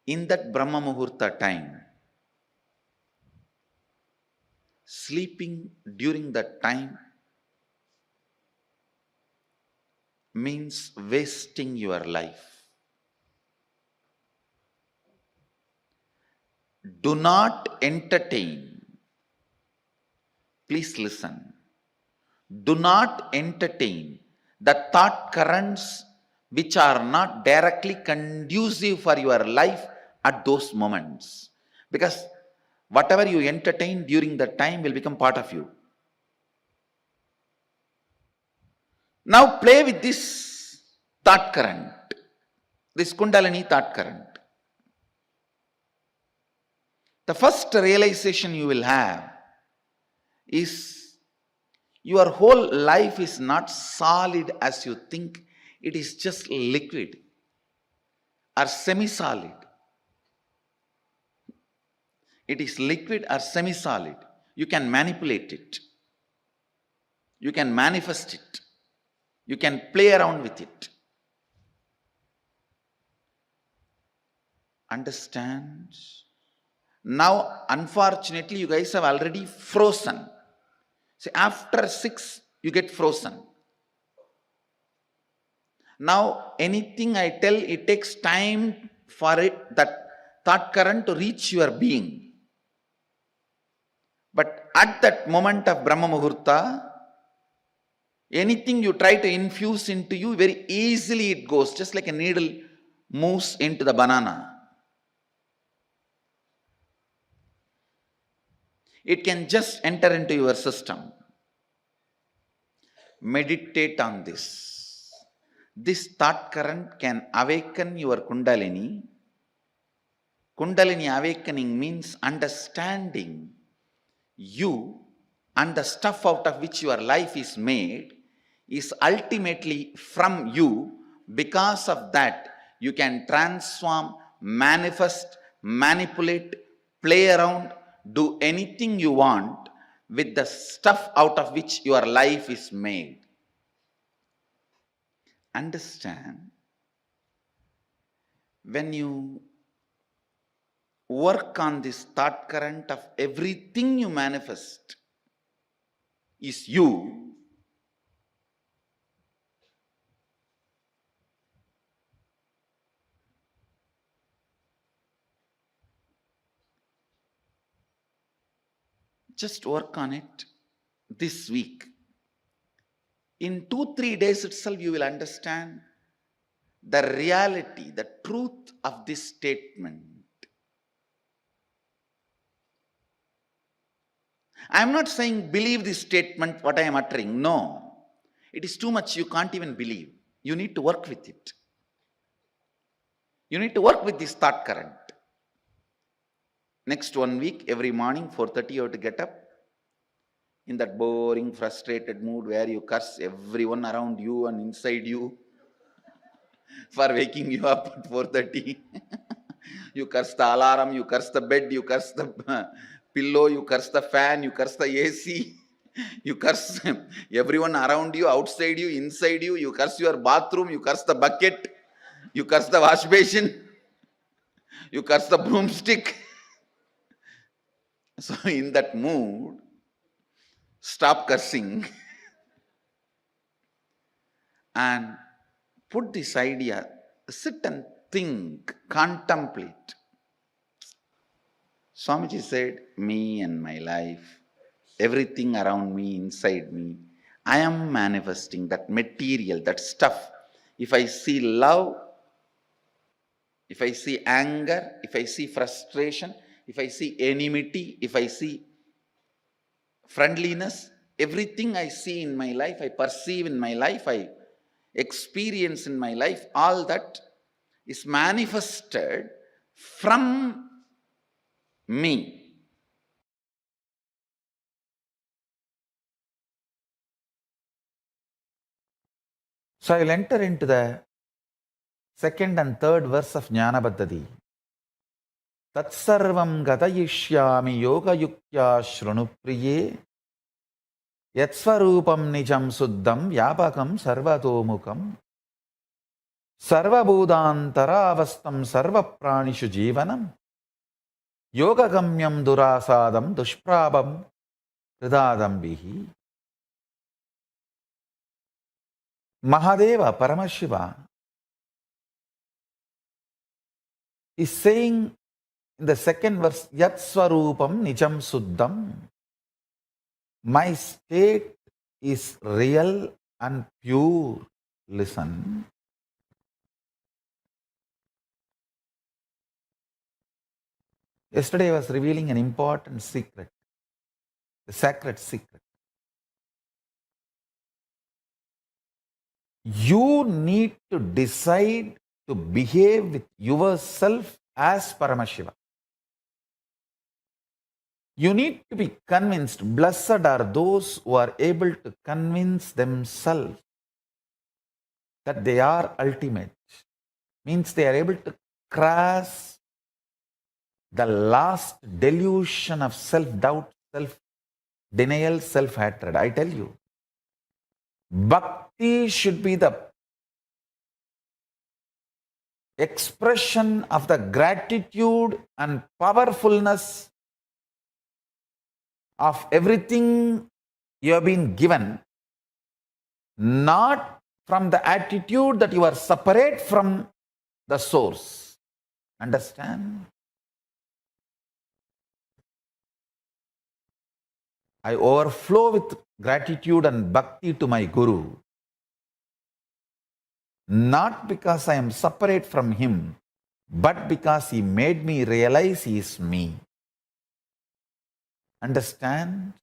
in that Brahma Muhurta time. Sleeping during that time means wasting your life. Do not entertain. Please listen. Do not entertain the thought currents which are not directly conducive for your life at those moments. Because whatever you entertain during that time will become part of you. Now play with this thought current, this Kundalini thought current. The first realization you will have is your whole life is not solid as you think. It is just liquid or semi-solid. It is liquid or semi-solid. You can manipulate it. You can manifest it. You can play around with it. Understand? Now, unfortunately, you guys have already frozen. See, after 6, you get frozen. Now, anything I tell, it takes time for it, that thought current to reach your being. But at that moment of Brahma Muhurta, anything you try to infuse into you, very easily it goes, just like a needle moves into the banana. It can just enter into your system. Meditate on this. This thought current can awaken your Kundalini. Kundalini awakening means understanding you and the stuff out of which your life is made is ultimately from you. Because of that, you can transform, manifest, manipulate, play around, do anything you want with the stuff out of which your life is made. Understand? When you work on this thought current of everything you manifest is you, just work on it this week. In 2-3 days itself, you will understand the reality, the truth of this statement. I am not saying believe this statement, what I am uttering. No. It is too much, you can't even believe. You need to work with it. You need to work with this thought current. Next 1 week, every morning, 4:30 you have to get up. In that boring, frustrated mood where you curse everyone around you and inside you for waking you up at 4:30. You curse the alarm, you curse the bed, you curse the pillow, you curse the fan, you curse the AC. You curse everyone around you, outside you, inside you. You curse your bathroom, you curse the bucket, you curse the wash basin, you curse the broomstick. So in that mood, stop cursing and put this idea, sit and think, contemplate. Swamiji said, me and my life, everything around me, inside me, I am manifesting that material, that stuff. If I see love, if I see anger, if I see frustration, if I see enmity, if I see friendliness, everything I see in my life, I perceive in my life, I experience in my life, all that is manifested from me. So I will enter into the second and third verse of Jnana Paddhati. Tatsarvam gatayishyami yoga yuktya shrunupriye yatsvarupam nijam suddham vyapakam sarvatomukam sarvabhudantaravastam sarvapranishu jivanam yogagamyam durasadam dushprabam hridadambihi. Mahadeva Paramashiva is saying in the second verse, Yat Swarupam Nijam Suddham. My state is real and pure. Listen. Yesterday I was revealing an important secret, the sacred secret. You need to decide to behave with yourself as Paramashiva. You need to be convinced. Blessed are those who are able to convince themselves that they are ultimate. Means they are able to cross the last delusion of self-doubt, self-denial, self-hatred. I tell you, bhakti should be the expression of the gratitude and powerfulness of everything you have been given, not from the attitude that you are separate from the source. Understand? I overflow with gratitude and bhakti to my Guru, not because I am separate from him, but because he made me realize he is me. Understand?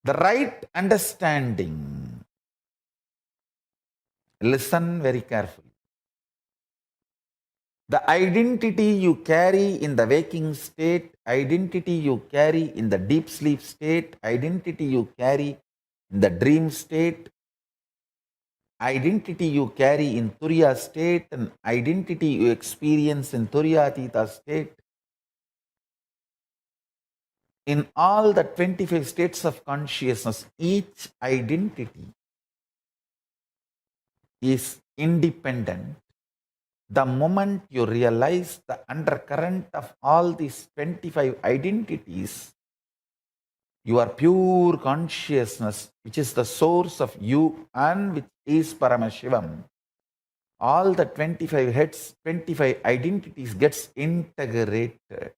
The right understanding. Listen very carefully. The identity you carry in the waking state, identity you carry in the deep sleep state, identity you carry in the dream state, identity you carry in Turiya state, and identity you experience in Turiyatita state, in all the 25 states of consciousness, each identity is independent. The moment you realize the undercurrent of all these 25 identities, your pure consciousness, which is the source of you and which is Paramashivam, all the 25 heads, 25 identities gets integrated.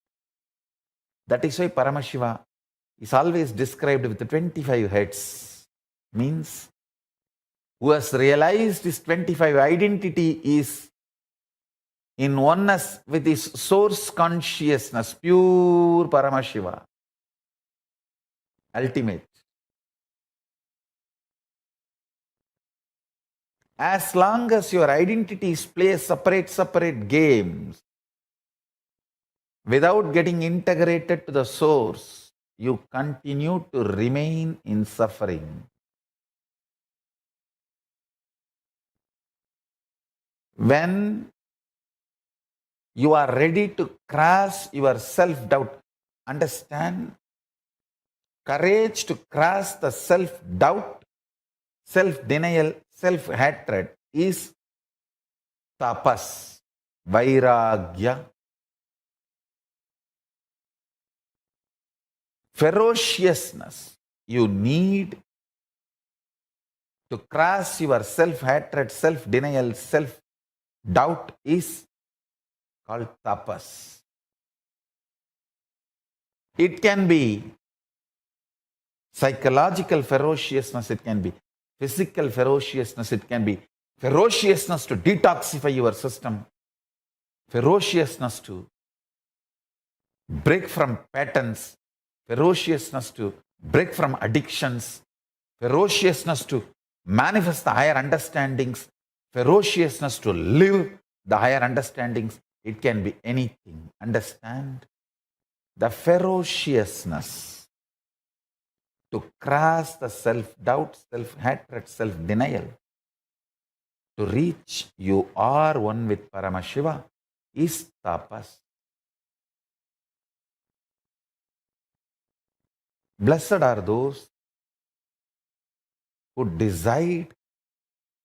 That is why Paramashiva is always described with the 25 heads. Means, who has realized his 25 identity is in oneness with his source consciousness, pure Paramashiva, ultimate. As long as your identities play separate games, without getting integrated to the source, you continue to remain in suffering. When you are ready to cross your self-doubt, understand, courage to cross the self-doubt, self-denial, self-hatred is tapas, vairagya. Ferociousness you need to cross your self-hatred, self-denial, self-doubt is called tapas. It can be psychological ferociousness, it can be physical ferociousness, it can be ferociousness to detoxify your system, ferociousness to break from patterns, ferociousness to break from addictions, ferociousness to manifest the higher understandings, ferociousness to live the higher understandings. It can be anything. Understand? The ferociousness to cross the self-doubt, self-hatred, self-denial, to reach you are one with Paramashiva is tapas. Blessed are those who decide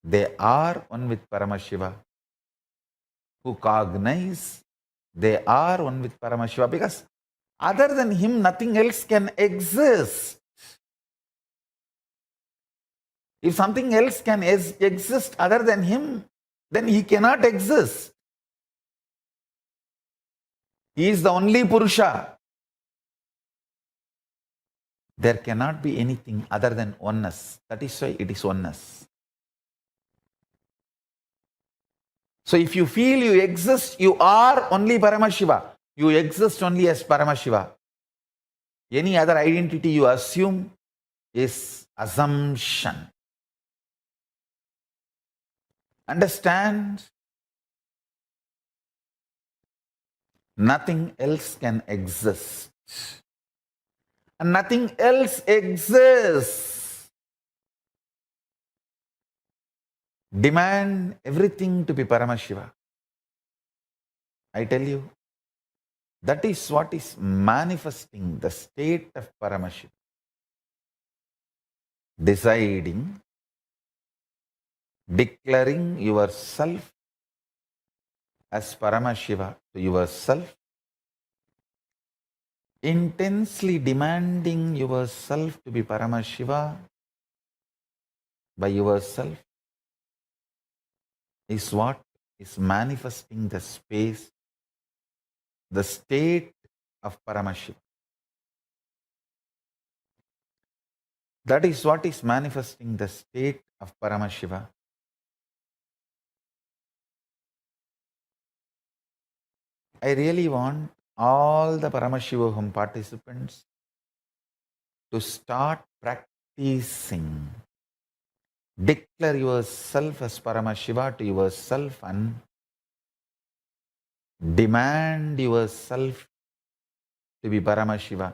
they are one with Paramashiva, who cognize they are one with Paramashiva, because other than him, nothing else can exist. If something else can exist other than him, then he cannot exist. He is the only Purusha. There cannot be anything other than oneness. That is why it is oneness. So if you feel you exist, you are only Paramashiva. You exist only as Paramashiva. Any other identity you assume is assumption. Understand? Nothing else can exist. And nothing else exists. Demand everything to be Paramashiva. I tell you, that is what is manifesting the state of Paramashiva. Deciding, declaring yourself as Paramashiva to yourself, intensely demanding yourself to be Paramashiva by yourself is what is manifesting the space, the state of Paramashiva. That is what is manifesting the state of Paramashiva. I really want all the Paramashivoham participants to start practicing. Declare yourself as Paramashiva to yourself and demand yourself to be Paramashiva.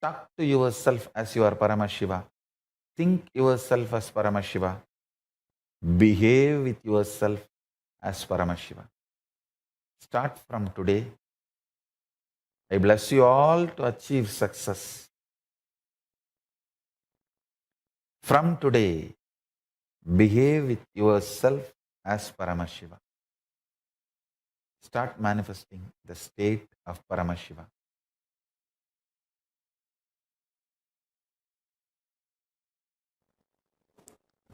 Talk to yourself as you are Paramashiva. Think yourself as Paramashiva. Behave with yourself as Paramashiva. Start from today. I bless you all to achieve success. From today, behave with yourself as Paramashiva. Start manifesting the state of Paramashiva.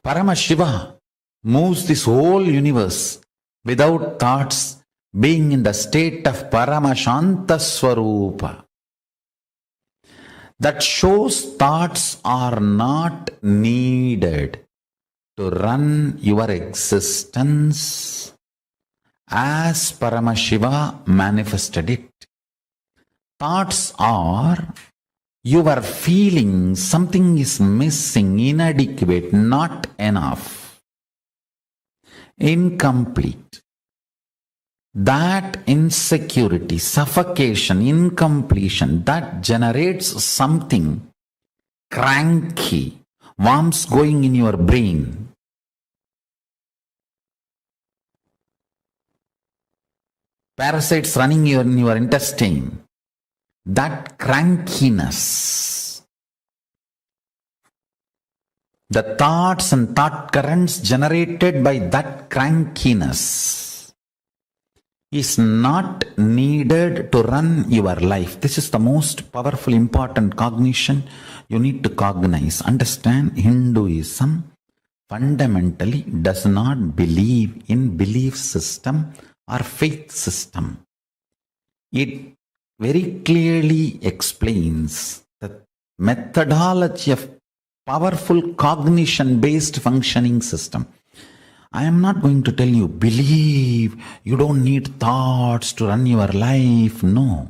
Paramashiva moves this whole universe without thoughts, being in the state of Paramashanta Swarupa. That shows thoughts are not needed to run your existence as Paramashiva manifested it. Thoughts are your feeling something is missing, inadequate, not enough, incomplete. That insecurity, suffocation, incompletion, that generates something cranky, worms going in your brain. Parasites running in your intestine. That crankiness, the thoughts and thought currents generated by that crankiness is not needed to run your life. This is the most powerful, important cognition you need to cognize. Understand, Hinduism fundamentally does not believe in belief system or faith system. It very clearly explains the methodology of powerful cognition-based functioning system. I am not going to tell you, believe, you don't need thoughts to run your life. No.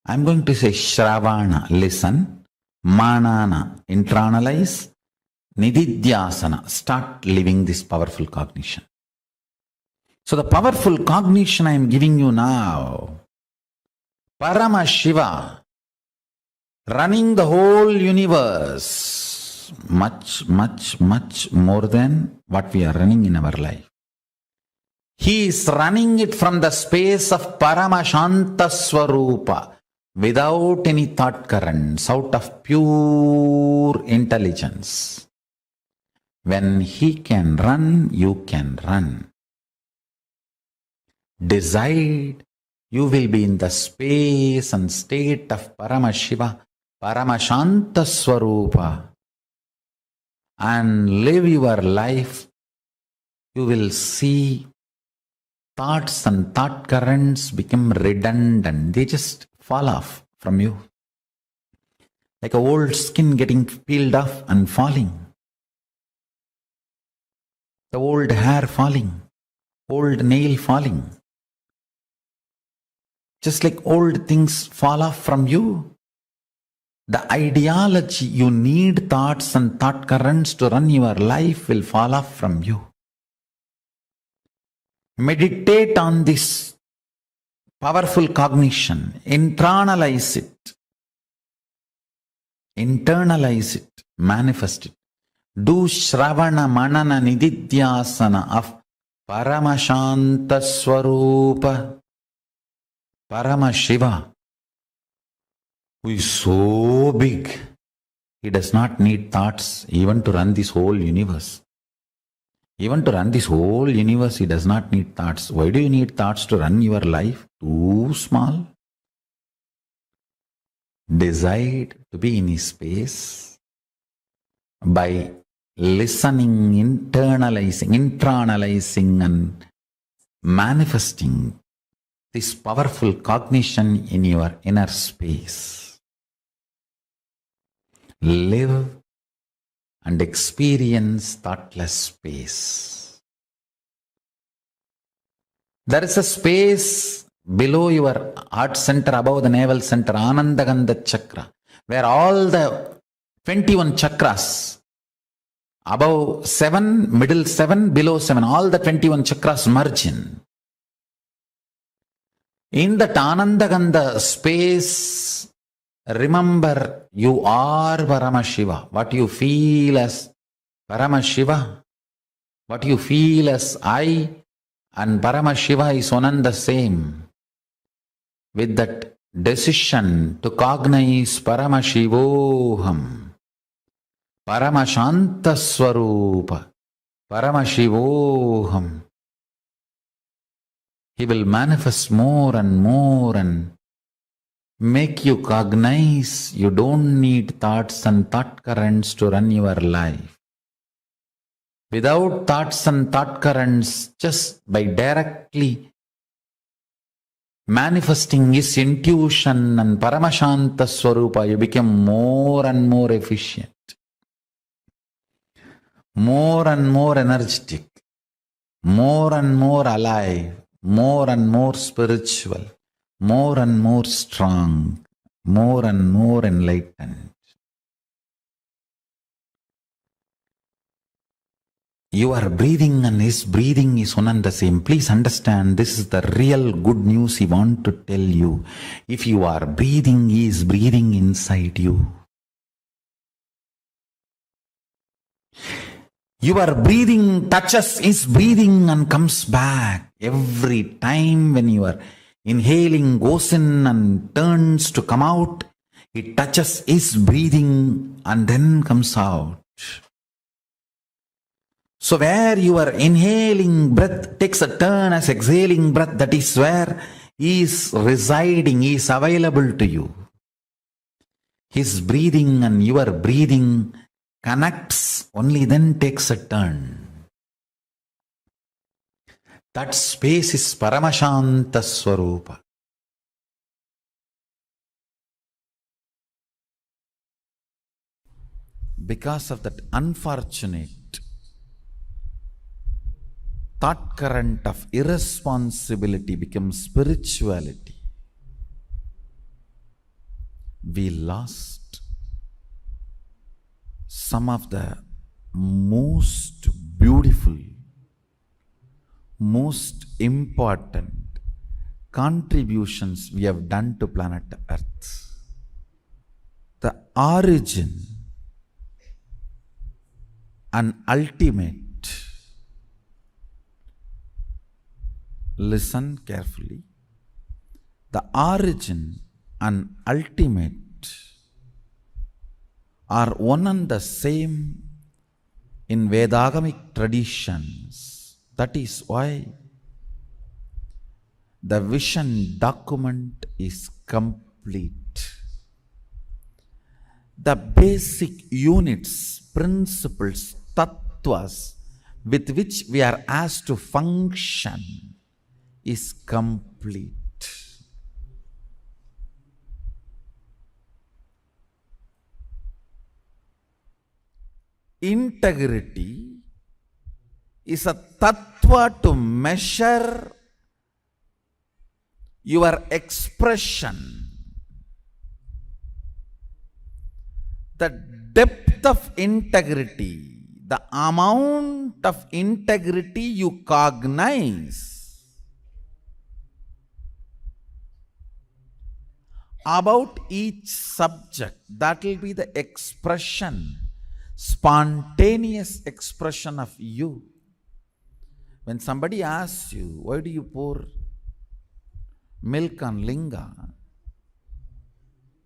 I am going to say, Shravana, listen, Manana, internalize, Nithyananda, start living this powerful cognition. So the powerful cognition I am giving you now, Paramashiva, running the whole universe, much, much, much more than what we are running in our life. He is running it from the space of Paramashanta Swarupa, without any thought currents, out of pure intelligence. When he can run, you can run. Decide. You will be in the space and state of Paramashiva, Paramashanta Swarupa, and live your life. You will see thoughts and thought currents become redundant. They just fall off from you. Like an old skin getting peeled off and falling. The old hair falling. Old nail falling. Just like old things fall off from you, the ideology you need thoughts and thought currents to run your life will fall off from you. Meditate on this powerful cognition. Internalize it. Internalize it. Manifest it. Do Shravana Manana Nididhyasana of Paramashanta Swarupa. Paramashiva, who is so big, he does not need thoughts even to run this whole universe. Even to run this whole universe, he does not need thoughts. Why do you need thoughts to run your life? Too small. Decide to be in his space by listening, internalizing and manifesting this powerful cognition in your inner space. Live and experience thoughtless space. There is a space below your heart center, above the navel center, Anandagandha chakra, where all the 21 chakras, above 7, middle 7, below 7, all the 21 chakras merge in. In that Anandagandha space, remember you are Paramashiva. What you feel as Paramashiva, what you feel as I and Paramashiva is one and the same. With that decision to cognize Paramashivoham, Paramashanta Swarupa, Paramashivoham, he will manifest more and make you cognize you don't need thoughts and thought currents to run your life. Without thoughts and thought currents, just by directly manifesting his intuition and Paramashanta Swarupa, you become more and more efficient, more and more energetic, more and more alive, more and more spiritual, more and more strong, more and more enlightened. Your breathing and his breathing is one and the same. Please understand, this is the real good news he wants to tell you. If you are breathing, he is breathing inside you. Your breathing touches his breathing and comes back. Every time when you are inhaling, goes in and turns to come out, it touches his breathing and then comes out. So where your inhaling breath takes a turn as exhaling breath, that is where he is residing, he is available to you. His breathing and your breathing connects, only then takes a turn. That space is Paramashanta Swarupa. Because of that unfortunate thought current of irresponsibility becomes spirituality. We lost some of the most beautiful, most important contributions we have done to planet Earth. The origin and ultimate. Listen carefully. The origin and ultimate are one and the same in Vedagamic traditions. That is why the vision document is complete. The basic units, principles, tattvas with which we are asked to function is complete. Integrity is a tattva to measure your expression. The depth of integrity, the amount of integrity you cognize about each subject, that will be the expression, spontaneous expression of you. When somebody asks you, why do you pour milk on linga?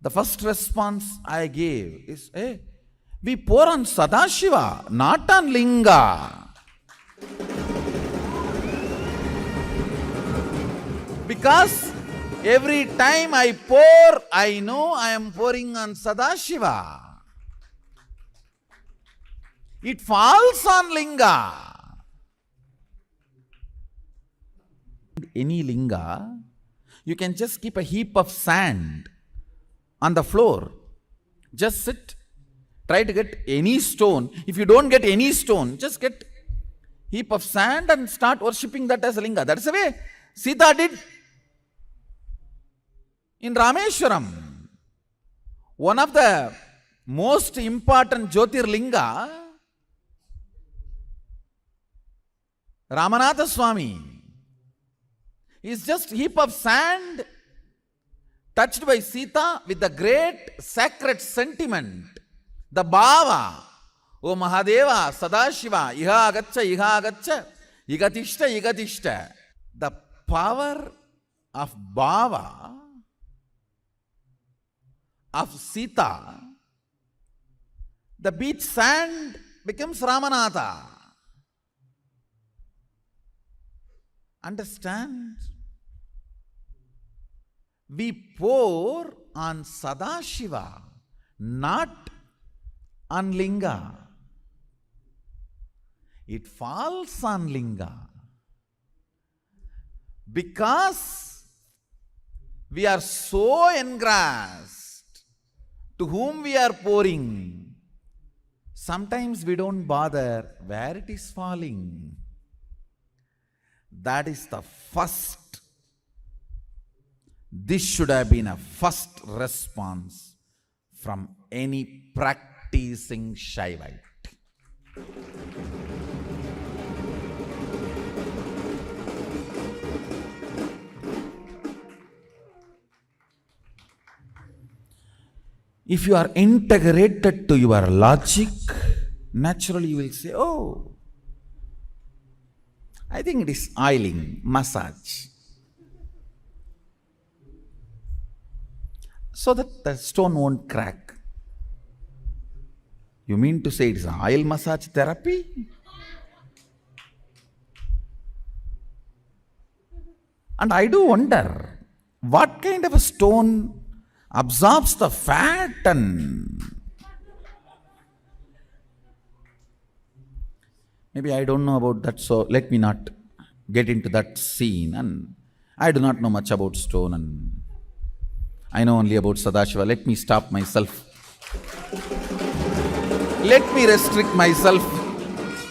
The first response I gave is, hey, we pour on Sadashiva, not on linga. Because every time I pour, I know I am pouring on Sadashiva. It falls on linga. Any linga, you can just keep a heap of sand on the floor. Just sit, try to get any stone. If you don't get any stone, just get heap of sand and start worshipping that as a linga. That's the way Sita did in Rameshwaram. One of the most important Jyotirlinga, Ramanatha Swami, is just heap of sand touched by Sita with the great sacred sentiment, the bhava. O Mahadeva, Sadashiva, iha agaccha, igatishta. The power of bhava of Sita, the beach sand becomes Ramanatha. Understand? We pour on Sadashiva, not on linga. It falls on linga. Because we are so engrossed to whom we are pouring, sometimes we don't bother where it is falling. That is the first. This should have been a first response from any practicing Shaivite. If you are integrated to your logic, naturally you will say, oh, I think it is oiling, massage. So that the stone won't crack. You mean to say it is oil massage therapy? And I do wonder, what kind of a stone absorbs the fat and maybe I don't know about that, so let me not get into that scene. And I do not know much about stone and I know only about Sadashiva. Let me stop myself. Let me restrict myself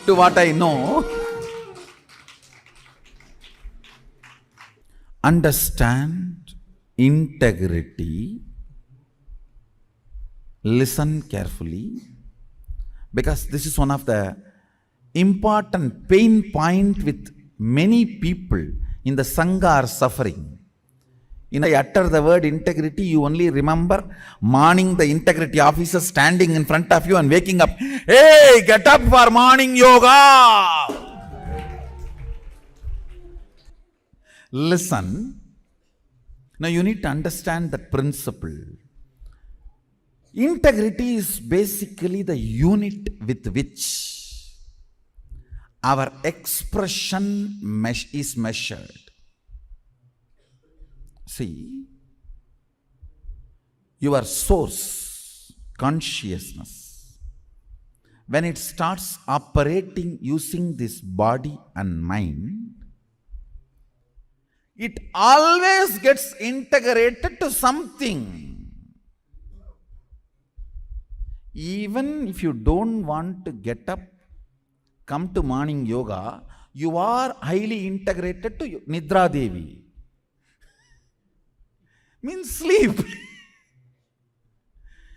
to what I know. Understand integrity. Listen carefully, because this is one of the important pain point with many people in the Sangha are suffering. I utter the word integrity, you only remember morning the integrity officer standing in front of you and waking up. Hey, get up for morning yoga. Listen. Now you need to understand that principle. Integrity is basically the unit with which our expression is measured. See, your source, consciousness, when it starts operating using this body and mind, it always gets integrated to something. Even if you don't want to get up, come to morning yoga, you are highly integrated to Nidra Devi. Means sleep.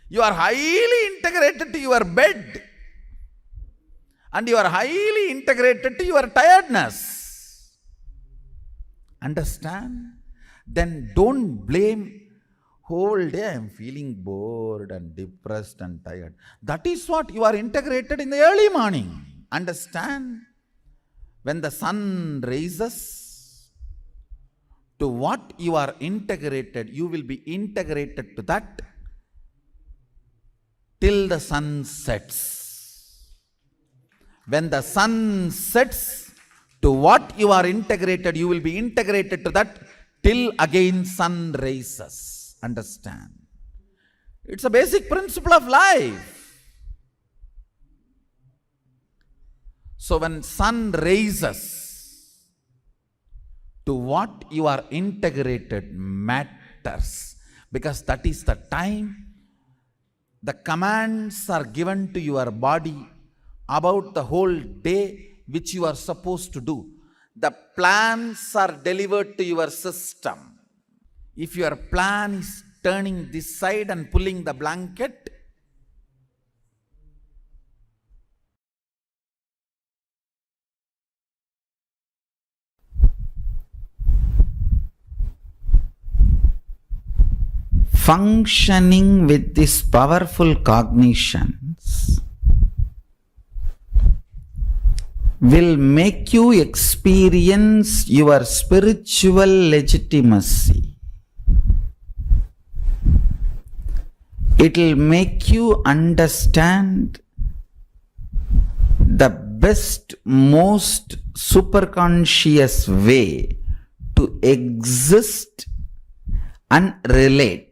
You are highly integrated to your bed. And you are highly integrated to your tiredness. Understand? Then don't blame. Whole day I am feeling bored and depressed and tired. That is what you are integrated in the early morning. Understand? When the sun rises, to what you are integrated, you will be integrated to that till the sun sets. When the sun sets, to what you are integrated, you will be integrated to that till again sun rises. Understand? It's a basic principle of life. So when sun rises, to what you are integrated matters, because that is the time the commands are given to your body about the whole day which you are supposed to do. The plans are delivered to your system. If your plan is turning this side and pulling the blanket, functioning with these powerful cognitions will make you experience your spiritual legitimacy. It will make you understand the best, most superconscious way to exist and relate.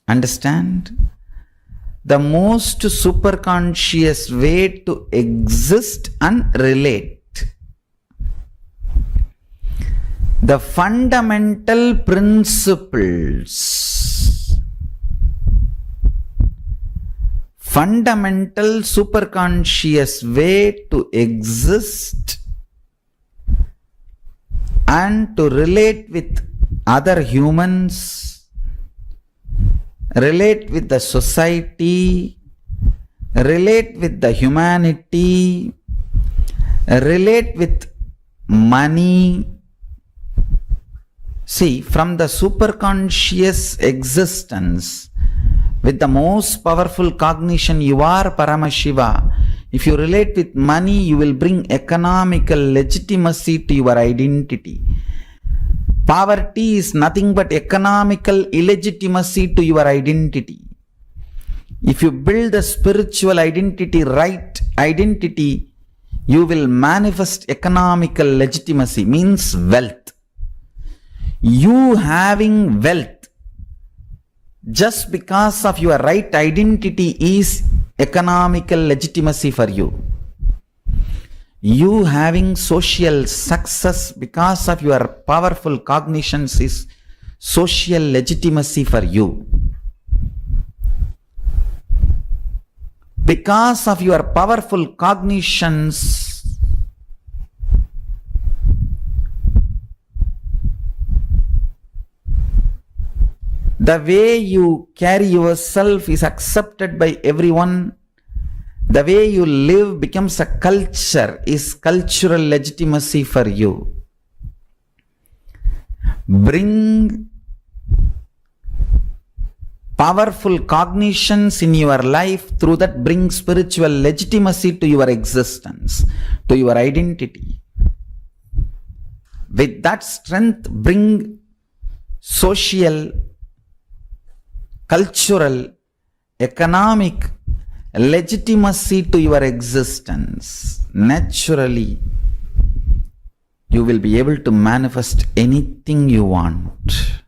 Understand? The most superconscious way to exist and relate. The fundamental principles, fundamental superconscious way to exist and to relate with other humans, relate with the society, relate with the humanity, relate with money. See, from the superconscious existence, with the most powerful cognition, you are Paramashiva. If you relate with money, you will bring economical legitimacy to your identity. Poverty is nothing but economical illegitimacy to your identity. If you build the spiritual identity, right identity, you will manifest economical legitimacy, means wealth. You having wealth just because of your right identity is economical legitimacy for you. You having social success because of your powerful cognitions is social legitimacy for you. Because of your powerful cognitions, the way you carry yourself is accepted by everyone. The way you live becomes a culture, is cultural legitimacy for you. Bring powerful cognitions in your life, through that bring spiritual legitimacy to your existence, to your identity. With that strength, bring social, cultural, economic legitimacy to your existence. Naturally, you will be able to manifest anything you want.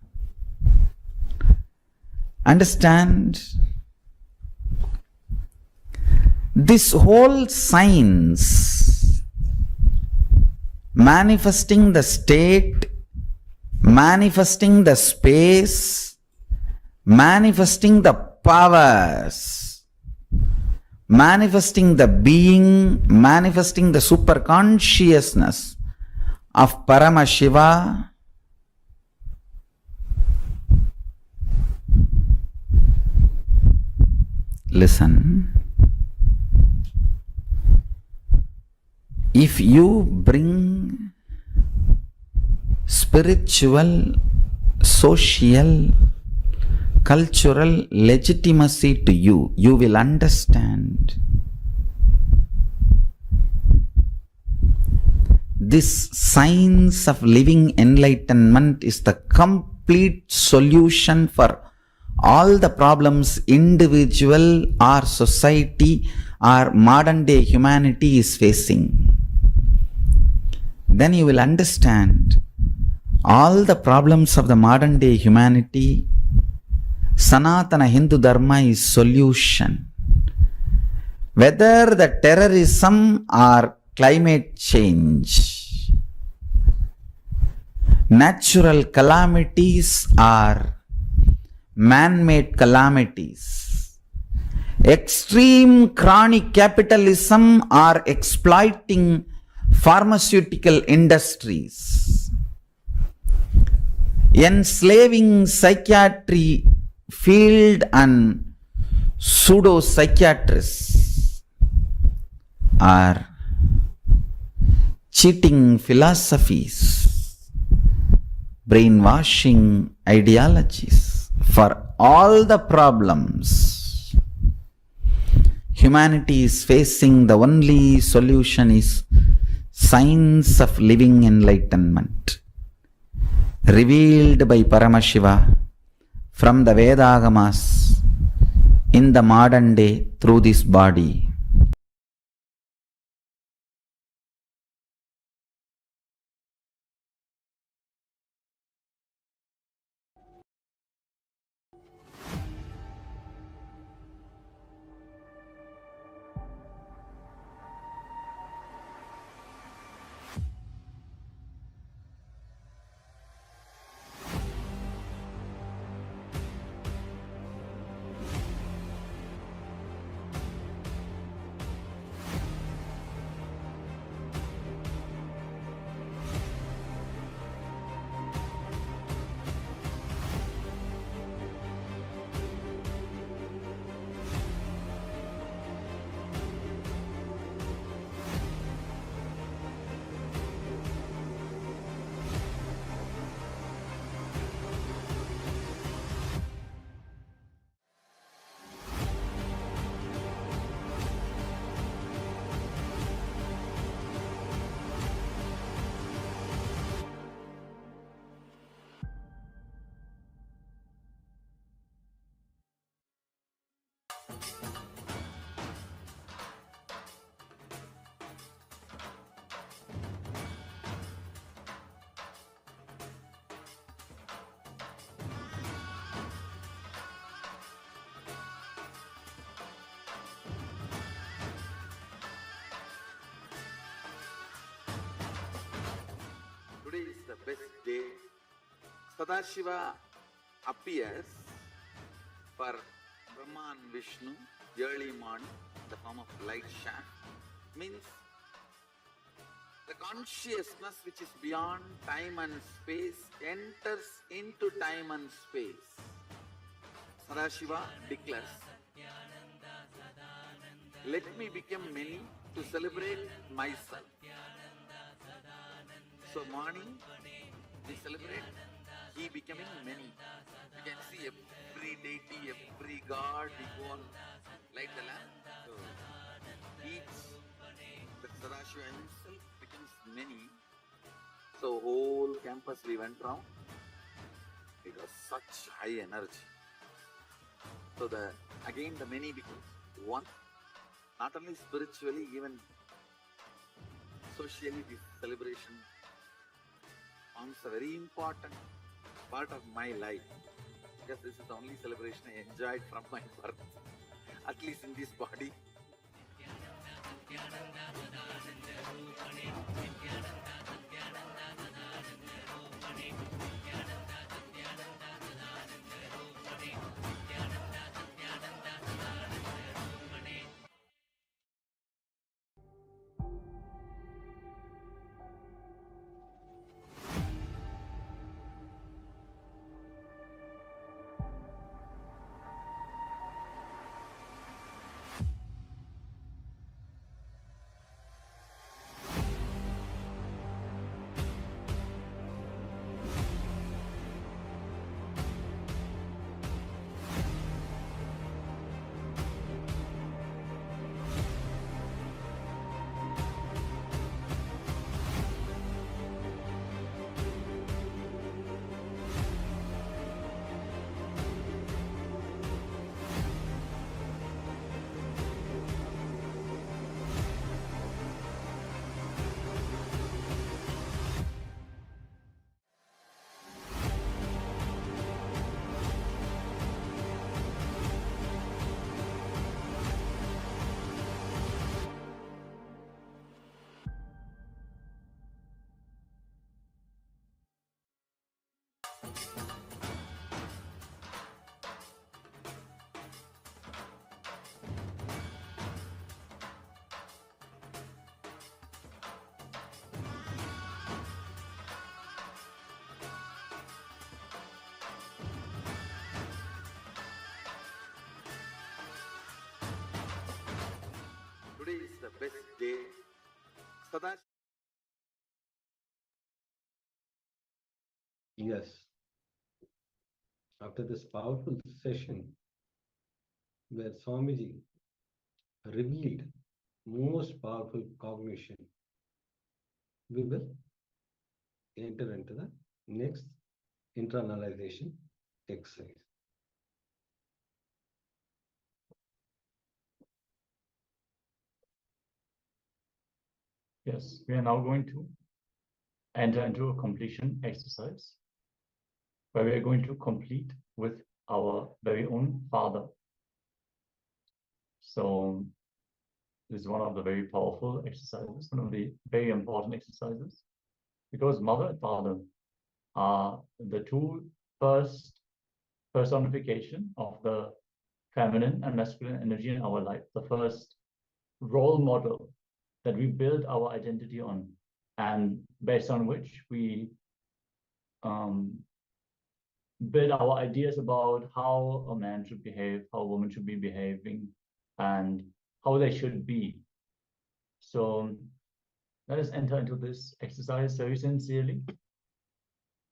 Understand? This whole science, manifesting the state, manifesting the space, manifesting the powers, manifesting the being, manifesting the superconsciousness of Paramashiva, listen. If you bring spiritual, social, cultural legitimacy to you, you will understand this science of living enlightenment is the complete solution for all the problems individual or society or modern day humanity is facing. Then you will understand all the problems of the modern day humanity. Sanatana Hindu Dharma is solution. Whether the terrorism or climate change, natural calamities or man-made calamities, extreme chronic capitalism or exploiting pharmaceutical industries, enslaving psychiatry field and pseudo-psychiatrists, are cheating philosophies, brainwashing ideologies. For all the problems humanity is facing, the only solution is science of living enlightenment, revealed by Paramashiva from the Vedagamas in the modern day through this body. Today is the best day. Sadashiva appears for Brahma and Vishnu early morning in the form of light shaft. Means the consciousness which is beyond time and space enters into time and space. Sadashiva declares, let me become many to celebrate myself. So morning we celebrate he becoming many. You can see every deity, every god, we go and light the lamp. So each, the Sadashiva himself becomes many. So whole campus we went round. It was such high energy. So again the many becomes one. Not only spiritually, even socially this celebration forms a very important part of my life, because this is the only celebration I enjoyed from my birth, at least in this body. Today is the best day. Sadashiva. Yes. After this powerful session, where Swamiji revealed most powerful cognition, we will enter into the next internalization exercise. Yes, we are now going to enter into a completion exercise where we are going to complete with our very own father. So this is one of the very powerful exercises, one of the very important exercises, because mother and father are the two first personification of the feminine and masculine energy in our life, the first role model that we build our identity on, and based on which we build our ideas about how a man should behave, how a woman should be behaving, and how they should be. So let us enter into this exercise very sincerely,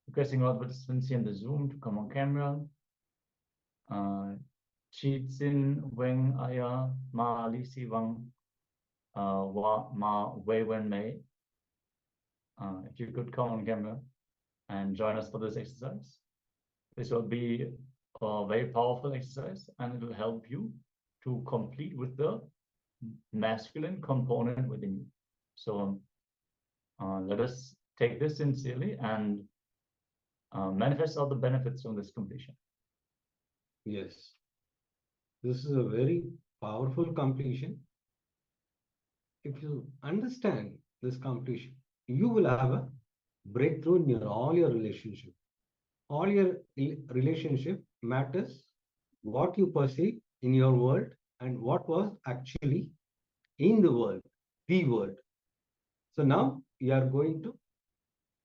requesting all participants here in the Zoom to come on camera. Chitsin Weng Aya Ma Li Si Wang Wa Ma Wei Wen Mei. If you could come on camera and join us for this exercise. This will be a very powerful exercise, and it will help you to complete with the masculine component within you. So let us take this sincerely and manifest all the benefits of this completion. Yes. This is a very powerful completion. If you understand this completion, you will have a breakthrough in all your relationship. All your relationship matters what you perceive in your world and what was actually in the world, the world. So now you are going to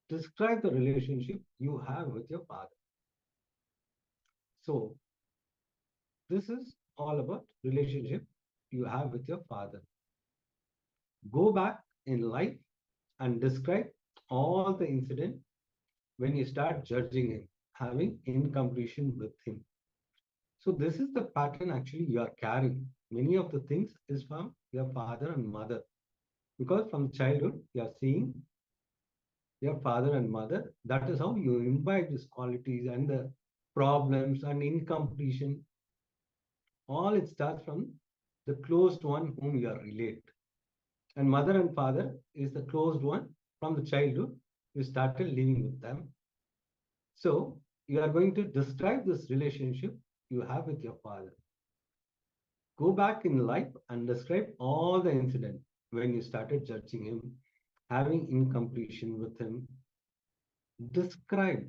describe the relationship you have with your father. So this is all about relationship you have with your father. Go back in life and describe all the incident when you start judging him, having incompletion with him. So this is the pattern actually you are carrying. Many of the things is from your father and mother. Because from childhood, you are seeing your father and mother. That is how you imbibe these qualities and the problems and incompletion. All it starts from the closed one whom you are related. And mother and father is the closed one from the childhood. You started living with them. So you are going to describe this relationship you have with your father. Go back in life and describe all the incident when you started judging him, having incompletion with him. Describe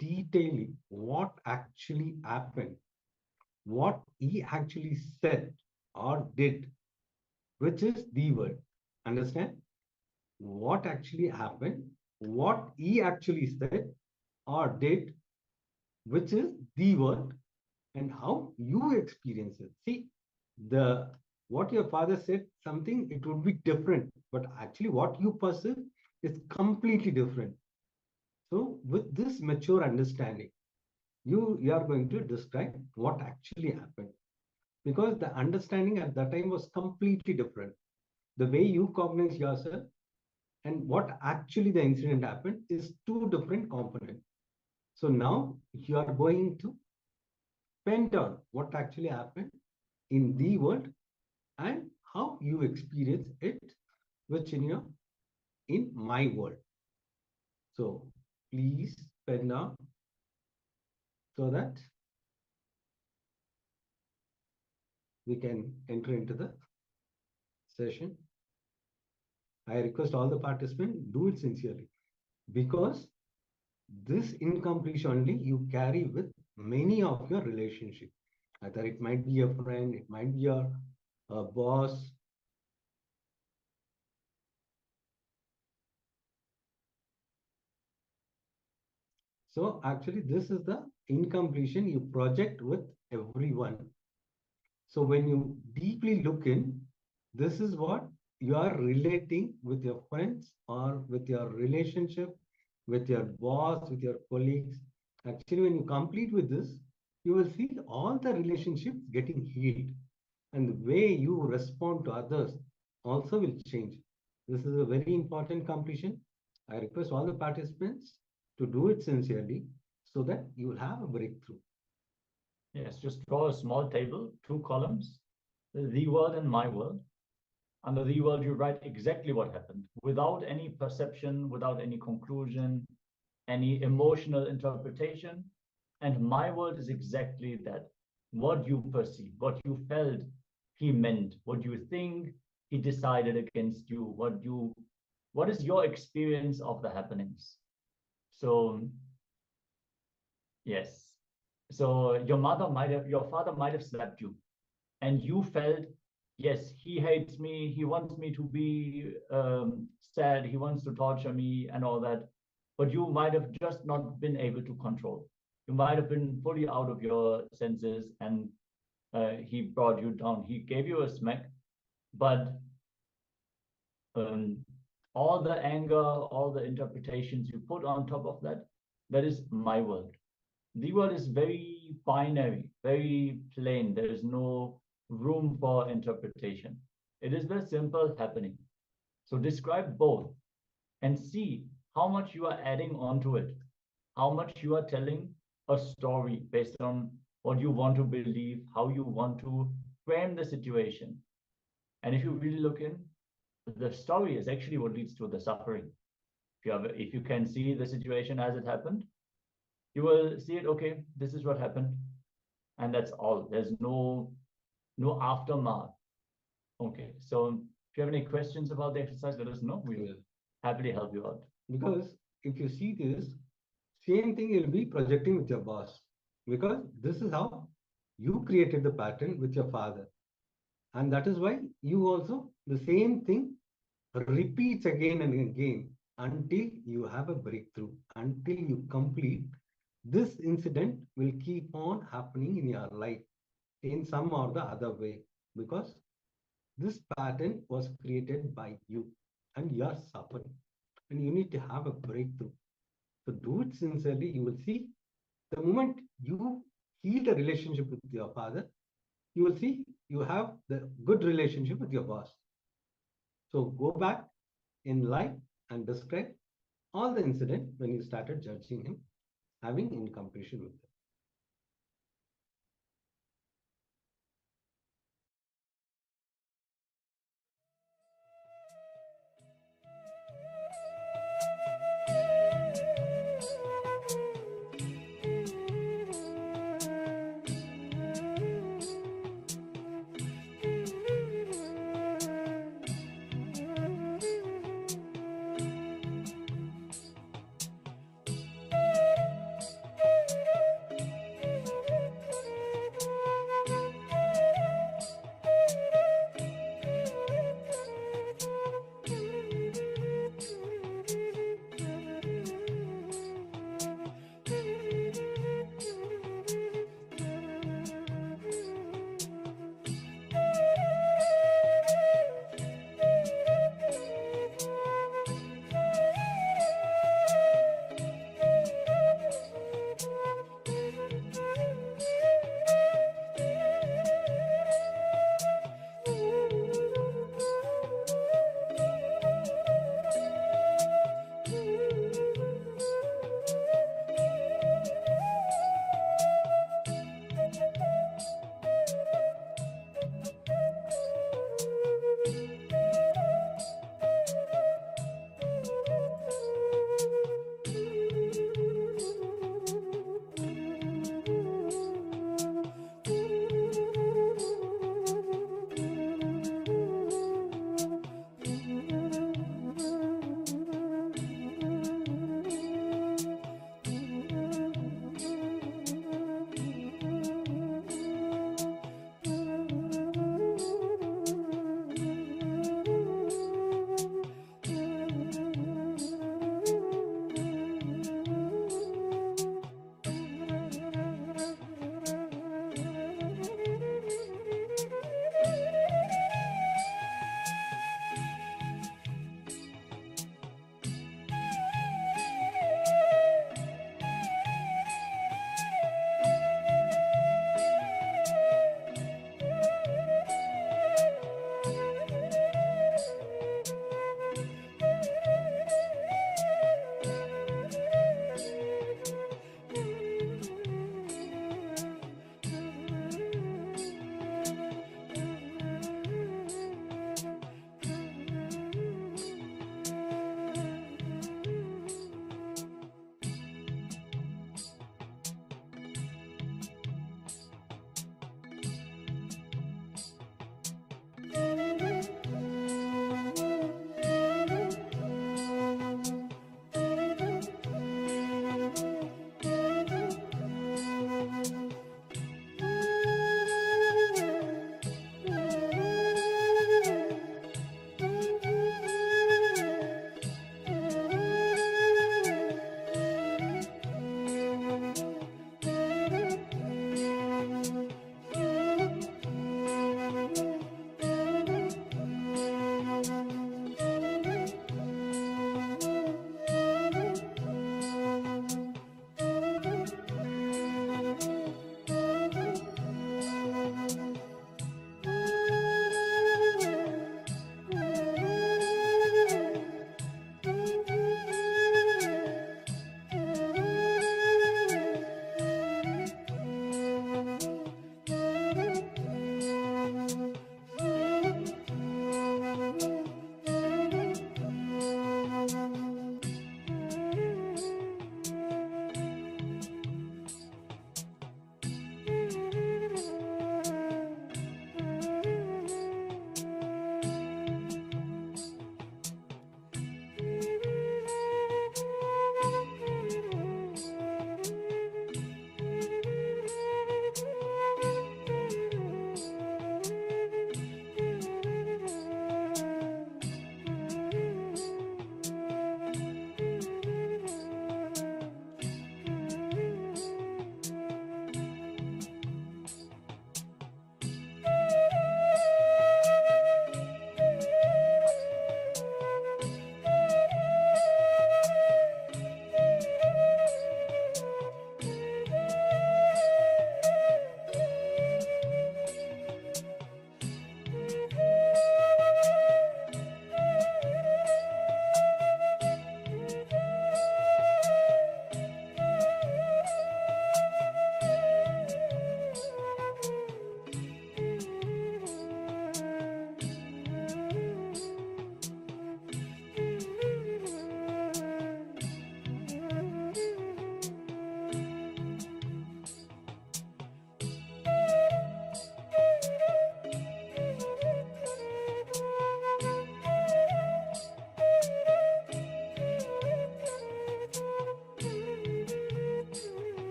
detailing what actually happened, what he actually said or did, which is the word. Understand? What actually happened, what he actually said or did, which is the word, and how you experience it. See, the what your father said something, it would be different, but actually what you perceive is completely different. So with this mature understanding, you are going to describe what actually happened, because the understanding at that time was completely different. The way you cognize yourself and what actually the incident happened is two different components. So now you are going to pen down what actually happened in the world and how you experience it, which in my world. So please pen down so that we can enter into the session. I request all the participants do it sincerely, because this incompletion only you carry with many of your relationships. Either it might be a friend, it might be your boss. So actually, this is the incompletion you project with everyone. So when you deeply look in, this is what you are relating with your friends or with your relationship, with your boss, with your colleagues. Actually, when you complete with this, you will see all the relationships getting healed. And the way you respond to others also will change. This is a very important completion. I request all the participants to do it sincerely so that you will have a breakthrough. Yes, just draw a small table, 2 columns, the world and my world. Under the world, you write exactly what happened without any perception, without any conclusion, any emotional interpretation. And my world is exactly that. What you perceive, what you felt he meant, what you think he decided against you, what is your experience of the happenings. So yes. So your father might have slapped you, and you felt, yes, he hates me, he wants me to be sad, he wants to torture me and all that. But you might have just not been able to control. You might have been fully out of your senses, and he brought you down. He gave you a smack, but all the anger, all the interpretations you put on top of that, that is my world. The world is very binary, very plain. There is no room for interpretation. It is the simple happening. So describe both and see how much you are adding onto it, how much you are telling a story based on what you want to believe, how you want to frame the situation. And if you really look in, the story is actually what leads to the suffering. If you can see the situation as it happened, you will see it, okay, this is what happened. And that's all. There's no aftermath. Okay, so if you have any questions about the exercise, let us know. We will happily help you out. Because if you see this, same thing you'll be projecting with your boss. Because this is how you created the pattern with your father. And that is why you also, the same thing repeats again and again until you have a breakthrough, until you complete. This incident will keep on happening in your life in some or the other way, because this pattern was created by you and you are suffering and you need to have a breakthrough. So do it sincerely. You will see the moment you heal the relationship with your father, you will see you have the good relationship with your boss. So go back in life and describe all the incident when you started judging him, having incompletion with him.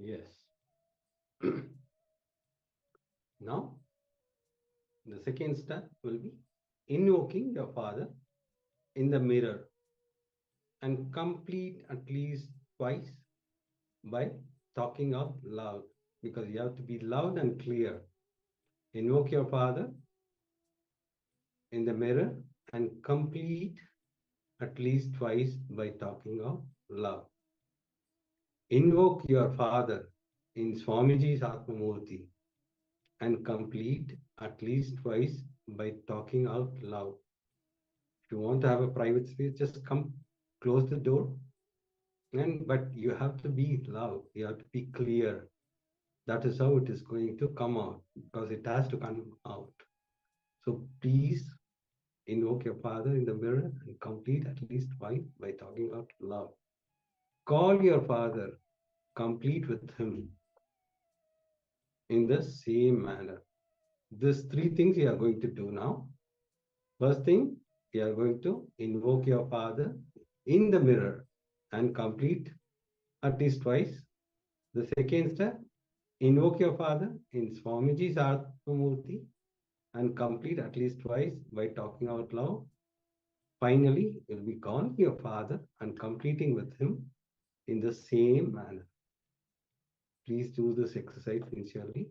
Yes. Now, the second step will be invoking your father in the mirror and complete at least twice by talking out loud, because you have to be loud and clear. Invoke your father in the mirror and complete at least twice by talking out loud. Invoke your father in Swamiji's Atmamurti and complete at least twice by talking out loud. If you want to have a private space, just come close the door. But you have to be loud, you have to be clear. That is how it is going to come out, because it has to come out. So please Invoke your father in the mirror and complete at least twice by talking out loud. Call your father, complete with him in the same manner. These three things you are going to do now. First thing, you are going to invoke your father in the mirror and complete at least twice. The second step, invoke your father in Swamiji's Atmamurti and complete at least twice by talking out loud. Finally, you'll be calling your father and completing with him in the same manner. Please do this exercise sincerely.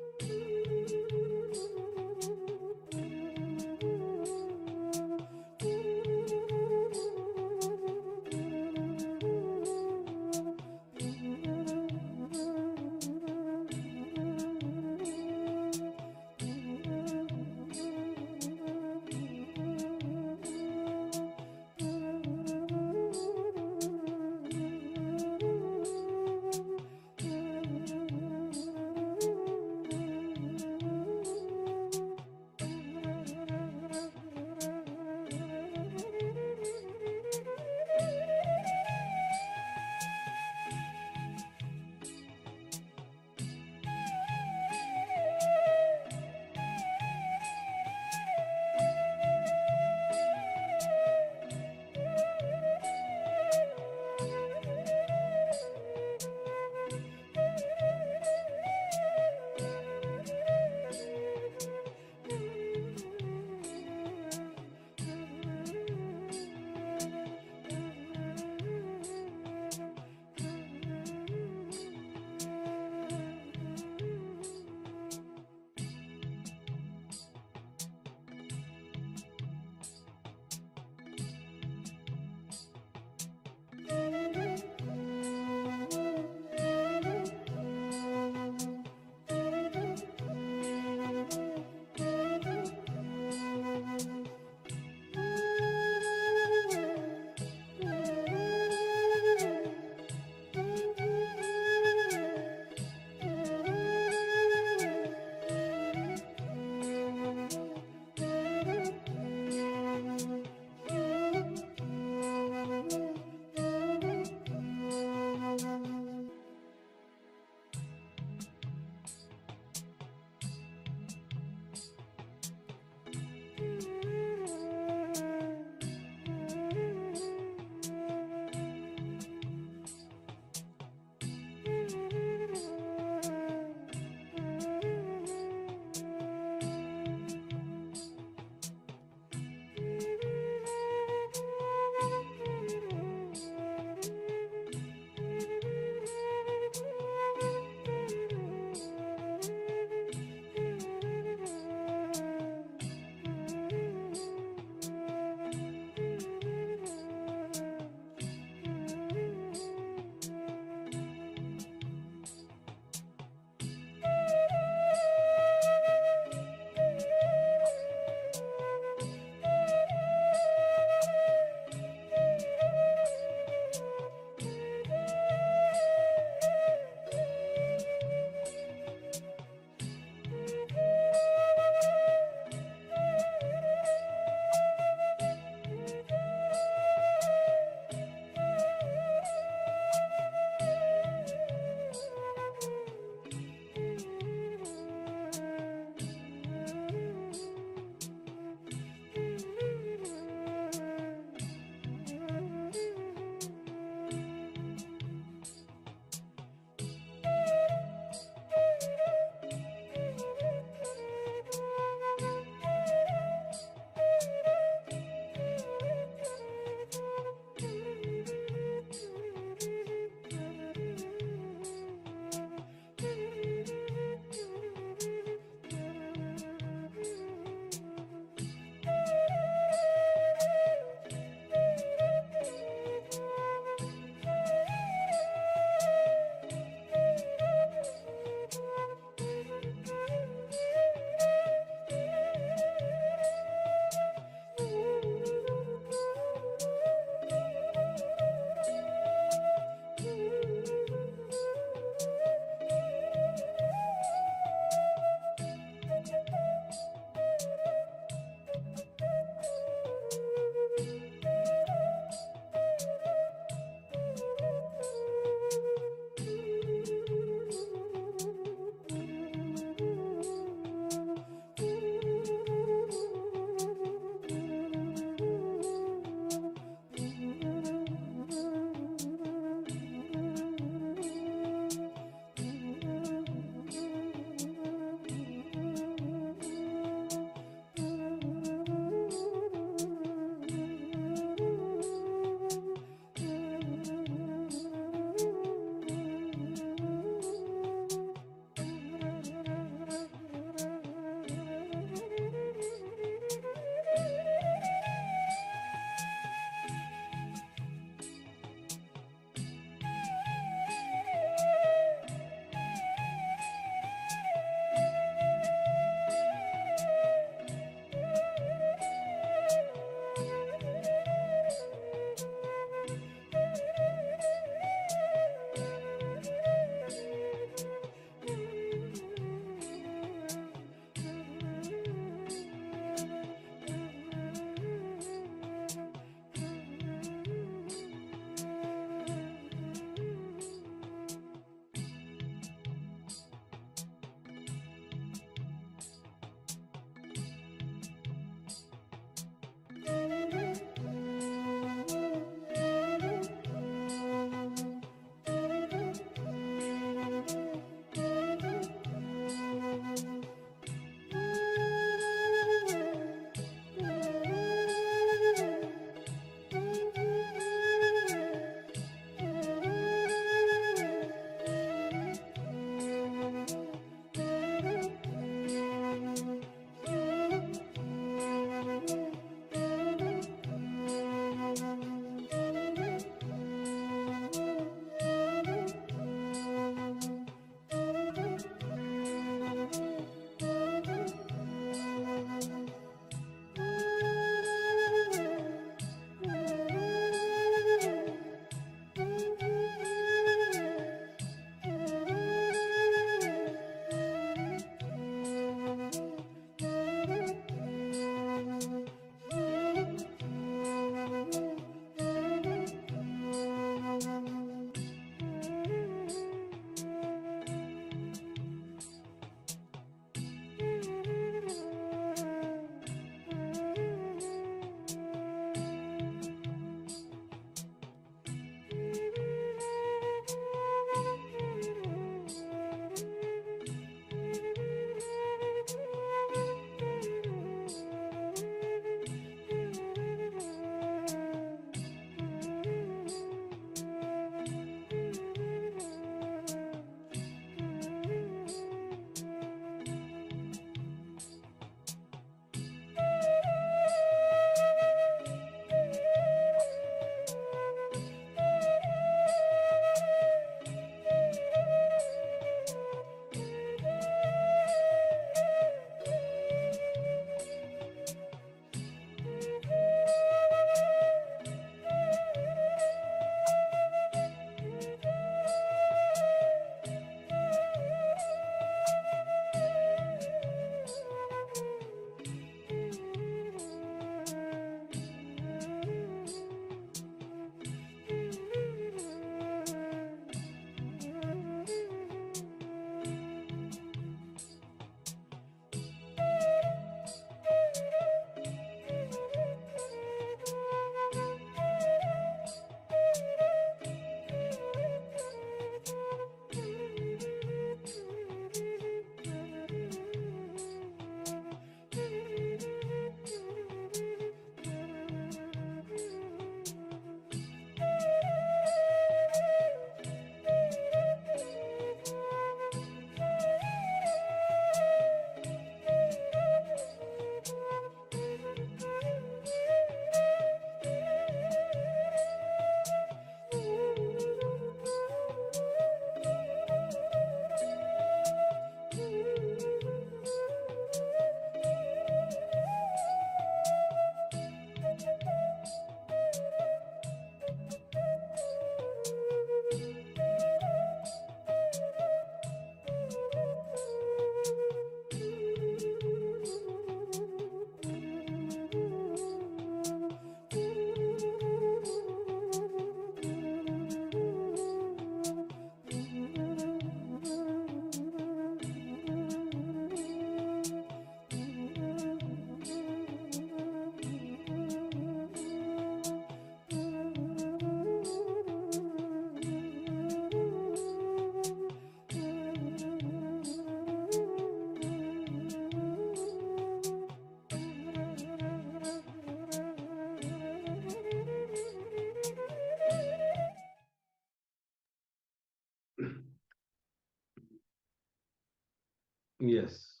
Yes.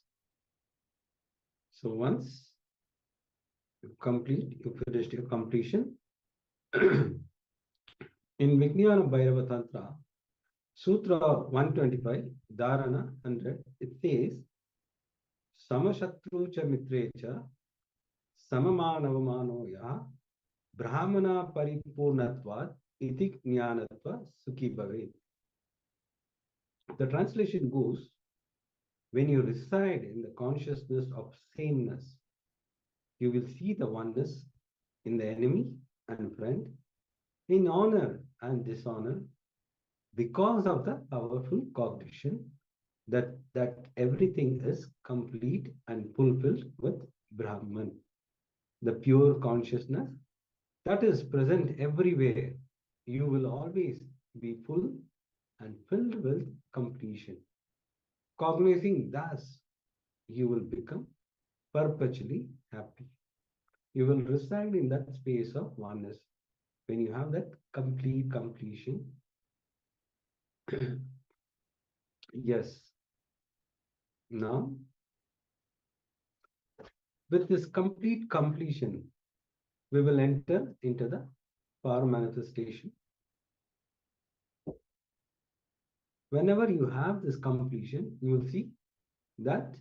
So once you complete, you finished your completion. In Vijnana Bhairava Tantra, Sutra 125, Dharana 100, it says, Samashatru cha mitre cha samamanavamano ya brahmana paripurnatvat iti jnanatva sukhi bhavet. The translation goes, when you reside in the consciousness of sameness, you will see the oneness in the enemy and friend, in honor and dishonor, because of the powerful cognition that everything is complete and fulfilled with Brahman, the pure consciousness that is present everywhere. You will always be full and filled with completion. Cognizing thus, you will become perpetually happy. You will reside in that space of oneness when you have that complete completion. Yes. Now, with this complete completion, we will enter into the power manifestation. Whenever you have this completion, you will see that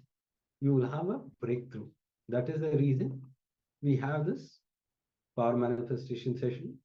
you will have a breakthrough. That is the reason we have this power manifestation session.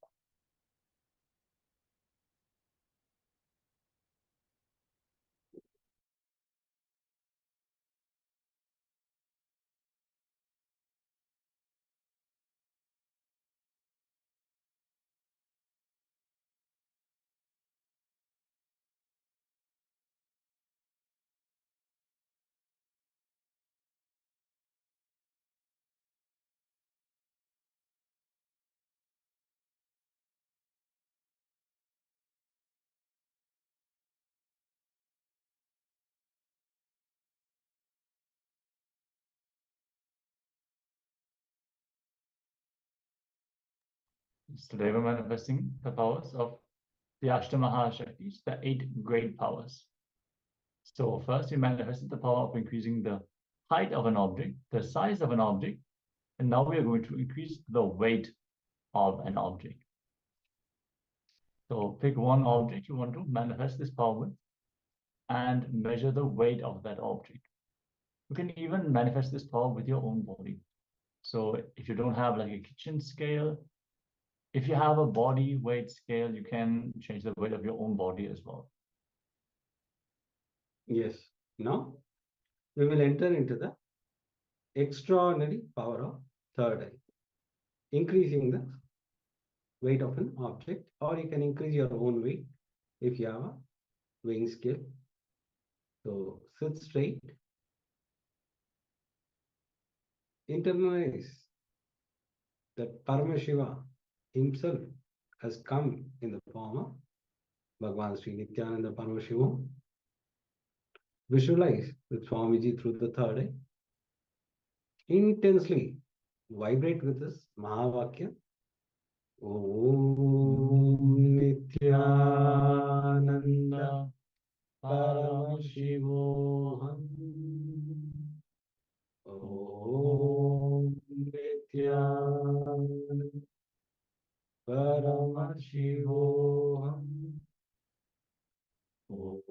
Today we're manifesting the powers of the Ashtamaha Shaktis, the 8 great powers. So first we manifested the power of increasing the height of an object, the size of an object, and now we are going to increase the weight of an object. So pick one object you want to manifest this power with and measure the weight of that object. You can even manifest this power with your own body. So if you don't have like a kitchen scale, if you have a body weight scale, you can change the weight of your own body as well. Yes. Now, we will enter into the extraordinary power of third eye, increasing the weight of an object, or you can increase your own weight if you have a weighing scale. So sit straight, internalize that Paramashiva himself has come in the form of Bhagavan Sri Nithyananda Paramashivoham. Visualize with Swamiji through the third eye. Intensely vibrate with this Mahavakya. Om Nithyananda Paramashivoham. Om Nithyananda Paramashivoham. Om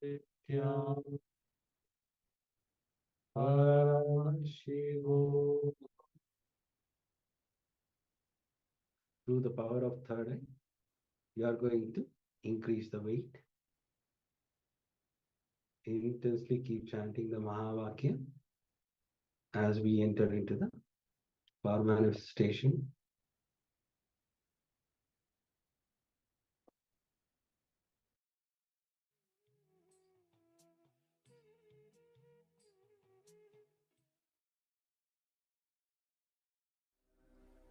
Nithyananda Paramashivoham. Through the power of third eye, you are going to increase the weight. Intensely keep chanting the Mahavakya as we enter into the power manifestation.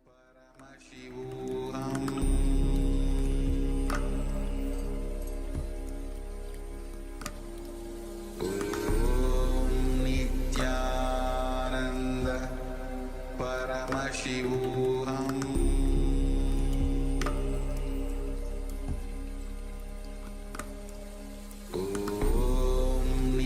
Paramashivoham. Om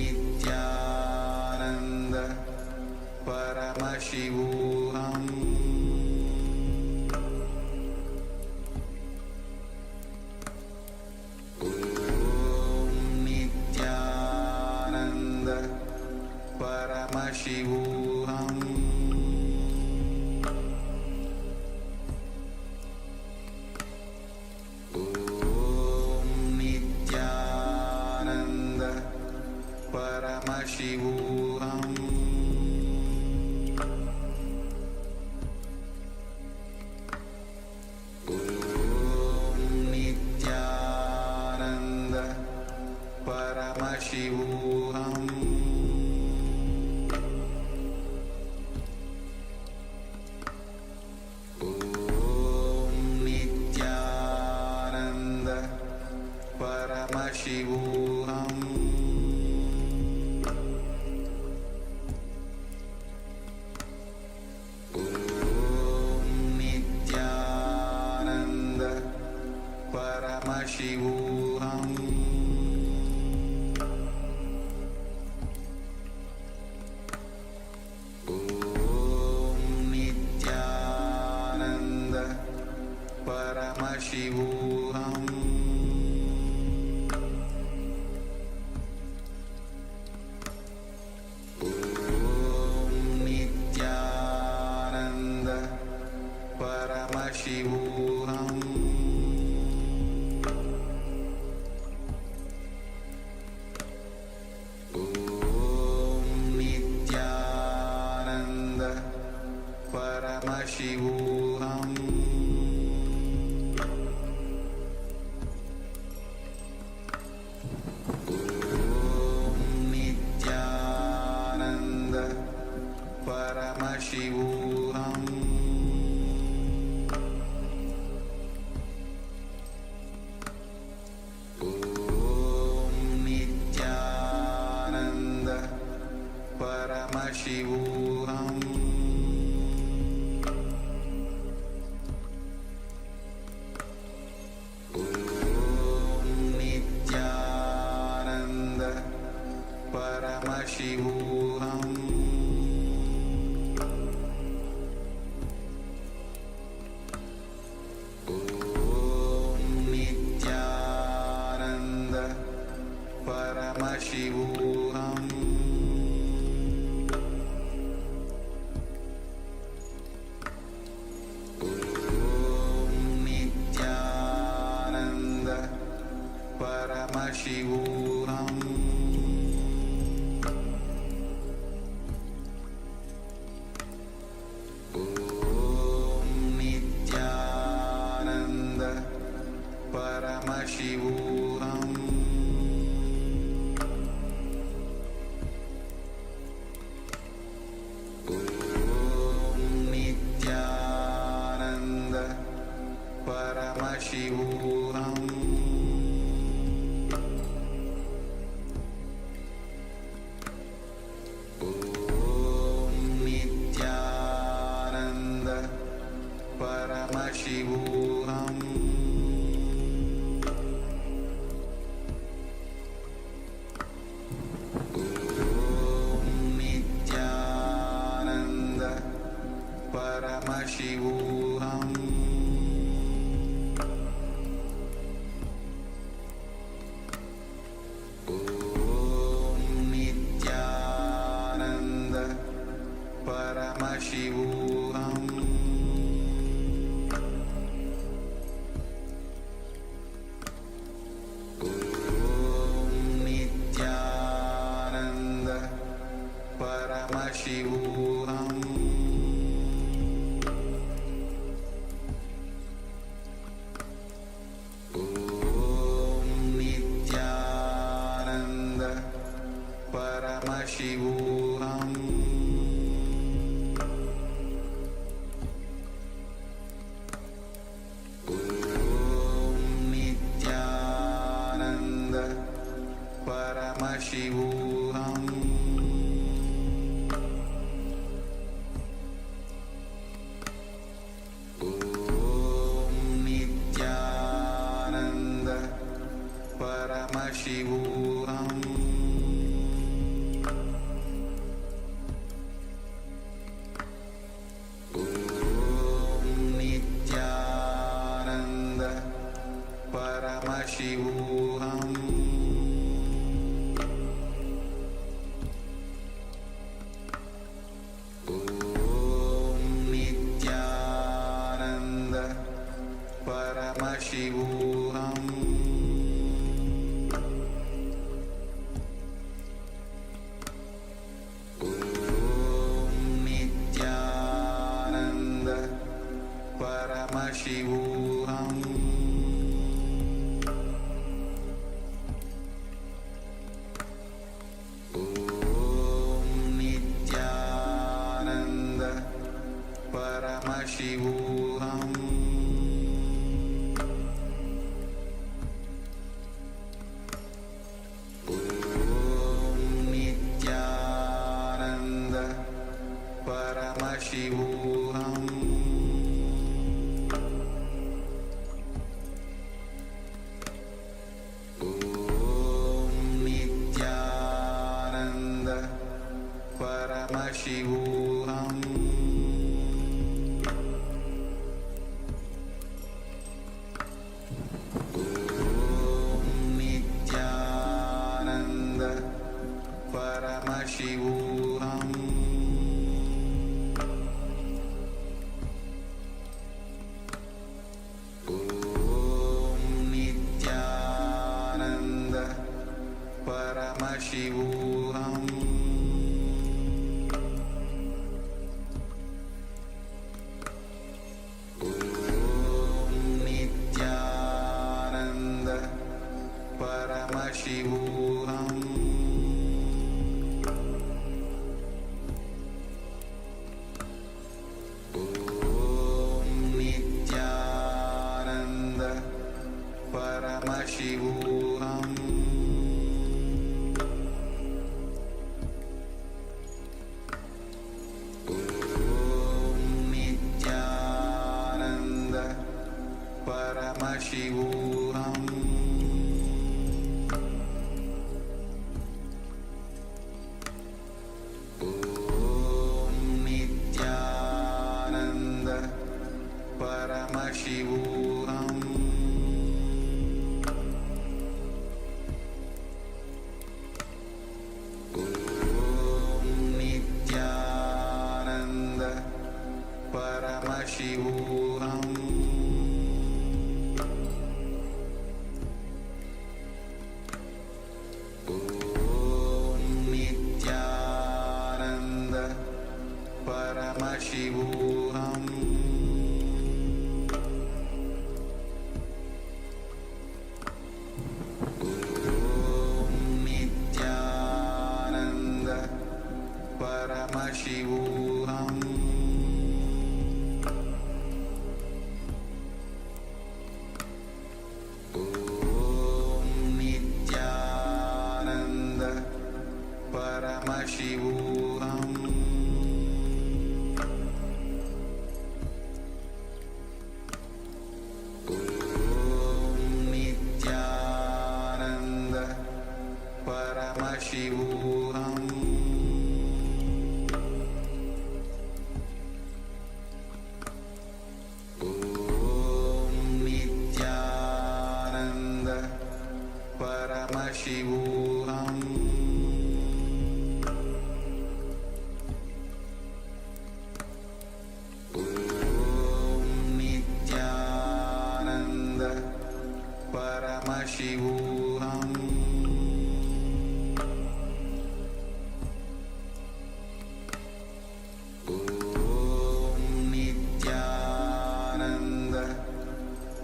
Paramashivoham Om Nithyananda Paramashivoham Om Nithyananda Paramashivoham Paramashivoham Om Nithyananda Paramashivoham Om Nithyananda Paramashivoham Paramashivoham Om Nithyananda Paramashivoham Om Nithyananda Paramashivoham Paramashivoham Om Nithyananda Paramashivoham Om Nithyananda Paramashivoham Paramashivoham Om Nithyananda Paramashivoham Om Nithyananda Paramashivoham Paramashivoham Om Nithyananda Paramashivoham Om Nithyananda Paramashivoham Paramashivoham Om Nithyananda Paramashivoham Om Nithyananda Paramashivoham Paramashivoham Paramashivoham Om Nithyananda Paramashivoham Om Nithyananda Paramashivoham Paramashivoham Om Nithyananda Paramashivoham Om Nithyananda Paramashivoham Paramashivoham Om Nithyananda Paramashivoham Om Nithyananda Paramashivoham Paramashivoham Om Nithyananda Paramashivoham Om Nithyananda Paramashivoham Paramashivoham Om Nithyananda Paramashivoham Om Nithyananda Paramashivoham Paramashivoham Om Nithyananda Paramashivoham Om Nithyananda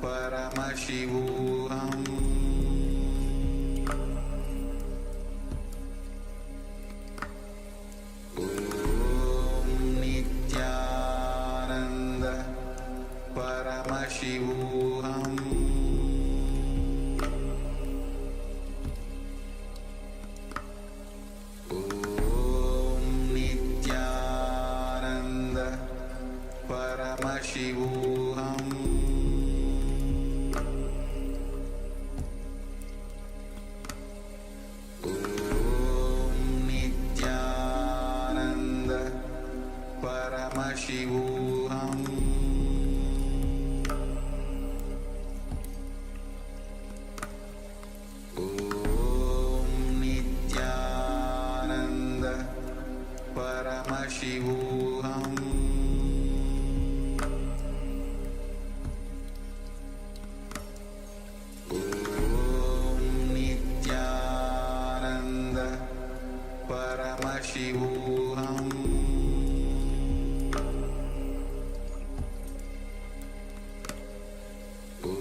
Paramashivoham Paramashivoham Om Nithyananda Paramashivoham Om Nithyananda Paramashivoham Paramashivoham Om Nithyananda Paramashivoham Om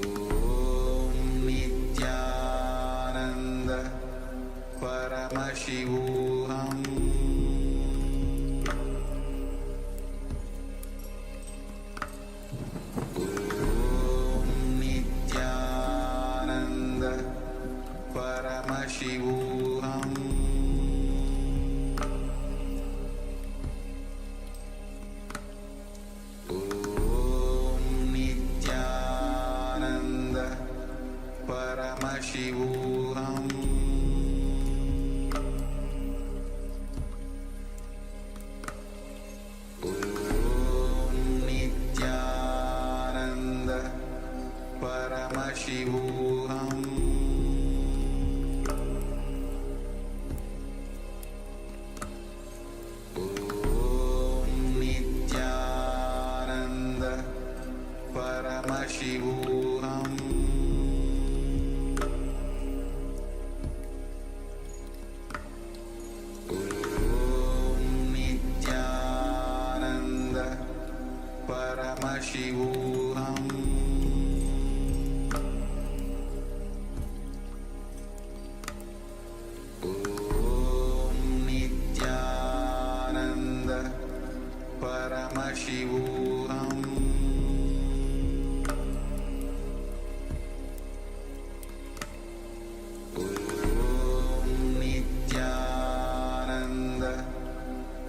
Paramashivoham Om Nithyananda Paramashivoham Om Nithyananda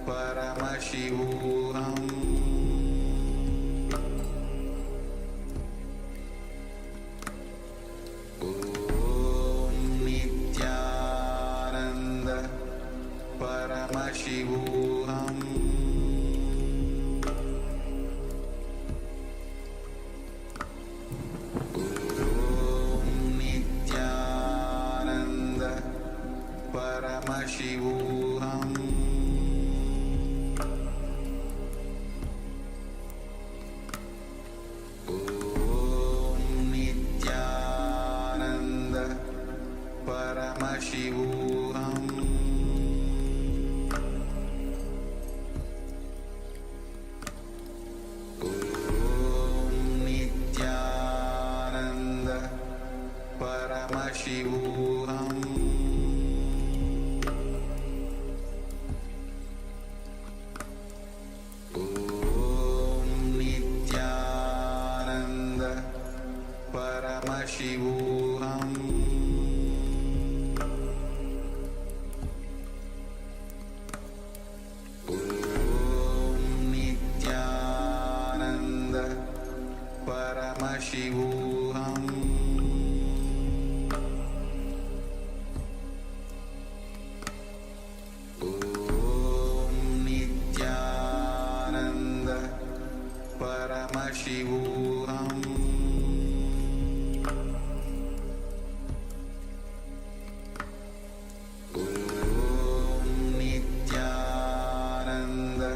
Paramashivoham Om Nithyananda Paramashivoham Om Nithyananda Paramashivoham Om Nithyananda Paramashivoham Om Nithyananda Paramashivoham Om Nithyananda Paramashivoham Om Nithyananda Paramashivoham Om Nithyananda Paramashivoham Om Nithyananda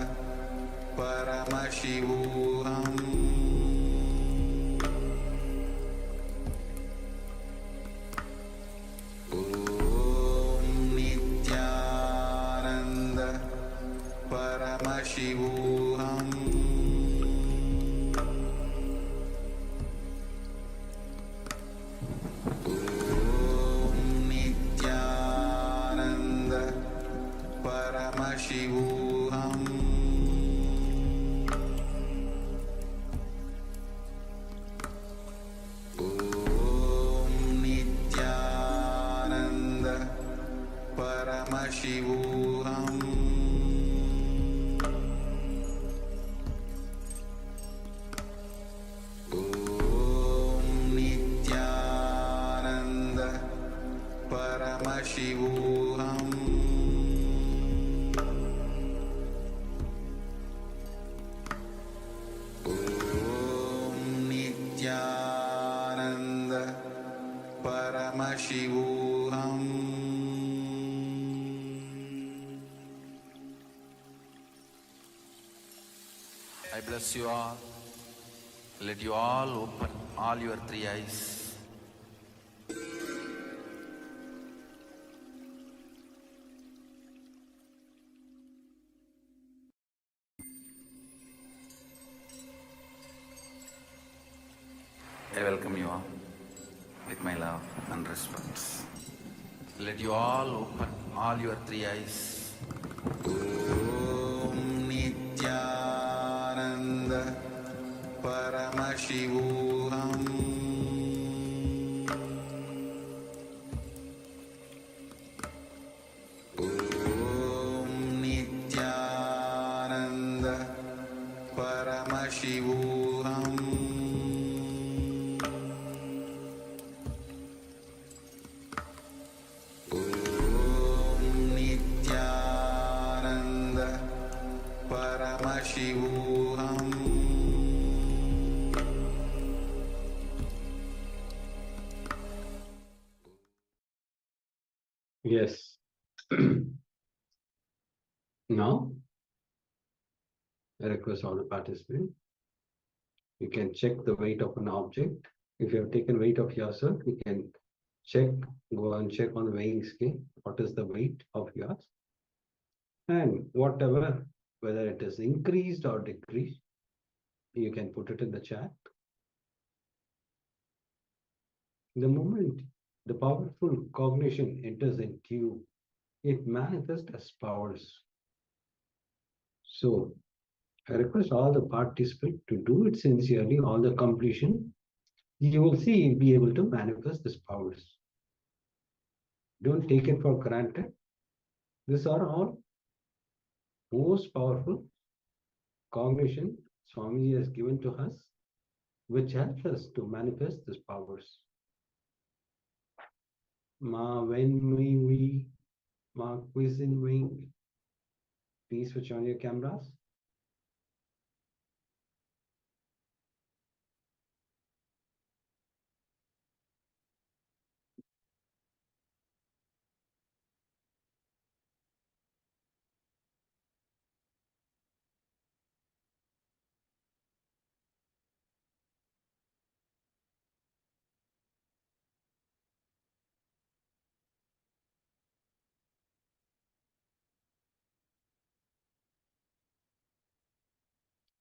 Paramashivoham Om Nithyananda Paramashivoham Om Nithyananda Paramashivoham Om Nithyananda Paramashivoham Om Nithyananda Paramashivoham Om Nithyananda Paramashivoham I bless you all. Let you all open all your three eyes. I welcome you all with my love and respect. Let you all open all your three eyes. Om Nithyananda Paramashivoham Om Nithyananda Paramashivoham Om Nithyananda Paramashivoham Yes. Now, I request all the participants, you can check the weight of an object. If you have taken weight of yourself, you can check, go and check on the weighing scale, what is the weight of yours. And whatever, whether it is increased or decreased, You can put it in the chat. The moment the powerful cognition enters into you, it manifests as powers. So I request all the participants to do it sincerely, all the completion. You will see you'll be able to manifest these powers. Don't take it for granted. These are all most powerful cognition Swamiji has given to us, which helps us to manifest these powers. Ma when we ma quiz in wing. Please switch on your cameras.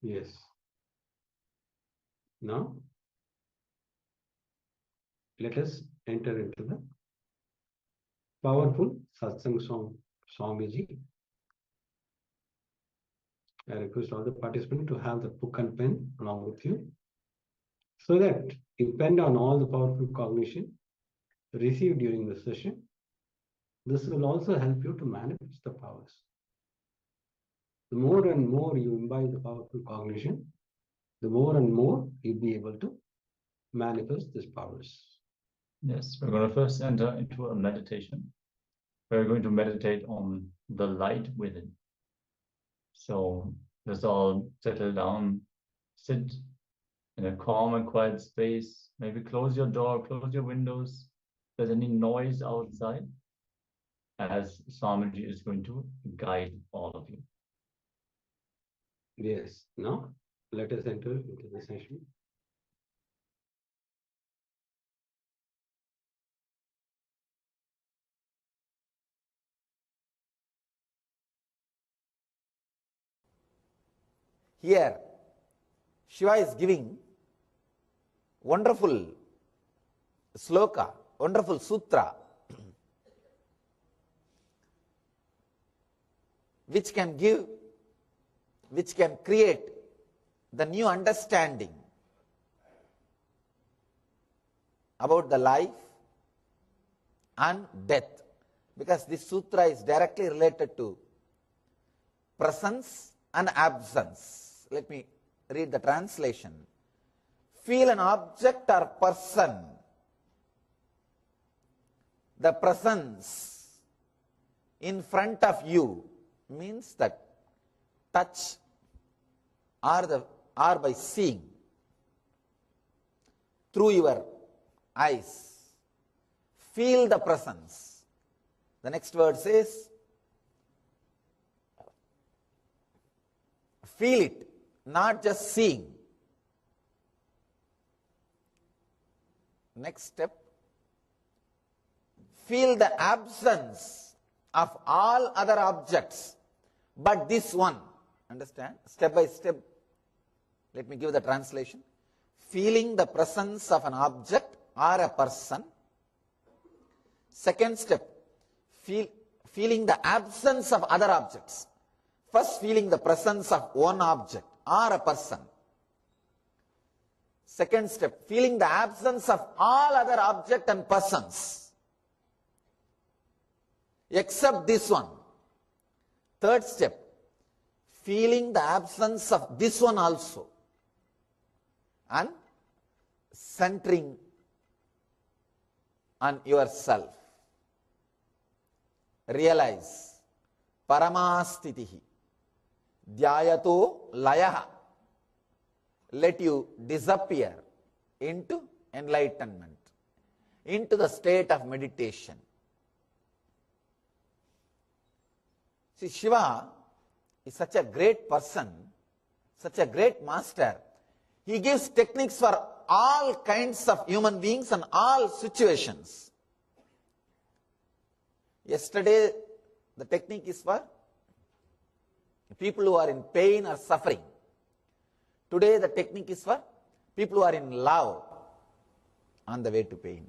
Yes. Now, let us enter into the powerful satsang song, Swamiji. I request all the participants to have the book and pen along with you, so that depend on all the powerful cognition received during the session. This will also help you to manifest the powers. The more and more you imbibe the powerful cognition, the more and more you'll be able to manifest these powers. Yes, we're going to first enter into a meditation. We're going to meditate on the light within. So let's all settle down, sit in a calm and quiet space. Maybe close your door, close your windows. If there's any noise outside, as Swamiji is going to guide all of you. Yes. Now, let us enter into the session. Here, Shiva is giving wonderful sloka, wonderful sutra, which can create the new understanding about the life and death, because this sutra is directly related to presence and absence. Let me read the translation. Feel an object or person. The presence in front of you means that touch or by seeing through your eyes. Feel the presence. The next word says, feel it, not just seeing. Next step, feel the absence of all other objects but this one. Understand? Step by step. Let me give the translation. Feeling the presence of an object or a person. Second step, feeling the absence of other objects. First, feeling the presence of one object or a person. Second step, feeling the absence of all other objects and persons, except this one. Third step, feeling the absence of this one also, and centering on yourself. Realize, paramastitihi, dhyayato layaha. Let you disappear into enlightenment, into the state of meditation. See, Shiva is such a great person, such a great master. He gives techniques for all kinds of human beings and all situations. Yesterday, the technique is for people who are in pain or suffering. Today the technique is for people who are in love on the way to pain.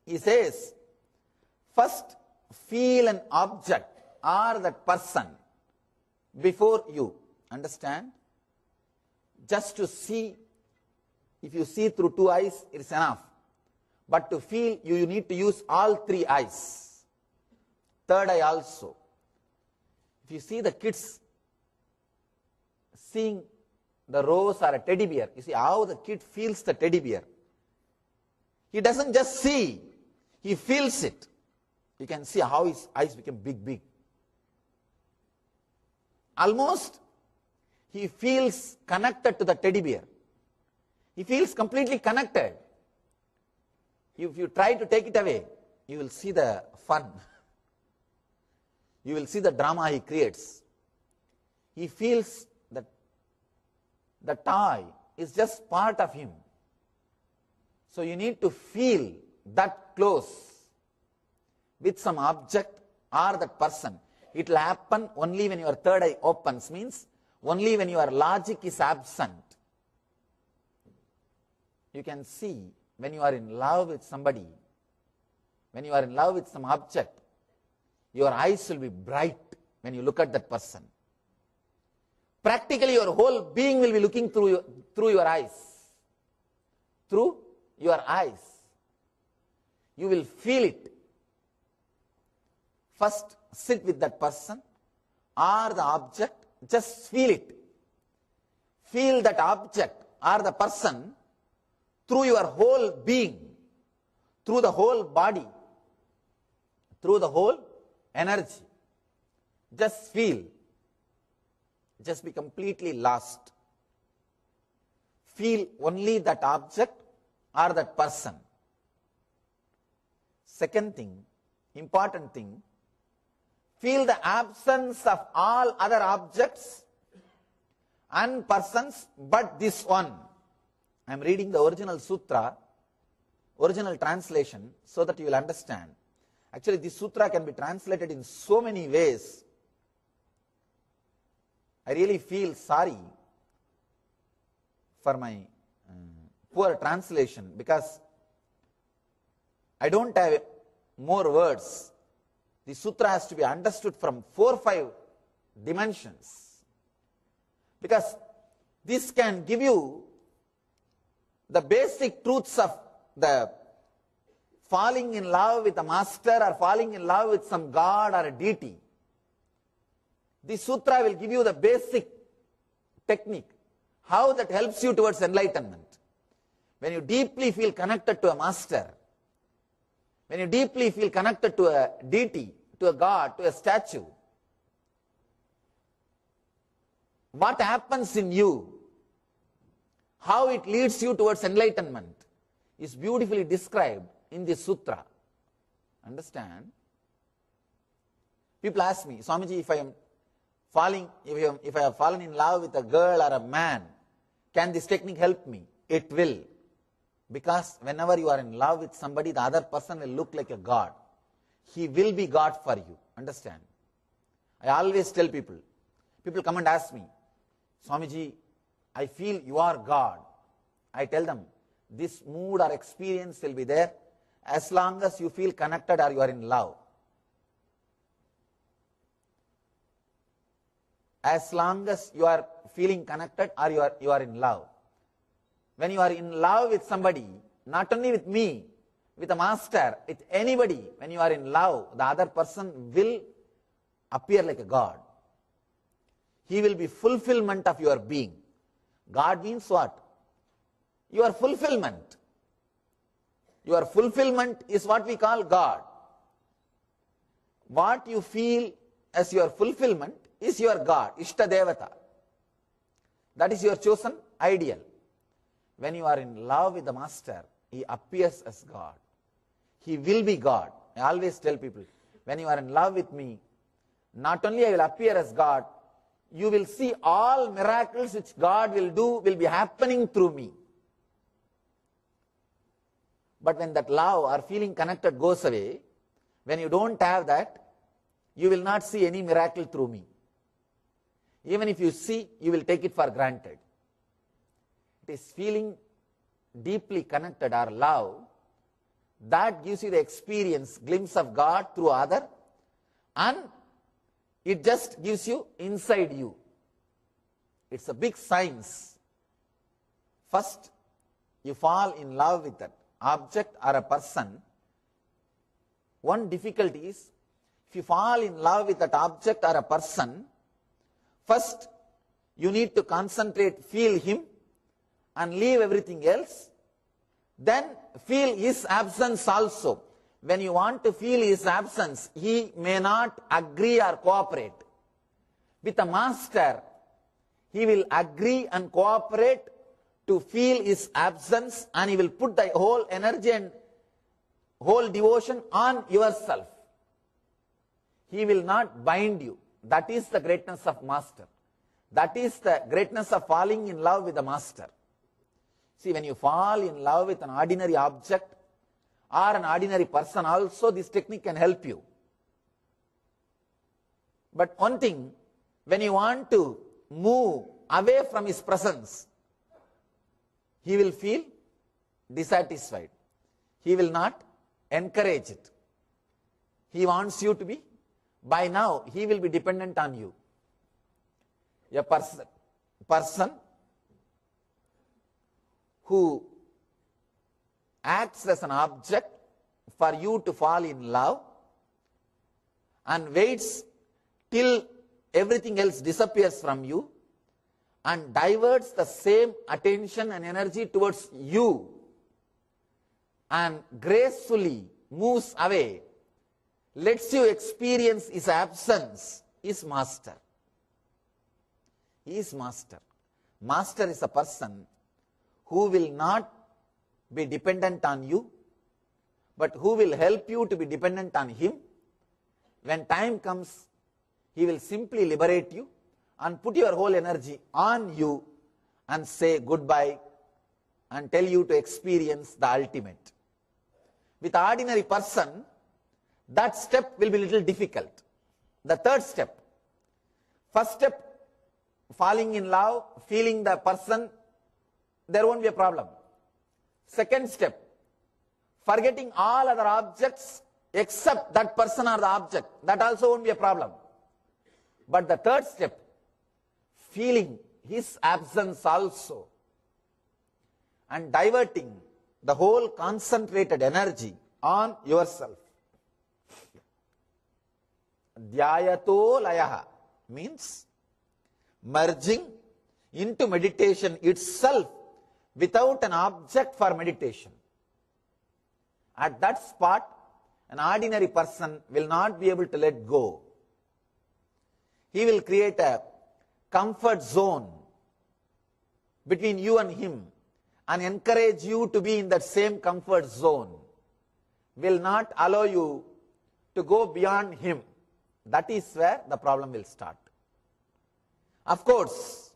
He says, first feel an object or that person before you. Understand? Just to see, if you see through two eyes, it is enough. But to feel, you need to use all three eyes. Third eye also. If you see the kids seeing the rose or a teddy bear, you see how the kid feels the teddy bear. He doesn't just see, he feels it. You can see how his eyes become big. Almost he feels connected to the teddy bear. He feels completely connected. If you try to take it away, you will see the fun. You will see the drama he creates. He feels that the toy is just part of him. So you need to feel that close with some object or that person. It will happen only when your third eye opens, means only when your logic is absent. You can see when you are in love with somebody, when you are in love with some object, your eyes will be bright when you look at that person. Practically your whole being will be looking through your eyes. Through your eyes. You will feel it. First sit with that person or the object, just feel it. Feel that object or the person through your whole being, through the whole body, through the whole energy. Just feel. Just be completely lost. Feel only that object or that person. Second thing, important thing, feel the absence of all other objects and persons but this one. I am reading the original sutra, original translation, so that you will understand. Actually, this sutra can be translated in so many ways. I really feel sorry for my poor translation because I don't have more words. The sutra has to be understood from 4 or 5 dimensions. Because this can give you the basic truths of the falling in love with a master or falling in love with some god or a deity. The sutra will give you the basic technique, how that helps you towards enlightenment. When you deeply feel connected to a master, when you deeply feel connected to a deity, to a god, to a statue, what happens in you, how it leads you towards enlightenment, is beautifully described in this sutra. Understand? People ask me, Swamiji, if I have fallen in love with a girl or a man, can this technique help me? It will. Because whenever you are in love with somebody, the other person will look like a god. He will be God for you. Understand? I always tell people come and ask me, Swamiji, I feel you are God. I tell them, this mood or experience will be there as long as you feel connected or you are in love. As long as you are feeling connected or you are in love. When you are in love with somebody, not only with me, with a master, with anybody, when you are in love, the other person will appear like a god. He will be fulfillment of your being. God means what? Your fulfillment. Your fulfillment is what we call God. What you feel as your fulfillment is your God, Ishta Devata. That is your chosen ideal. When you are in love with the master, he appears as God. He will be God. I always tell people, when you are in love with me, not only I will appear as God, you will see all miracles which God will do will be happening through me. But when that love or feeling connected goes away, when you don't have that, you will not see any miracle through me. Even if you see, you will take it for granted. It is feeling deeply connected or love that gives you the experience, glimpse of God through other, and it just gives you inside you. It's a big science. First, you fall in love with that object or a person. One difficulty is, if you fall in love with that object or a person, first you need to concentrate, feel him, and leave everything else. Then feel his absence also. When you want to feel his absence, he may not agree or cooperate. With a master, he will agree and cooperate to feel his absence, and he will put the whole energy and whole devotion on yourself. He will not bind you. That is the greatness of master. That is the greatness of falling in love with the master. See, when you fall in love with an ordinary object or an ordinary person also, this technique can help you. But one thing, when you want to move away from his presence, he will feel dissatisfied. He will not encourage it. He wants you to be, by now, he will be dependent on you. A person who acts as an object for you to fall in love and waits till everything else disappears from you and diverts the same attention and energy towards you and gracefully moves away, lets you experience his absence, is master. He is master. Master is a person who will not be dependent on you, but who will help you to be dependent on him. When time comes, he will simply liberate you and put your whole energy on you and say goodbye and tell you to experience the ultimate. With an ordinary person, that step will be a little difficult. The third step, first step, falling in love, feeling the person, there won't be a problem. Second step, forgetting all other objects except that person or the object, that also won't be a problem. But the third step, feeling his absence also and diverting the whole concentrated energy on yourself. Dhyayato layaha means merging into meditation itself without an object for meditation. At that spot, an ordinary person will not be able to let go. He will create a comfort zone between you and him and encourage you to be in that same comfort zone. Will not allow you to go beyond him. That is where the problem will start. Of course,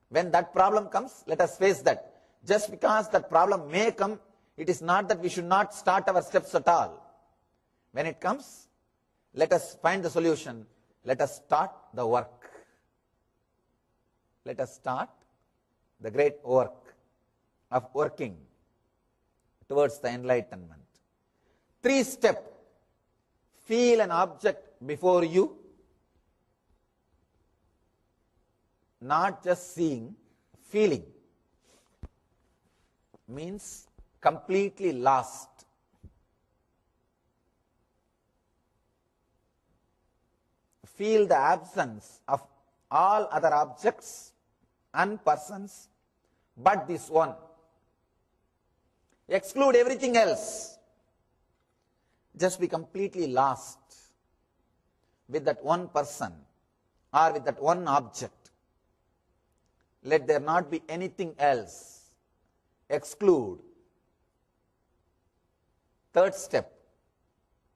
when that problem comes, let us face that. Just because that problem may come, it is not that we should not start our steps at all. When it comes, let us find the solution. Let us start the work. Let us start the great work of working towards the enlightenment. 3 steps. Feel an object before you, not just seeing, feeling. Means completely lost. Feel the absence of all other objects and persons but this one. Exclude everything else. Just be completely lost with that one person or with that one object. Let there not be anything else. Exclude. Third step,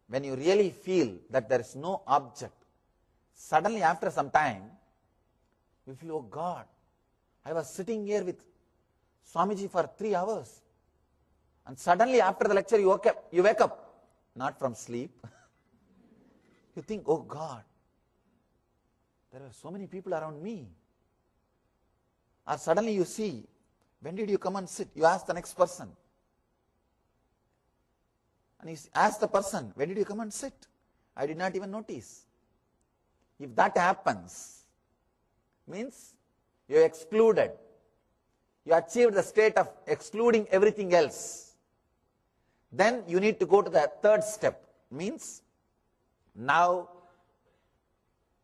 when you really feel that there is no object, suddenly after some time, you feel, oh God, I was sitting here with Swamiji for 3 hours. And suddenly after the lecture you wake up, not from sleep. You think, oh God, there are so many people around me. Or suddenly you see, when did you come and sit? You ask the next person. And you ask the person, when did you come and sit? I did not even notice. If that happens, means you are excluded. You achieved the state of excluding everything else. Then you need to go to the third step. Means now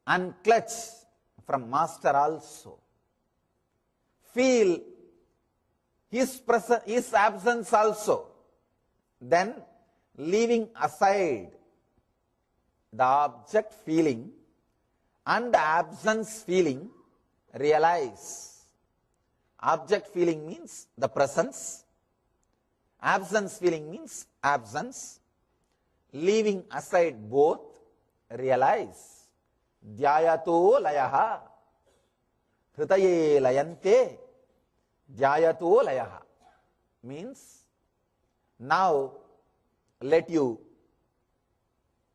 unclutch from master also. Feel his absence also. Then leaving aside the object feeling and the absence feeling, realize. Object feeling means the presence. Absence feeling means absence. Leaving aside both, realize. Dhyayato layaha. Hritaye layante. Dhyayato layaha. Means now let you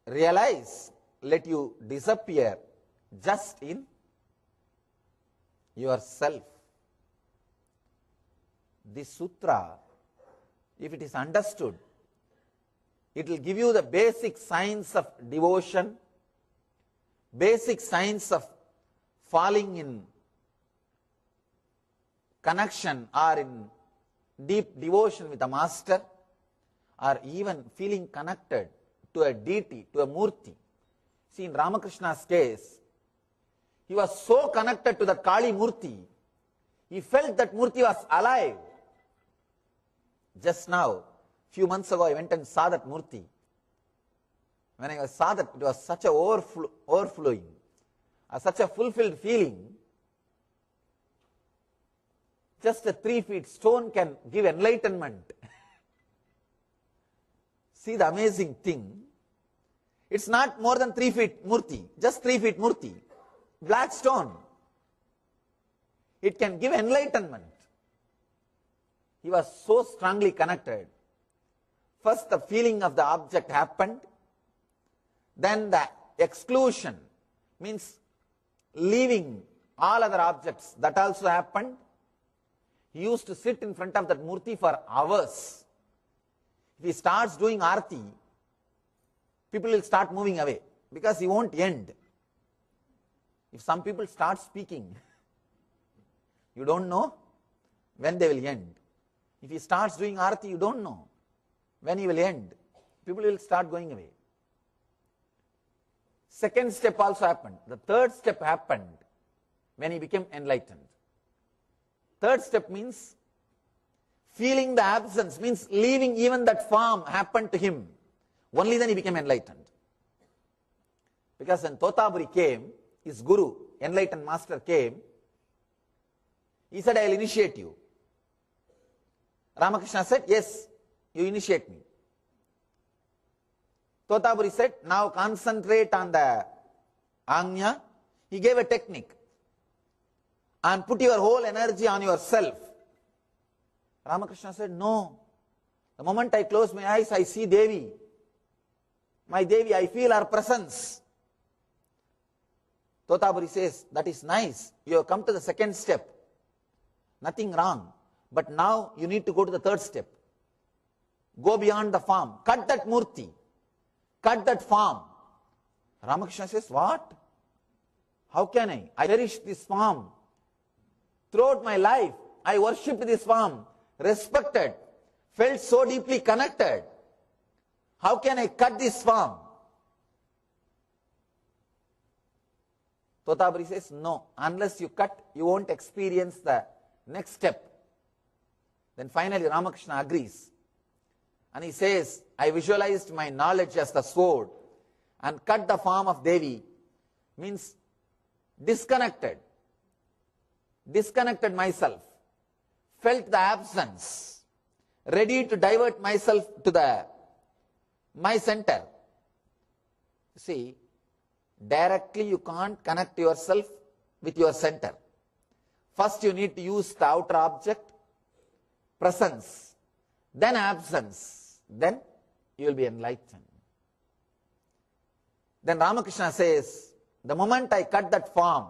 realize, let you disappear just in yourself. This sutra, if it is understood, it will give you the basic signs of devotion, basic signs of falling in connection or in deep devotion with a master, or even feeling connected to a deity, to a murti. See, in Ramakrishna's case, he was so connected to the Kali murti, he felt that murti was alive. Just now, few months ago, I went and saw that murti. When I saw that, it was such a overflowing, such a fulfilled feeling. Just a 3 feet stone can give enlightenment. See the amazing thing. It's not more than 3 feet murti, just 3 feet murti. Black stone. It can give enlightenment. He was so strongly connected. First the feeling of the object happened, then the exclusion, means leaving all other objects, that also happened. He used to sit in front of that murti for hours. If he starts doing arti, people will start moving away because he won't end. If some people start speaking, you don't know when they will end. If he starts doing arati, you don't know when he will end. People will start going away. Second step also happened. The third step happened when he became enlightened. Third step means feeling the absence, means leaving even that form happened to him. Only then he became enlightened. Because when Totaburi came, his guru, enlightened master came, he said, I will initiate you. Ramakrishna said, yes, you initiate me. Totaburi said, now concentrate on the Agnya. He gave a technique. And put your whole energy on yourself. Ramakrishna said, no. The moment I close my eyes, I see Devi. My Devi, I feel her presence. Totaburi says, that is nice. You have come to the second step. Nothing wrong. But now you need to go to the third step. Go beyond the form. Cut that murti. Cut that form. Ramakrishna says, what? How can I? I cherish this form. Throughout my life, I worshipped this form, respected, felt so deeply connected. How can I cut this form? Totaburi says, no, unless you cut, you won't experience the next step. Then finally Ramakrishna agrees. And he says, I visualized my knowledge as the sword and cut the form of Devi, means disconnected myself, felt the absence, ready to divert myself to my center. See, directly you can't connect yourself with your center. First you need to use the outer object, presence, then absence, then you will be enlightened. Then Ramakrishna says, the moment I cut that form,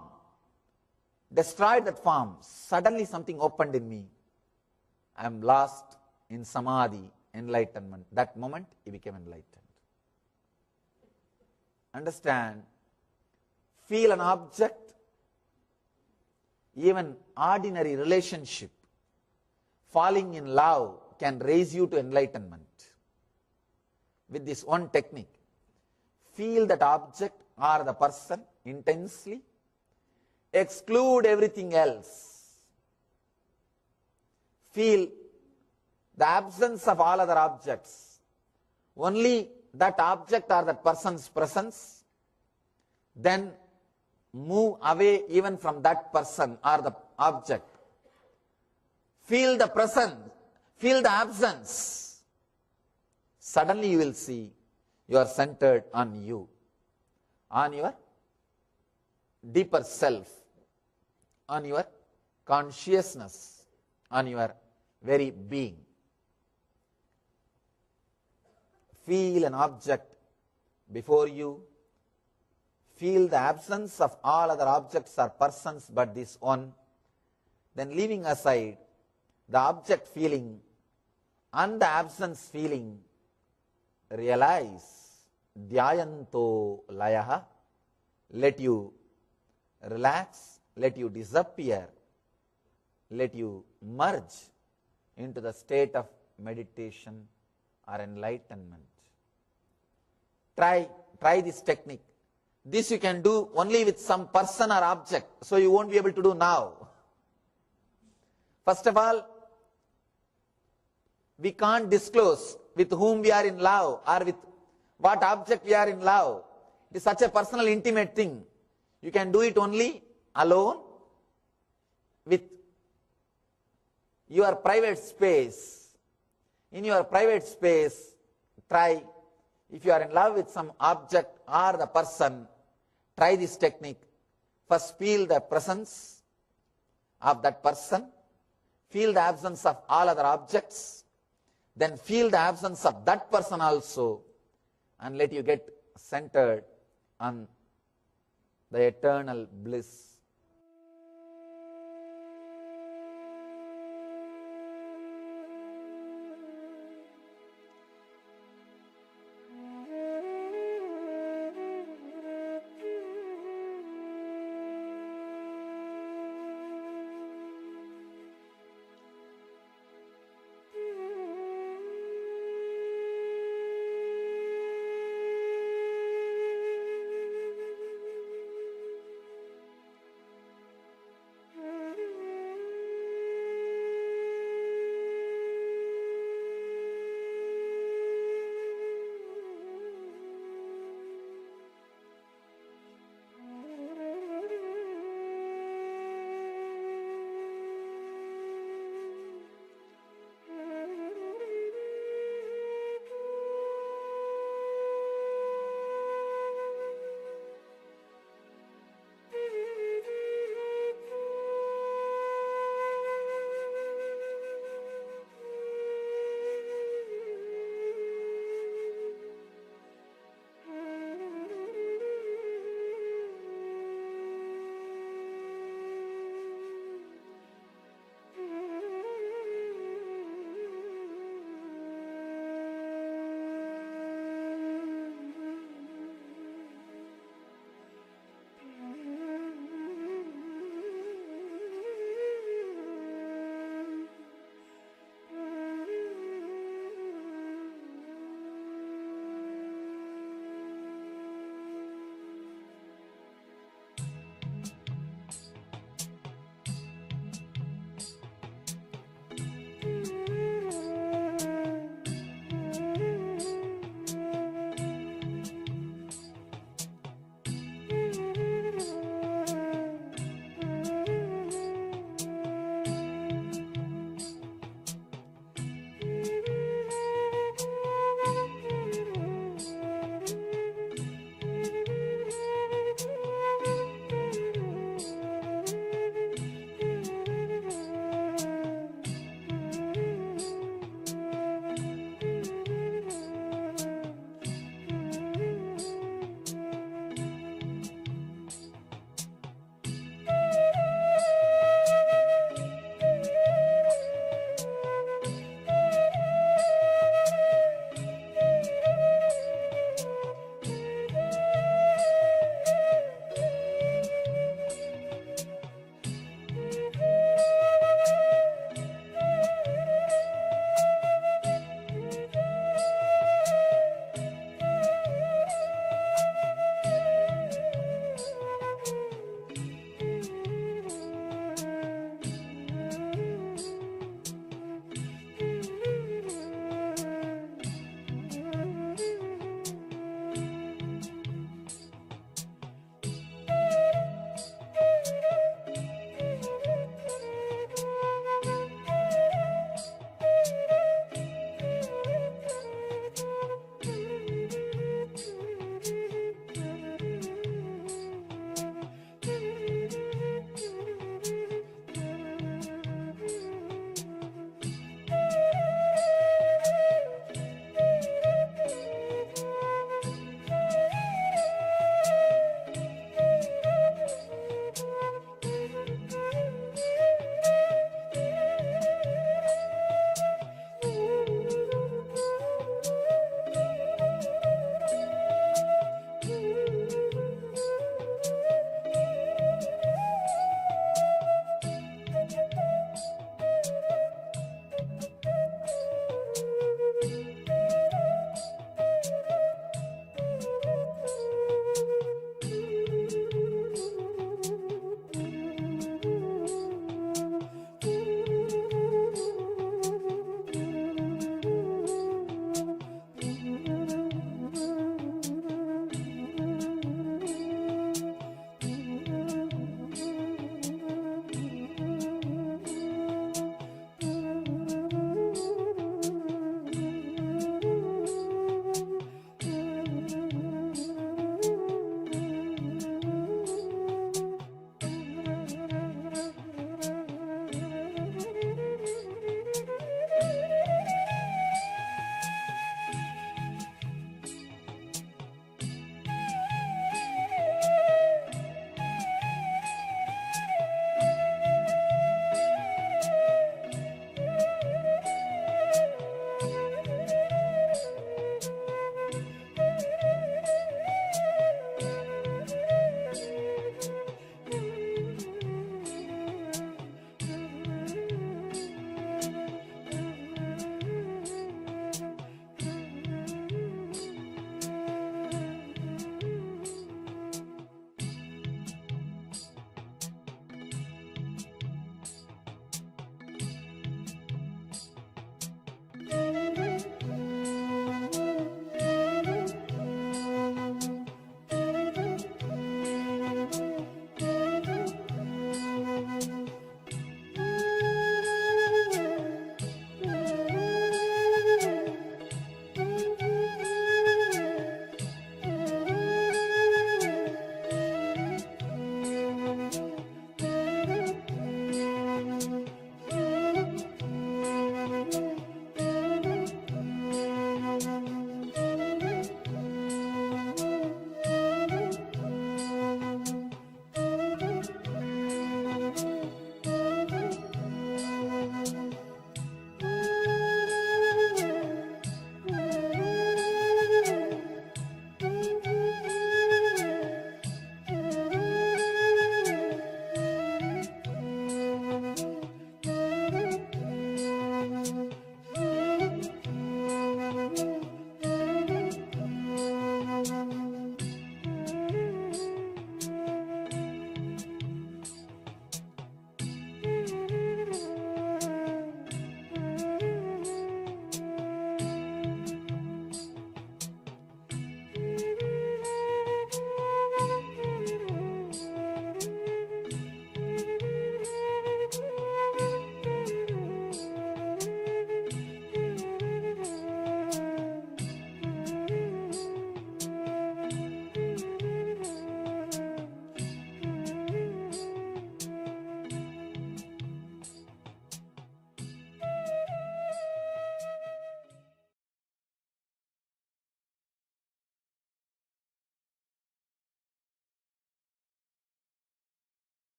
destroyed that form, suddenly something opened in me. I am lost in samadhi, enlightenment. That moment he became enlightened. Understand, feel an object, even ordinary relationship, falling in love can raise you to enlightenment. With this one technique, feel that object or the person intensely, exclude everything else. Feel the absence of all other objects, only that object or that person's presence, then move away even from that person or the object. Feel the presence, feel the absence. Suddenly you will see you are centered on you, on your deeper self, on your consciousness, on your very being. Feel an object before you. Feel the absence of all other objects or persons but this one. Then leaving aside the object feeling and the absence feeling, realize dhyayanto layaha. Let you relax, let you disappear, let you merge into the state of meditation or enlightenment. Try this technique. This you can do only with some person or object, so you won't be able to do now. First of all, we can't disclose with whom we are in love or with what object we are in love. It is such a personal, intimate thing. You can do it only alone with your private space. In your private space, try, if you are in love with some object or the person, try this technique. First feel the presence of that person, feel the absence of all other objects, then feel the absence of that person also, and let you get centered on the eternal bliss.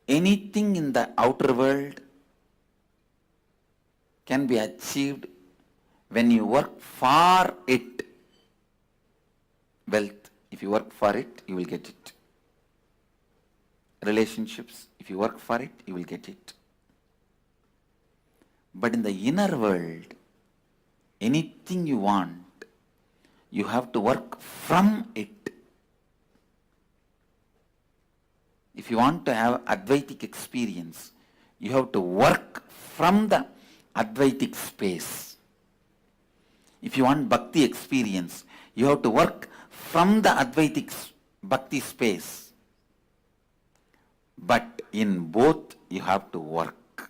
anything in the outer world can be achieved when you work for it. Wealth, if you work for it, you will get it. Relationships, if you work for it, you will get it. But in the inner world, anything you want, you have to work from it. If you want to have Advaitic experience, you have to work from the Advaitic space. If you want Bhakti experience, you have to work from the Advaitic Bhakti space. But in both, you have to work.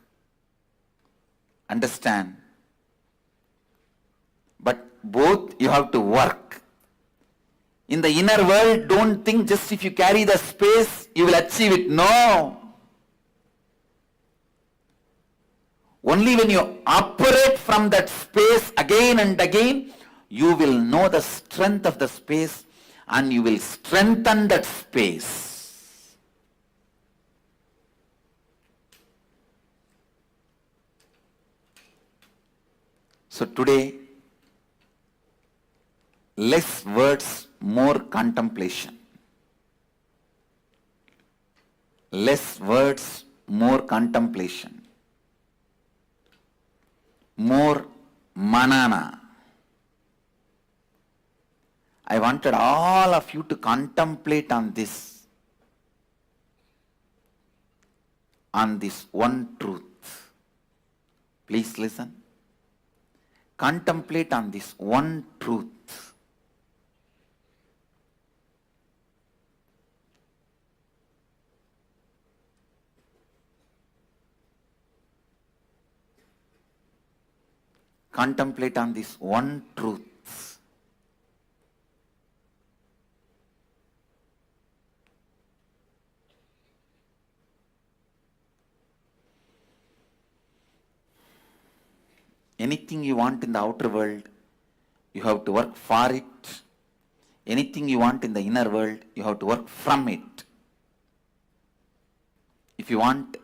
Understand? But both you have to work. In the inner world, don't think just if you carry the space, you will achieve it. No. Only when you operate from that space again and again, you will know the strength of the space and you will strengthen that space. So today, less words, more contemplation. Less words, more contemplation. More manana. I wanted all of you to contemplate on this one truth. Please listen. Contemplate on this one truth. Contemplate on this one truth. Anything you want in the outer world, you have to work for it. Anything you want in the inner world, you have to work from it. If you want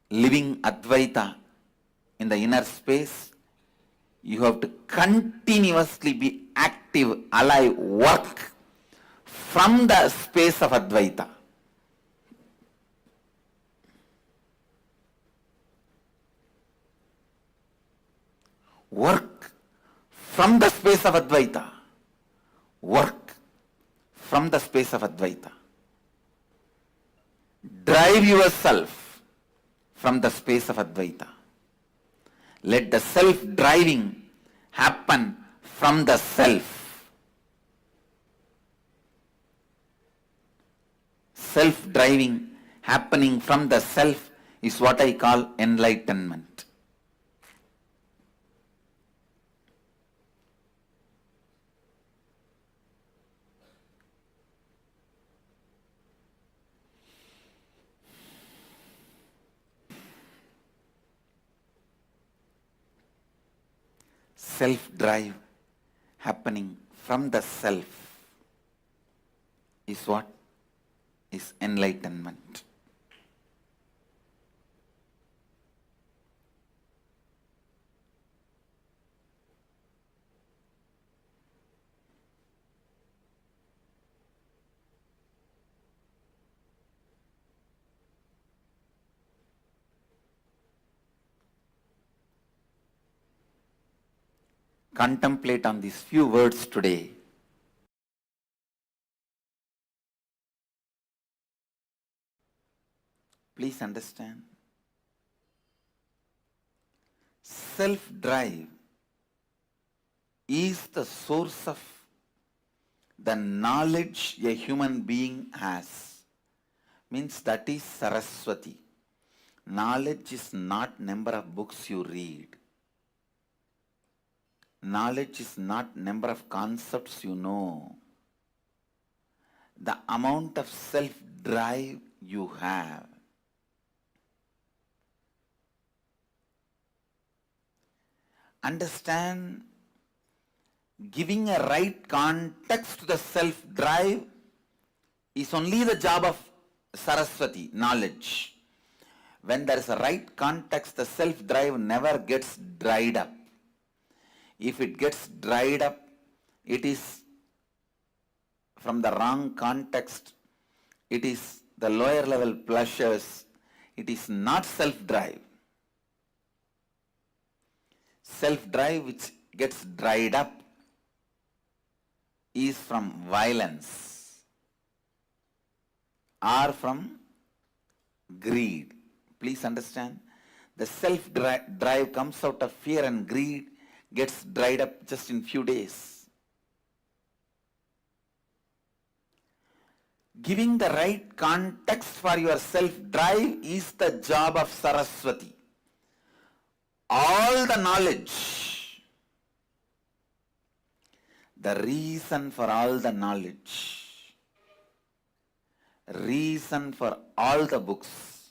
living Advaita in the inner space, you have to continuously be active, alive, work from the space of Advaita. Work from the space of Advaita. Work from the space of Advaita. Drive yourself from the space of Advaita. Let the self-driving happen from the self. Self-driving happening from the self is what I call enlightenment. Self-drive happening from the self is what is enlightenment. Contemplate on these few words today. Please understand. Self-drive is the source of the knowledge a human being has. Means that is Saraswati. Knowledge is not number of books you read. Knowledge is not number of concepts you know. The amount of self-drive you have. Understand, giving a right context to the self-drive is only the job of Saraswati, knowledge. When there is a right context, the self-drive never gets dried up. If it gets dried up, it is from the wrong context. It is the lower level pleasures. It is not self-drive. Self-drive which gets dried up is from violence or from greed. Please understand, the self-drive comes out of fear and greed, gets dried up just in few days. Giving the right context for your self-drive is the job of Saraswati. All the knowledge, the reason for all the knowledge, reason for all the books,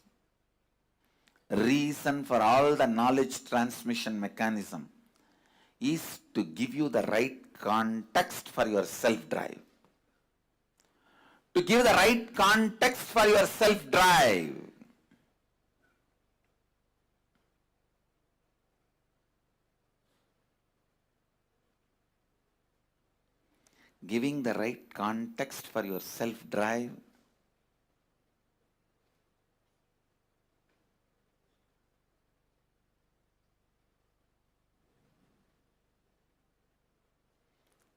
reason for all the knowledge transmission mechanism is to give you the right context for your self-drive. To give the right context for your self-drive. Giving the right context for your self-drive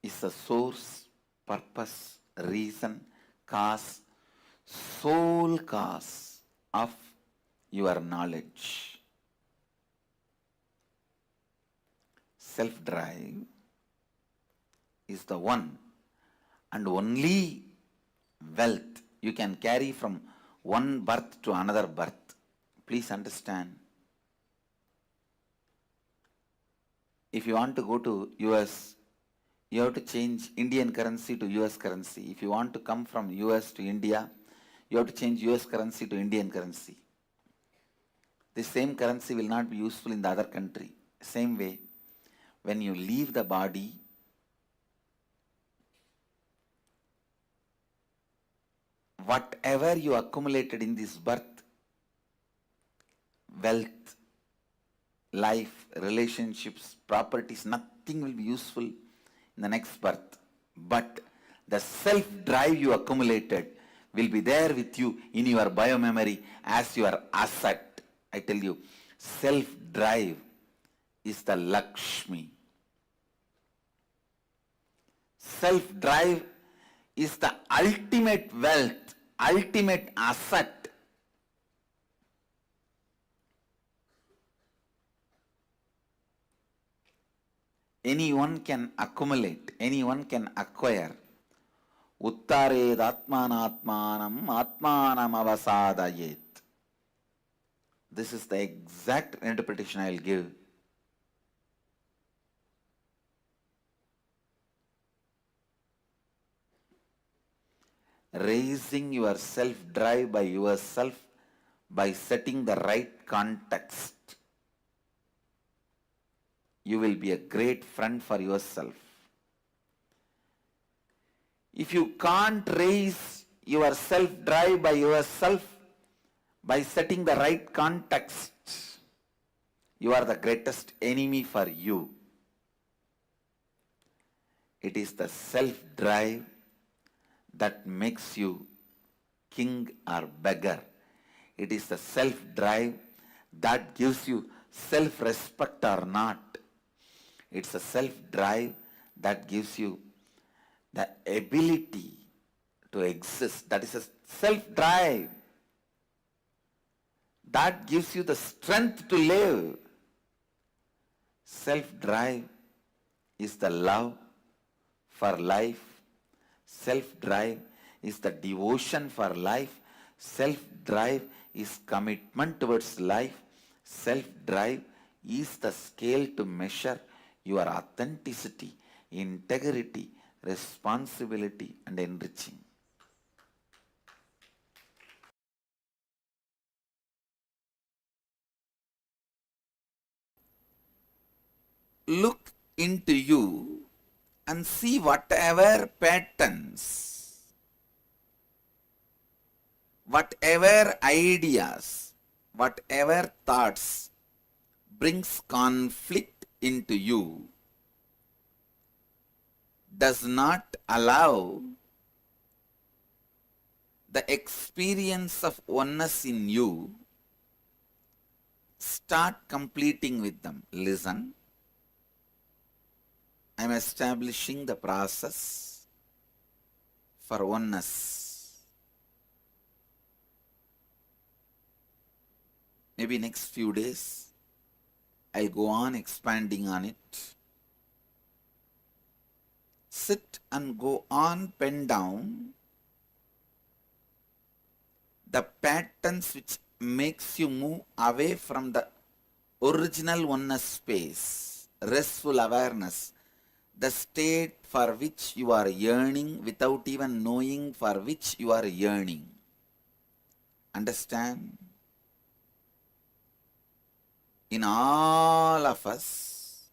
is the source, purpose, reason, cause, sole cause of your knowledge. Self-drive is the one and only wealth you can carry from one birth to another birth. Please understand. If you want to go to US, you have to change Indian currency to US currency. If you want to come from US to India, you have to change US currency to Indian currency. The same currency will not be useful in the other country. Same way, when you leave the body, whatever you accumulated in this birth, wealth, life, relationships, properties, nothing will be useful in the next birth. But the self-drive you accumulated will be there with you in your biomemory as your asset. I tell you, self-drive is the Lakshmi. Self-drive is the ultimate wealth, ultimate asset. Anyone can accumulate, anyone can acquire. Uttared atmanatmanam atmanam avasadayet. This is the exact interpretation I will give. Raising your self-drive by yourself by setting the right context. You will be a great friend for yourself. If you can't raise your self-drive by yourself by setting the right context, you are the greatest enemy for you. It is the self-drive that makes you king or beggar. It is the self-drive that gives you self-respect or not. It's a self-drive that gives you the ability to exist. That is a self-drive that gives you the strength to live. Self-drive is the love for life. Self-drive is the devotion for life. Self-drive is commitment towards life. Self-drive is the scale to measure your authenticity, integrity, responsibility, and enriching. Look into you and see whatever patterns whatever ideas, whatever thoughts brings conflict into you does not allow the experience of oneness in you. Start completing with them. Listen, I am establishing the process for oneness. Maybe next few days, I'll go on expanding on it. Sit and go on, pen down the patterns which makes you move away from the original oneness space, restful awareness, the state for which you are yearning without even knowing for which you are yearning. Understand? In all of us,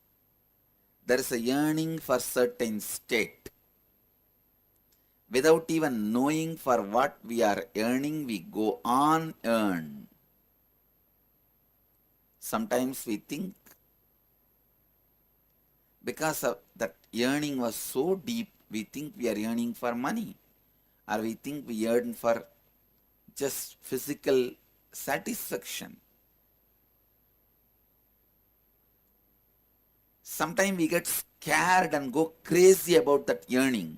there is a yearning for certain state. Without even knowing for what we are yearning, we go on yearn. Sometimes we think because of that yearning was so deep, we think we are yearning for money, or we think we yearn for just physical satisfaction. Sometimes we get scared and go crazy about that yearning.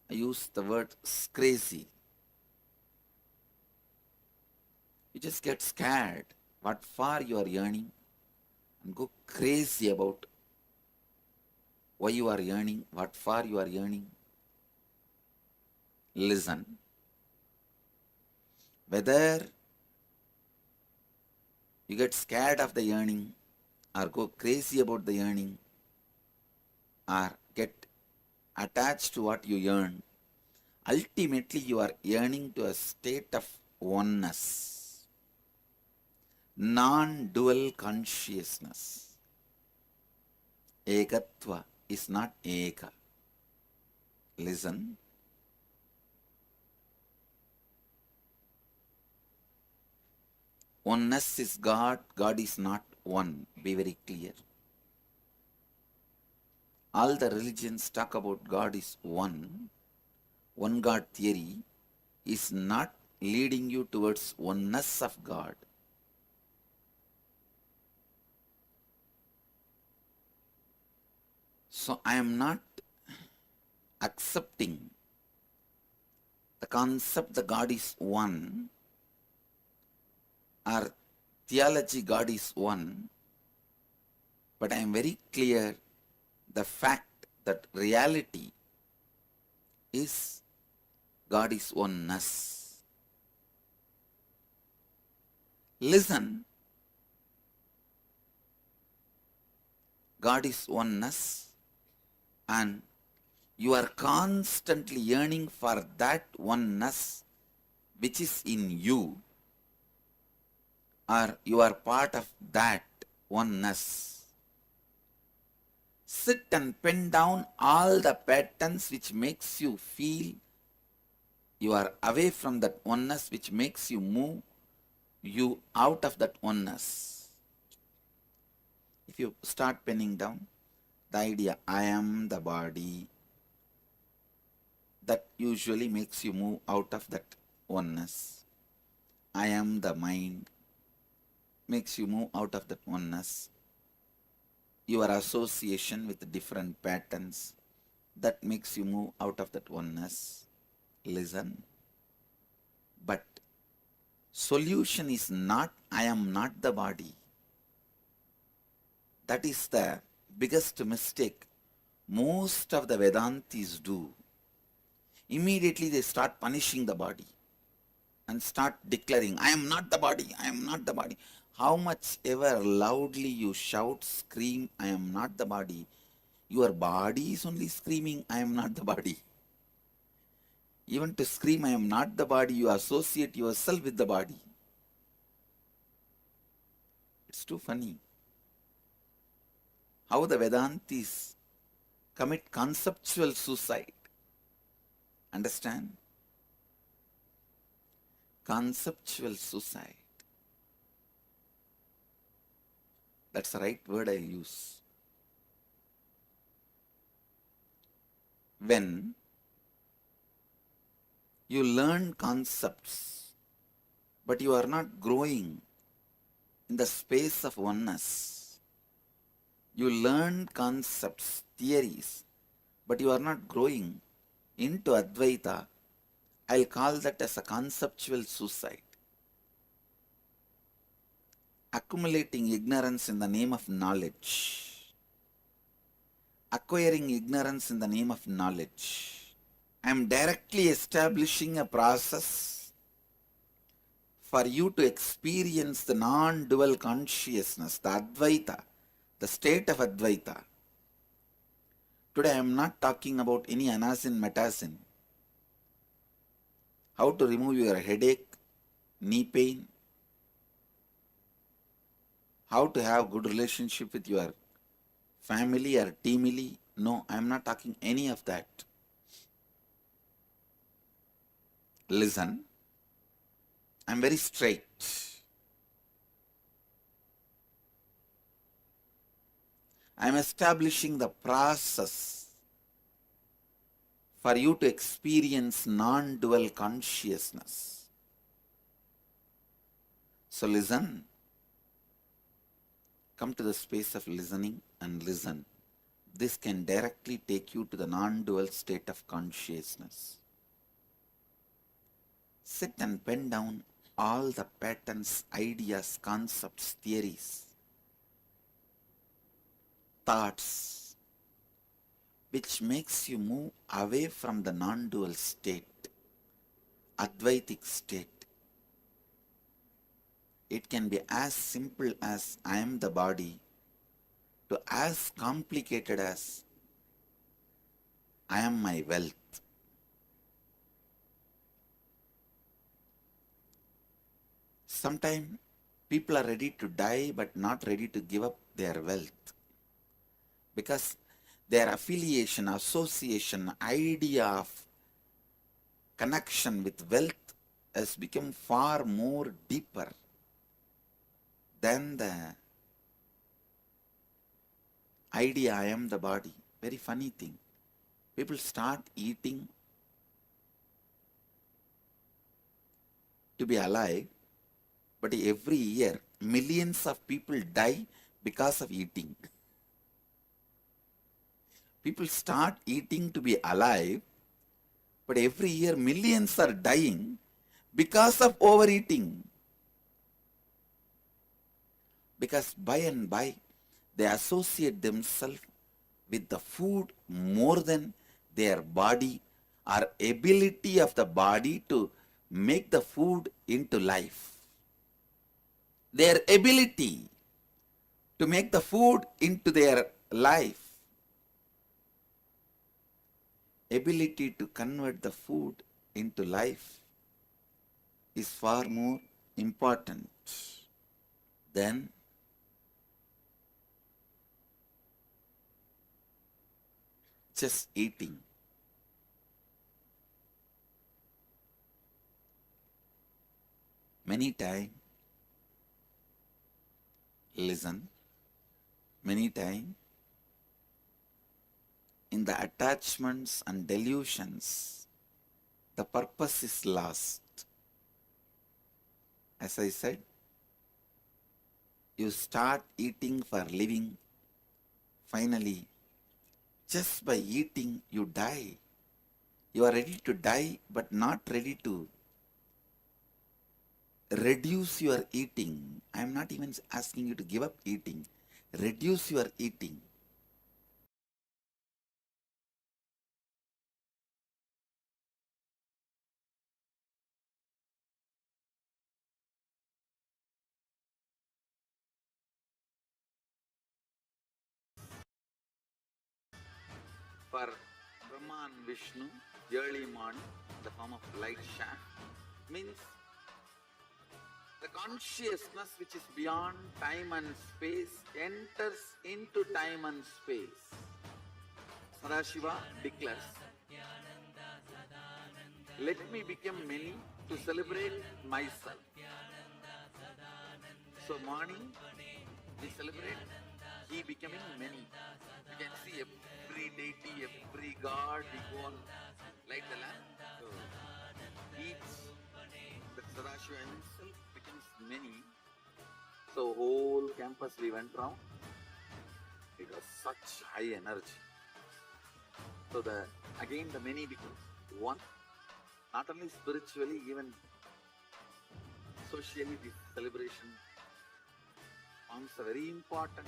I use the word crazy. You just get scared what for you are yearning and go crazy about why you are yearning, what for you are yearning. Listen. Whether you get scared of the yearning or go crazy about the yearning or get attached to what you yearn, ultimately you are yearning to a state of oneness, non-dual consciousness. Ekatva is not eka. Listen. Oneness is God, God is not one. Be very clear. All the religions talk about God is one. One God theory is not leading you towards oneness of God. So I am not accepting the concept that God is one, or theology God is one, but I am very clear the fact that reality is God is oneness. Listen, God is oneness, and you are constantly yearning for that oneness which is in you, or you are part of that oneness. Sit and pen down all the patterns which makes you feel you are away from that oneness, which makes you move you out of that oneness. If you start penning down the idea, I am the body, that usually makes you move out of that oneness. I am the mind, makes you move out of that oneness. Your association with different patterns, that makes you move out of that oneness. Listen. But solution is not, I am not the body. That is the biggest mistake most of the Vedantis do. Immediately they start punishing the body and start declaring, I am not the body, I am not the body. How much ever loudly you shout, scream, I am not the body, your body is only screaming, I am not the body. Even to scream, I am not the body, you associate yourself with the body. It's too funny how the Vedantis commit conceptual suicide. Understand? Conceptual suicide. That's the right word I use. When you learn concepts, but you are not growing in the space of oneness. You learn concepts, theories, but you are not growing into Advaita. I'll call that as a conceptual suicide. Accumulating ignorance in the name of knowledge. Acquiring ignorance in the name of knowledge. I am directly establishing a process for you to experience the non-dual consciousness, the Advaita, the state of Advaita. Today I am not talking about any anasin, metasin. How to remove your headache, knee pain, how to have good relationship with your family or teamily. No, I am not talking any of that. Listen, I am very straight. I am establishing the process for you to experience non-dual consciousness. So listen. Come to the space of listening and listen. This can directly take you to the non-dual state of consciousness. Sit and pen down all the patterns, ideas, concepts, theories, thoughts, which makes you move away from the non-dual state, Advaitic state. It can be as simple as I am the body to as complicated as I am my wealth. Sometimes people are ready to die but not ready to give up their wealth because their affiliation, association, idea of connection with wealth has become far more deeper than the idea I am the body. Very funny thing. People start eating to be alive, but every year millions of people die because of eating. People start eating to be alive, but every year millions are dying because of overeating. Because by and by they associate themselves with the food more than their body or ability of the body to make the food into life. Their ability to make the food into their life, ability to convert the food into life is far more important than just eating. Many times, listen, many times in the attachments and delusions, the purpose is lost. As I said, you start eating for living. Finally, just by eating, you die. You are ready to die, but not ready to reduce your eating. I am not even asking you to give up eating. Reduce your eating. For Brahma and Vishnu, early morning, the form of light shaft, means the consciousness which is beyond time and space enters into time and space. Sadashiva declares, Let me become many to celebrate myself. So morning, we celebrate he becoming many. You can see every deity, every god, we go on light the lamp. So each, the Sadashiva himself becomes many. So whole campus we went round. It was such high energy. So again the many becomes one. Not only spiritually, even socially, this celebration forms a very important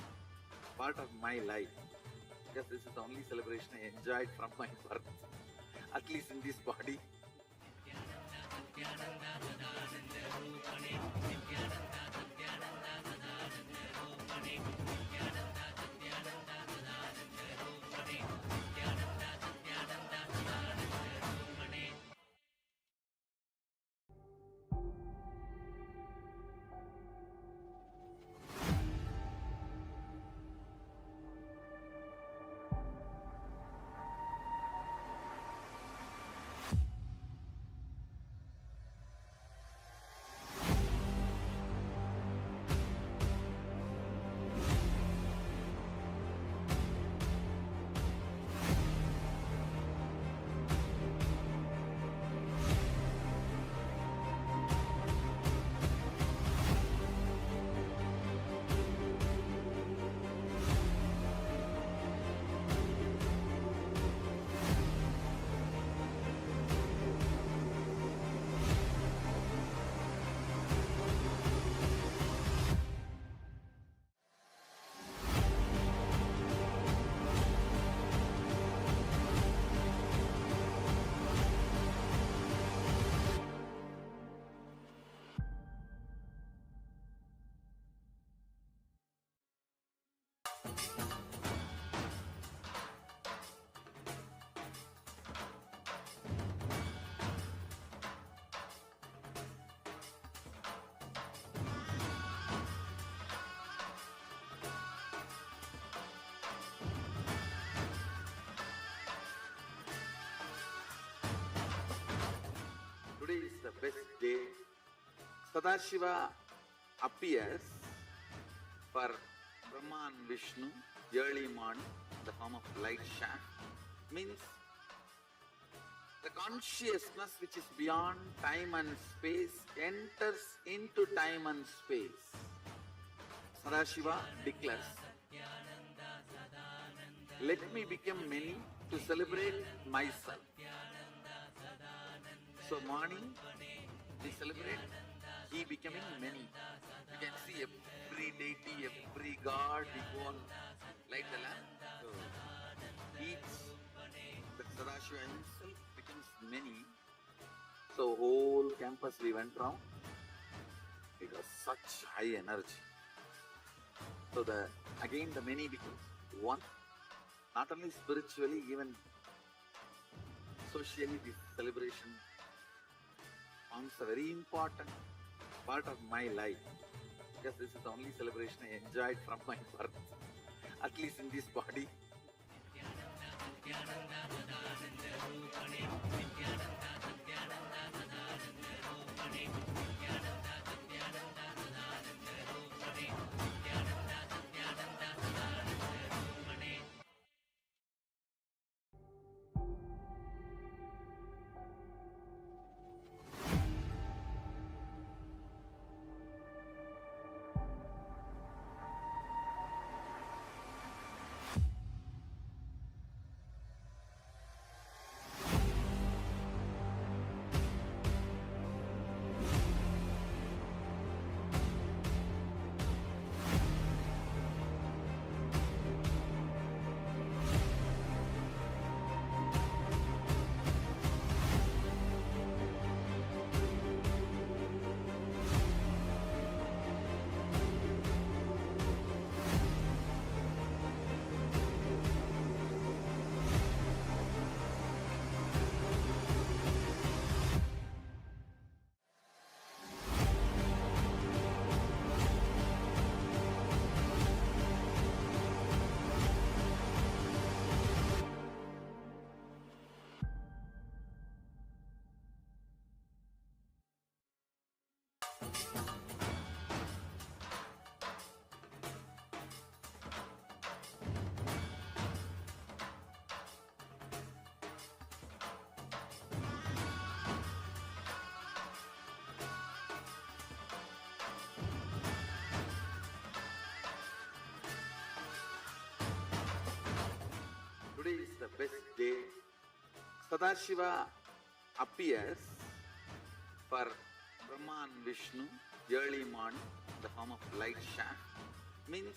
part of my life, because this is the only celebration I enjoyed from my birth, at least in this body. Today is the best day. Sadashiva appears for Brahma and Vishnu early morning in the form of light shaft. Means the consciousness which is beyond time and space enters into time and space. Sadashiva declares, let me become many to celebrate myself. So morning, we celebrate he becoming many. You can see every deity, every god, we go on light the lamp. So each, the Sadashiva himself becomes many. So whole campus we went round. It was such high energy. So again the many becomes one. Not only spiritually, even socially, this celebration forms a very important part of my life, because this is the only celebration I enjoyed from my birth, at least in this body. day, Sadashiva appears for Brahma and Vishnu early morning in the form of light shaft. Means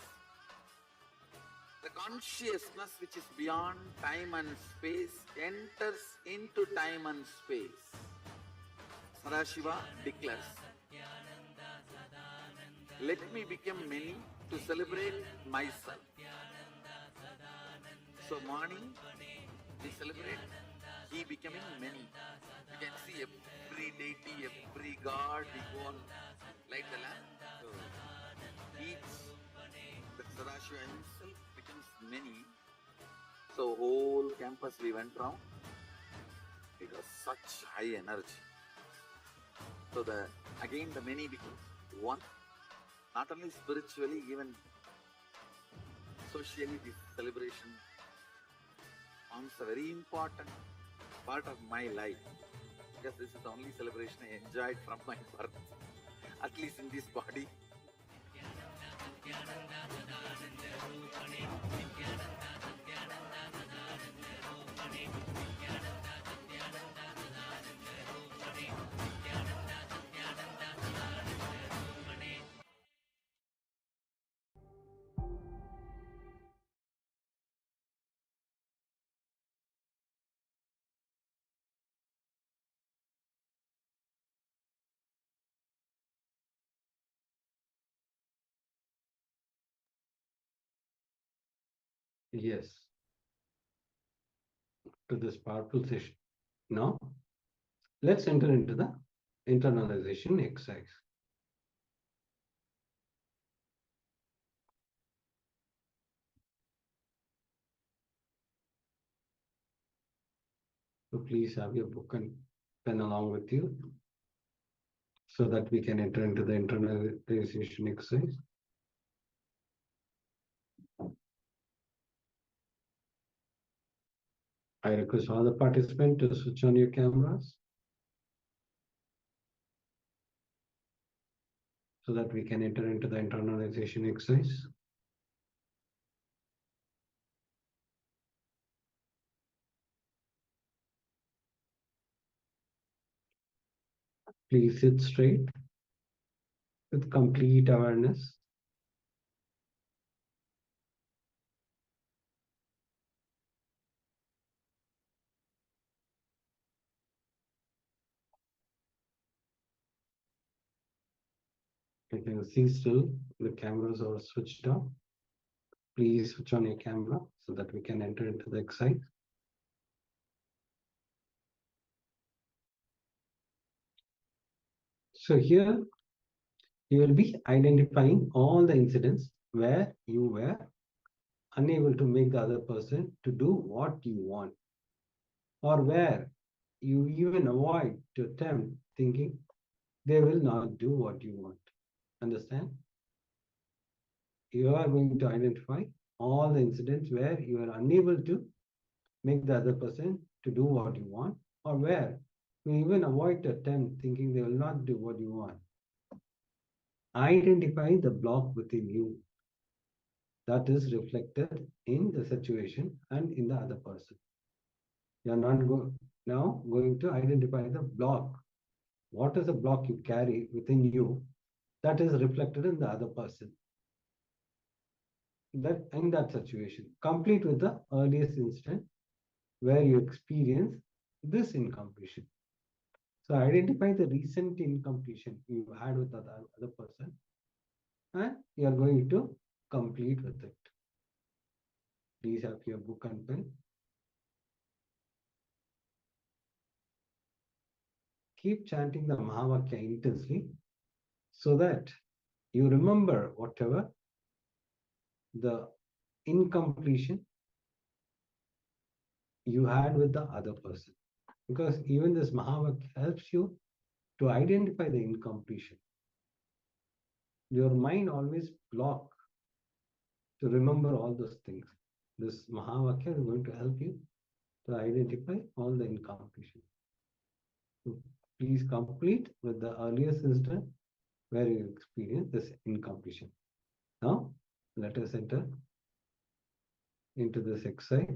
the consciousness which is beyond time and space enters into time and space. Sadashiva declares, let me become many to celebrate myself. So morning we celebrate he becoming many. You can see every deity, every god, we go on light the lamp. So each, the Sadashiva himself becomes many. So whole campus we went round. It was such high energy. So again the many becomes one. Not only spiritually, even socially, this celebration forms a very important part of my life, because this is the only celebration I enjoyed from my birth, at least in this body. Yes, to this powerful session. Now, let's enter into the internalization exercise. So please have your book and pen along with you so that we can enter into the internalization exercise. I request all the participants to switch on your cameras so that we can enter into the internalization exercise. Please sit straight with complete awareness. You can see still the cameras are switched on. Please switch on your camera so that we can enter into the exercise. So here you will be identifying all the incidents where you were unable to make the other person to do what you want, or where you even avoid to attempt thinking they will not do what you want. Understand? You are going to identify all the incidents where you are unable to make the other person to do what you want, or where you even avoid to attempt thinking they will not do what you want. Identify the block within you that is reflected in the situation and in the other person. You are not now going to identify the block. What is the block you carry within you that is reflected in the other person? That in that situation, complete with the earliest instant where you experience this incompletion. So identify the recent incompletion you had with the other person, and you are going to complete with it. Please have your book and pen. Keep chanting the Mahavakya intensely so that you remember whatever the incompletion you had with the other person. Because even this Mahavakya helps you to identify the incompletion. Your mind always block to remember all those things. This Mahavakya is going to help you to identify all the incompletion. So please complete with the earliest instant where you experience this incompletion. Now, let us enter into this exercise.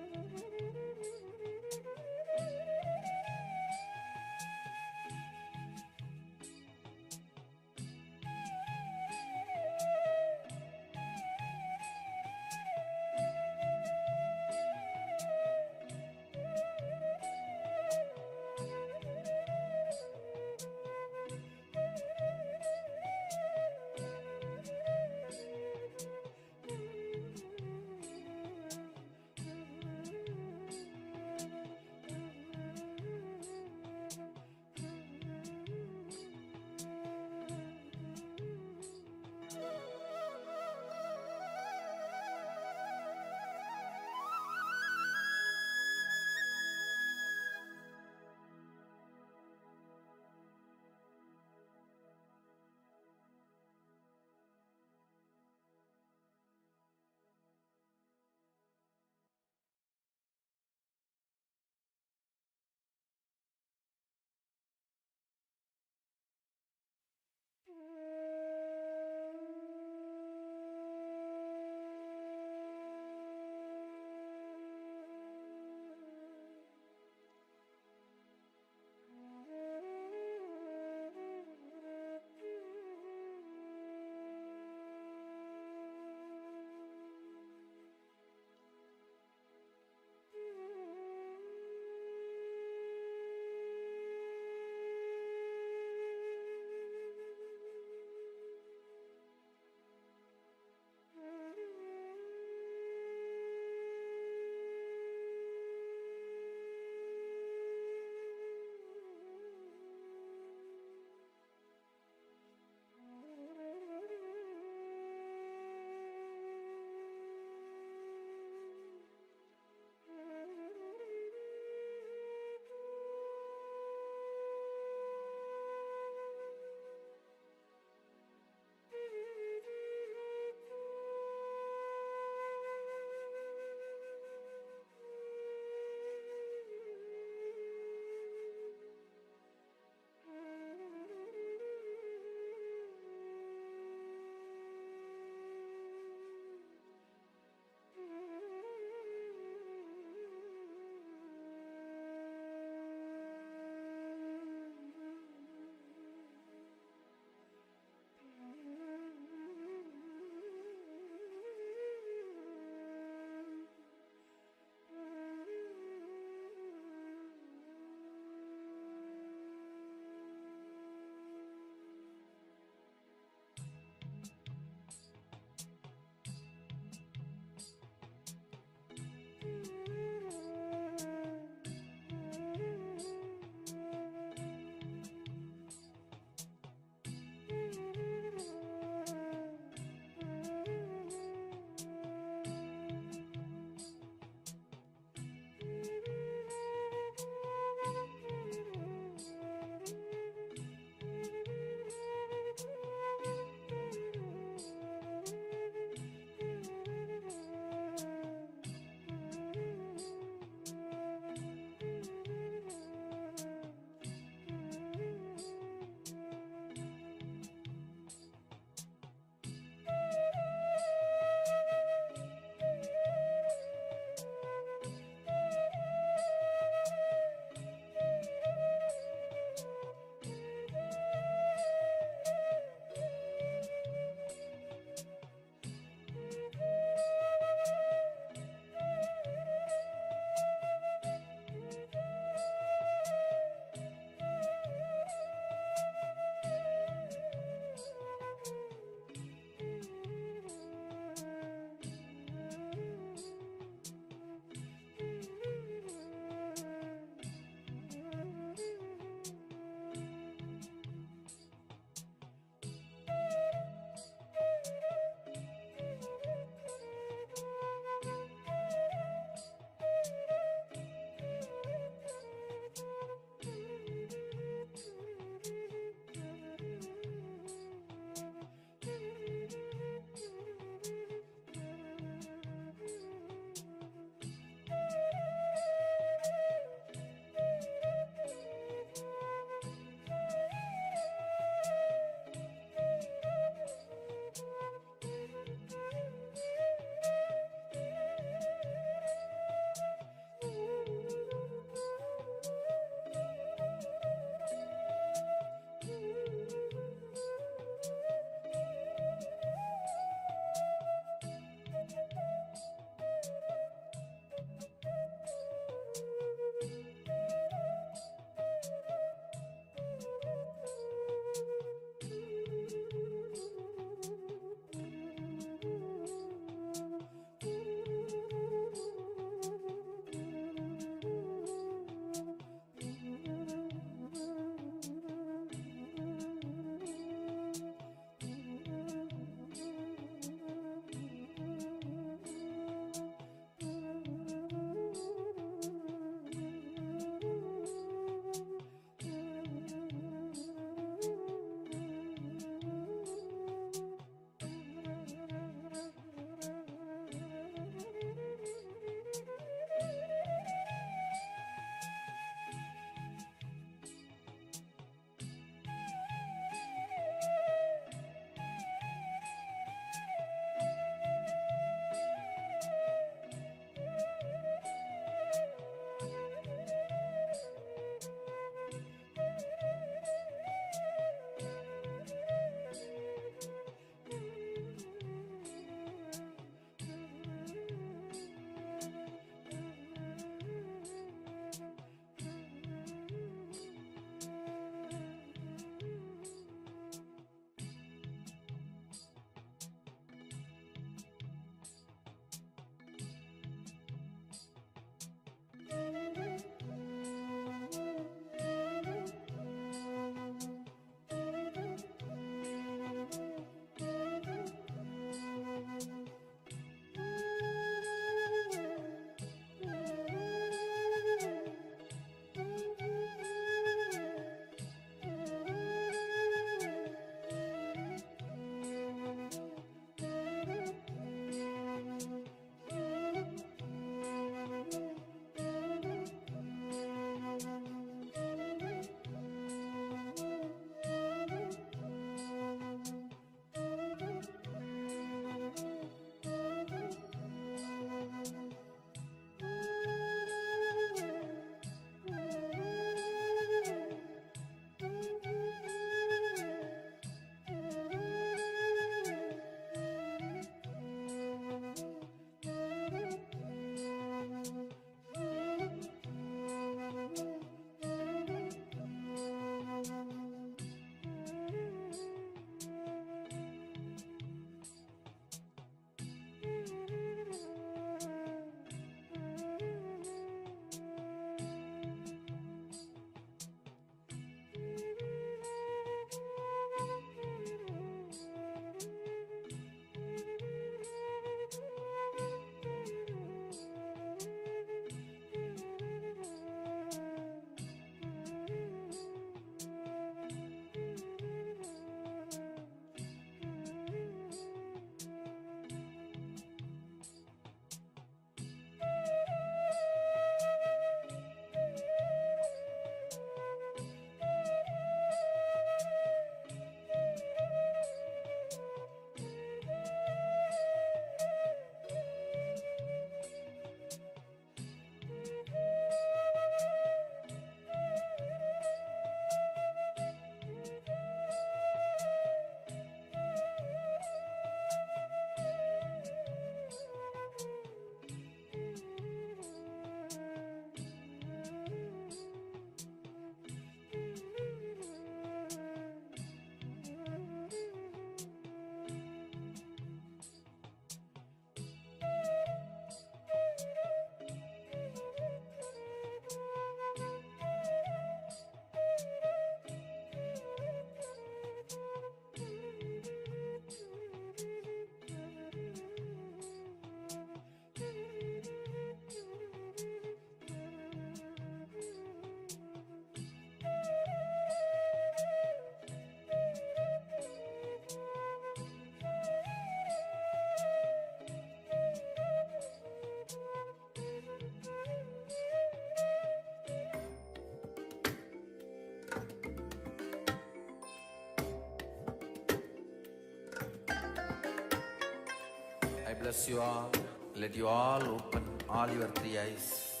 bless you all. Let you all open all your three eyes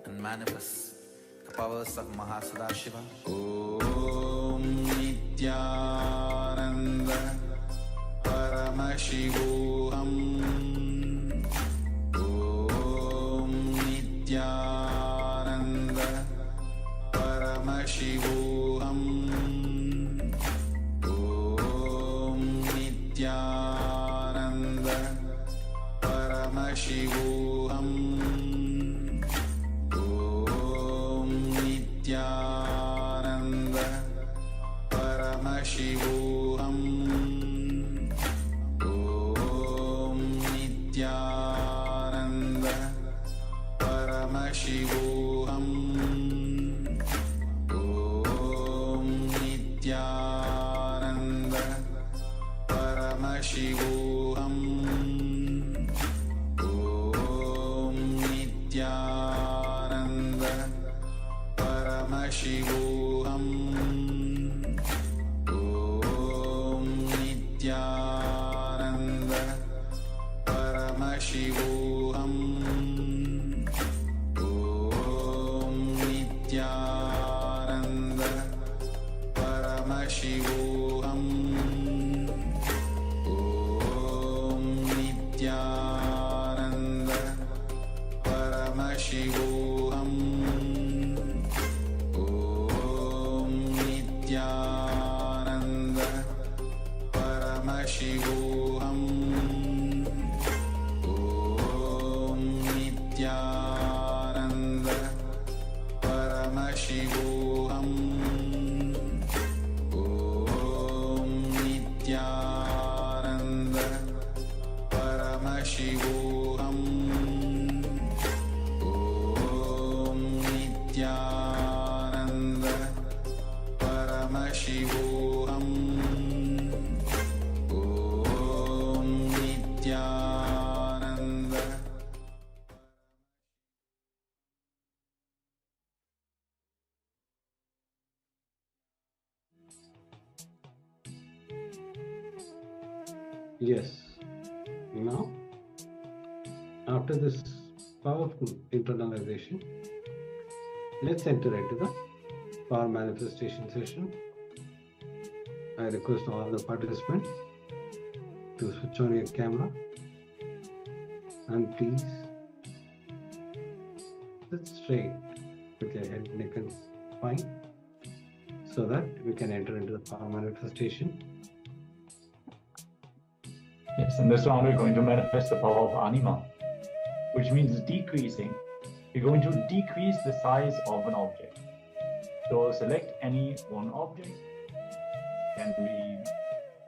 and manifest the powers of Mahasudashiva. Om Nithyananda Paramashivoham. Om Nithyananda Paramashivoham. Om Nithyananda Paramashivoham. Om Nithyananda Paramashivoham. Om Nithyananda Paramashivoham. Om Nithyananda Paramashivoham. Om Nithyananda Paramashivoham. Om Nithyananda Paramashivoham. Om Nithyananda Paramashivoham. Om Nithyananda Paramashivoham. Om Nithyananda Paramashivoham. Om Nithyananda Paramashivoham. Om Nithyananda Paramashivoham. Om Nithyananda Paramashivoham. Om Nithyananda. Yes. Now, after this powerful internalization, let's enter into the power manifestation session. I request all the participants to switch on your camera and please sit straight with your head, neck and spine so that we can enter into the power manifestation. Yes, in this round we're going to manifest the power of anima, which means decreasing. We're going to decrease the size of an object. So select any one object, can be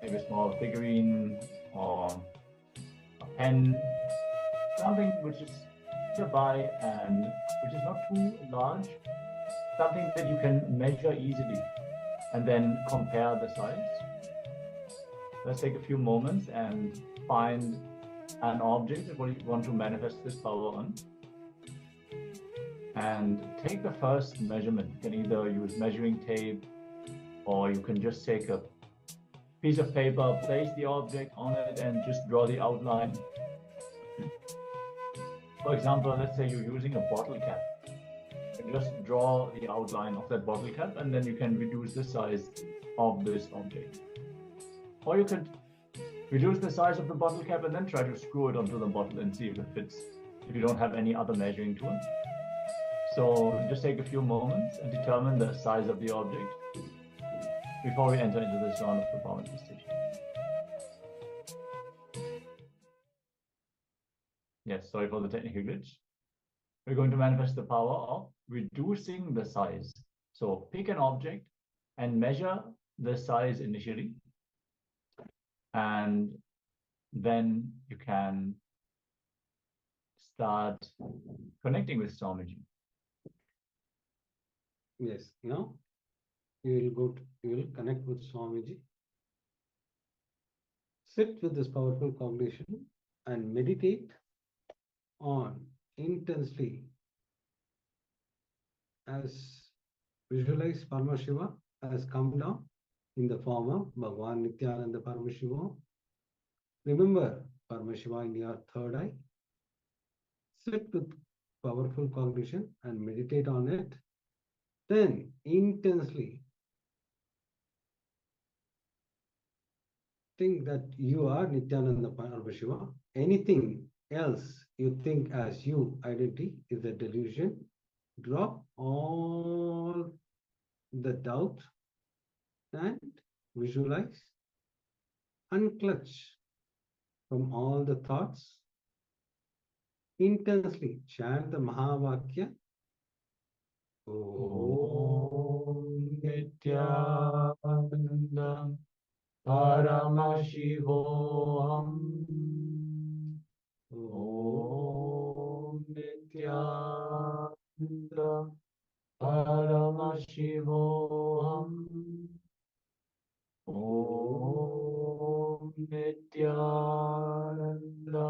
maybe a small figurine or a pen, something which is nearby and which is not too large, something that you can measure easily and then compare the size. Let's take a few moments and find an object that you want to manifest this power on. And take the first measurement. You can either use measuring tape or you can just take a piece of paper, place the object on it and just draw the outline. For example, let's say you're using a bottle cap. You can just draw the outline of that bottle cap and then you can reduce the size of this object. Or you could reduce the size of the bottle cap and then try to screw it onto the bottle and see if it fits, if you don't have any other measuring tool. So just take a few moments and determine the size of the object before we enter into this round of the power manifestation. Yes, sorry for the technical glitch. We're going to manifest the power of reducing the size. So pick an object and measure the size initially. And then you can start connecting with Swamiji. Yes, now you will connect with Swamiji. Sit with this powerful cognition and meditate on intensely as visualize Paramashiva has come down in the form of Bhagavan Nithyananda Paramashivoham. Remember Paramashiva in your third eye. Sit with powerful cognition and meditate on it. Then intensely think that you are Nithyananda Paramashiva. Anything else you think as you identity is a delusion. Drop all the doubt and visualize, unclutch from all the thoughts. Intensely chant the Mahavakya. Om Nithyananda Paramashivoham. Om Nithyananda Paramashivoham. Om Nithyananda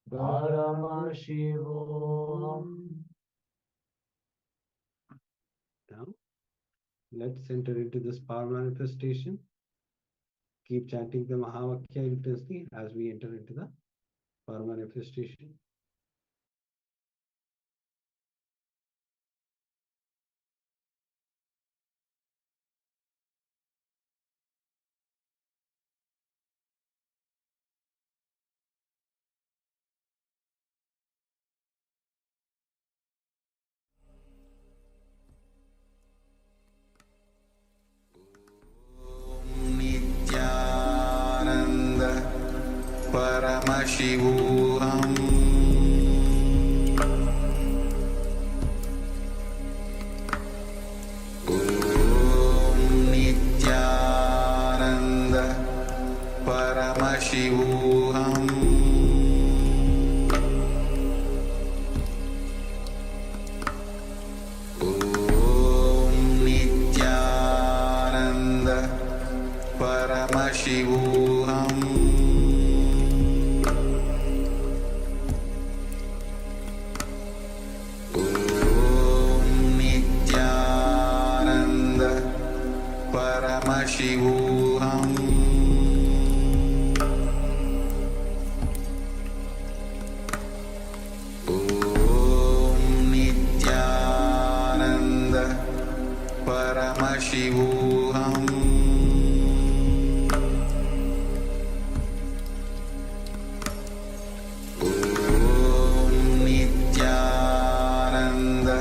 Paramashivoham. Now, let's enter into this power manifestation. Keep chanting the Mahavakya intensely as we enter into the power manifestation. Nithyananda Paramashivoham Om Nithyananda Paramashivoham Om Nithyananda Paramashivoham Om Nithyananda Paramashivoham Om Nithyananda Paramashivoham Om Nithyananda Paramashivoham Om Nithyananda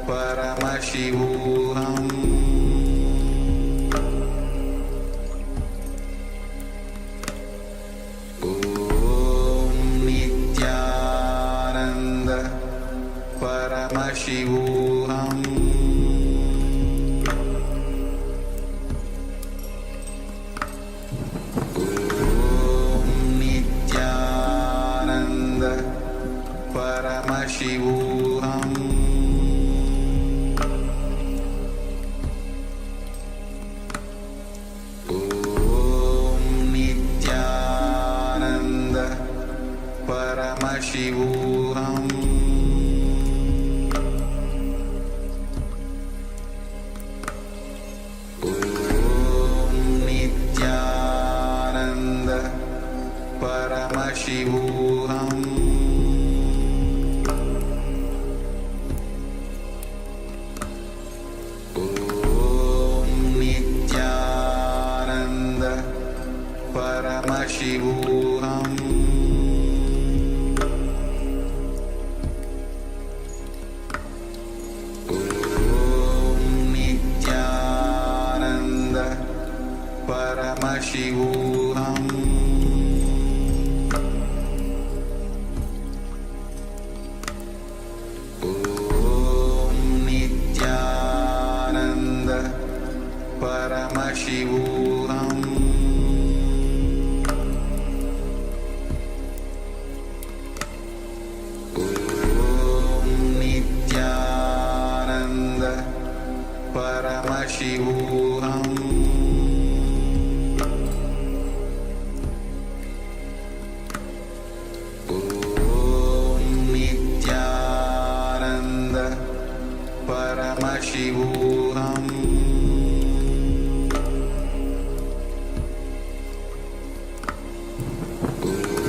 Paramashivoham Om Nithyananda Paramashivoham Om Nithyananda Paramashivoham Om Nithyananda Paramashivoham Om Nithyananda Paramashivoham Om Nithyananda Paramashivoham Om Nithyananda Paramashivoham Om Nithyananda Paramashivoham Om Nithyananda Paramashivoham Om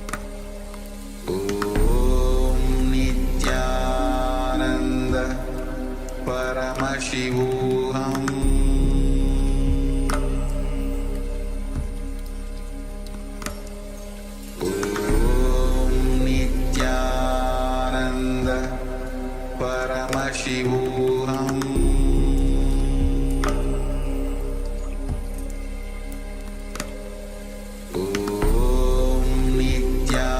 Paramashivoham Om Nithyananda Paramashivoham Om Nithyananda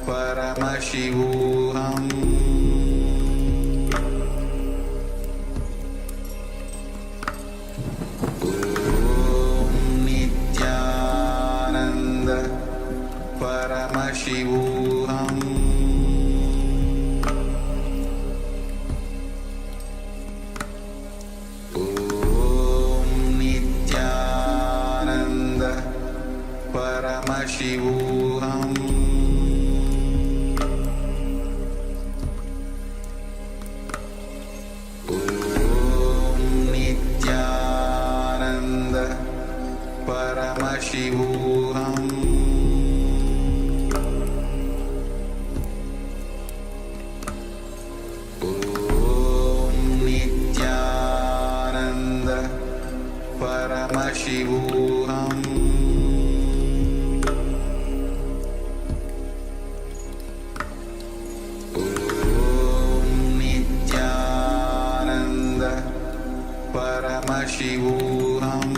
Paramashivoham Paramashivoham Om Nithyananda Paramashivoham Om Nithyananda Paramashivoham Paramashivoham Om Nithyananda Paramashivoham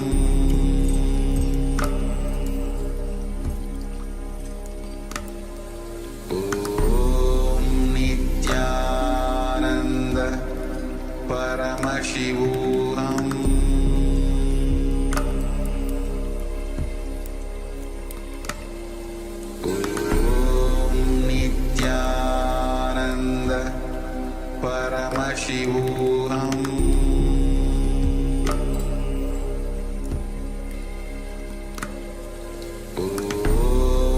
Om Nithyananda Paramashivoham Paramashivoham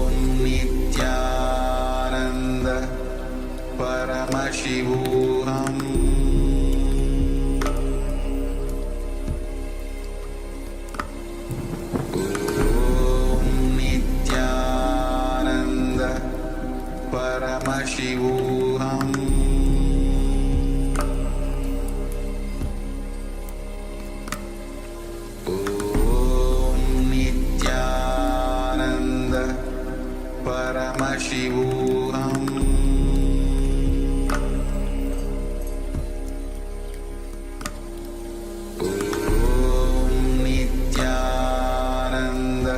Om Nithyananda Paramashivoham Om Nithyananda Paramashivoham Paramashivoham Om Nithyananda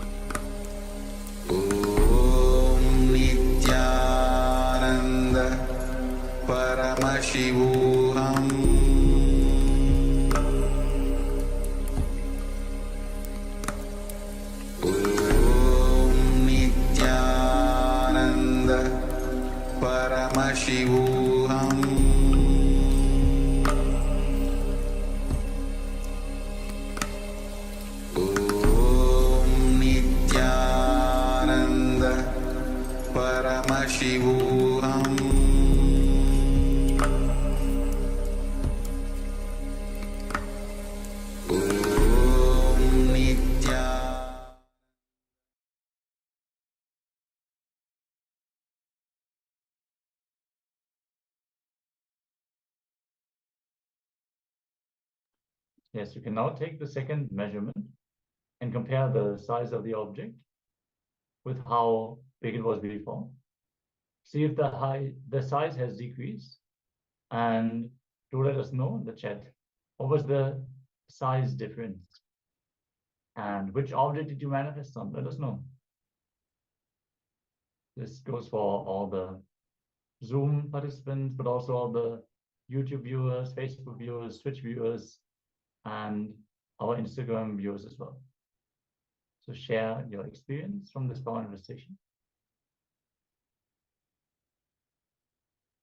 Paramashivoham Om Nithyananda Paramashivoham Paramashivoham Om Nithyananda Paramashivoham Om Nithyananda Yes, you can now take the second measurement and compare the size of the object with how big it was before. See if the size has decreased, and do let us know in the chat what was the size difference and which object did you manifest on. Let us know. This goes for all the Zoom participants, but also all the YouTube viewers, Facebook viewers, Twitch viewers, and our Instagram viewers as well. So share your experience from this power manifestation.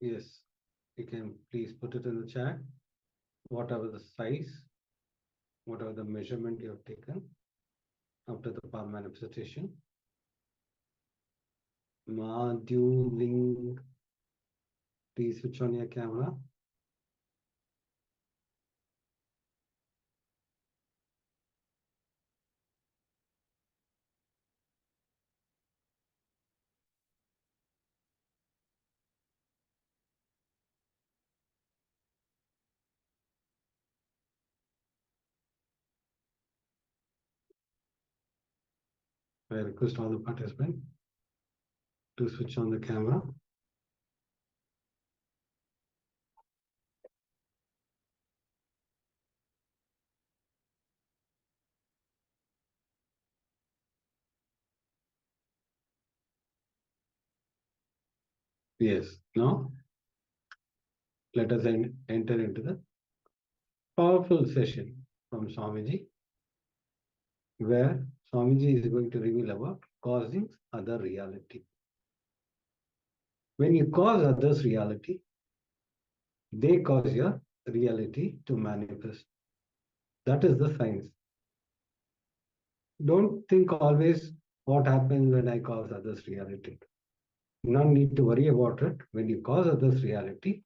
Yes, you can please put it in the chat. Whatever the size, whatever the measurement you have taken after the power manifestation. Madhu, please switch on your camera. I request all the participants to switch on the camera. Yes, now let us enter into the powerful session from Swamiji, where Swamiji is going to reveal about causing other reality. When you cause others reality, they cause your reality to manifest. That is the science. Don't think always what happens when I cause others reality. No need to worry about it. When you cause others reality,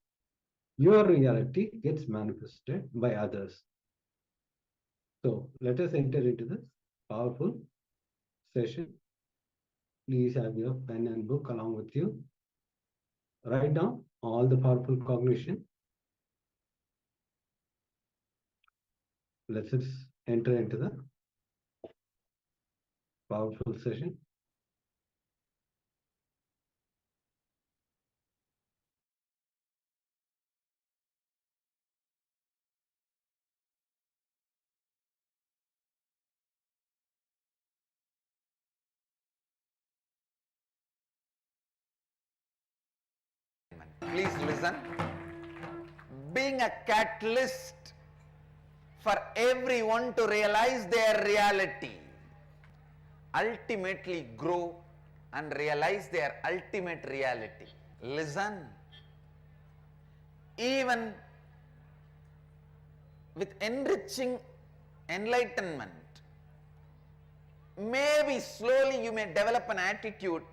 your reality gets manifested by others. So let us enter into this powerful session. Please have your pen and book along with you. Write down all the powerful cognition. Let's enter into the powerful session. Please listen. Being a catalyst for everyone to realize their reality, ultimately grow and realize their ultimate reality. Listen. Even with enriching enlightenment, maybe slowly you may develop an attitude,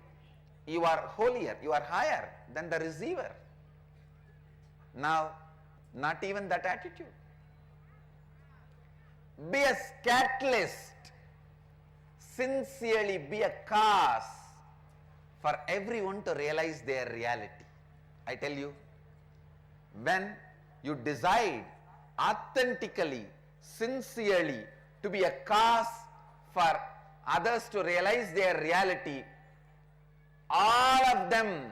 you are holier, you are higher than the receiver. Now, not even that attitude. Be a catalyst, sincerely be a cause for everyone to realize their reality. I tell you, when you decide authentically, sincerely to be a cause for others to realize their reality, all of them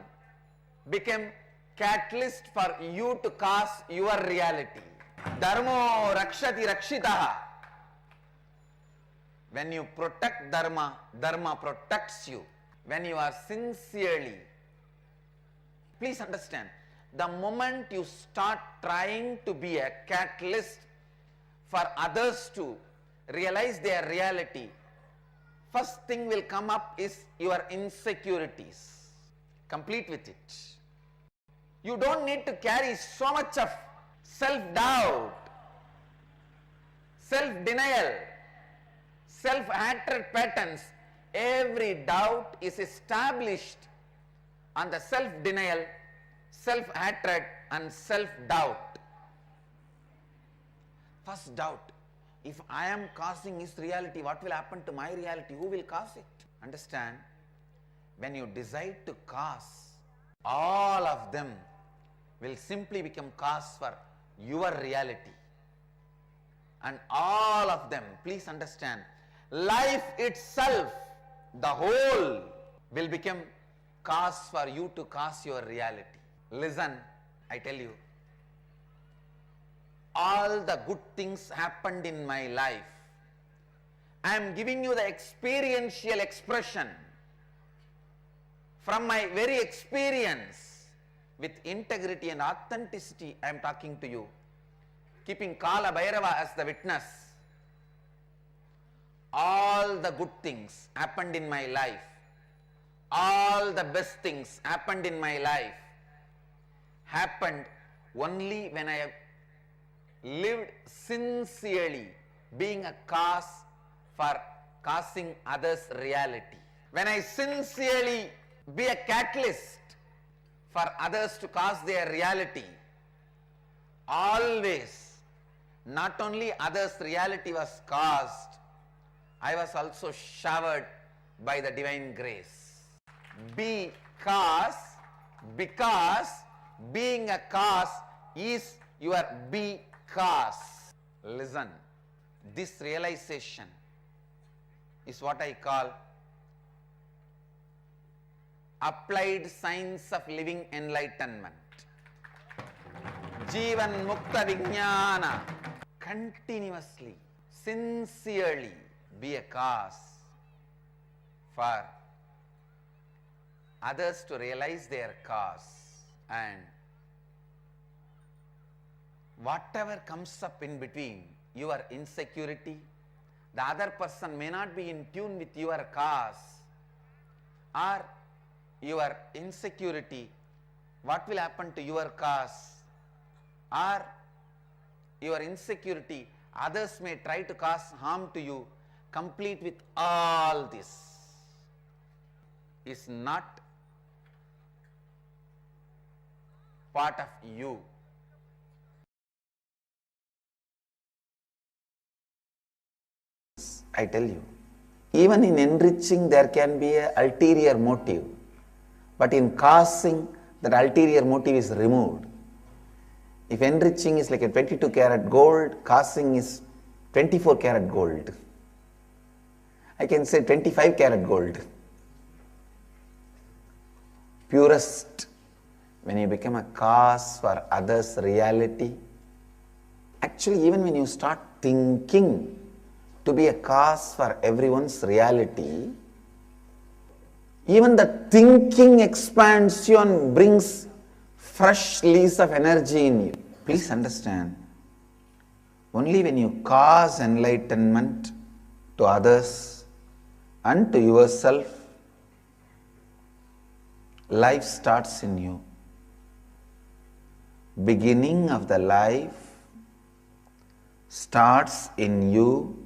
become catalyst for you to cause your reality. Dharmo rakshati rakshitaha. When you protect dharma, dharma protects you. When you are sincerely, please understand, the moment you start trying to be a catalyst for others to realize their reality, first thing will come up is your insecurities. Complete with it. You don't need to carry so much of self-doubt, self-denial, self-hatred patterns. Every doubt is established on the self-denial, self-hatred and self-doubt. First doubt, if I am causing his reality, what will happen to my reality? Who will cause it? Understand, when you decide to cause, all of them will simply become cause for your reality. And all of them, please understand, life itself, the whole, will become cause for you to cause your reality. Listen, I tell you, all the good things happened in my life. I am giving you the experiential expression from my very experience. With integrity and authenticity, I am talking to you, keeping Kala Bhairava as the witness. All the good things happened in my life. All the best things happened in my life happened only when I have lived sincerely, being a cause for causing others' reality. When I sincerely be a catalyst for others to cause their reality, always, not only others' reality was caused, I was also showered by the divine grace. Because being a cause is your because. Listen, this realization is what I call applied science of living enlightenment. Jivan Mukta Vijnana. Continuously, sincerely be a cause for others to realize their cause, and whatever comes up in between, your insecurity, the other person may not be in tune with your cause or your insecurity, what will happen to your cause, or your insecurity, others may try to cause harm to you. Complete with all this is not part of you. I tell you, even in enriching there can be an ulterior motive, but in causing that ulterior motive is removed. If enriching is like a 22 karat gold, causing is 24 karat gold. I can say 25 karat gold. Purest, when you become a cause for others' reality, actually even when you start thinking to be a cause for everyone's reality, even the thinking expands you and brings fresh lease of energy in you. Please understand, only when you cause enlightenment to others and to yourself, life starts in you. Beginning of the life starts in you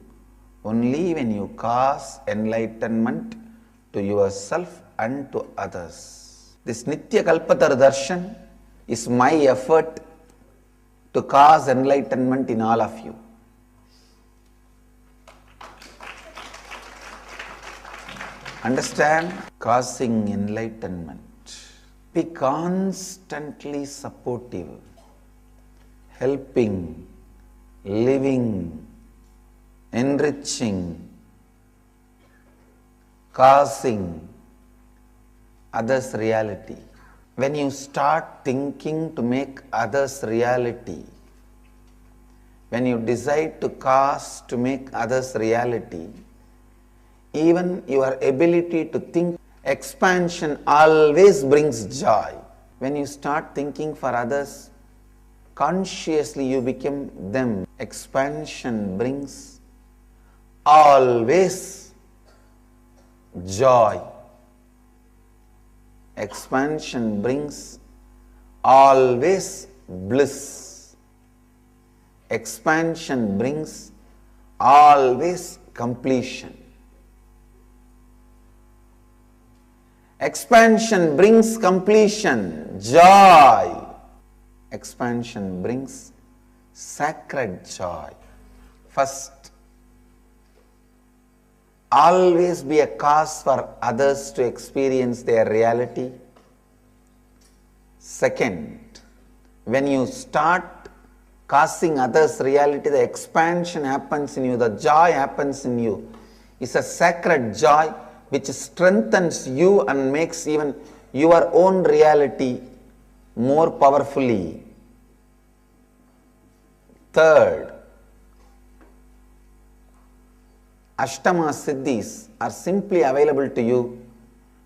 only when you cause enlightenment to yourself and to others. This Nitya Kalpatar Darshan is my effort to cause enlightenment in all of you. Understand? Causing enlightenment. Be constantly supportive, helping, living, enriching, causing others' reality. When you start thinking to make others' reality, when you decide to cause to make others' reality, even your ability to think expansion always brings joy. When you start thinking for others, consciously you become them. Expansion brings always joy. Expansion brings always bliss. Expansion brings always completion. Expansion brings completion, joy. Expansion brings sacred joy. First, always be a cause for others to experience their reality. Second, when you start causing others' reality, the expansion happens in you, the joy happens in you. It's a sacred joy which strengthens you and makes even your own reality more powerfully. Third, Ashtama Siddhis are simply available to you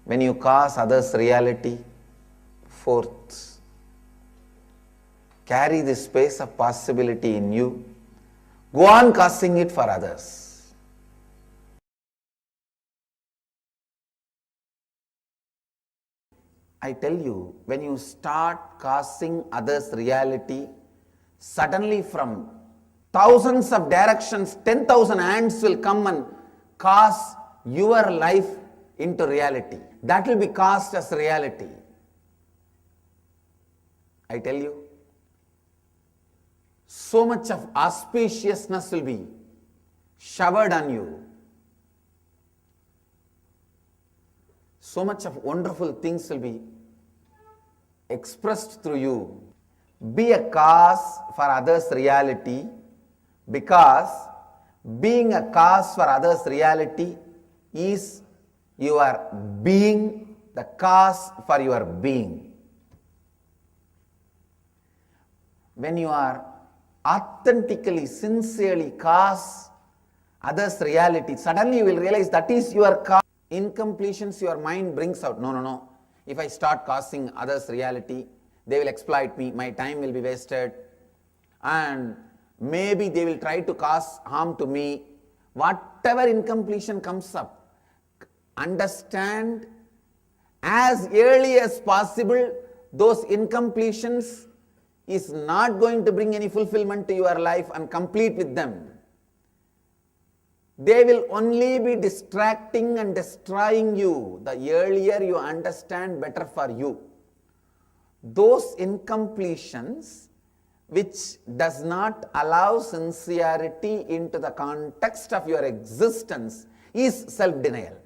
when you cause others' reality. Fourth, carry this space of possibility in you. Go on causing it for others. I tell you, when you start causing others' reality, suddenly from thousands of directions, 10,000 hands will come and cause your life into reality. That will be cast as reality. I tell you, so much of auspiciousness will be showered on you. So much of wonderful things will be expressed through you. Be a cause for others' reality, because being a cause for others' reality is your being the cause for your being. When you are authentically, sincerely cause others' reality, suddenly you will realize that is your cause. Incompletions your mind brings out. No, no, no. If I start causing others' reality, they will exploit me, my time will be wasted, and maybe they will try to cause harm to me. Whatever incompletion comes up, understand as early as possible those incompletions is not going to bring any fulfillment to your life, and complete with them. They will only be distracting and destroying you. The earlier you understand, better for you. Those incompletions which does not allow sincerity into the context of your existence is self-denial.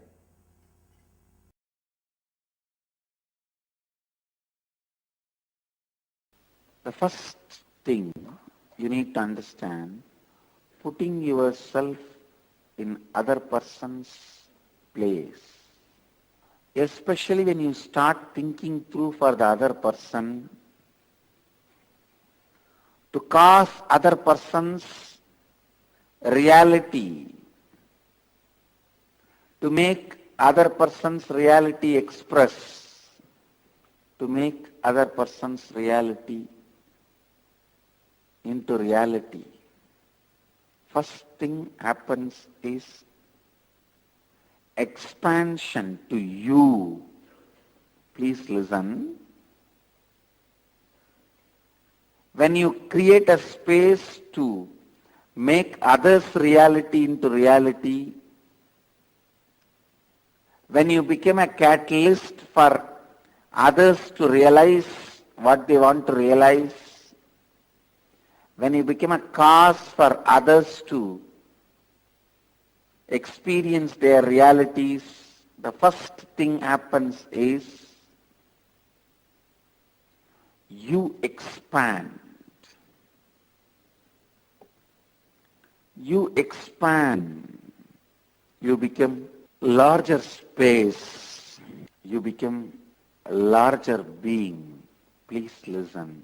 The first thing you need to understand, putting yourself in other person's place. Especially when you start thinking through for the other person, to cause other person's reality, to make other person's reality express, to make other person's reality into reality. First thing happens is expansion to you. Please listen. When you create a space to make others' reality into reality, when you become a catalyst for others to realize what they want to realize, when you become a cause for others to experience their realities, the first thing happens is you expand. You expand. You become larger space. You become a larger being. Please listen.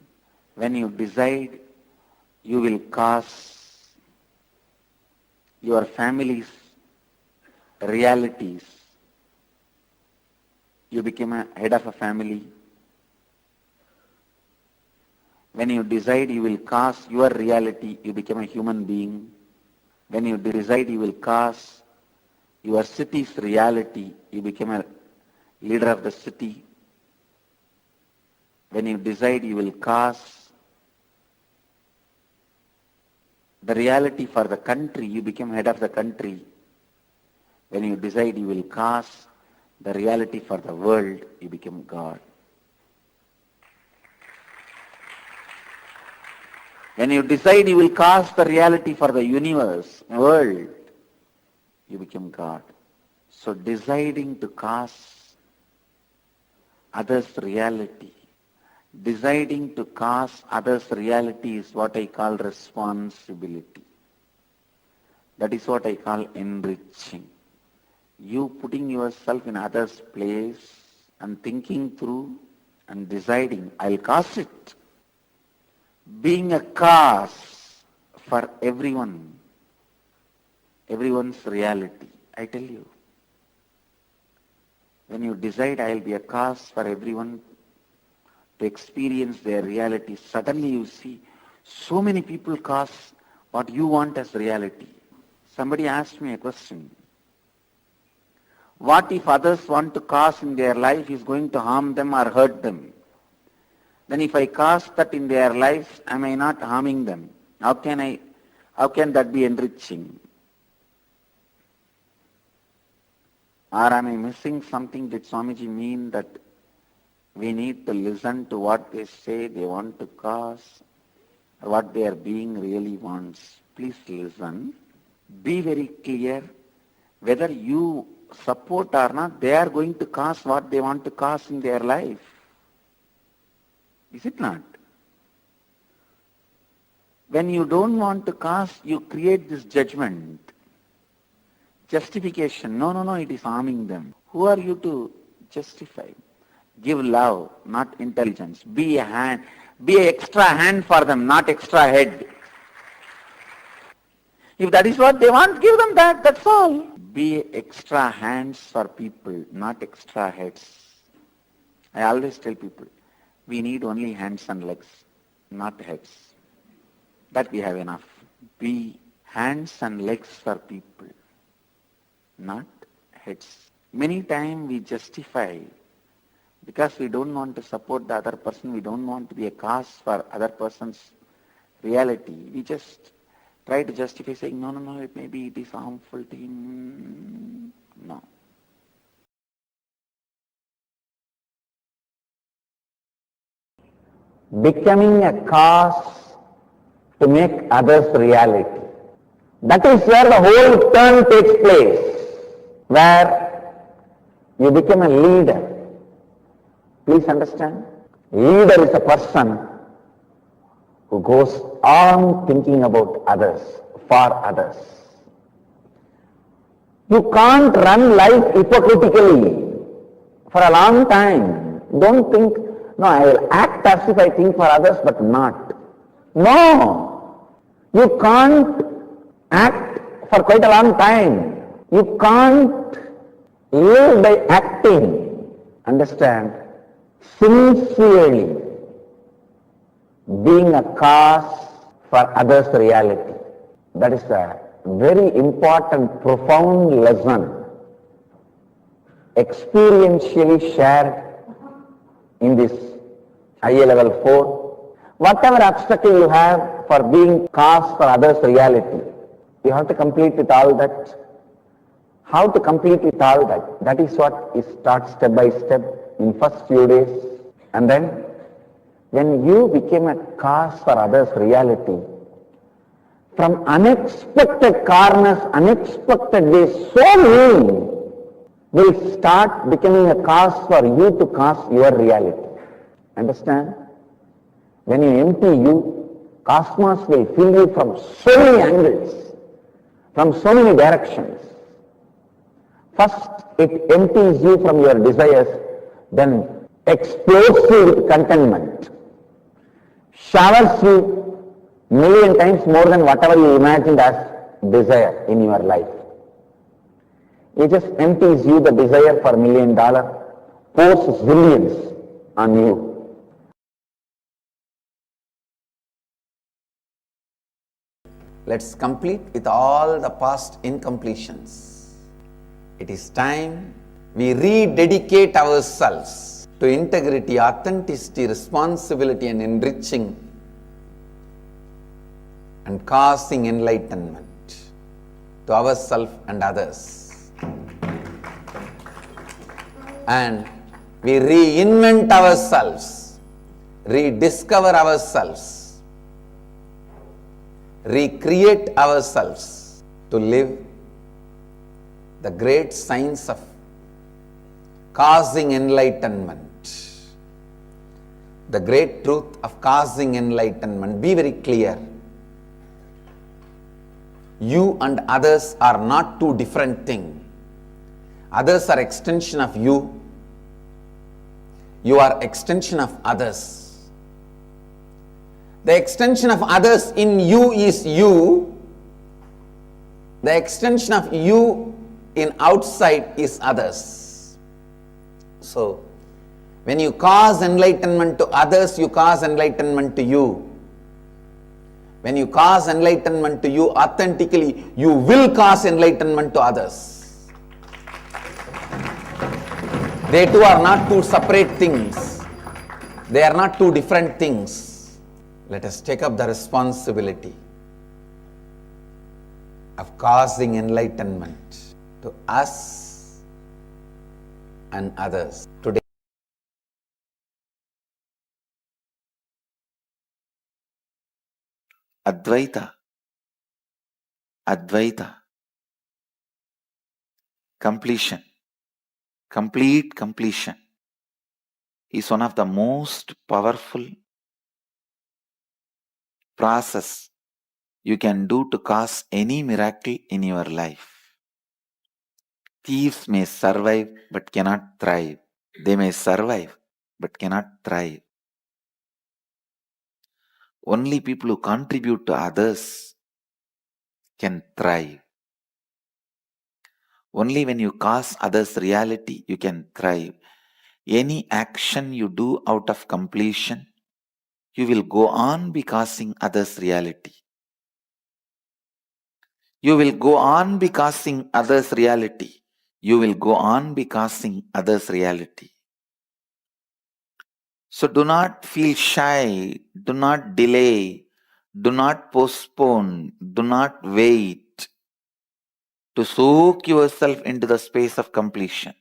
When you decide, you will cause your family's realities. You become a head of a family. When you decide you will cause your reality, you become a human being. When you decide you will cause your city's reality, you become a leader of the city. When you decide you will cause the reality for the country, you become head of the country. When you decide you will cause the reality for the world, you become God. When you decide you will cause the reality for the universe, world, you become God. So deciding to cause others' reality, deciding to cause others' reality is what I call responsibility. That is what I call enriching. You putting yourself in others' place and thinking through and deciding, I'll cause it. Being a cause for everyone's reality. I tell you, when you decide I'll be a cause for everyone to experience their reality, suddenly you see so many people cause what you want as reality. Somebody asked me a question. What if others want to cause in their life is going to harm them or hurt them? Then if I cause that in their lives, am I not harming them? How can that be enriching? Or am I missing something? Did Swamiji mean that we need to listen to what they say they want to cause, or what their being really wants? Please listen. Be very clear. Whether you support or not, they are going to cause what they want to cause in their life. Is it not? When you don't want to cause, you create this judgment, justification. No, it is harming them. Who are you to justify. Give love, not intelligence. Be a hand, be an extra hand for them, not extra head. If that is what they want, give them that, that's all. Be extra hands for people, not extra heads. I always tell people, we need only hands and legs, not heads. That we have enough. Be hands and legs for people, not heads. Many times we justify because we don't want to support the other person, we don't want to be a cause for other person's reality. We just try to justify saying, no, maybe it is harmful to him. No. Becoming a cause to make others reality. That is where the whole turn takes place, where you become a leader. Please understand. Leader is a person who goes on thinking about others, for others. You can't run life hypocritically for a long time. Don't think, no, I will act as if I think for others, but not. No, you can't act for quite a long time. You can't live by acting. Understand? Sincerely being a cause for others' reality. That is a very important, profound lesson experientially shared in this IA level 4. Whatever obstacle you have for being cause for others' reality, you have to complete with all that. How to complete with all that? That is what is taught step by step in first few days. And then when you became a cause for others' reality, from unexpected corners, unexpected ways, so many will start becoming a cause for you to cause your reality. Understand? When you empty you, cosmos will fill you from so many angles, from so many directions. First, it empties you from your desires, then explodes you with contentment, showers you million times more than whatever you imagined as desire in your life. It just empties you the desire for $1 million, pours zillions on you. Let's complete with all the past incompletions. It is time we rededicate ourselves to integrity, authenticity, responsibility and enriching and causing enlightenment to ourselves and others. And we reinvent ourselves, rediscover ourselves, recreate ourselves to live the great science of causing enlightenment. The great truth of causing enlightenment. Be very clear. You and others are not two different things. Others are extension of you. You are extension of others. The extension of others in you is you. The extension of you in outside is others. So, when you cause enlightenment to others, you cause enlightenment to you. When you cause enlightenment to you authentically, you will cause enlightenment to others. They too are not two separate things. They are not two different things. Let us take up the responsibility of causing enlightenment to us and others today. Advaita, completion, complete completion is one of the most powerful process you can do to cause any miracle in your life. Thieves may survive but cannot thrive. They may survive, but cannot thrive. Only people who contribute to others can thrive. Only when you cause others reality, you can thrive. Any action you do out of completion, you will go on be causing others reality. You will go on be causing others reality. You will go on be causing others reality. So do not feel shy, do not delay, do not postpone, do not wait to soak yourself into the space of completion.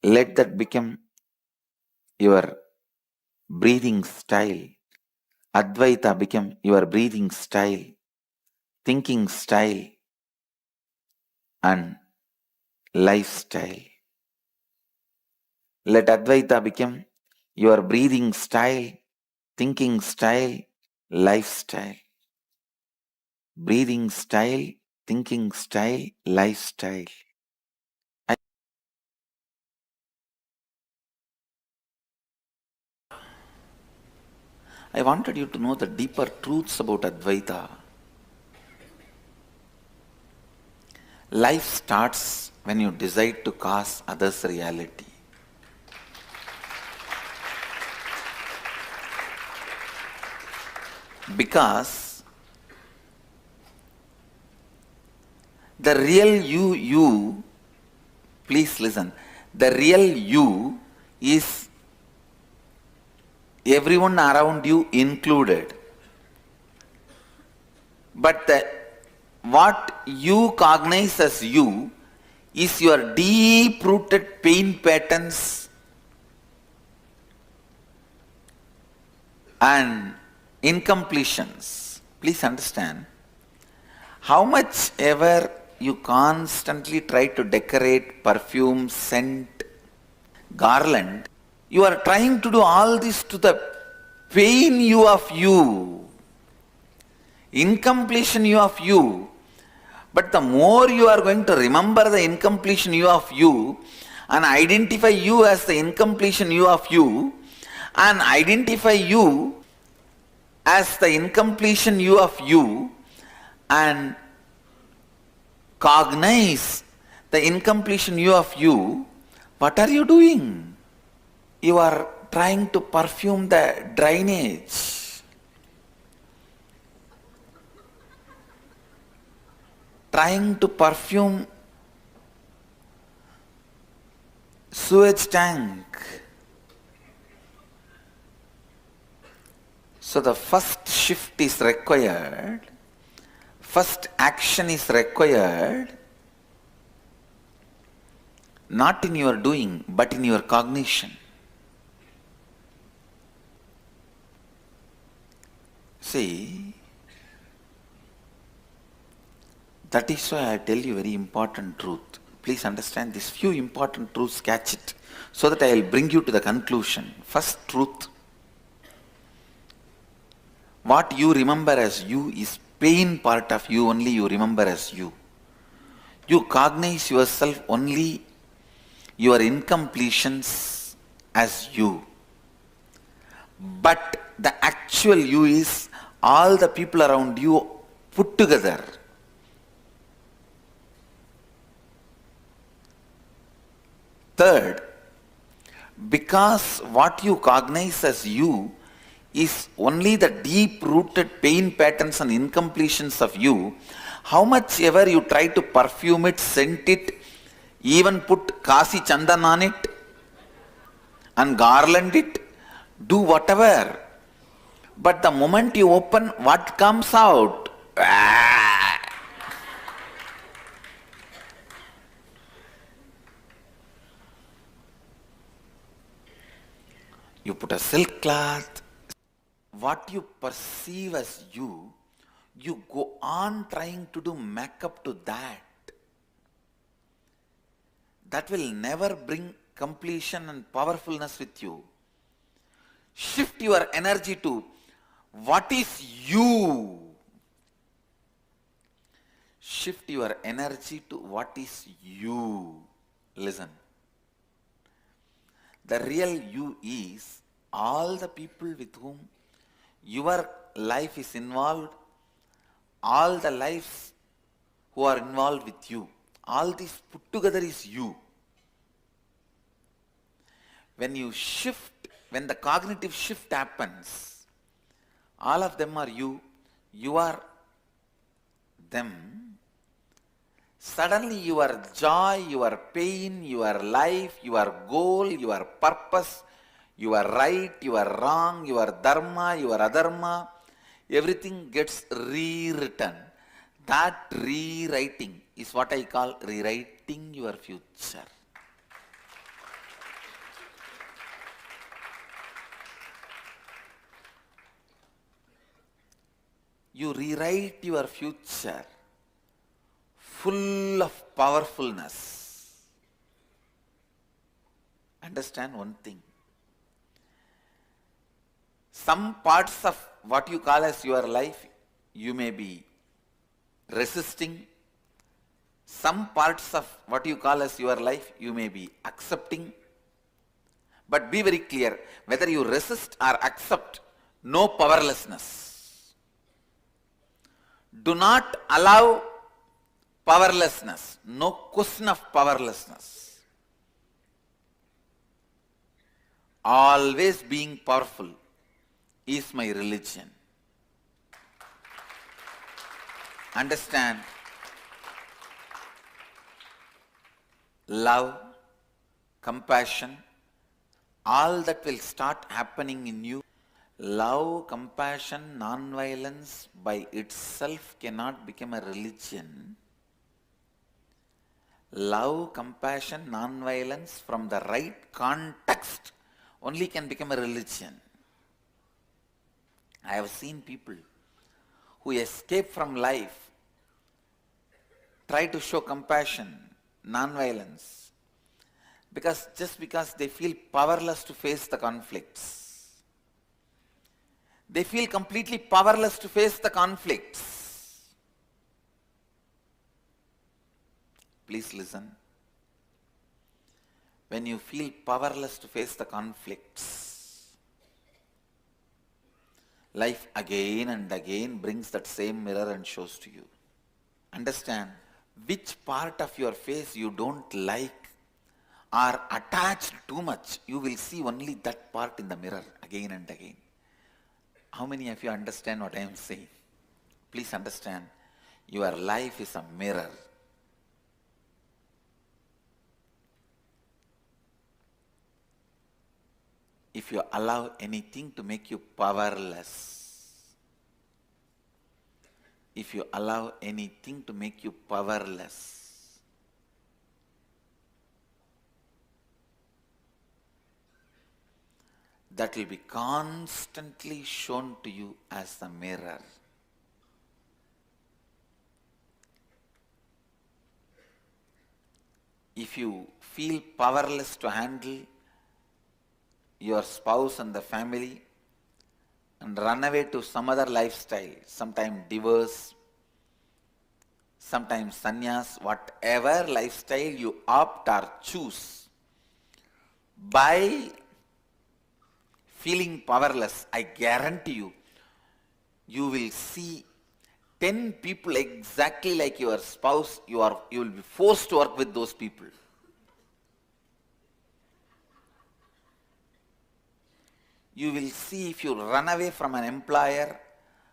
Let that become your breathing style. Advaita become your breathing style, thinking style, and lifestyle. Let Advaita become your breathing style, thinking style, lifestyle. Breathing style, thinking style, lifestyle. I wanted you to know the deeper truths about Advaita. Life starts when you decide to cause others reality. Because the real you, please listen, the real you is everyone around you included. But what you cognize as you is your deep-rooted pain patterns and incompletions. Please understand, how much ever you constantly try to decorate, perfume, scent, garland, you are trying to do all this to the pain you of you, incompletion you of you. But the more you are going to remember the incompletion you of you and identify you as the incompletion you of you and identify you as the incompletion you of you and cognize the incompletion you of you, what are you doing? You are trying to perfume the drainage, trying to perfume sewage tank. So the first shift is required, first action is required, not in your doing, but in your cognition. See, that is why I tell you very important truth. Please understand these few important truths, catch it, so that I will bring you to the conclusion. First truth, what you remember as you is pain part of you, only you remember as you. You cognize yourself only your incompletions as you. But the actual you is all the people around you put together. Third, because what you cognize as you is only the deep-rooted pain patterns and incompletions of you, how much ever you try to perfume it, scent it, even put Kasi Chandan on it and garland it, do whatever. But the moment you open, what comes out? You put a silk cloth. What you perceive as you go on trying to do makeup to that. That will never bring completion and powerfulness with you. Shift your energy to what is you. Shift your energy to what is you. listen. The real you is all the people with whom your life is involved, all the lives who are involved with you. All this put together is you. When you shift, when the cognitive shift happens, all of them are you, you are them. Suddenly your joy, your pain, your life, your goal, your purpose, your right, your wrong, your dharma, your adharma, everything gets rewritten. That rewriting is what I call rewriting your future. You rewrite your future full of powerfulness. Understand one thing. Some parts of what you call as your life, you may be resisting. Some parts of what you call as your life, you may be accepting. But be very clear, whether you resist or accept, no powerlessness. Do not allow powerlessness. No question of powerlessness. Always being powerful is my religion. Understand? Love, compassion, all that will start happening in you. Love, compassion, non-violence by itself cannot become a religion. Love, compassion, non-violence from the right context only can become a religion. I have seen people who escape from life try to show compassion, non-violence, just because they feel powerless to face the conflicts. They feel completely powerless to face the conflicts. Please listen. When you feel powerless to face the conflicts, life again and again brings that same mirror and shows to you. Understand, which part of your face you don't like or attached too much, you will see only that part in the mirror again and again. How many of you understand what I am saying? Please understand, your life is a mirror. If you allow anything to make you powerless, if you allow anything to make you powerless, that will be constantly shown to you as the mirror. If you feel powerless to handle your spouse and the family and run away to some other lifestyle, sometimes divorce, sometimes sannyas, whatever lifestyle you opt or choose, by feeling powerless, I guarantee you, you will see 10 people exactly like your spouse. You will be forced to work with those people. You will see, if you run away from an employer,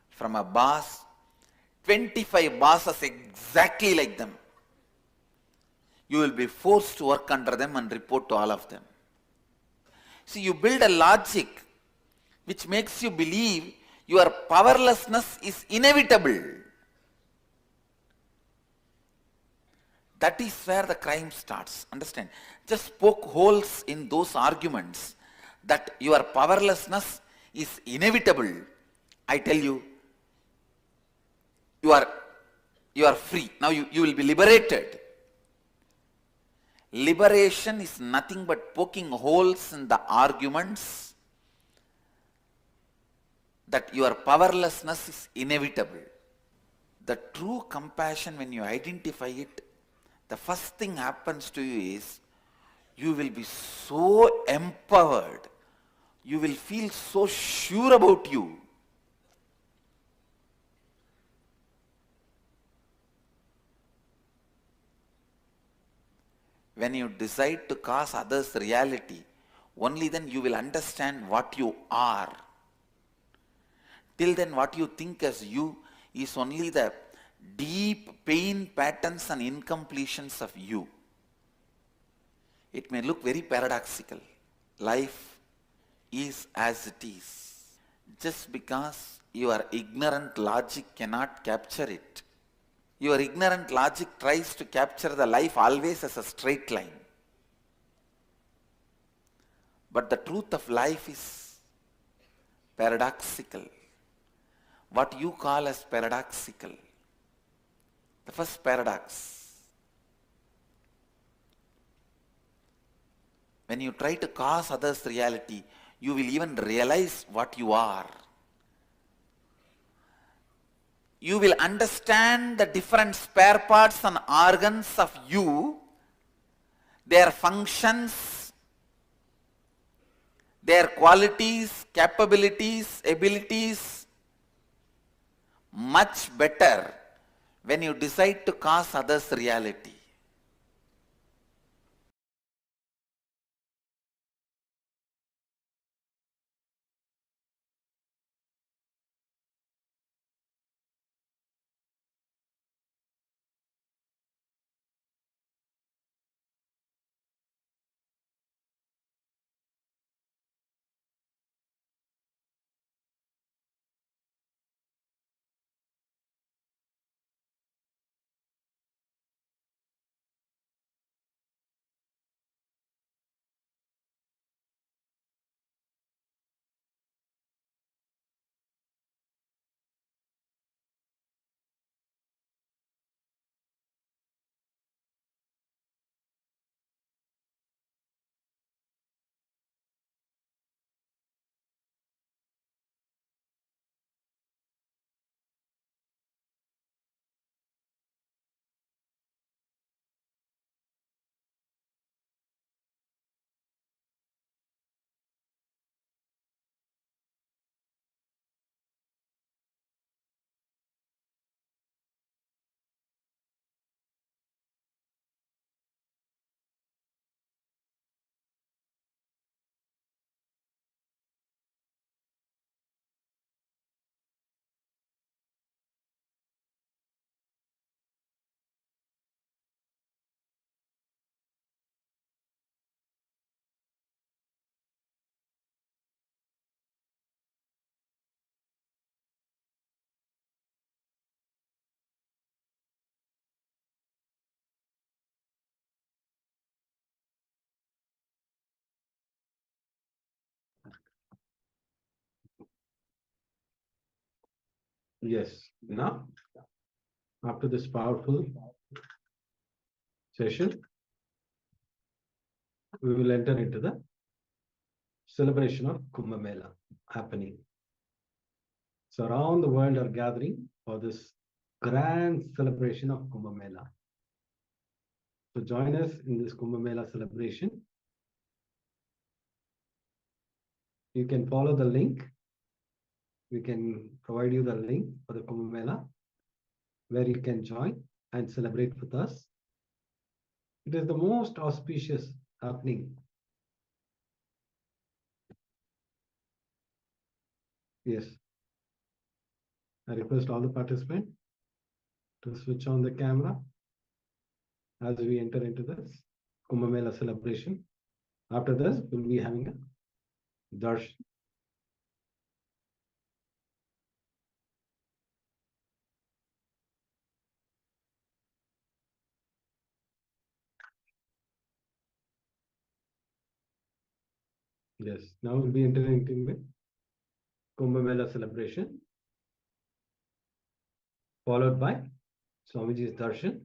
from a boss, 25 bosses exactly like them. You will be forced to work under them and report to all of them. See, you build a logic which makes you believe your powerlessness is inevitable. That is where the crime starts. Understand? Just poke holes in those arguments that your powerlessness is inevitable. I tell you, you are free. Now you will be liberated. Liberation is nothing but poking holes in the arguments that your powerlessness is inevitable. The true compassion, when you identify it, the first thing happens to you is you will be so empowered. You will feel so sure about you. When you decide to cause others reality, only then you will understand what you are. Till then, what you think as you is only the deep pain patterns and incompletions of you. It may look very paradoxical. Life is as it is. Just because your ignorant logic cannot capture it. Your ignorant logic tries to capture the life always as a straight line. But the truth of life is paradoxical. What you call as paradoxical. The first paradox. When you try to cause others reality, you will even realize what you are. You will understand the different spare parts and organs of you, their functions, their qualities, capabilities, abilities, much better when you decide to cause others reality. Yes. Now, after this powerful session, we will enter into the celebration of Kumbh Mela happening. So around the world are gathering for this grand celebration of Kumbh Mela. So join us in this Kumbh Mela celebration. You can follow the link. We can provide you the link for the Kumbh Mela where you can join and celebrate with us. It is the most auspicious happening. Yes. I request all the participants to switch on the camera as we enter into this Kumbh Mela celebration. After this, we'll be having a darshan. Yes, now we'll be entering into the Kumbh Mela celebration, followed by Swamiji's darshan.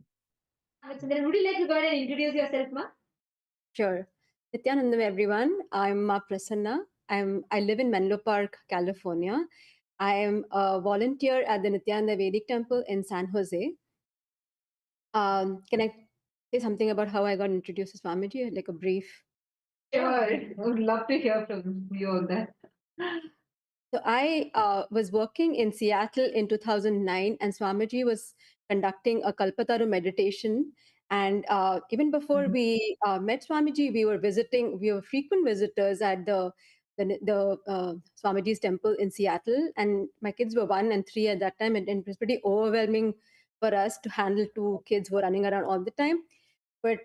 Would you like to go ahead and introduce yourself, Ma? Sure. Nithyananda, everyone. I'm Ma Prasanna. I live in Menlo Park, California. I am a volunteer at the Nithyananda Vedic Temple in San Jose. Can I say something about how I got introduced to Swamiji, like a brief? Sure, I would love to hear from you on that. So I was working in Seattle in 2009, and Swamiji was conducting a Kalpataru meditation. And even before we met Swamiji, we were frequent visitors at the Swamiji's temple in Seattle. And my kids were 1 and 3 at that time, and it was pretty overwhelming for us to handle 2 kids who were running around all the time. But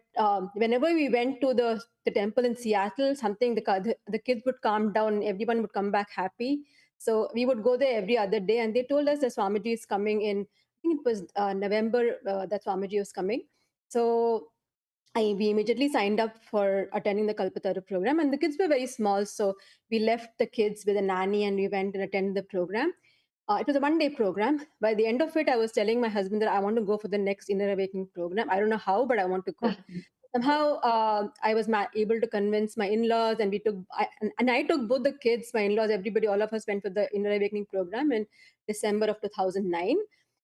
whenever we went to the temple in Seattle, something the kids would calm down and everyone would come back happy. So we would go there every other day, and they told us that Swamiji is coming in. I think it was November that Swamiji was coming. So we immediately signed up for attending the Kalpataru program, and the kids were very small, so we left the kids with a nanny and we went and attended the program. It was a 1-day program. By the end of it, I was telling my husband that I want to go for the next Inner Awakening program. I don't know how, but I want to go. Somehow, I was able to convince my in-laws, and I took both the kids, my in-laws, everybody, all of us went for the Inner Awakening program in December of 2009.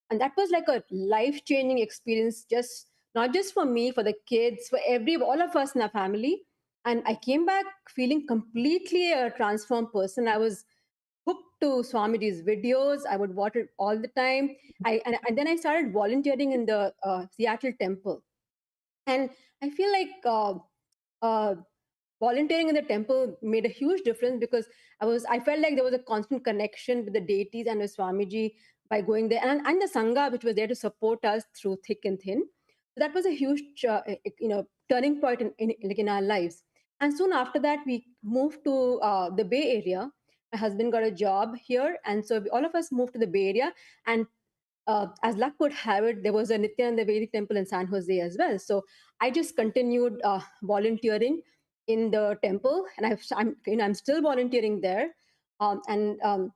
And that was like a life-changing experience, just not just for me, for the kids, for all of us in our family. And I came back feeling completely a transformed person. I was hooked to Swamiji's videos. I would watch it all the time. And then I started volunteering in the Seattle temple. And I feel like uh, volunteering in the temple made a huge difference because I felt like there was a constant connection with the deities and with Swamiji by going there, and the Sangha, which was there to support us through thick and thin. So that was a huge turning point in our lives. And soon after that, we moved to the Bay Area. My husband got a job here, and so all of us moved to the Bay Area. And as luck would have it, there was a Nithyananda Vedic temple in San Jose as well. So I just continued volunteering in the temple, and I'm still volunteering there. And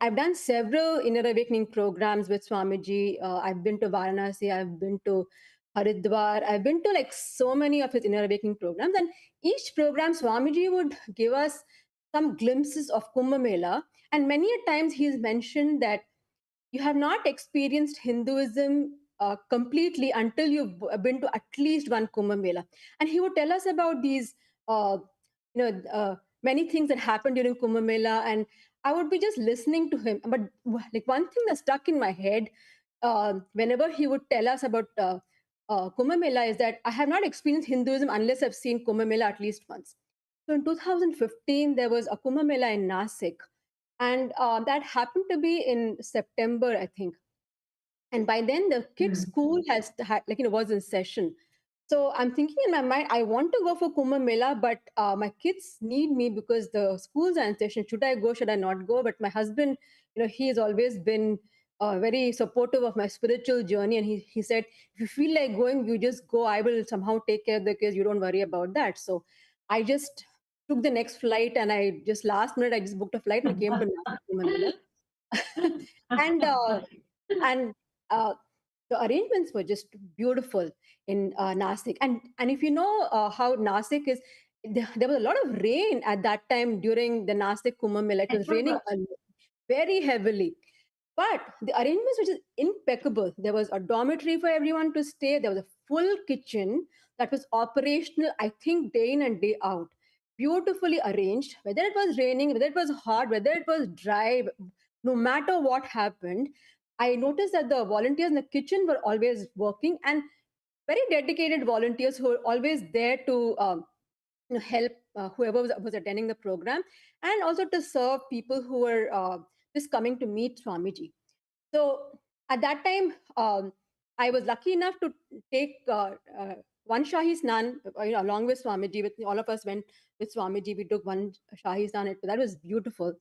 I've done several inner awakening programs with Swamiji. I've been to Varanasi, I've been to Haridwar, I've been to like so many of his inner awakening programs. And each program, Swamiji would give us some glimpses of Kumbh Mela. And many a times he's mentioned that you have not experienced Hinduism completely until you've been to at least one Kumbh Mela. And he would tell us about these, many things that happened during Kumbh Mela, and I would be just listening to him. But like one thing that stuck in my head whenever he would tell us about Kumbh Mela is that I have not experienced Hinduism unless I've seen Kumbh Mela at least once. So in 2015, there was a Kumbh Mela in Nasik, and that happened to be in September, I think. And by then, the kids' school was in session. So I'm thinking in my mind, I want to go for Kumbh Mela, but my kids need me because the schools are in session. Should I go? Should I not go? But my husband, he has always been very supportive of my spiritual journey, and he said, if you feel like going, you just go. I will somehow take care of the kids. You don't worry about that. So I just took the next flight, and last minute I just booked a flight and came to Kumbh Mela. And uh, the arrangements were just beautiful in Nasik. And if you know how Nasik is, there was a lot of rain at that time during the Nasik Kumbh Mela. It was raining very heavily. But the arrangements were just impeccable. There was a dormitory for everyone to stay. There was a full kitchen that was operational, I think, day in and day out. Beautifully arranged. Whether it was raining, whether it was hot, whether it was dry, no matter what happened, I noticed that the volunteers in the kitchen were always working, and very dedicated volunteers who were always there to help whoever was attending the program, and also to serve people who were just coming to meet Swamiji. So at that time, I was lucky enough to take one Shahi Snan, along with Swamiji. With all of us went with Swamiji. We took one Shahi Snan. That was beautiful.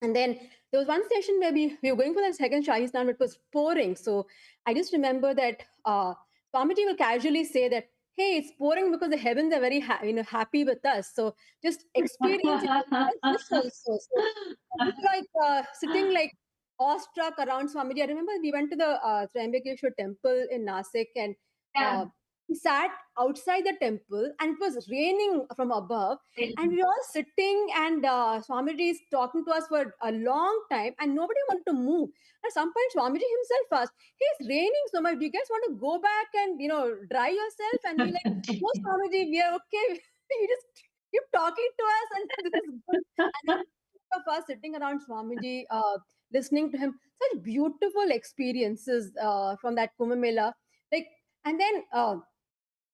And then there was one station where we were going for the second Shahi Snan, but it was pouring. So I just remember that Swamiji will casually say that, hey, it's pouring because the heavens are very happy with us. So just experience it this also. So we were like sitting like awestruck around Swamiji. I remember we went to the Triambakeshwar temple in Nasik, and we sat outside the temple and it was raining from above, and we were all sitting, and Swamiji is talking to us for a long time and nobody wanted to move. At some point Swamiji himself asked, hey, it's raining so much, do you guys want to go back and dry yourself? And we're like, no Swamiji, we are okay. You just keep talking to us and this is good. And then of us sitting around Swamiji, listening to him, such beautiful experiences from that Kumbh Mela. Like, and then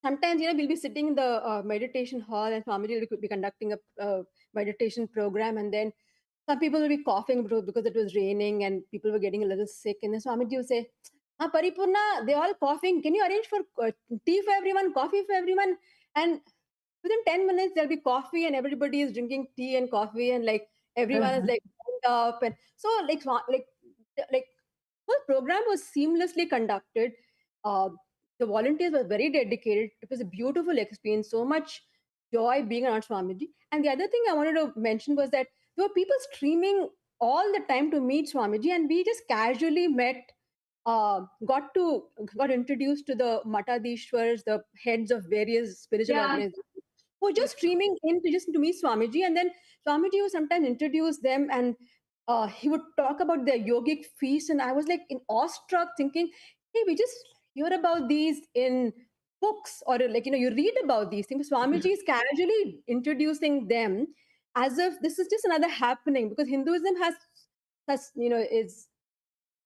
sometimes we'll be sitting in the meditation hall and Swamiji will be conducting a meditation program, and then some people will be coughing because it was raining and people were getting a little sick, and then Swamiji will say, Paripurna, they're all coughing, can you arrange for tea for everyone, coffee for everyone? And within 10 minutes there'll be coffee and everybody is drinking tea and coffee, and like everyone is like up, and so like whole program was seamlessly conducted. uh, the volunteers were very dedicated. It was a beautiful experience, so much joy being around Swamiji. And the other thing I wanted to mention was that there were people streaming all the time to meet Swamiji, and we just casually met, got introduced to the Matadishwars, the heads of various spiritual organizations, who were just streaming in to meet Swamiji. And then Swamiji would sometimes introduce them, and he would talk about their yogic feast. And I was like in awestruck, thinking, hey, we just hear about these in books, or like you read about these things. Swamiji is casually introducing them as if this is just another happening, because Hinduism has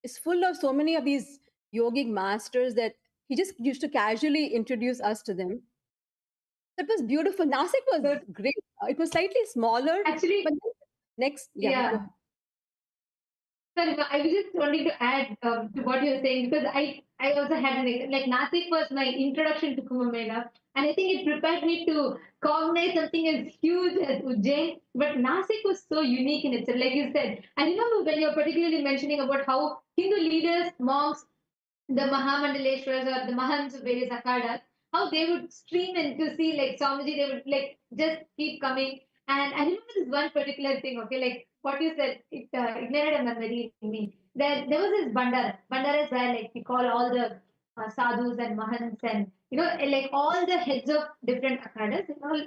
is full of so many of these yogic masters that he just used to casually introduce us to them. That was beautiful. Nasik was great. It was slightly smaller. Actually, but next, go yeah. ahead. Sorry, I was just wanting to add to what you're saying, because I also had like Nasik was my introduction to Kumbh Mela, and I think it prepared me to cognize something as huge as Ujjain. But Nasik was so unique in itself, like you said. I remember when you're particularly mentioning about how Hindu leaders, monks, the Mahamandaleshwaras or the Mahants of various akhadas, how they would stream in to see like Swamiji, they would like just keep coming. And I remember this one particular thing, okay, like what you said, it ignited a memory in me. There was this bandara. Bandara is where like we call all the sadhus and mahants and like all the heads of different akhadas, they all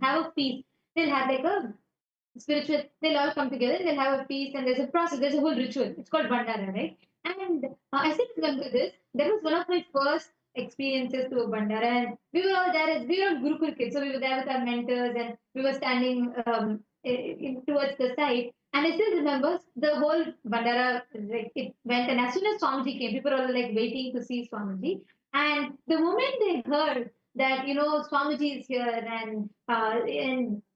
have a feast. They'll have like a spiritual, they'll all come together, they'll have a feast, and there's a process, there's a whole ritual. It's called Bandara, right? And I still remember this. That was one of my first experiences to a Bandara, and we were all there, as we were Gurukul kids, so we were there with our mentors, and we were standing towards the side. And I still remember the whole Bandara, like it went, and as soon as Swamiji came, people were like waiting to see Swamiji. And the moment they heard that Swamiji is here, and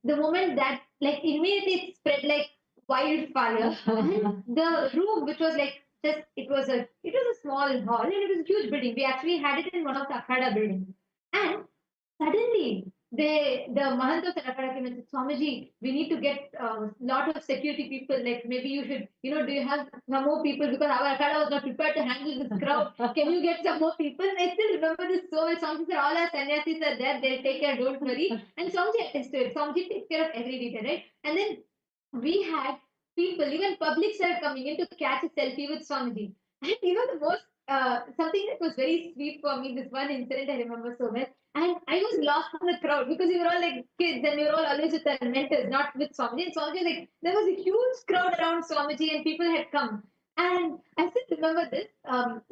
the moment that like immediately it spread like wildfire. And the room, which was like just it was a small hall and it was a huge building. We actually had it in one of the Akhada buildings. And suddenly the Mahant of the Akhada came and said, Swamiji, we need to get a lot of security people. Like maybe you should, do you have some more people, because our Akhada was not prepared to handle this crowd. Can you get some more people? And I still remember this so well. Swamiji said, all our sannyasis are there. They'll take care. Don't worry. And Swamiji attested to it. Swamiji takes care of every detail, right? And then we had people, even public started coming in to catch a selfie with Swamiji. And the most something that was very sweet for me, this one incident I remember so well. And I was lost in the crowd because we were all like kids and we were all always with our mentors, not with Swamiji. And Swamiji, like, there was a huge crowd around Swamiji and people had come. And I still remember this.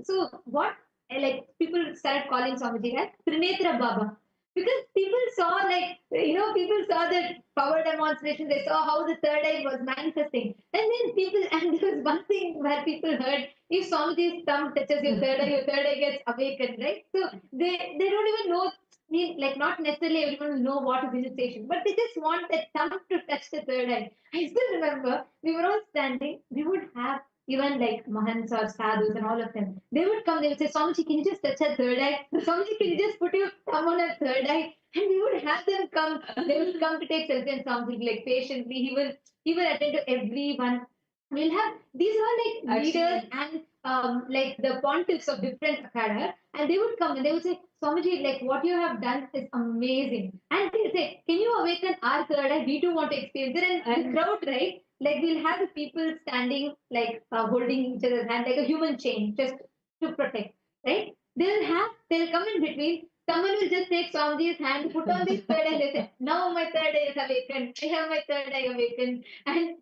So what, like, people started calling Swamiji as Trinetra Baba, because people saw like people saw the power demonstration, they saw how the third eye was manifesting, and then people and there was one thing where people heard, if Swamiji's thumb touches your third eye gets awakened, right? So they don't even know, like not necessarily everyone will know what is initiation, but they just want that thumb to touch the third eye. I still remember we were all standing, we would have even like Mahants or Sadhus and all of them, they would come, they would say, Swamiji, can you just touch her third eye? Swamiji, can you just put your thumb on her third eye? And we would have them come, they would come to take selfie, and Swamiji, like patiently, he will attend to everyone. We'll have, these are like leaders and like the pontiffs of different akhadas, and they would come and they would say, Swamiji, like what you have done is amazing. And they say, can you awaken our third eye? We too want to experience it. And the crowd, right? Like we'll have the people standing like holding each other's hand like a human chain just to protect, right? They'll come in between, someone will just take Swamiji's hand, put on this third eye, and they say, now my third eye is awakened. I have my third eye awakened. And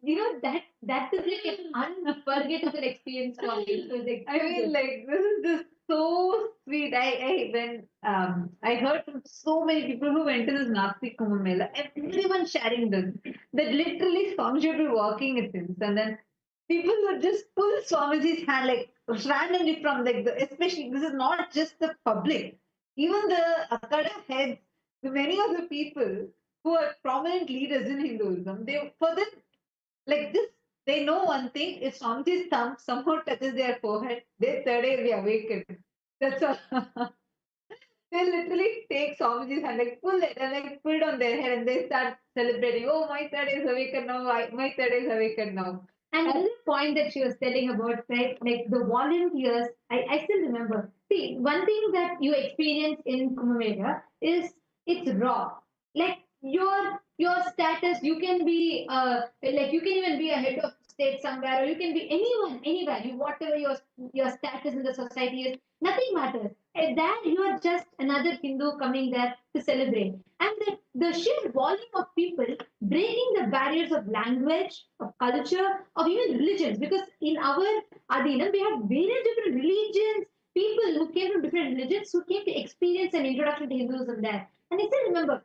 that is like an unforgettable experience for me. It was like, I mean, like, this is just so sweet. I heard from so many people who went to this Nasik Kumbh Mela, everyone sharing this. That literally Swamiji would be walking it in, and then people would just pull Swamiji's hand like randomly from like especially this is not just the public, even the Akada heads, the many of the people who are prominent leaders in Hinduism, they for them like this, they know one thing: if Swamiji's thumb somehow touches their forehead, their third eye will be awakened. That's all. They literally take Swamiji's hand, like pull it and like put it on their head and they start celebrating. Oh, my third is awakened now. My third is awakened now. And another point that she was telling about, right, like the volunteers, I still remember. See, one thing that you experience in Kumbh Mela is it's raw. Like your status, you can be like you can even be a head of state somewhere, or you can be anyone, anywhere. You whatever your status in the society is, nothing matters. There you are just another Hindu coming there to celebrate. And the sheer volume of people breaking the barriers of language, of culture, of even religions. Because in our Adinam, we have various different religions, people who came from different religions who came to experience an introduction to Hinduism there. And I still remember,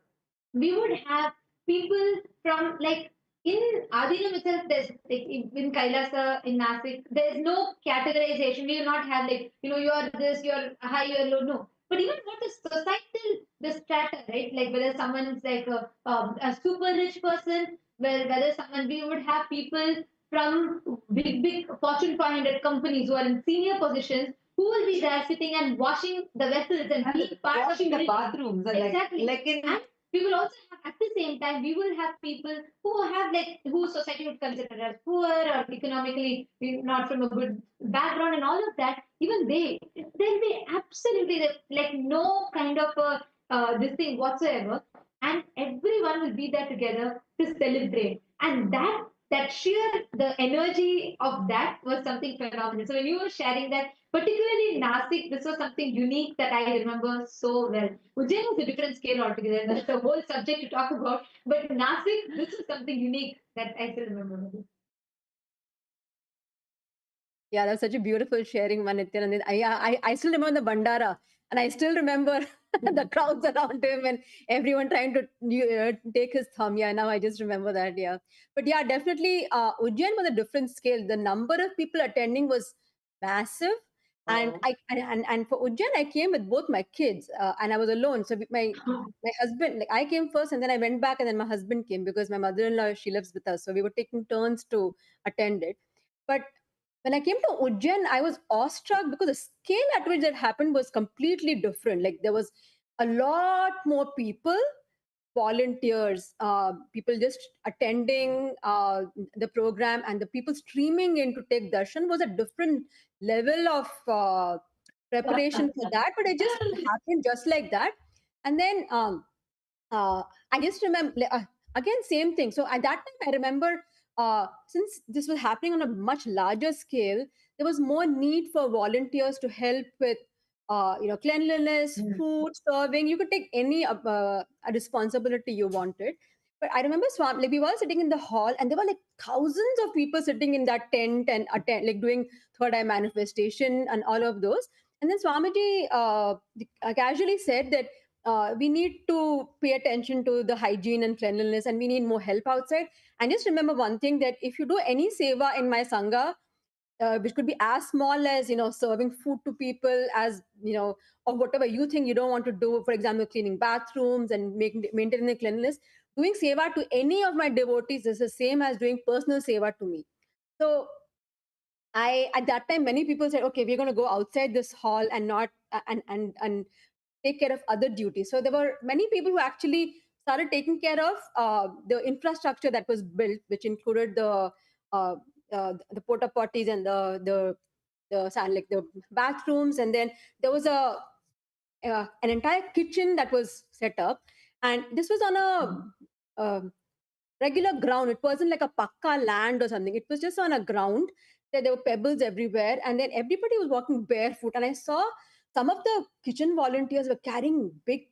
we would have people from like in Adinam itself, there's like in Kailasa, in Nasik, there's no categorization. We will not have like, you're this, you're high, you're low. No. But even what the societal, the strata, right? Like whether someone's like a super rich person, whether someone, we would have people from big Fortune 500 companies who are in senior positions who will be there sitting and washing the vessels and being part washing of the bathrooms and exactly. and We will also have at the same time we will have people who have like who society would consider as poor or economically not from a good background and all of that. Even there'll be absolutely like no kind of this thing whatsoever, and everyone will be there together to celebrate. And that sheer the energy of that was something phenomenal. So when you were sharing that, particularly in Nasik, this was something unique that I remember so well. Ujjain was a different scale altogether. That's a whole subject to talk about. But Nasik, this is something unique that I still remember. Yeah, that's such a beautiful sharing, Nithyananda. I still remember the Bandara, and I still remember the crowds around him and everyone trying to take his thumb. Yeah, now I just remember that. Yeah, but yeah, definitely, Ujjain was a different scale. The number of people attending was massive, and and for Ujjain, I came with both my kids, and I was alone. So with my husband, like I came first, and then I went back, and then my husband came because my mother-in-law, she lives with us, so we were taking turns to attend it. But when I came to Ujjain, I was awestruck because the scale at which that happened was completely different. Like there was a lot more people, volunteers, people just attending the program, and the people streaming in to take darshan was a different level of preparation for that. But it just happened just like that. And then uh, I just remember again same thing. So at that time, I remember since this was happening on a much larger scale, there was more need for volunteers to help with cleanliness, food, serving. You could take any a responsibility you wanted. But I remember like we were sitting in the hall, and there were like thousands of people sitting in that tent and like doing third eye manifestation and all of those. And then Swamiji casually said that we need to pay attention to the hygiene and cleanliness, and we need more help outside. And just remember one thing, that if you do any seva in my sangha, which could be as small as serving food to people, as or whatever you think you don't want to do, for example cleaning bathrooms and maintaining the cleanliness, doing seva to any of my devotees is the same as doing personal seva to me. So I at that time, many people said, okay, we're going to go outside this hall and not and take care of other duties. So there were many people who actually started taking care of the infrastructure that was built, which included the porta potties and like the bathrooms, and then there was an entire kitchen that was set up, and this was on a regular ground. It wasn't like a pakka land or something. It was just on a ground. There were pebbles everywhere, and then everybody was walking barefoot. And I saw some of the kitchen volunteers were carrying big,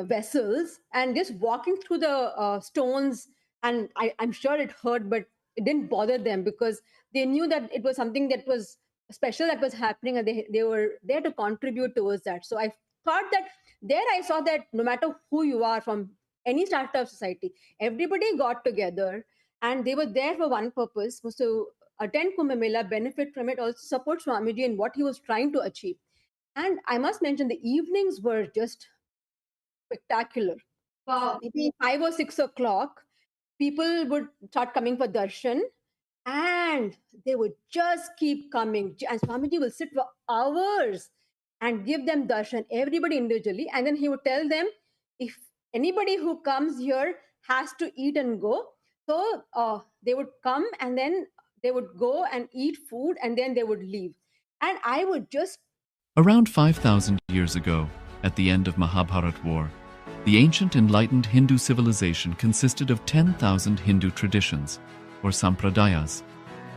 vessels and just walking through the stones. And I'm sure it hurt, but it didn't bother them because they knew that it was something that was special that was happening, and they were there to contribute towards that. So I thought that there I saw that no matter who you are from any strata of society, everybody got together and they were there for one purpose, was to attend Kumbh Mela, benefit from it, also support Swamiji in what he was trying to achieve. And I must mention the evenings were just spectacular. Wow. Maybe 5 or 6 o'clock, people would start coming for darshan, and they would just keep coming. And Swamiji will sit for hours and give them darshan, everybody individually. And then he would tell them, if anybody who comes here has to eat and go. So they would come and then they would go and eat food and then they would leave. And I would just. Around 5,000 years ago, at the end of Mahabharat War, the ancient enlightened Hindu civilization consisted of 10,000 Hindu traditions, or sampradayas,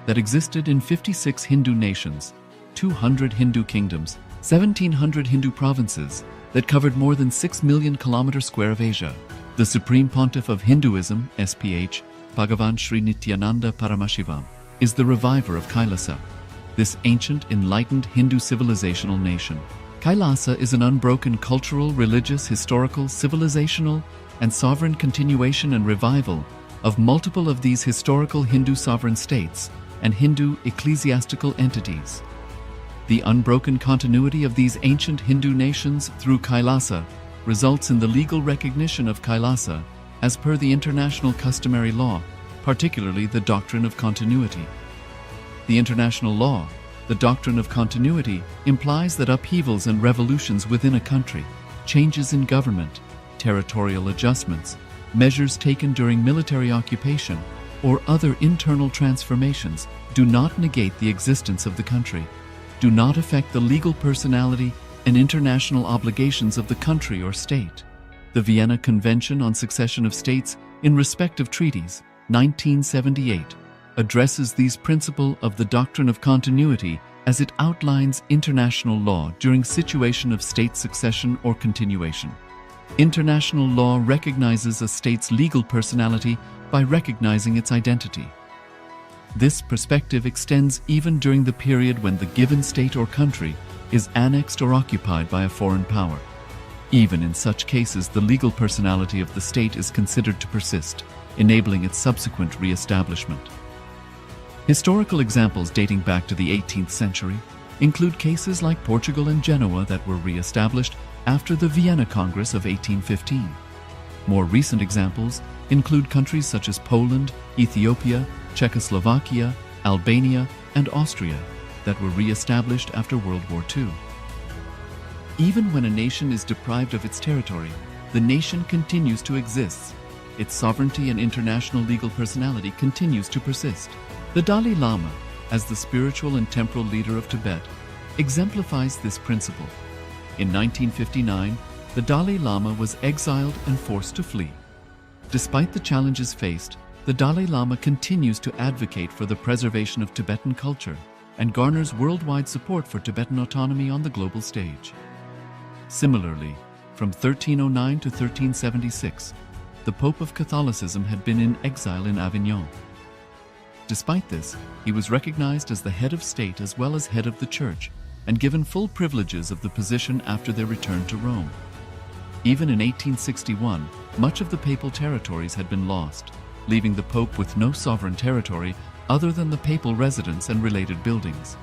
that existed in 56 Hindu nations, 200 Hindu kingdoms, 1,700 Hindu provinces that covered more than 6 million kilometers square of Asia. The Supreme Pontiff of Hinduism, SPH, Bhagavan Sri Nithyananda Paramashivoham, is the reviver of KAILASA, this ancient enlightened Hindu civilizational nation. KAILASA is an unbroken cultural, religious, historical, civilizational, and sovereign continuation and revival of multiple of these historical Hindu sovereign states and Hindu ecclesiastical entities. The unbroken continuity of these ancient Hindu nations through KAILASA results in the legal recognition of KAILASA as per the international customary law, particularly the doctrine of continuity. The international law, the doctrine of continuity, implies that upheavals and revolutions within a country, changes in government, territorial adjustments, measures taken during military occupation, or other internal transformations do not negate the existence of the country, do not affect the legal personality and international obligations of the country or state. The Vienna Convention on Succession of States in respect of treaties, 1978, addresses these principles of the doctrine of continuity as it outlines international law during situation of state succession or continuation. International law recognizes a state's legal personality by recognizing its identity. This perspective extends even during the period when the given state or country is annexed or occupied by a foreign power. Even in such cases, the legal personality of the state is considered to persist, enabling its subsequent re-establishment. Historical examples dating back to the 18th century include cases like Portugal and Genoa that were re-established after the Vienna Congress of 1815. More recent examples include countries such as Poland, Ethiopia, Czechoslovakia, Albania, and Austria that were re-established after World War II. Even when a nation is deprived of its territory, the nation continues to exist. Its sovereignty and international legal personality continues to persist. The Dalai Lama, as the spiritual and temporal leader of Tibet, exemplifies this principle. In 1959, the Dalai Lama was exiled and forced to flee. Despite the challenges faced, the Dalai Lama continues to advocate for the preservation of Tibetan culture and garners worldwide support for Tibetan autonomy on the global stage. Similarly, from 1309 to 1376, the Pope of Catholicism had been in exile in Avignon. Despite this, he was recognized as the head of state as well as head of the church and given full privileges of the position after their return to Rome. Even in 1861, much of the papal territories had been lost, leaving the Pope with no sovereign territory other than the papal residence and related buildings.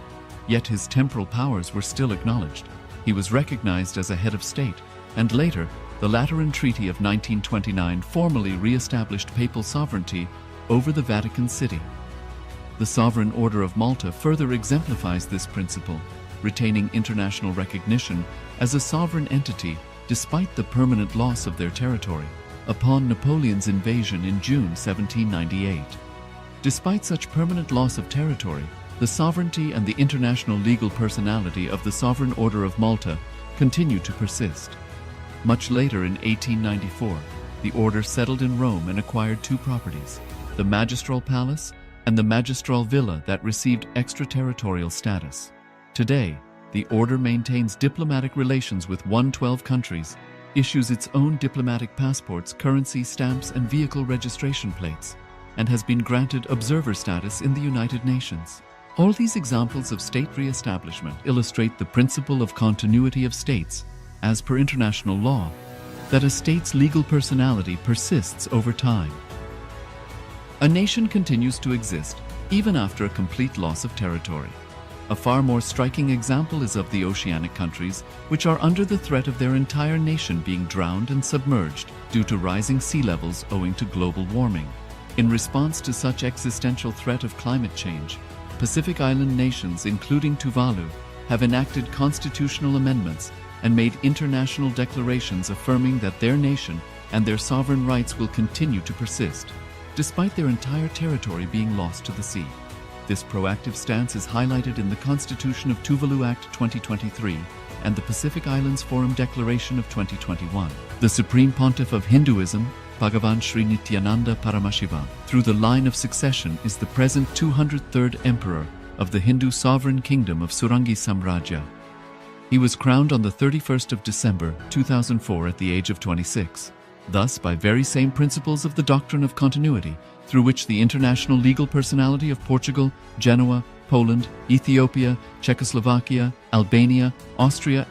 Yet his temporal powers were still acknowledged. He was recognized as a head of state, and later, the Lateran Treaty of 1929 formally re-established papal sovereignty over the Vatican City. The Sovereign Order of Malta further exemplifies this principle, retaining international recognition as a sovereign entity despite the permanent loss of their territory upon Napoleon's invasion in June 1798. Despite such permanent loss of territory, the sovereignty and the international legal personality of the Sovereign Order of Malta continue to persist. Much later in 1894, the order settled in Rome and acquired two properties, the Magistral Palace and the Magistral Villa that received extraterritorial status. Today, the order maintains diplomatic relations with 112 countries, issues its own diplomatic passports, currency stamps, and vehicle registration plates, and has been granted observer status in the United Nations. All these examples of state re-establishment illustrate the principle of continuity of states, as per international law, that a state's legal personality persists over time. A nation continues to exist even after a complete loss of territory. A far more striking example is of the oceanic countries, which are under the threat of their entire nation being drowned and submerged due to rising sea levels owing to global warming. In response to such existential threat of climate change, Pacific Island nations, including Tuvalu, have enacted constitutional amendments and made international declarations affirming that their nation and their sovereign rights will continue to persist, despite their entire territory being lost to the sea. This proactive stance is highlighted in the Constitution of Tuvalu Act 2023 and the Pacific Islands Forum Declaration of 2021. The Supreme Pontiff of Hinduism, Bhagavan Sri Nithyananda Paramashivoham, through the line of succession is the present 203rd Emperor of the Hindu Sovereign Kingdom of Surangi Samrajya. He was crowned on the 31st of December 2004 at the age of 26. Thus, by very same principles of the doctrine of continuity, through which the international legal personality of Portugal, Genoa, Poland, Ethiopia, Czechoslovakia, Albania, Austria,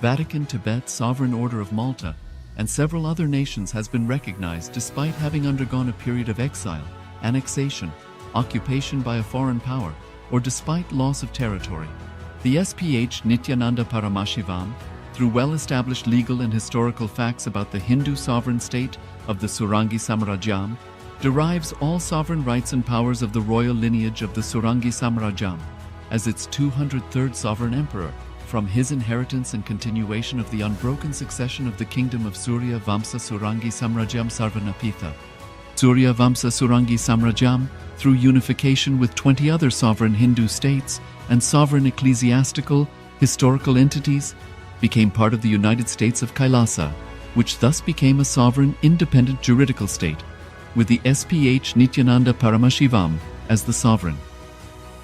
Vatican, Tibet, Sovereign Order of Malta, and several other nations has been recognized despite having undergone a period of exile, annexation, occupation by a foreign power, or despite loss of territory. The SPH Nithyananda Paramashivoham, through well-established legal and historical facts about the Hindu sovereign state of the Surangi Samrajyam, derives all sovereign rights and powers of the royal lineage of the Surangi Samrajyam as its 203rd sovereign emperor, from his inheritance and continuation of the unbroken succession of the kingdom of Surya Vamsa Surangi Samrajyam Sarvanapitha. Surya Vamsa Surangi Samrajyam, through unification with 20 other sovereign Hindu states and sovereign ecclesiastical, historical entities, became part of the United States of KAILASA, which thus became a sovereign, independent juridical state, with the SPH Nithyananda Paramashivoham as the sovereign.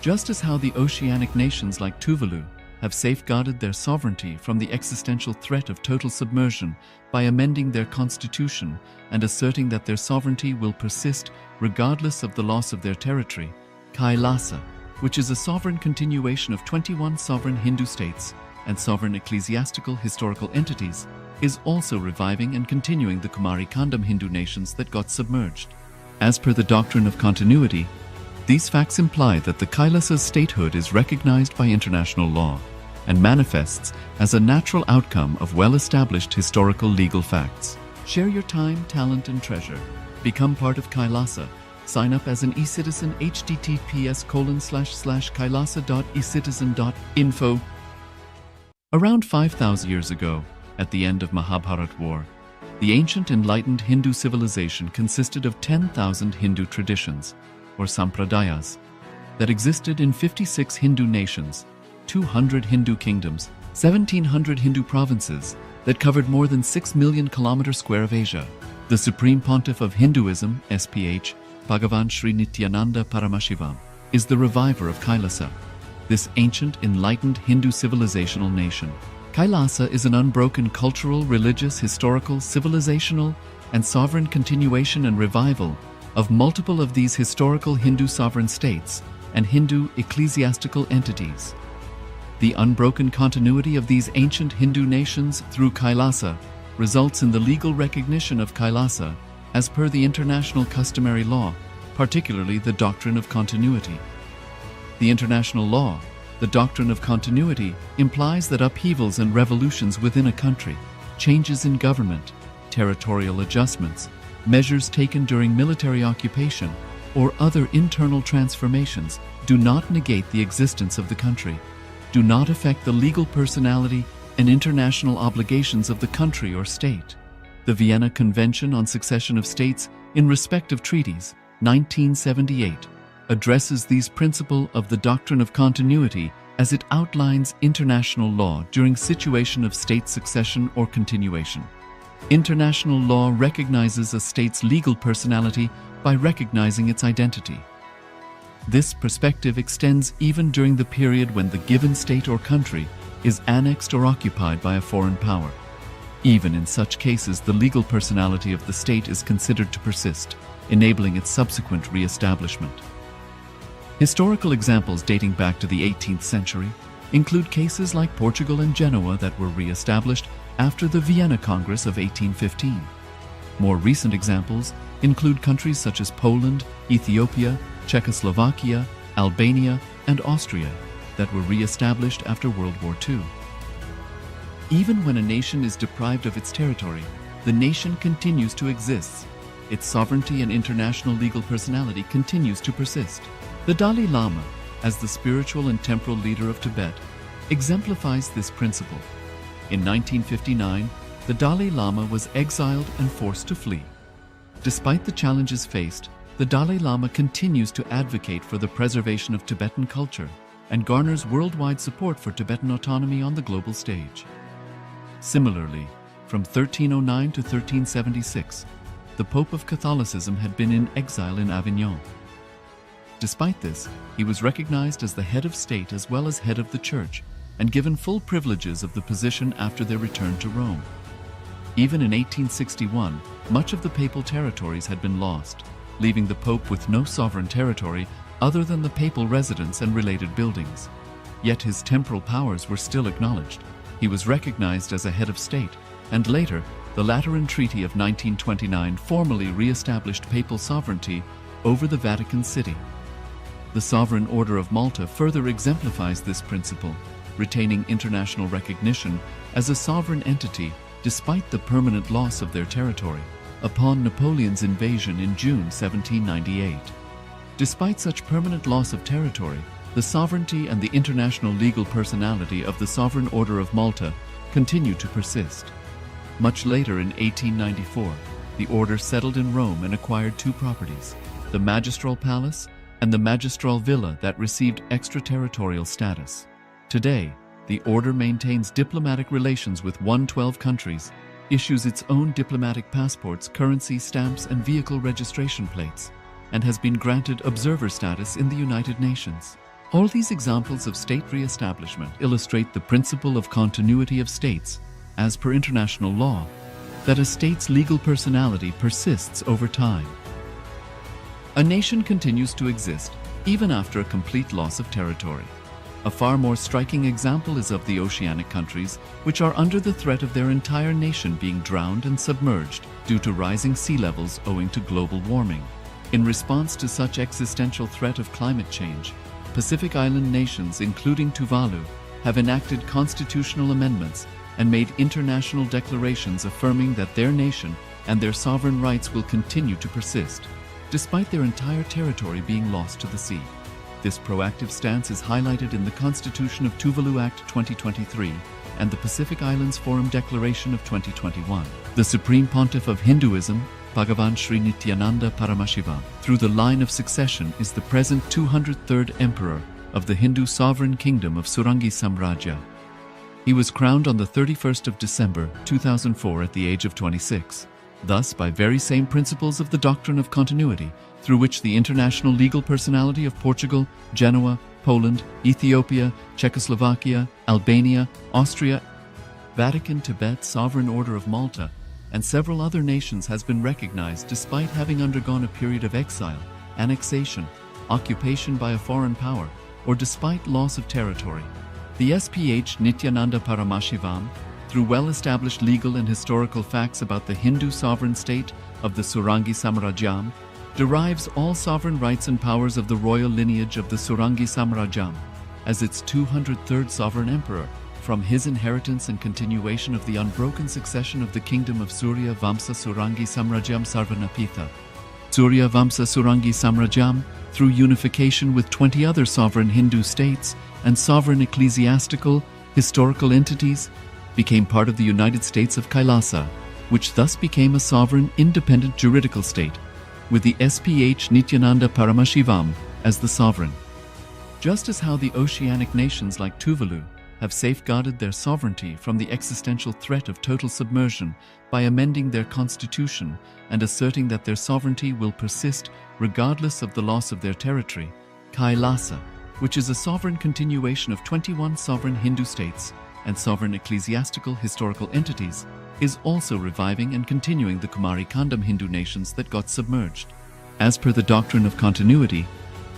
Just as how the oceanic nations like Tuvalu have safeguarded their sovereignty from the existential threat of total submersion by amending their constitution and asserting that their sovereignty will persist regardless of the loss of their territory, KAILASA, which is a sovereign continuation of 21 sovereign Hindu states and sovereign ecclesiastical historical entities, is also reviving and continuing the Kumari Kandam Hindu nations that got submerged. As per the doctrine of continuity, these facts imply that the Kailasa's statehood is recognized by international law and manifests as a natural outcome of well-established historical legal facts. Share your time, talent, and treasure. Become part of Kailasa. Sign up as an eCitizen https://kailasa.ecitizen.info. Around 5,000 years ago, at the end of Mahabharat War, the ancient enlightened Hindu civilization consisted of 10,000 Hindu traditions, or sampradayas, that existed in 56 Hindu nations, 200 Hindu kingdoms, 1,700 Hindu provinces that covered more than 6 million kilometers square of Asia. The Supreme Pontiff of Hinduism, SPH, Bhagavan Sri Nithyananda Paramashivoham, is the reviver of Kailasa, this ancient enlightened Hindu civilizational nation. Kailasa is an unbroken cultural, religious, historical, civilizational, and sovereign continuation and revival of multiple of these historical Hindu sovereign states and Hindu ecclesiastical entities. The unbroken continuity of these ancient Hindu nations through Kailasa results in the legal recognition of Kailasa as per the international customary law, particularly the doctrine of continuity. The international law, the doctrine of continuity, implies that upheavals and revolutions within a country, changes in government, territorial adjustments, measures taken during military occupation, or other internal transformations do not negate the existence of the country, do not affect the legal personality and international obligations of the country or state. The Vienna Convention on Succession of States in respect of treaties, 1978, addresses these principles of the doctrine of continuity as it outlines international law during situation of state succession or continuation. International law recognizes a state's legal personality by recognizing its identity. This perspective extends even during the period when the given state or country is annexed or occupied by a foreign power. Even in such cases, the legal personality of the state is considered to persist, enabling its subsequent re-establishment. Historical examples dating back to the 18th century include cases like Portugal and Genoa that were re-established after the Vienna Congress of 1815. More recent examples include countries such as Poland, Ethiopia, Czechoslovakia, Albania, and Austria that were re-established after World War II. Even when a nation is deprived of its territory, the nation continues to exist. Its sovereignty and international legal personality continues to persist. The Dalai Lama, as the spiritual and temporal leader of Tibet, exemplifies this principle. In 1959, the Dalai Lama was exiled and forced to flee. Despite the challenges faced, the Dalai Lama continues to advocate for the preservation of Tibetan culture and garners worldwide support for Tibetan autonomy on the global stage. Similarly, from 1309 to 1376, the Pope of Catholicism had been in exile in Avignon. Despite this, he was recognized as the head of state as well as head of the church and given full privileges of the position after their return to Rome. Even in 1861, much of the papal territories had been lost, leaving the Pope with no sovereign territory other than the papal residence and related buildings. Yet his temporal powers were still acknowledged. He was recognized as a head of state, and later, the Lateran Treaty of 1929 formally re-established papal sovereignty over the Vatican City. The Sovereign Order of Malta further exemplifies this principle, retaining international recognition as a sovereign entity despite the permanent loss of their territory upon Napoleon's invasion in June 1798. Despite such permanent loss of territory, the sovereignty and the international legal personality of the Sovereign Order of Malta continue to persist. Much later in 1894, the order settled in Rome and acquired two properties, the Magistral Palace and the Magistral Villa that received extraterritorial status. Today, the order maintains diplomatic relations with 112 countries, issues its own diplomatic passports, currency stamps, and vehicle registration plates, and has been granted observer status in the United Nations. All these examples of state re-establishment illustrate the principle of continuity of states, as per international law, that a state's legal personality persists over time. A nation continues to exist even after a complete loss of territory. A far more striking example is of the oceanic countries, which are under the threat of their entire nation being drowned and submerged due to rising sea levels owing to global warming. In response to such existential threat of climate change, Pacific Island nations, including Tuvalu, have enacted constitutional amendments and made international declarations affirming that their nation and their sovereign rights will continue to persist, despite their entire territory being lost to the sea. This proactive stance is highlighted in the Constitution of Tuvalu Act 2023 and the Pacific Islands Forum Declaration of 2021. The Supreme Pontiff of Hinduism, Bhagavan Sri Nithyananda Paramashivoham, through the line of succession, is the present 203rd Emperor of the Hindu Sovereign Kingdom of Surangi Samrajya. He was crowned on the 31st of December 2004 at the age of 26. Thus, by very same principles of the doctrine of continuity, through which the international legal personality of Portugal, Genoa, Poland, Ethiopia, Czechoslovakia, Albania, Austria, Vatican, Tibet, Sovereign Order of Malta, and several other nations has been recognized despite having undergone a period of exile, annexation, occupation by a foreign power, or despite loss of territory. The SPH Nithyananda Paramashivoham, through well-established legal and historical facts about the Hindu sovereign state of the Surangi Samrajyam, derives all sovereign rights and powers of the royal lineage of the Surangi Samrajyam as its 203rd sovereign emperor, from his inheritance and continuation of the unbroken succession of the kingdom of Surya Vamsa Surangi Samrajyam Sarvanapitha. Surya Vamsa Surangi Samrajyam, through unification with 20 other sovereign Hindu states and sovereign ecclesiastical, historical entities, became part of the United States of KAILASA, which thus became a sovereign, independent juridical state, with the SPH Nithyananda Paramashivoham as the sovereign. Just as how the oceanic nations like Tuvalu have safeguarded their sovereignty from the existential threat of total submersion by amending their constitution and asserting that their sovereignty will persist regardless of the loss of their territory, KAILASA, which is a sovereign continuation of 21 sovereign Hindu states and sovereign ecclesiastical historical entities, is also reviving and continuing the Kumari Kandam Hindu nations that got submerged. As per the doctrine of continuity,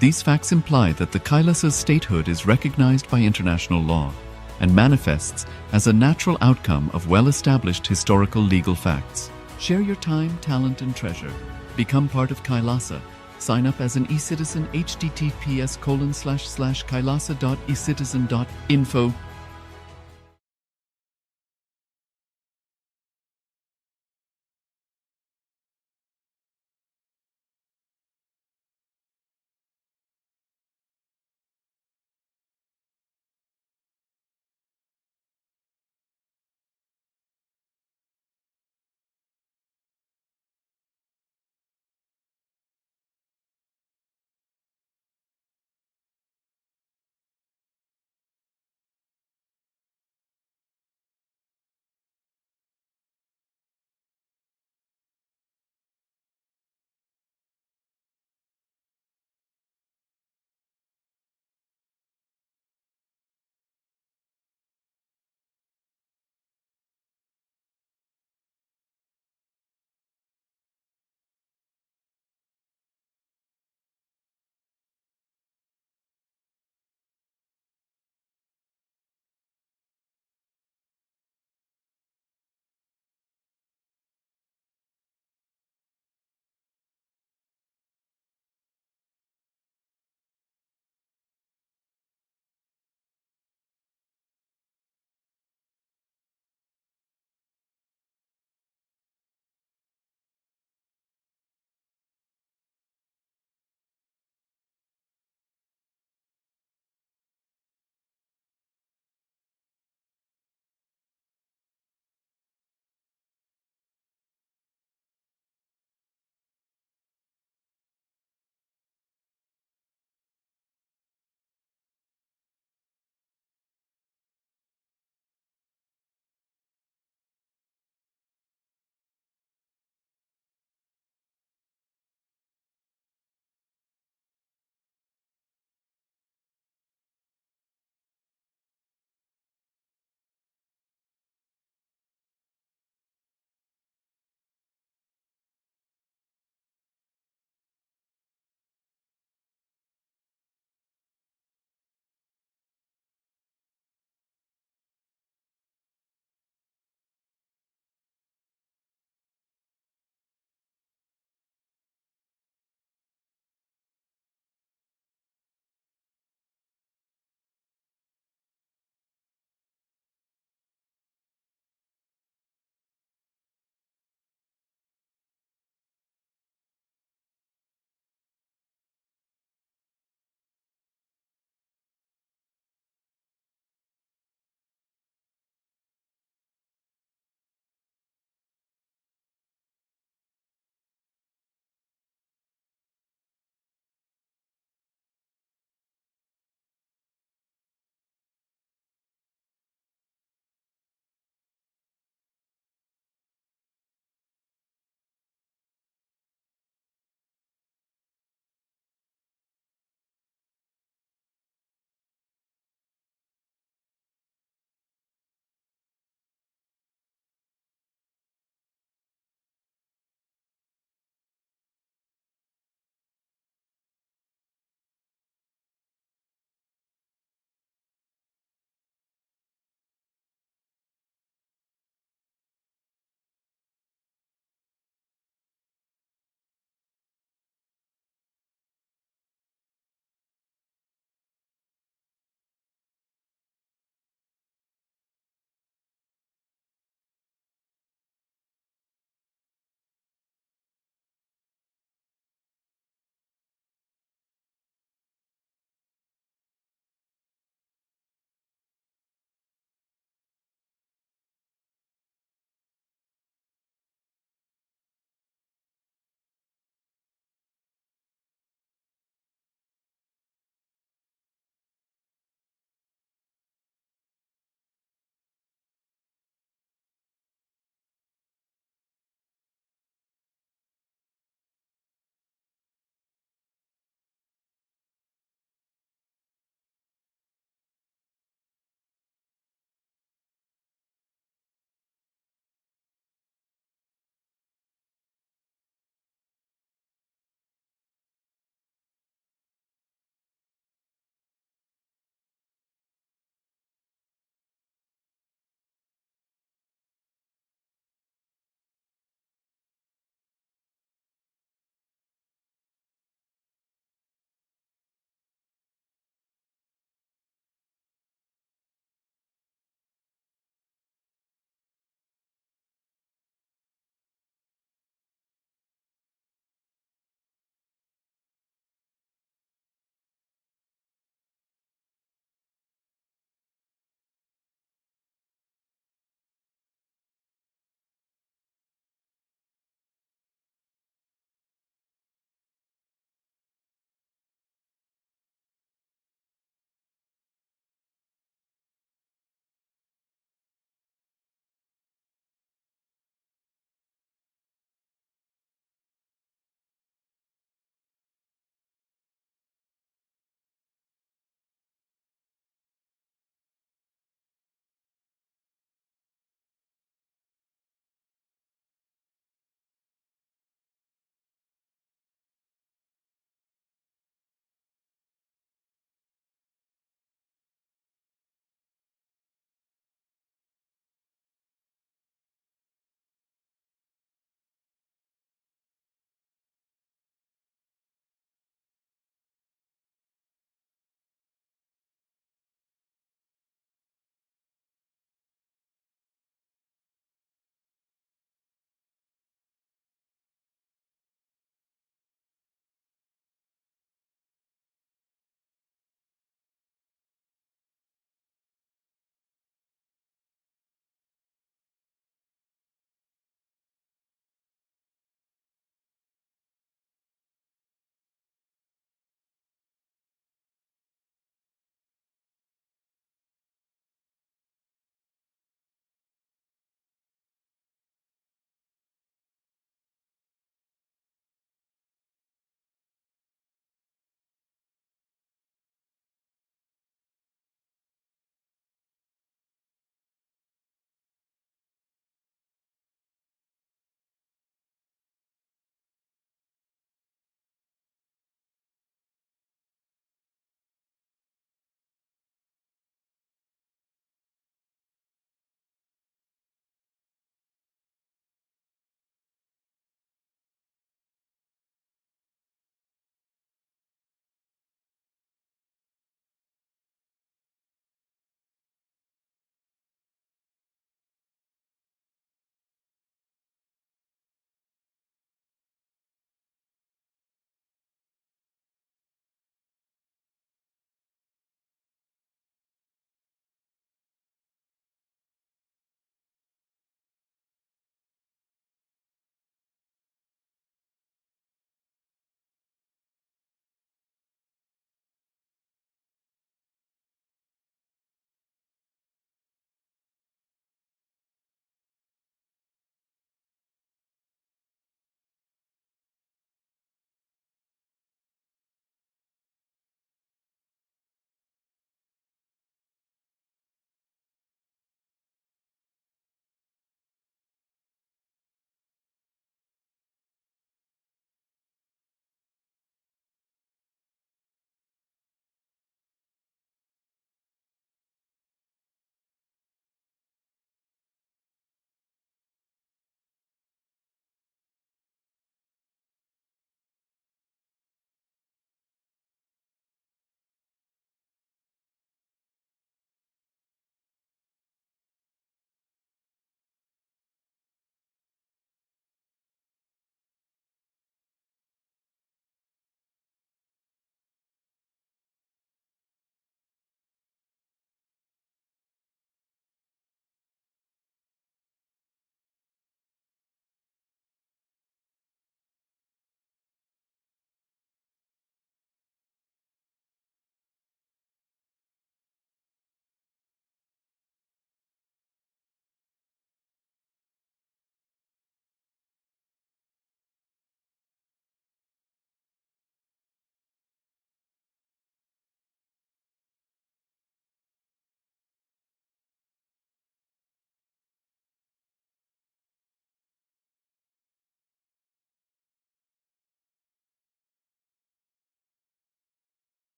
these facts imply that the Kailasa's statehood is recognized by international law and manifests as a natural outcome of well-established historical legal facts. Share your time, talent, and treasure. Become part of Kailasa. Sign up as an eCitizen https://kailasa.ecitizen.info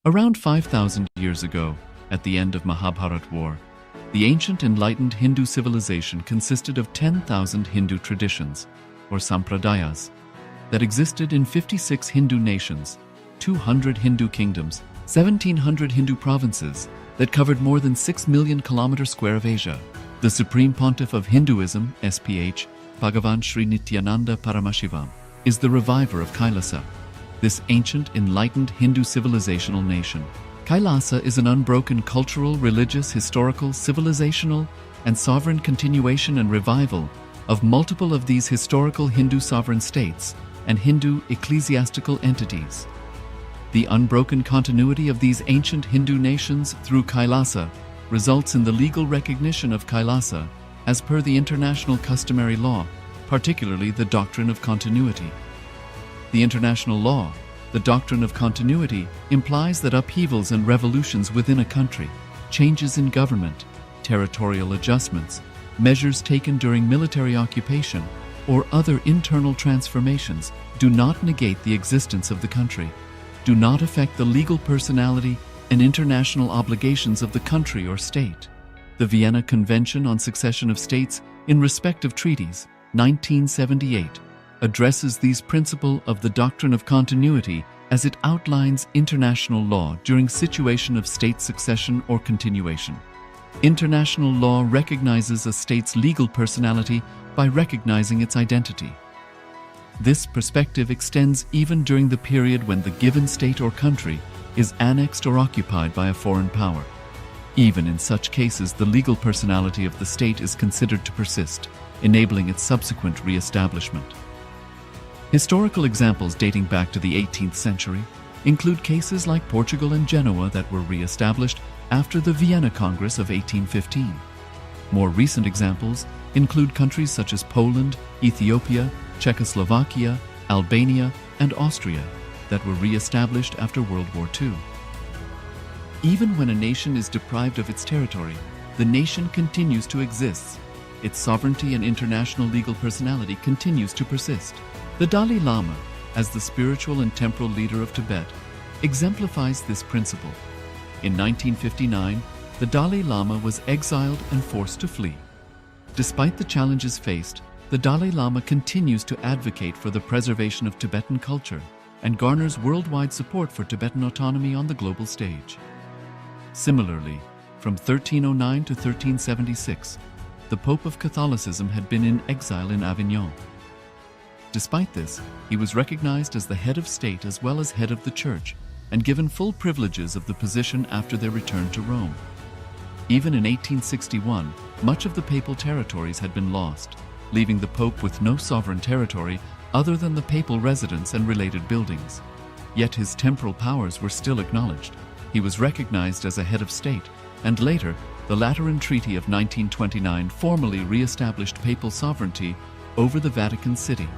Around 5,000 years ago, at the end of Mahabharat War, the ancient enlightened Hindu civilization consisted of 10,000 Hindu traditions, or sampradayas, that existed in 56 Hindu nations, 200 Hindu kingdoms, 1,700 Hindu provinces that covered more than 6 million kilometers square of Asia. The Supreme Pontiff of Hinduism, SPH, Bhagavan Sri Nithyananda Paramashivoham, is the reviver of KAILASA, this ancient enlightened Hindu civilizational nation. KAILASA is an unbroken cultural, religious, historical, civilizational, and sovereign continuation and revival of multiple of these historical Hindu sovereign states and Hindu ecclesiastical entities. The unbroken continuity of these ancient Hindu nations through KAILASA results in the legal recognition of KAILASA as per the international customary law, particularly the doctrine of continuity. The international law, the doctrine of continuity, implies that upheavals and revolutions within a country, changes in government, territorial adjustments, measures taken during military occupation, or other internal transformations do not negate the existence of the country, do not affect the legal personality and international obligations of the country or state. The Vienna Convention on Succession of States in respect of treaties, 1978, addresses these principles of the doctrine of continuity as it outlines international law during situation of state succession or continuation. International law recognizes a state's legal personality by recognizing its identity. This perspective extends even during the period when the given state or country is annexed or occupied by a foreign power. Even in such cases, the legal personality of the state is considered to persist, enabling its subsequent re-establishment. Historical examples dating back to the 18th century include cases like Portugal and Genoa that were re-established after the Vienna Congress of 1815. More recent examples include countries such as Poland, Ethiopia, Czechoslovakia, Albania, and Austria that were re-established after World War II. Even when a nation is deprived of its territory, the nation continues to exist. Its sovereignty and international legal personality continues to persist. The Dalai Lama, as the spiritual and temporal leader of Tibet, exemplifies this principle. In 1959, the Dalai Lama was exiled and forced to flee. Despite the challenges faced, the Dalai Lama continues to advocate for the preservation of Tibetan culture and garners worldwide support for Tibetan autonomy on the global stage. Similarly, from 1309 to 1376, the Pope of Catholicism had been in exile in Avignon. Despite this, he was recognized as the head of state as well as head of the church and given full privileges of the position after their return to Rome. Even in 1861, much of the papal territories had been lost, leaving the Pope with no sovereign territory other than the papal residence and related buildings. Yet his temporal powers were still acknowledged. He was recognized as a head of state, and later, the Lateran Treaty of 1929 formally re-established papal sovereignty over the Vatican City.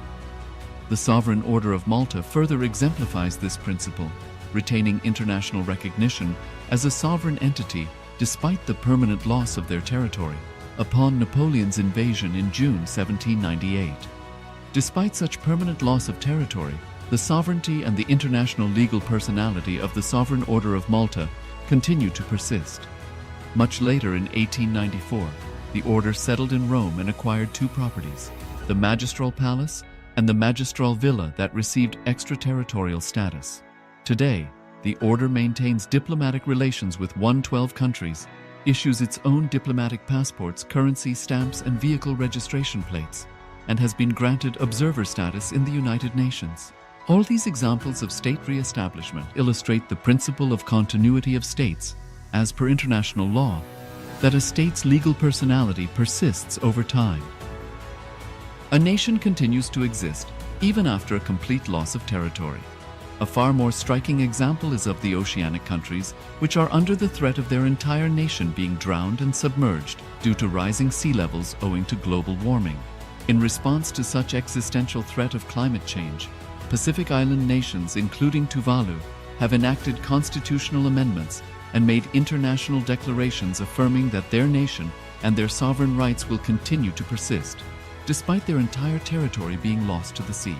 The Sovereign Order of Malta further exemplifies this principle, retaining international recognition as a sovereign entity despite the permanent loss of their territory upon Napoleon's invasion in June 1798. Despite such permanent loss of territory, the sovereignty and the international legal personality of the Sovereign Order of Malta continue to persist. Much later in 1894, the order settled in Rome and acquired two properties, the Magistral Palace and the Magistral Villa that received extraterritorial status. Today, the order maintains diplomatic relations with 112 countries, issues its own diplomatic passports, currency, stamps, and vehicle registration plates, and has been granted observer status in the United Nations. All these examples of state re-establishment illustrate the principle of continuity of states, as per international law, that a state's legal personality persists over time. A nation continues to exist even after a complete loss of territory. A far more striking example is of the oceanic countries, which are under the threat of their entire nation being drowned and submerged due to rising sea levels owing to global warming. In response to such existential threat of climate change, Pacific Island nations, including Tuvalu, have enacted constitutional amendments and made international declarations affirming that their nation and their sovereign rights will continue to persist, despite their entire territory being lost to the sea.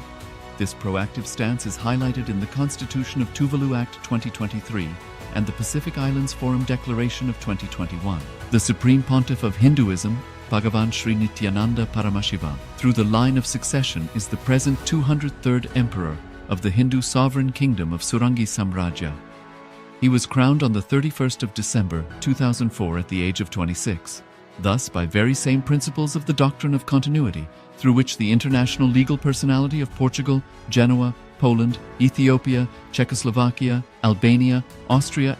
This proactive stance is highlighted in the Constitution of Tuvalu Act 2023, and the Pacific Islands Forum Declaration of 2021. The Supreme Pontiff of Hinduism, Bhagavan Sri Nithyananda Paramashivoham, through the line of succession is the present 203rd Emperor of the Hindu Sovereign Kingdom of Surangi Samrajya. He was crowned on the 31st of December 2004 at the age of 26. Thus, by very same principles of the doctrine of continuity, through which the international legal personality of Portugal, Genoa, Poland, Ethiopia, Czechoslovakia, Albania, Austria,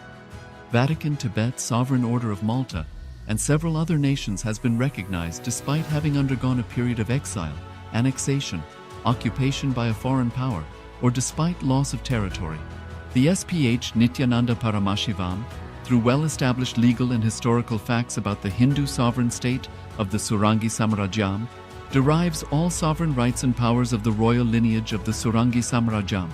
Vatican, Tibet, Sovereign Order of Malta, and several other nations has been recognized despite having undergone a period of exile, annexation, occupation by a foreign power, or despite loss of territory. The SPH Nithyananda Paramashivoham, through well-established legal and historical facts about the Hindu sovereign state of the Surangi Samrajyam, derives all sovereign rights and powers of the royal lineage of the Surangi Samrajyam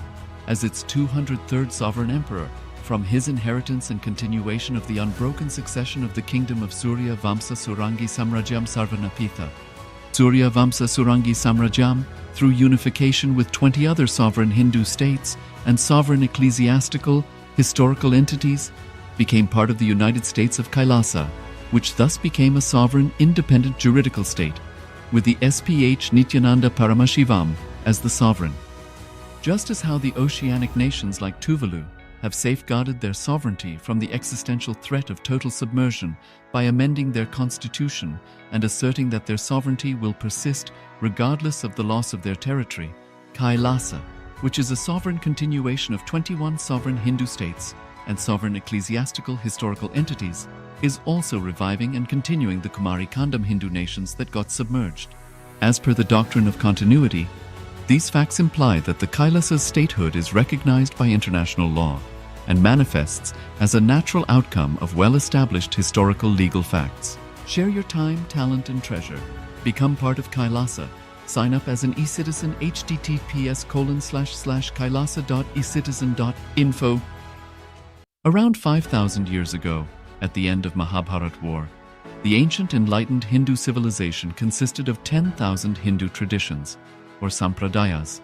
as its 203rd sovereign emperor, from his inheritance and continuation of the unbroken succession of the kingdom of Surya Vamsa Surangi Samrajyam Sarvanapitha. Surya Vamsa Surangi Samrajyam, through unification with 20 other sovereign Hindu states and sovereign ecclesiastical, historical entities, became part of the United States of KAILASA, which thus became a sovereign, independent juridical state, with the SPH Nithyananda Paramashivoham as the sovereign. Just as how the oceanic nations like Tuvalu have safeguarded their sovereignty from the existential threat of total submersion by amending their constitution and asserting that their sovereignty will persist regardless of the loss of their territory, KAILASA, which is a sovereign continuation of 21 sovereign Hindu states and sovereign ecclesiastical historical entities, is also reviving and continuing the Kumari Kandam Hindu nations that got submerged. As per the doctrine of continuity, these facts imply that the Kailasa's statehood is recognized by international law and manifests as a natural outcome of well-established historical legal facts. Share your time, talent, and treasure. Become part of Kailasa. Sign up as an eCitizen https://kailasa.ecitizen.info. Around 5,000 years ago, at the end of Mahabharat War, the ancient enlightened Hindu civilization consisted of 10,000 Hindu traditions, or sampradayas,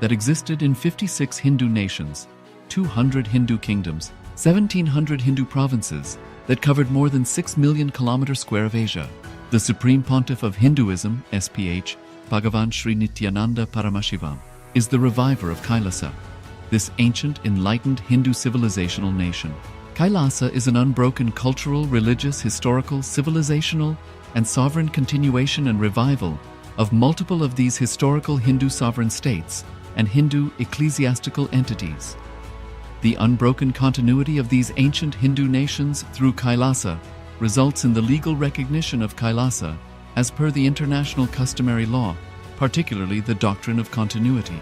that existed in 56 Hindu nations, 200 Hindu kingdoms, 1,700 Hindu provinces that covered more than 6 million kilometers square of Asia. The Supreme Pontiff of Hinduism, SPH, Bhagavan Sri Nithyananda Paramashivoham, is the reviver of Kailasa, this ancient enlightened Hindu civilizational nation. Kailasa is an unbroken cultural, religious, historical, civilizational, and sovereign continuation and revival of multiple of these historical Hindu sovereign states and Hindu ecclesiastical entities. The unbroken continuity of these ancient Hindu nations through Kailasa results in the legal recognition of Kailasa as per the international customary law, particularly the doctrine of continuity.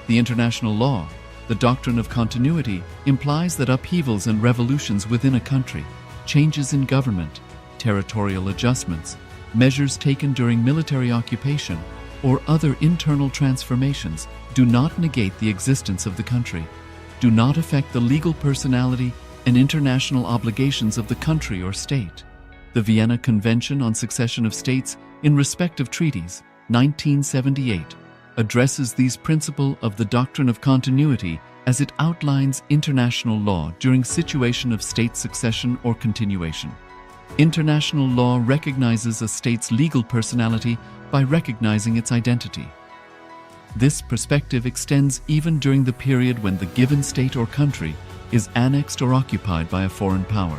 The international law, the doctrine of continuity, implies that upheavals and revolutions within a country, changes in government, territorial adjustments, measures taken during military occupation, or other internal transformations do not negate the existence of the country, do not affect the legal personality and international obligations of the country or state. The Vienna Convention on Succession of States in respect of treaties, 1978, addresses these principles of the doctrine of continuity as it outlines international law during situation of state succession or continuation. International law recognizes a state's legal personality by recognizing its identity. This perspective extends even during the period when the given state or country is annexed or occupied by a foreign power.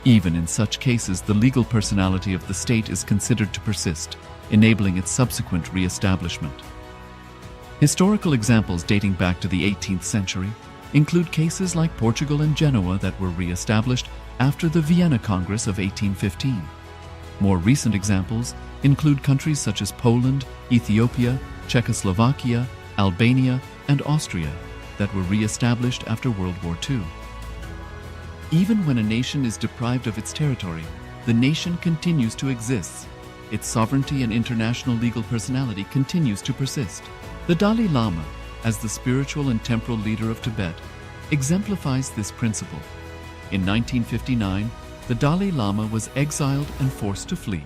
Even in such cases, the legal personality of the state is considered to persist, enabling its subsequent re-establishment. Historical examples dating back to the 18th century include cases like Portugal and Genoa that were re-established after the Vienna Congress of 1815. More recent examples include countries such as Poland, Ethiopia, Czechoslovakia, Albania, and Austria that were re-established after World War II. Even when a nation is deprived of its territory, the nation continues to exist. Its sovereignty and international legal personality continues to persist. The Dalai Lama, as the spiritual and temporal leader of Tibet, exemplifies this principle. In 1959, the Dalai Lama was exiled and forced to flee.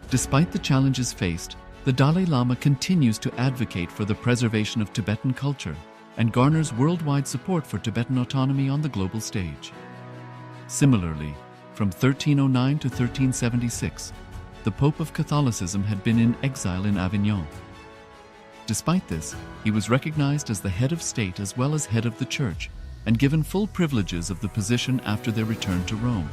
Despite the challenges faced, the Dalai Lama continues to advocate for the preservation of Tibetan culture, and garners worldwide support for Tibetan autonomy on the global stage. Similarly, from 1309 to 1376, the Pope of Catholicism had been in exile in Avignon. Despite this, he was recognized as the head of state as well as head of the Church, and given full privileges of the position after their return to Rome.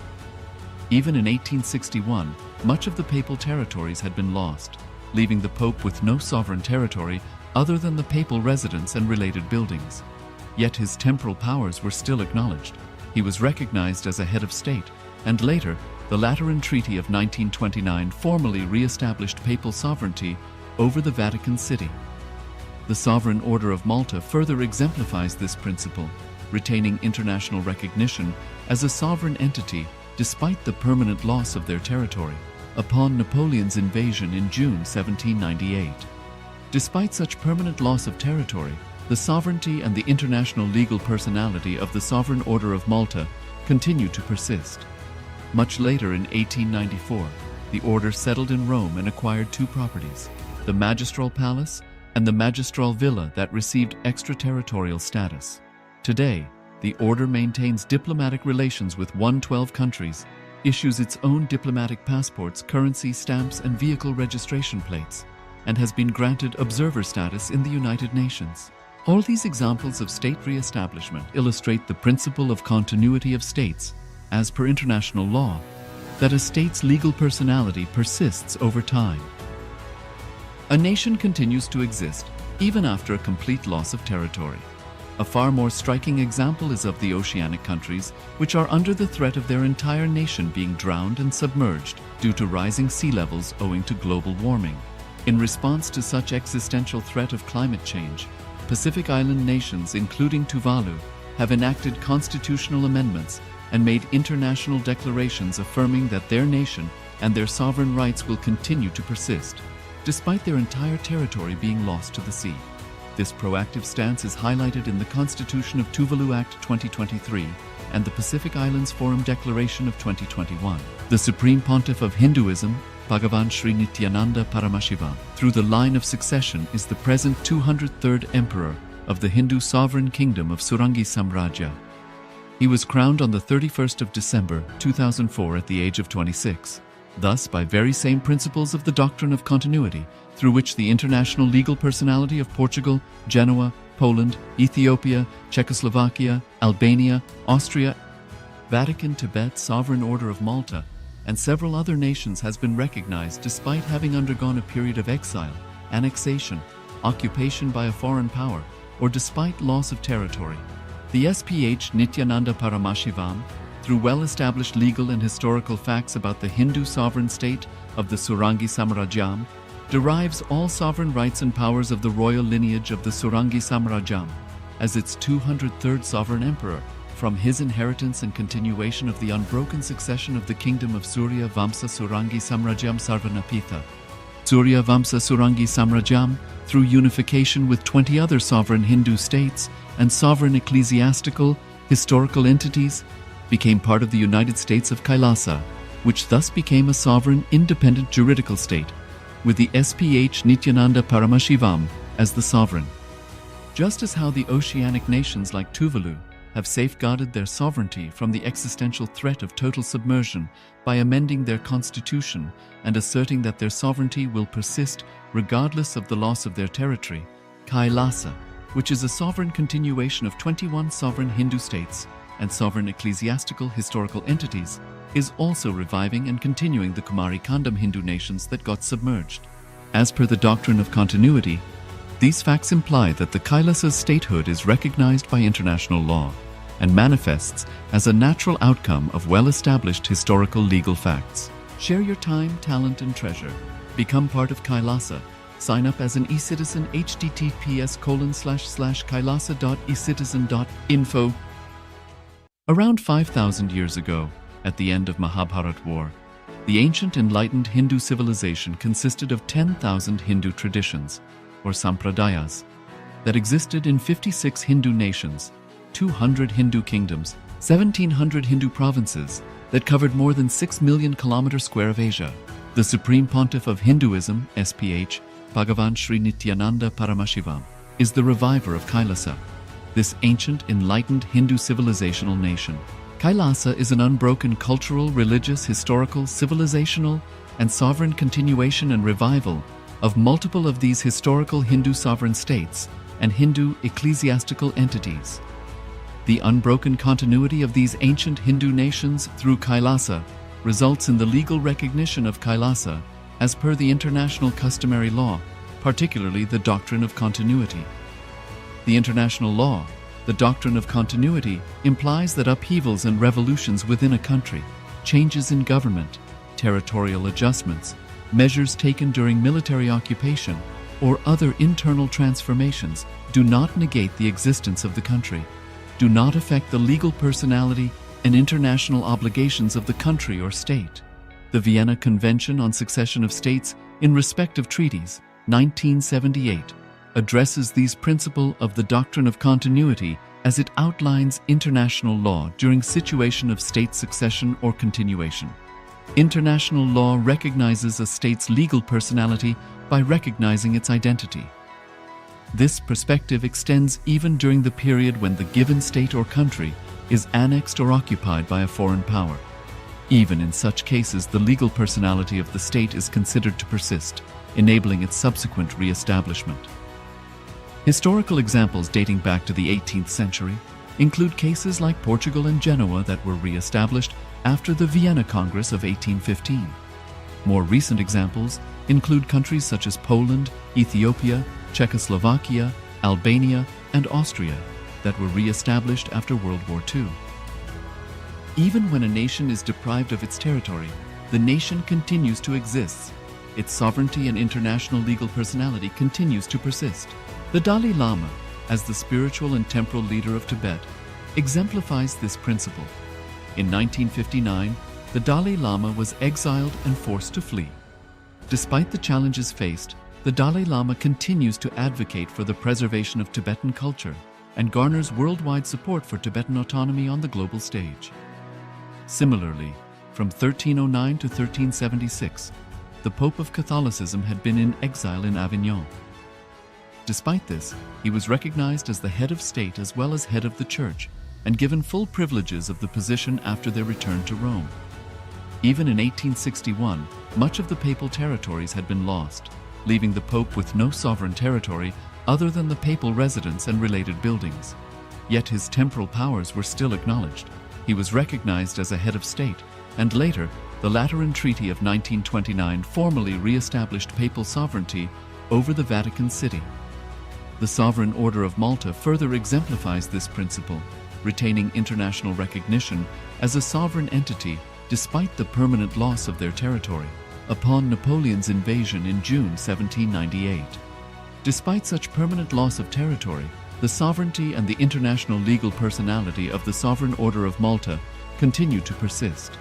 Even in 1861, much of the papal territories had been lost, leaving the Pope with no sovereign territory other than the papal residence and related buildings. Yet his temporal powers were still acknowledged. He was recognized as a head of state, and later, the Lateran Treaty of 1929 formally re-established papal sovereignty over the Vatican City. The Sovereign Order of Malta further exemplifies this principle, retaining international recognition as a sovereign entity despite the permanent loss of their territory upon Napoleon's invasion in June 1798. Despite such permanent loss of territory, the sovereignty and the international legal personality of the Sovereign Order of Malta continue to persist. Much later in 1894, the order settled in Rome and acquired two properties, the Magistral Palace and the Magistral Villa that received extraterritorial status. Today, the order maintains diplomatic relations with 112 countries, issues its own diplomatic passports, currency, stamps, and vehicle registration plates, and has been granted observer status in the United Nations. All these examples of state re-establishment illustrate the principle of continuity of states, as per international law, that a state's legal personality persists over time. A nation continues to exist even after a complete loss of territory. A far more striking example is of the oceanic countries, which are under the threat of their entire nation being drowned and submerged due to rising sea levels owing to global warming. In response to such existential threat of climate change, Pacific Island nations, including Tuvalu, have enacted constitutional amendments and made international declarations affirming that their nation and their sovereign rights will continue to persist, despite their entire territory being lost to the sea. This proactive stance is highlighted in the Constitution of Tuvalu Act 2023 and the Pacific Islands Forum Declaration of 2021. The Supreme Pontiff of Hinduism, Bhagavan Sri Nithyananda Paramashivoham, through the line of succession is the present 203rd Emperor of the Hindu Sovereign Kingdom of Surangi Samrajya. He was crowned on the 31st of December 2004 at the age of 26. Thus, by very same principles of the doctrine of continuity, through which the international legal personality of Portugal, Genoa, Poland, Ethiopia, Czechoslovakia, Albania, Austria, Vatican, Tibet, Sovereign Order of Malta, and several other nations has been recognized despite having undergone a period of exile, annexation, occupation by a foreign power, or despite loss of territory. The SPH Nithyananda Paramashivoham, through well-established legal and historical facts about the Hindu sovereign state of the Surangi Samrajyam, derives all sovereign rights and powers of the royal lineage of the Surangi Samrajyam as its 203rd sovereign emperor from his inheritance and continuation of the unbroken succession of the kingdom of Surya Vamsa Surangi Samrajyam Sarvanapitha. Surya Vamsa Surangi Samrajyam, through unification with 20 other sovereign Hindu states and sovereign ecclesiastical, historical entities, became part of the United States of KAILASA, which thus became a sovereign, independent juridical state, with the SPH Nithyananda Paramashivoham as the sovereign. Just as how the oceanic nations like Tuvalu have safeguarded their sovereignty from the existential threat of total submersion by amending their constitution and asserting that their sovereignty will persist regardless of the loss of their territory, KAILASA, which is a sovereign continuation of 21 sovereign Hindu states and sovereign ecclesiastical historical entities, is also reviving and continuing the Kumari Kandam Hindu nations that got submerged. As per the doctrine of continuity, these facts imply that the Kailasa's statehood is recognized by international law and manifests as a natural outcome of well-established historical legal facts. Share your time, talent, and treasure. Become part of Kailasa. Sign up as an eCitizen https://kailasa.ecitizen.info. Around 5,000 years ago, at the end of Mahabharat War, the ancient enlightened Hindu civilization consisted of 10,000 Hindu traditions, or sampradayas, that existed in 56 Hindu nations, 200 Hindu kingdoms, 1,700 Hindu provinces that covered more than 6 million kilometers square of Asia. The Supreme Pontiff of Hinduism, SPH, Bhagavan Sri Nithyananda Paramashivoham, is the reviver of Kailasa. this ancient, enlightened Hindu civilizational nation. Kailasa is an unbroken cultural, religious, historical, civilizational, and sovereign continuation and revival of multiple of these historical Hindu sovereign states and Hindu ecclesiastical entities. The unbroken continuity of these ancient Hindu nations through Kailasa results in the legal recognition of Kailasa as per the international customary law, particularly the doctrine of continuity. The international law, the doctrine of continuity, implies that upheavals and revolutions within a country, changes in government, territorial adjustments, measures taken during military occupation, or other internal transformations do not negate the existence of the country, do not affect the legal personality and international obligations of the country or state. The Vienna Convention on Succession of States in respect of treaties, 1978, addresses these principles of the doctrine of continuity as it outlines international law during situation of state succession or continuation. International law recognizes a state's legal personality by recognizing its identity. This perspective extends even during the period when the given state or country is annexed or occupied by a foreign power. Even in such cases, the legal personality of the state is considered to persist, enabling its subsequent re-establishment. Historical examples dating back to the 18th century include cases like Portugal and Genoa that were re-established after the Vienna Congress of 1815. More recent examples include countries such as Poland, Ethiopia, Czechoslovakia, Albania, and Austria that were re-established after World War II. Even when a nation is deprived of its territory, the nation continues to exist. Its sovereignty and international legal personality continues to persist. The Dalai Lama, as the spiritual and temporal leader of Tibet, exemplifies this principle. In 1959, the Dalai Lama was exiled and forced to flee. Despite the challenges faced, the Dalai Lama continues to advocate for the preservation of Tibetan culture and garners worldwide support for Tibetan autonomy on the global stage. Similarly, from 1309 to 1376, the Pope of Catholicism had been in exile in Avignon. Despite this, he was recognized as the head of state as well as head of the church and given full privileges of the position after their return to Rome. Even in 1861, much of the papal territories had been lost, leaving the Pope with no sovereign territory other than the papal residence and related buildings. Yet his temporal powers were still acknowledged. He was recognized as a head of state, and later, the Lateran Treaty of 1929 formally re-established papal sovereignty over the Vatican City. The Sovereign Order of Malta further exemplifies this principle, retaining international recognition as a sovereign entity despite the permanent loss of their territory upon Napoleon's invasion in June 1798. Despite such permanent loss of territory, the sovereignty and the international legal personality of the Sovereign Order of Malta continued to persist.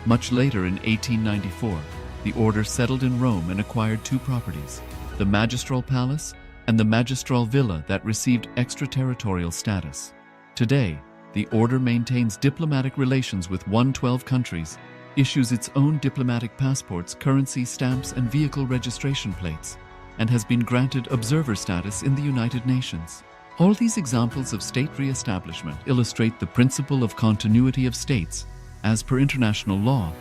Much later in 1894, the order settled in Rome and acquired two properties, the Magistral Palace and the Magistral Villa that received extraterritorial status. Today, the order maintains diplomatic relations with 112 countries, issues its own diplomatic passports, currency, stamps, and vehicle registration plates, and has been granted observer status in the United Nations. All these examples of state re-establishment illustrate the principle of continuity of states, as per international law,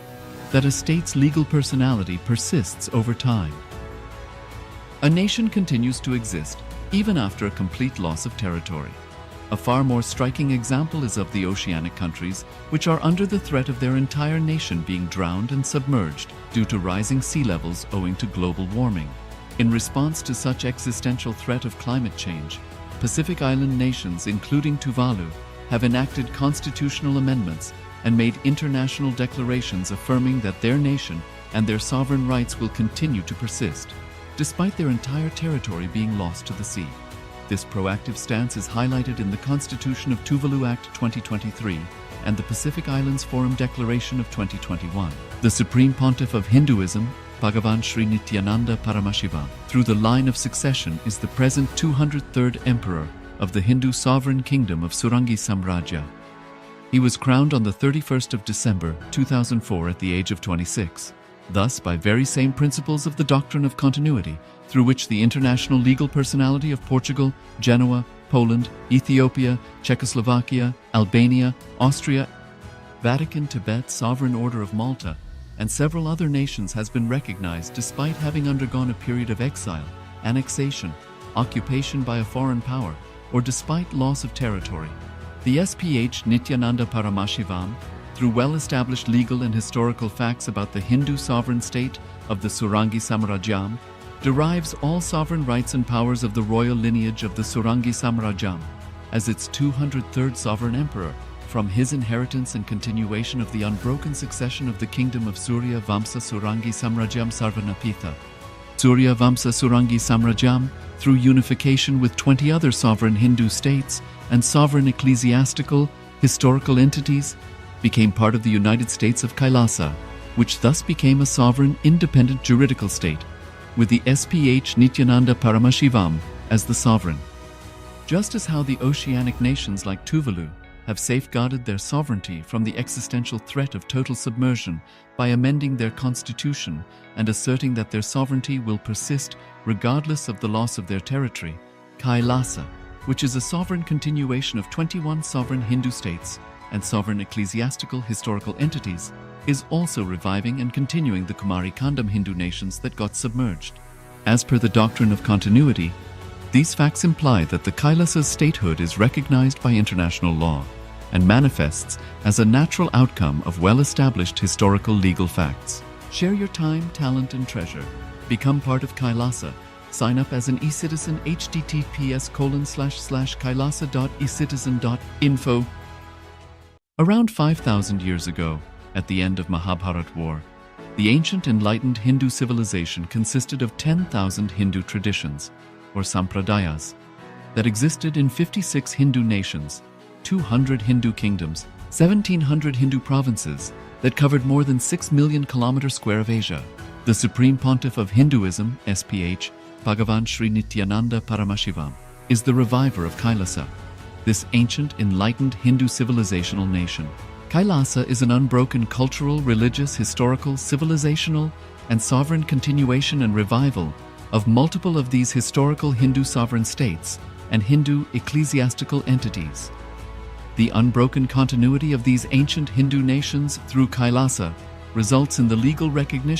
that a state's legal personality persists over time. A nation continues to exist even after a complete loss of territory. A far more striking example is of the oceanic countries, which are under the threat of their entire nation being drowned and submerged due to rising sea levels owing to global warming. In response to such existential threat of climate change, Pacific Island nations, including Tuvalu, have enacted constitutional amendments and made international declarations affirming that their nation and their sovereign rights will continue to persist, despite their entire territory being lost to the sea. This proactive stance is highlighted in the Constitution of Tuvalu Act 2023 and the Pacific Islands Forum Declaration of 2021. The Supreme Pontiff of Hinduism, Bhagavan Sri Nithyananda Paramashivoham, through the line of succession, is the present 203rd Emperor of the Hindu Sovereign Kingdom of Surangi Samrajya. He was crowned on the 31st of December 2004 at the age of 26. Thus, by very same principles of the doctrine of continuity, through which the international legal personality of Portugal, Genoa, Poland, Ethiopia, Czechoslovakia, Albania, Austria, Vatican, Tibet, Sovereign Order of Malta, and several other nations has been recognized despite having undergone a period of exile, annexation, occupation by a foreign power, or despite loss of territory. The SPH Nithyananda Paramashivoham, through well-established legal and historical facts about the Hindu sovereign state of the Surangi Samrajyam, derives all sovereign rights and powers of the royal lineage of the Surangi Samrajyam as its 203rd sovereign emperor, from his inheritance and continuation of the unbroken succession of the kingdom of Surya Vamsa Surangi Samrajyam Sarvanapitha. Surya Vamsa Surangi Samrajyam, through unification with 20 other sovereign Hindu states and sovereign ecclesiastical, historical entities, became part of the United States of KAILASA, which thus became a sovereign, independent juridical state, with the SPH Nithyananda Paramashivoham as the sovereign. Just as how the oceanic nations like Tuvalu have safeguarded their sovereignty from the existential threat of total submersion by amending their constitution and asserting that their sovereignty will persist regardless of the loss of their territory, KAILASA, which is a sovereign continuation of 21 sovereign Hindu states and sovereign ecclesiastical historical entities, is also reviving and continuing the Kumari Kandam Hindu nations that got submerged. As per the doctrine of continuity, these facts imply that the Kailasa's statehood is recognized by international law and manifests as a natural outcome of well-established historical legal facts. Share your time, talent, and treasure. Become part of KAILASA. Sign up as an eCitizen https://kailasa.ecitizen.info. Around 5,000 years ago, at the end of Mahabharat War, the ancient enlightened Hindu civilization consisted of 10,000 Hindu traditions, or sampradayas, that existed in 56 Hindu nations, 200 Hindu kingdoms, 1,700 Hindu provinces that covered more than 6 million kilometers square of Asia. The Supreme Pontiff of Hinduism, SPH, Bhagavan Sri Nithyananda Paramashivoham, is the reviver of Kailasa, this ancient enlightened Hindu civilizational nation. Kailasa is an unbroken cultural, religious, historical, civilizational, and sovereign continuation and revival of multiple of these historical Hindu sovereign states and Hindu ecclesiastical entities. The unbroken continuity of these ancient Hindu nations through Kailasa results in the legal recognition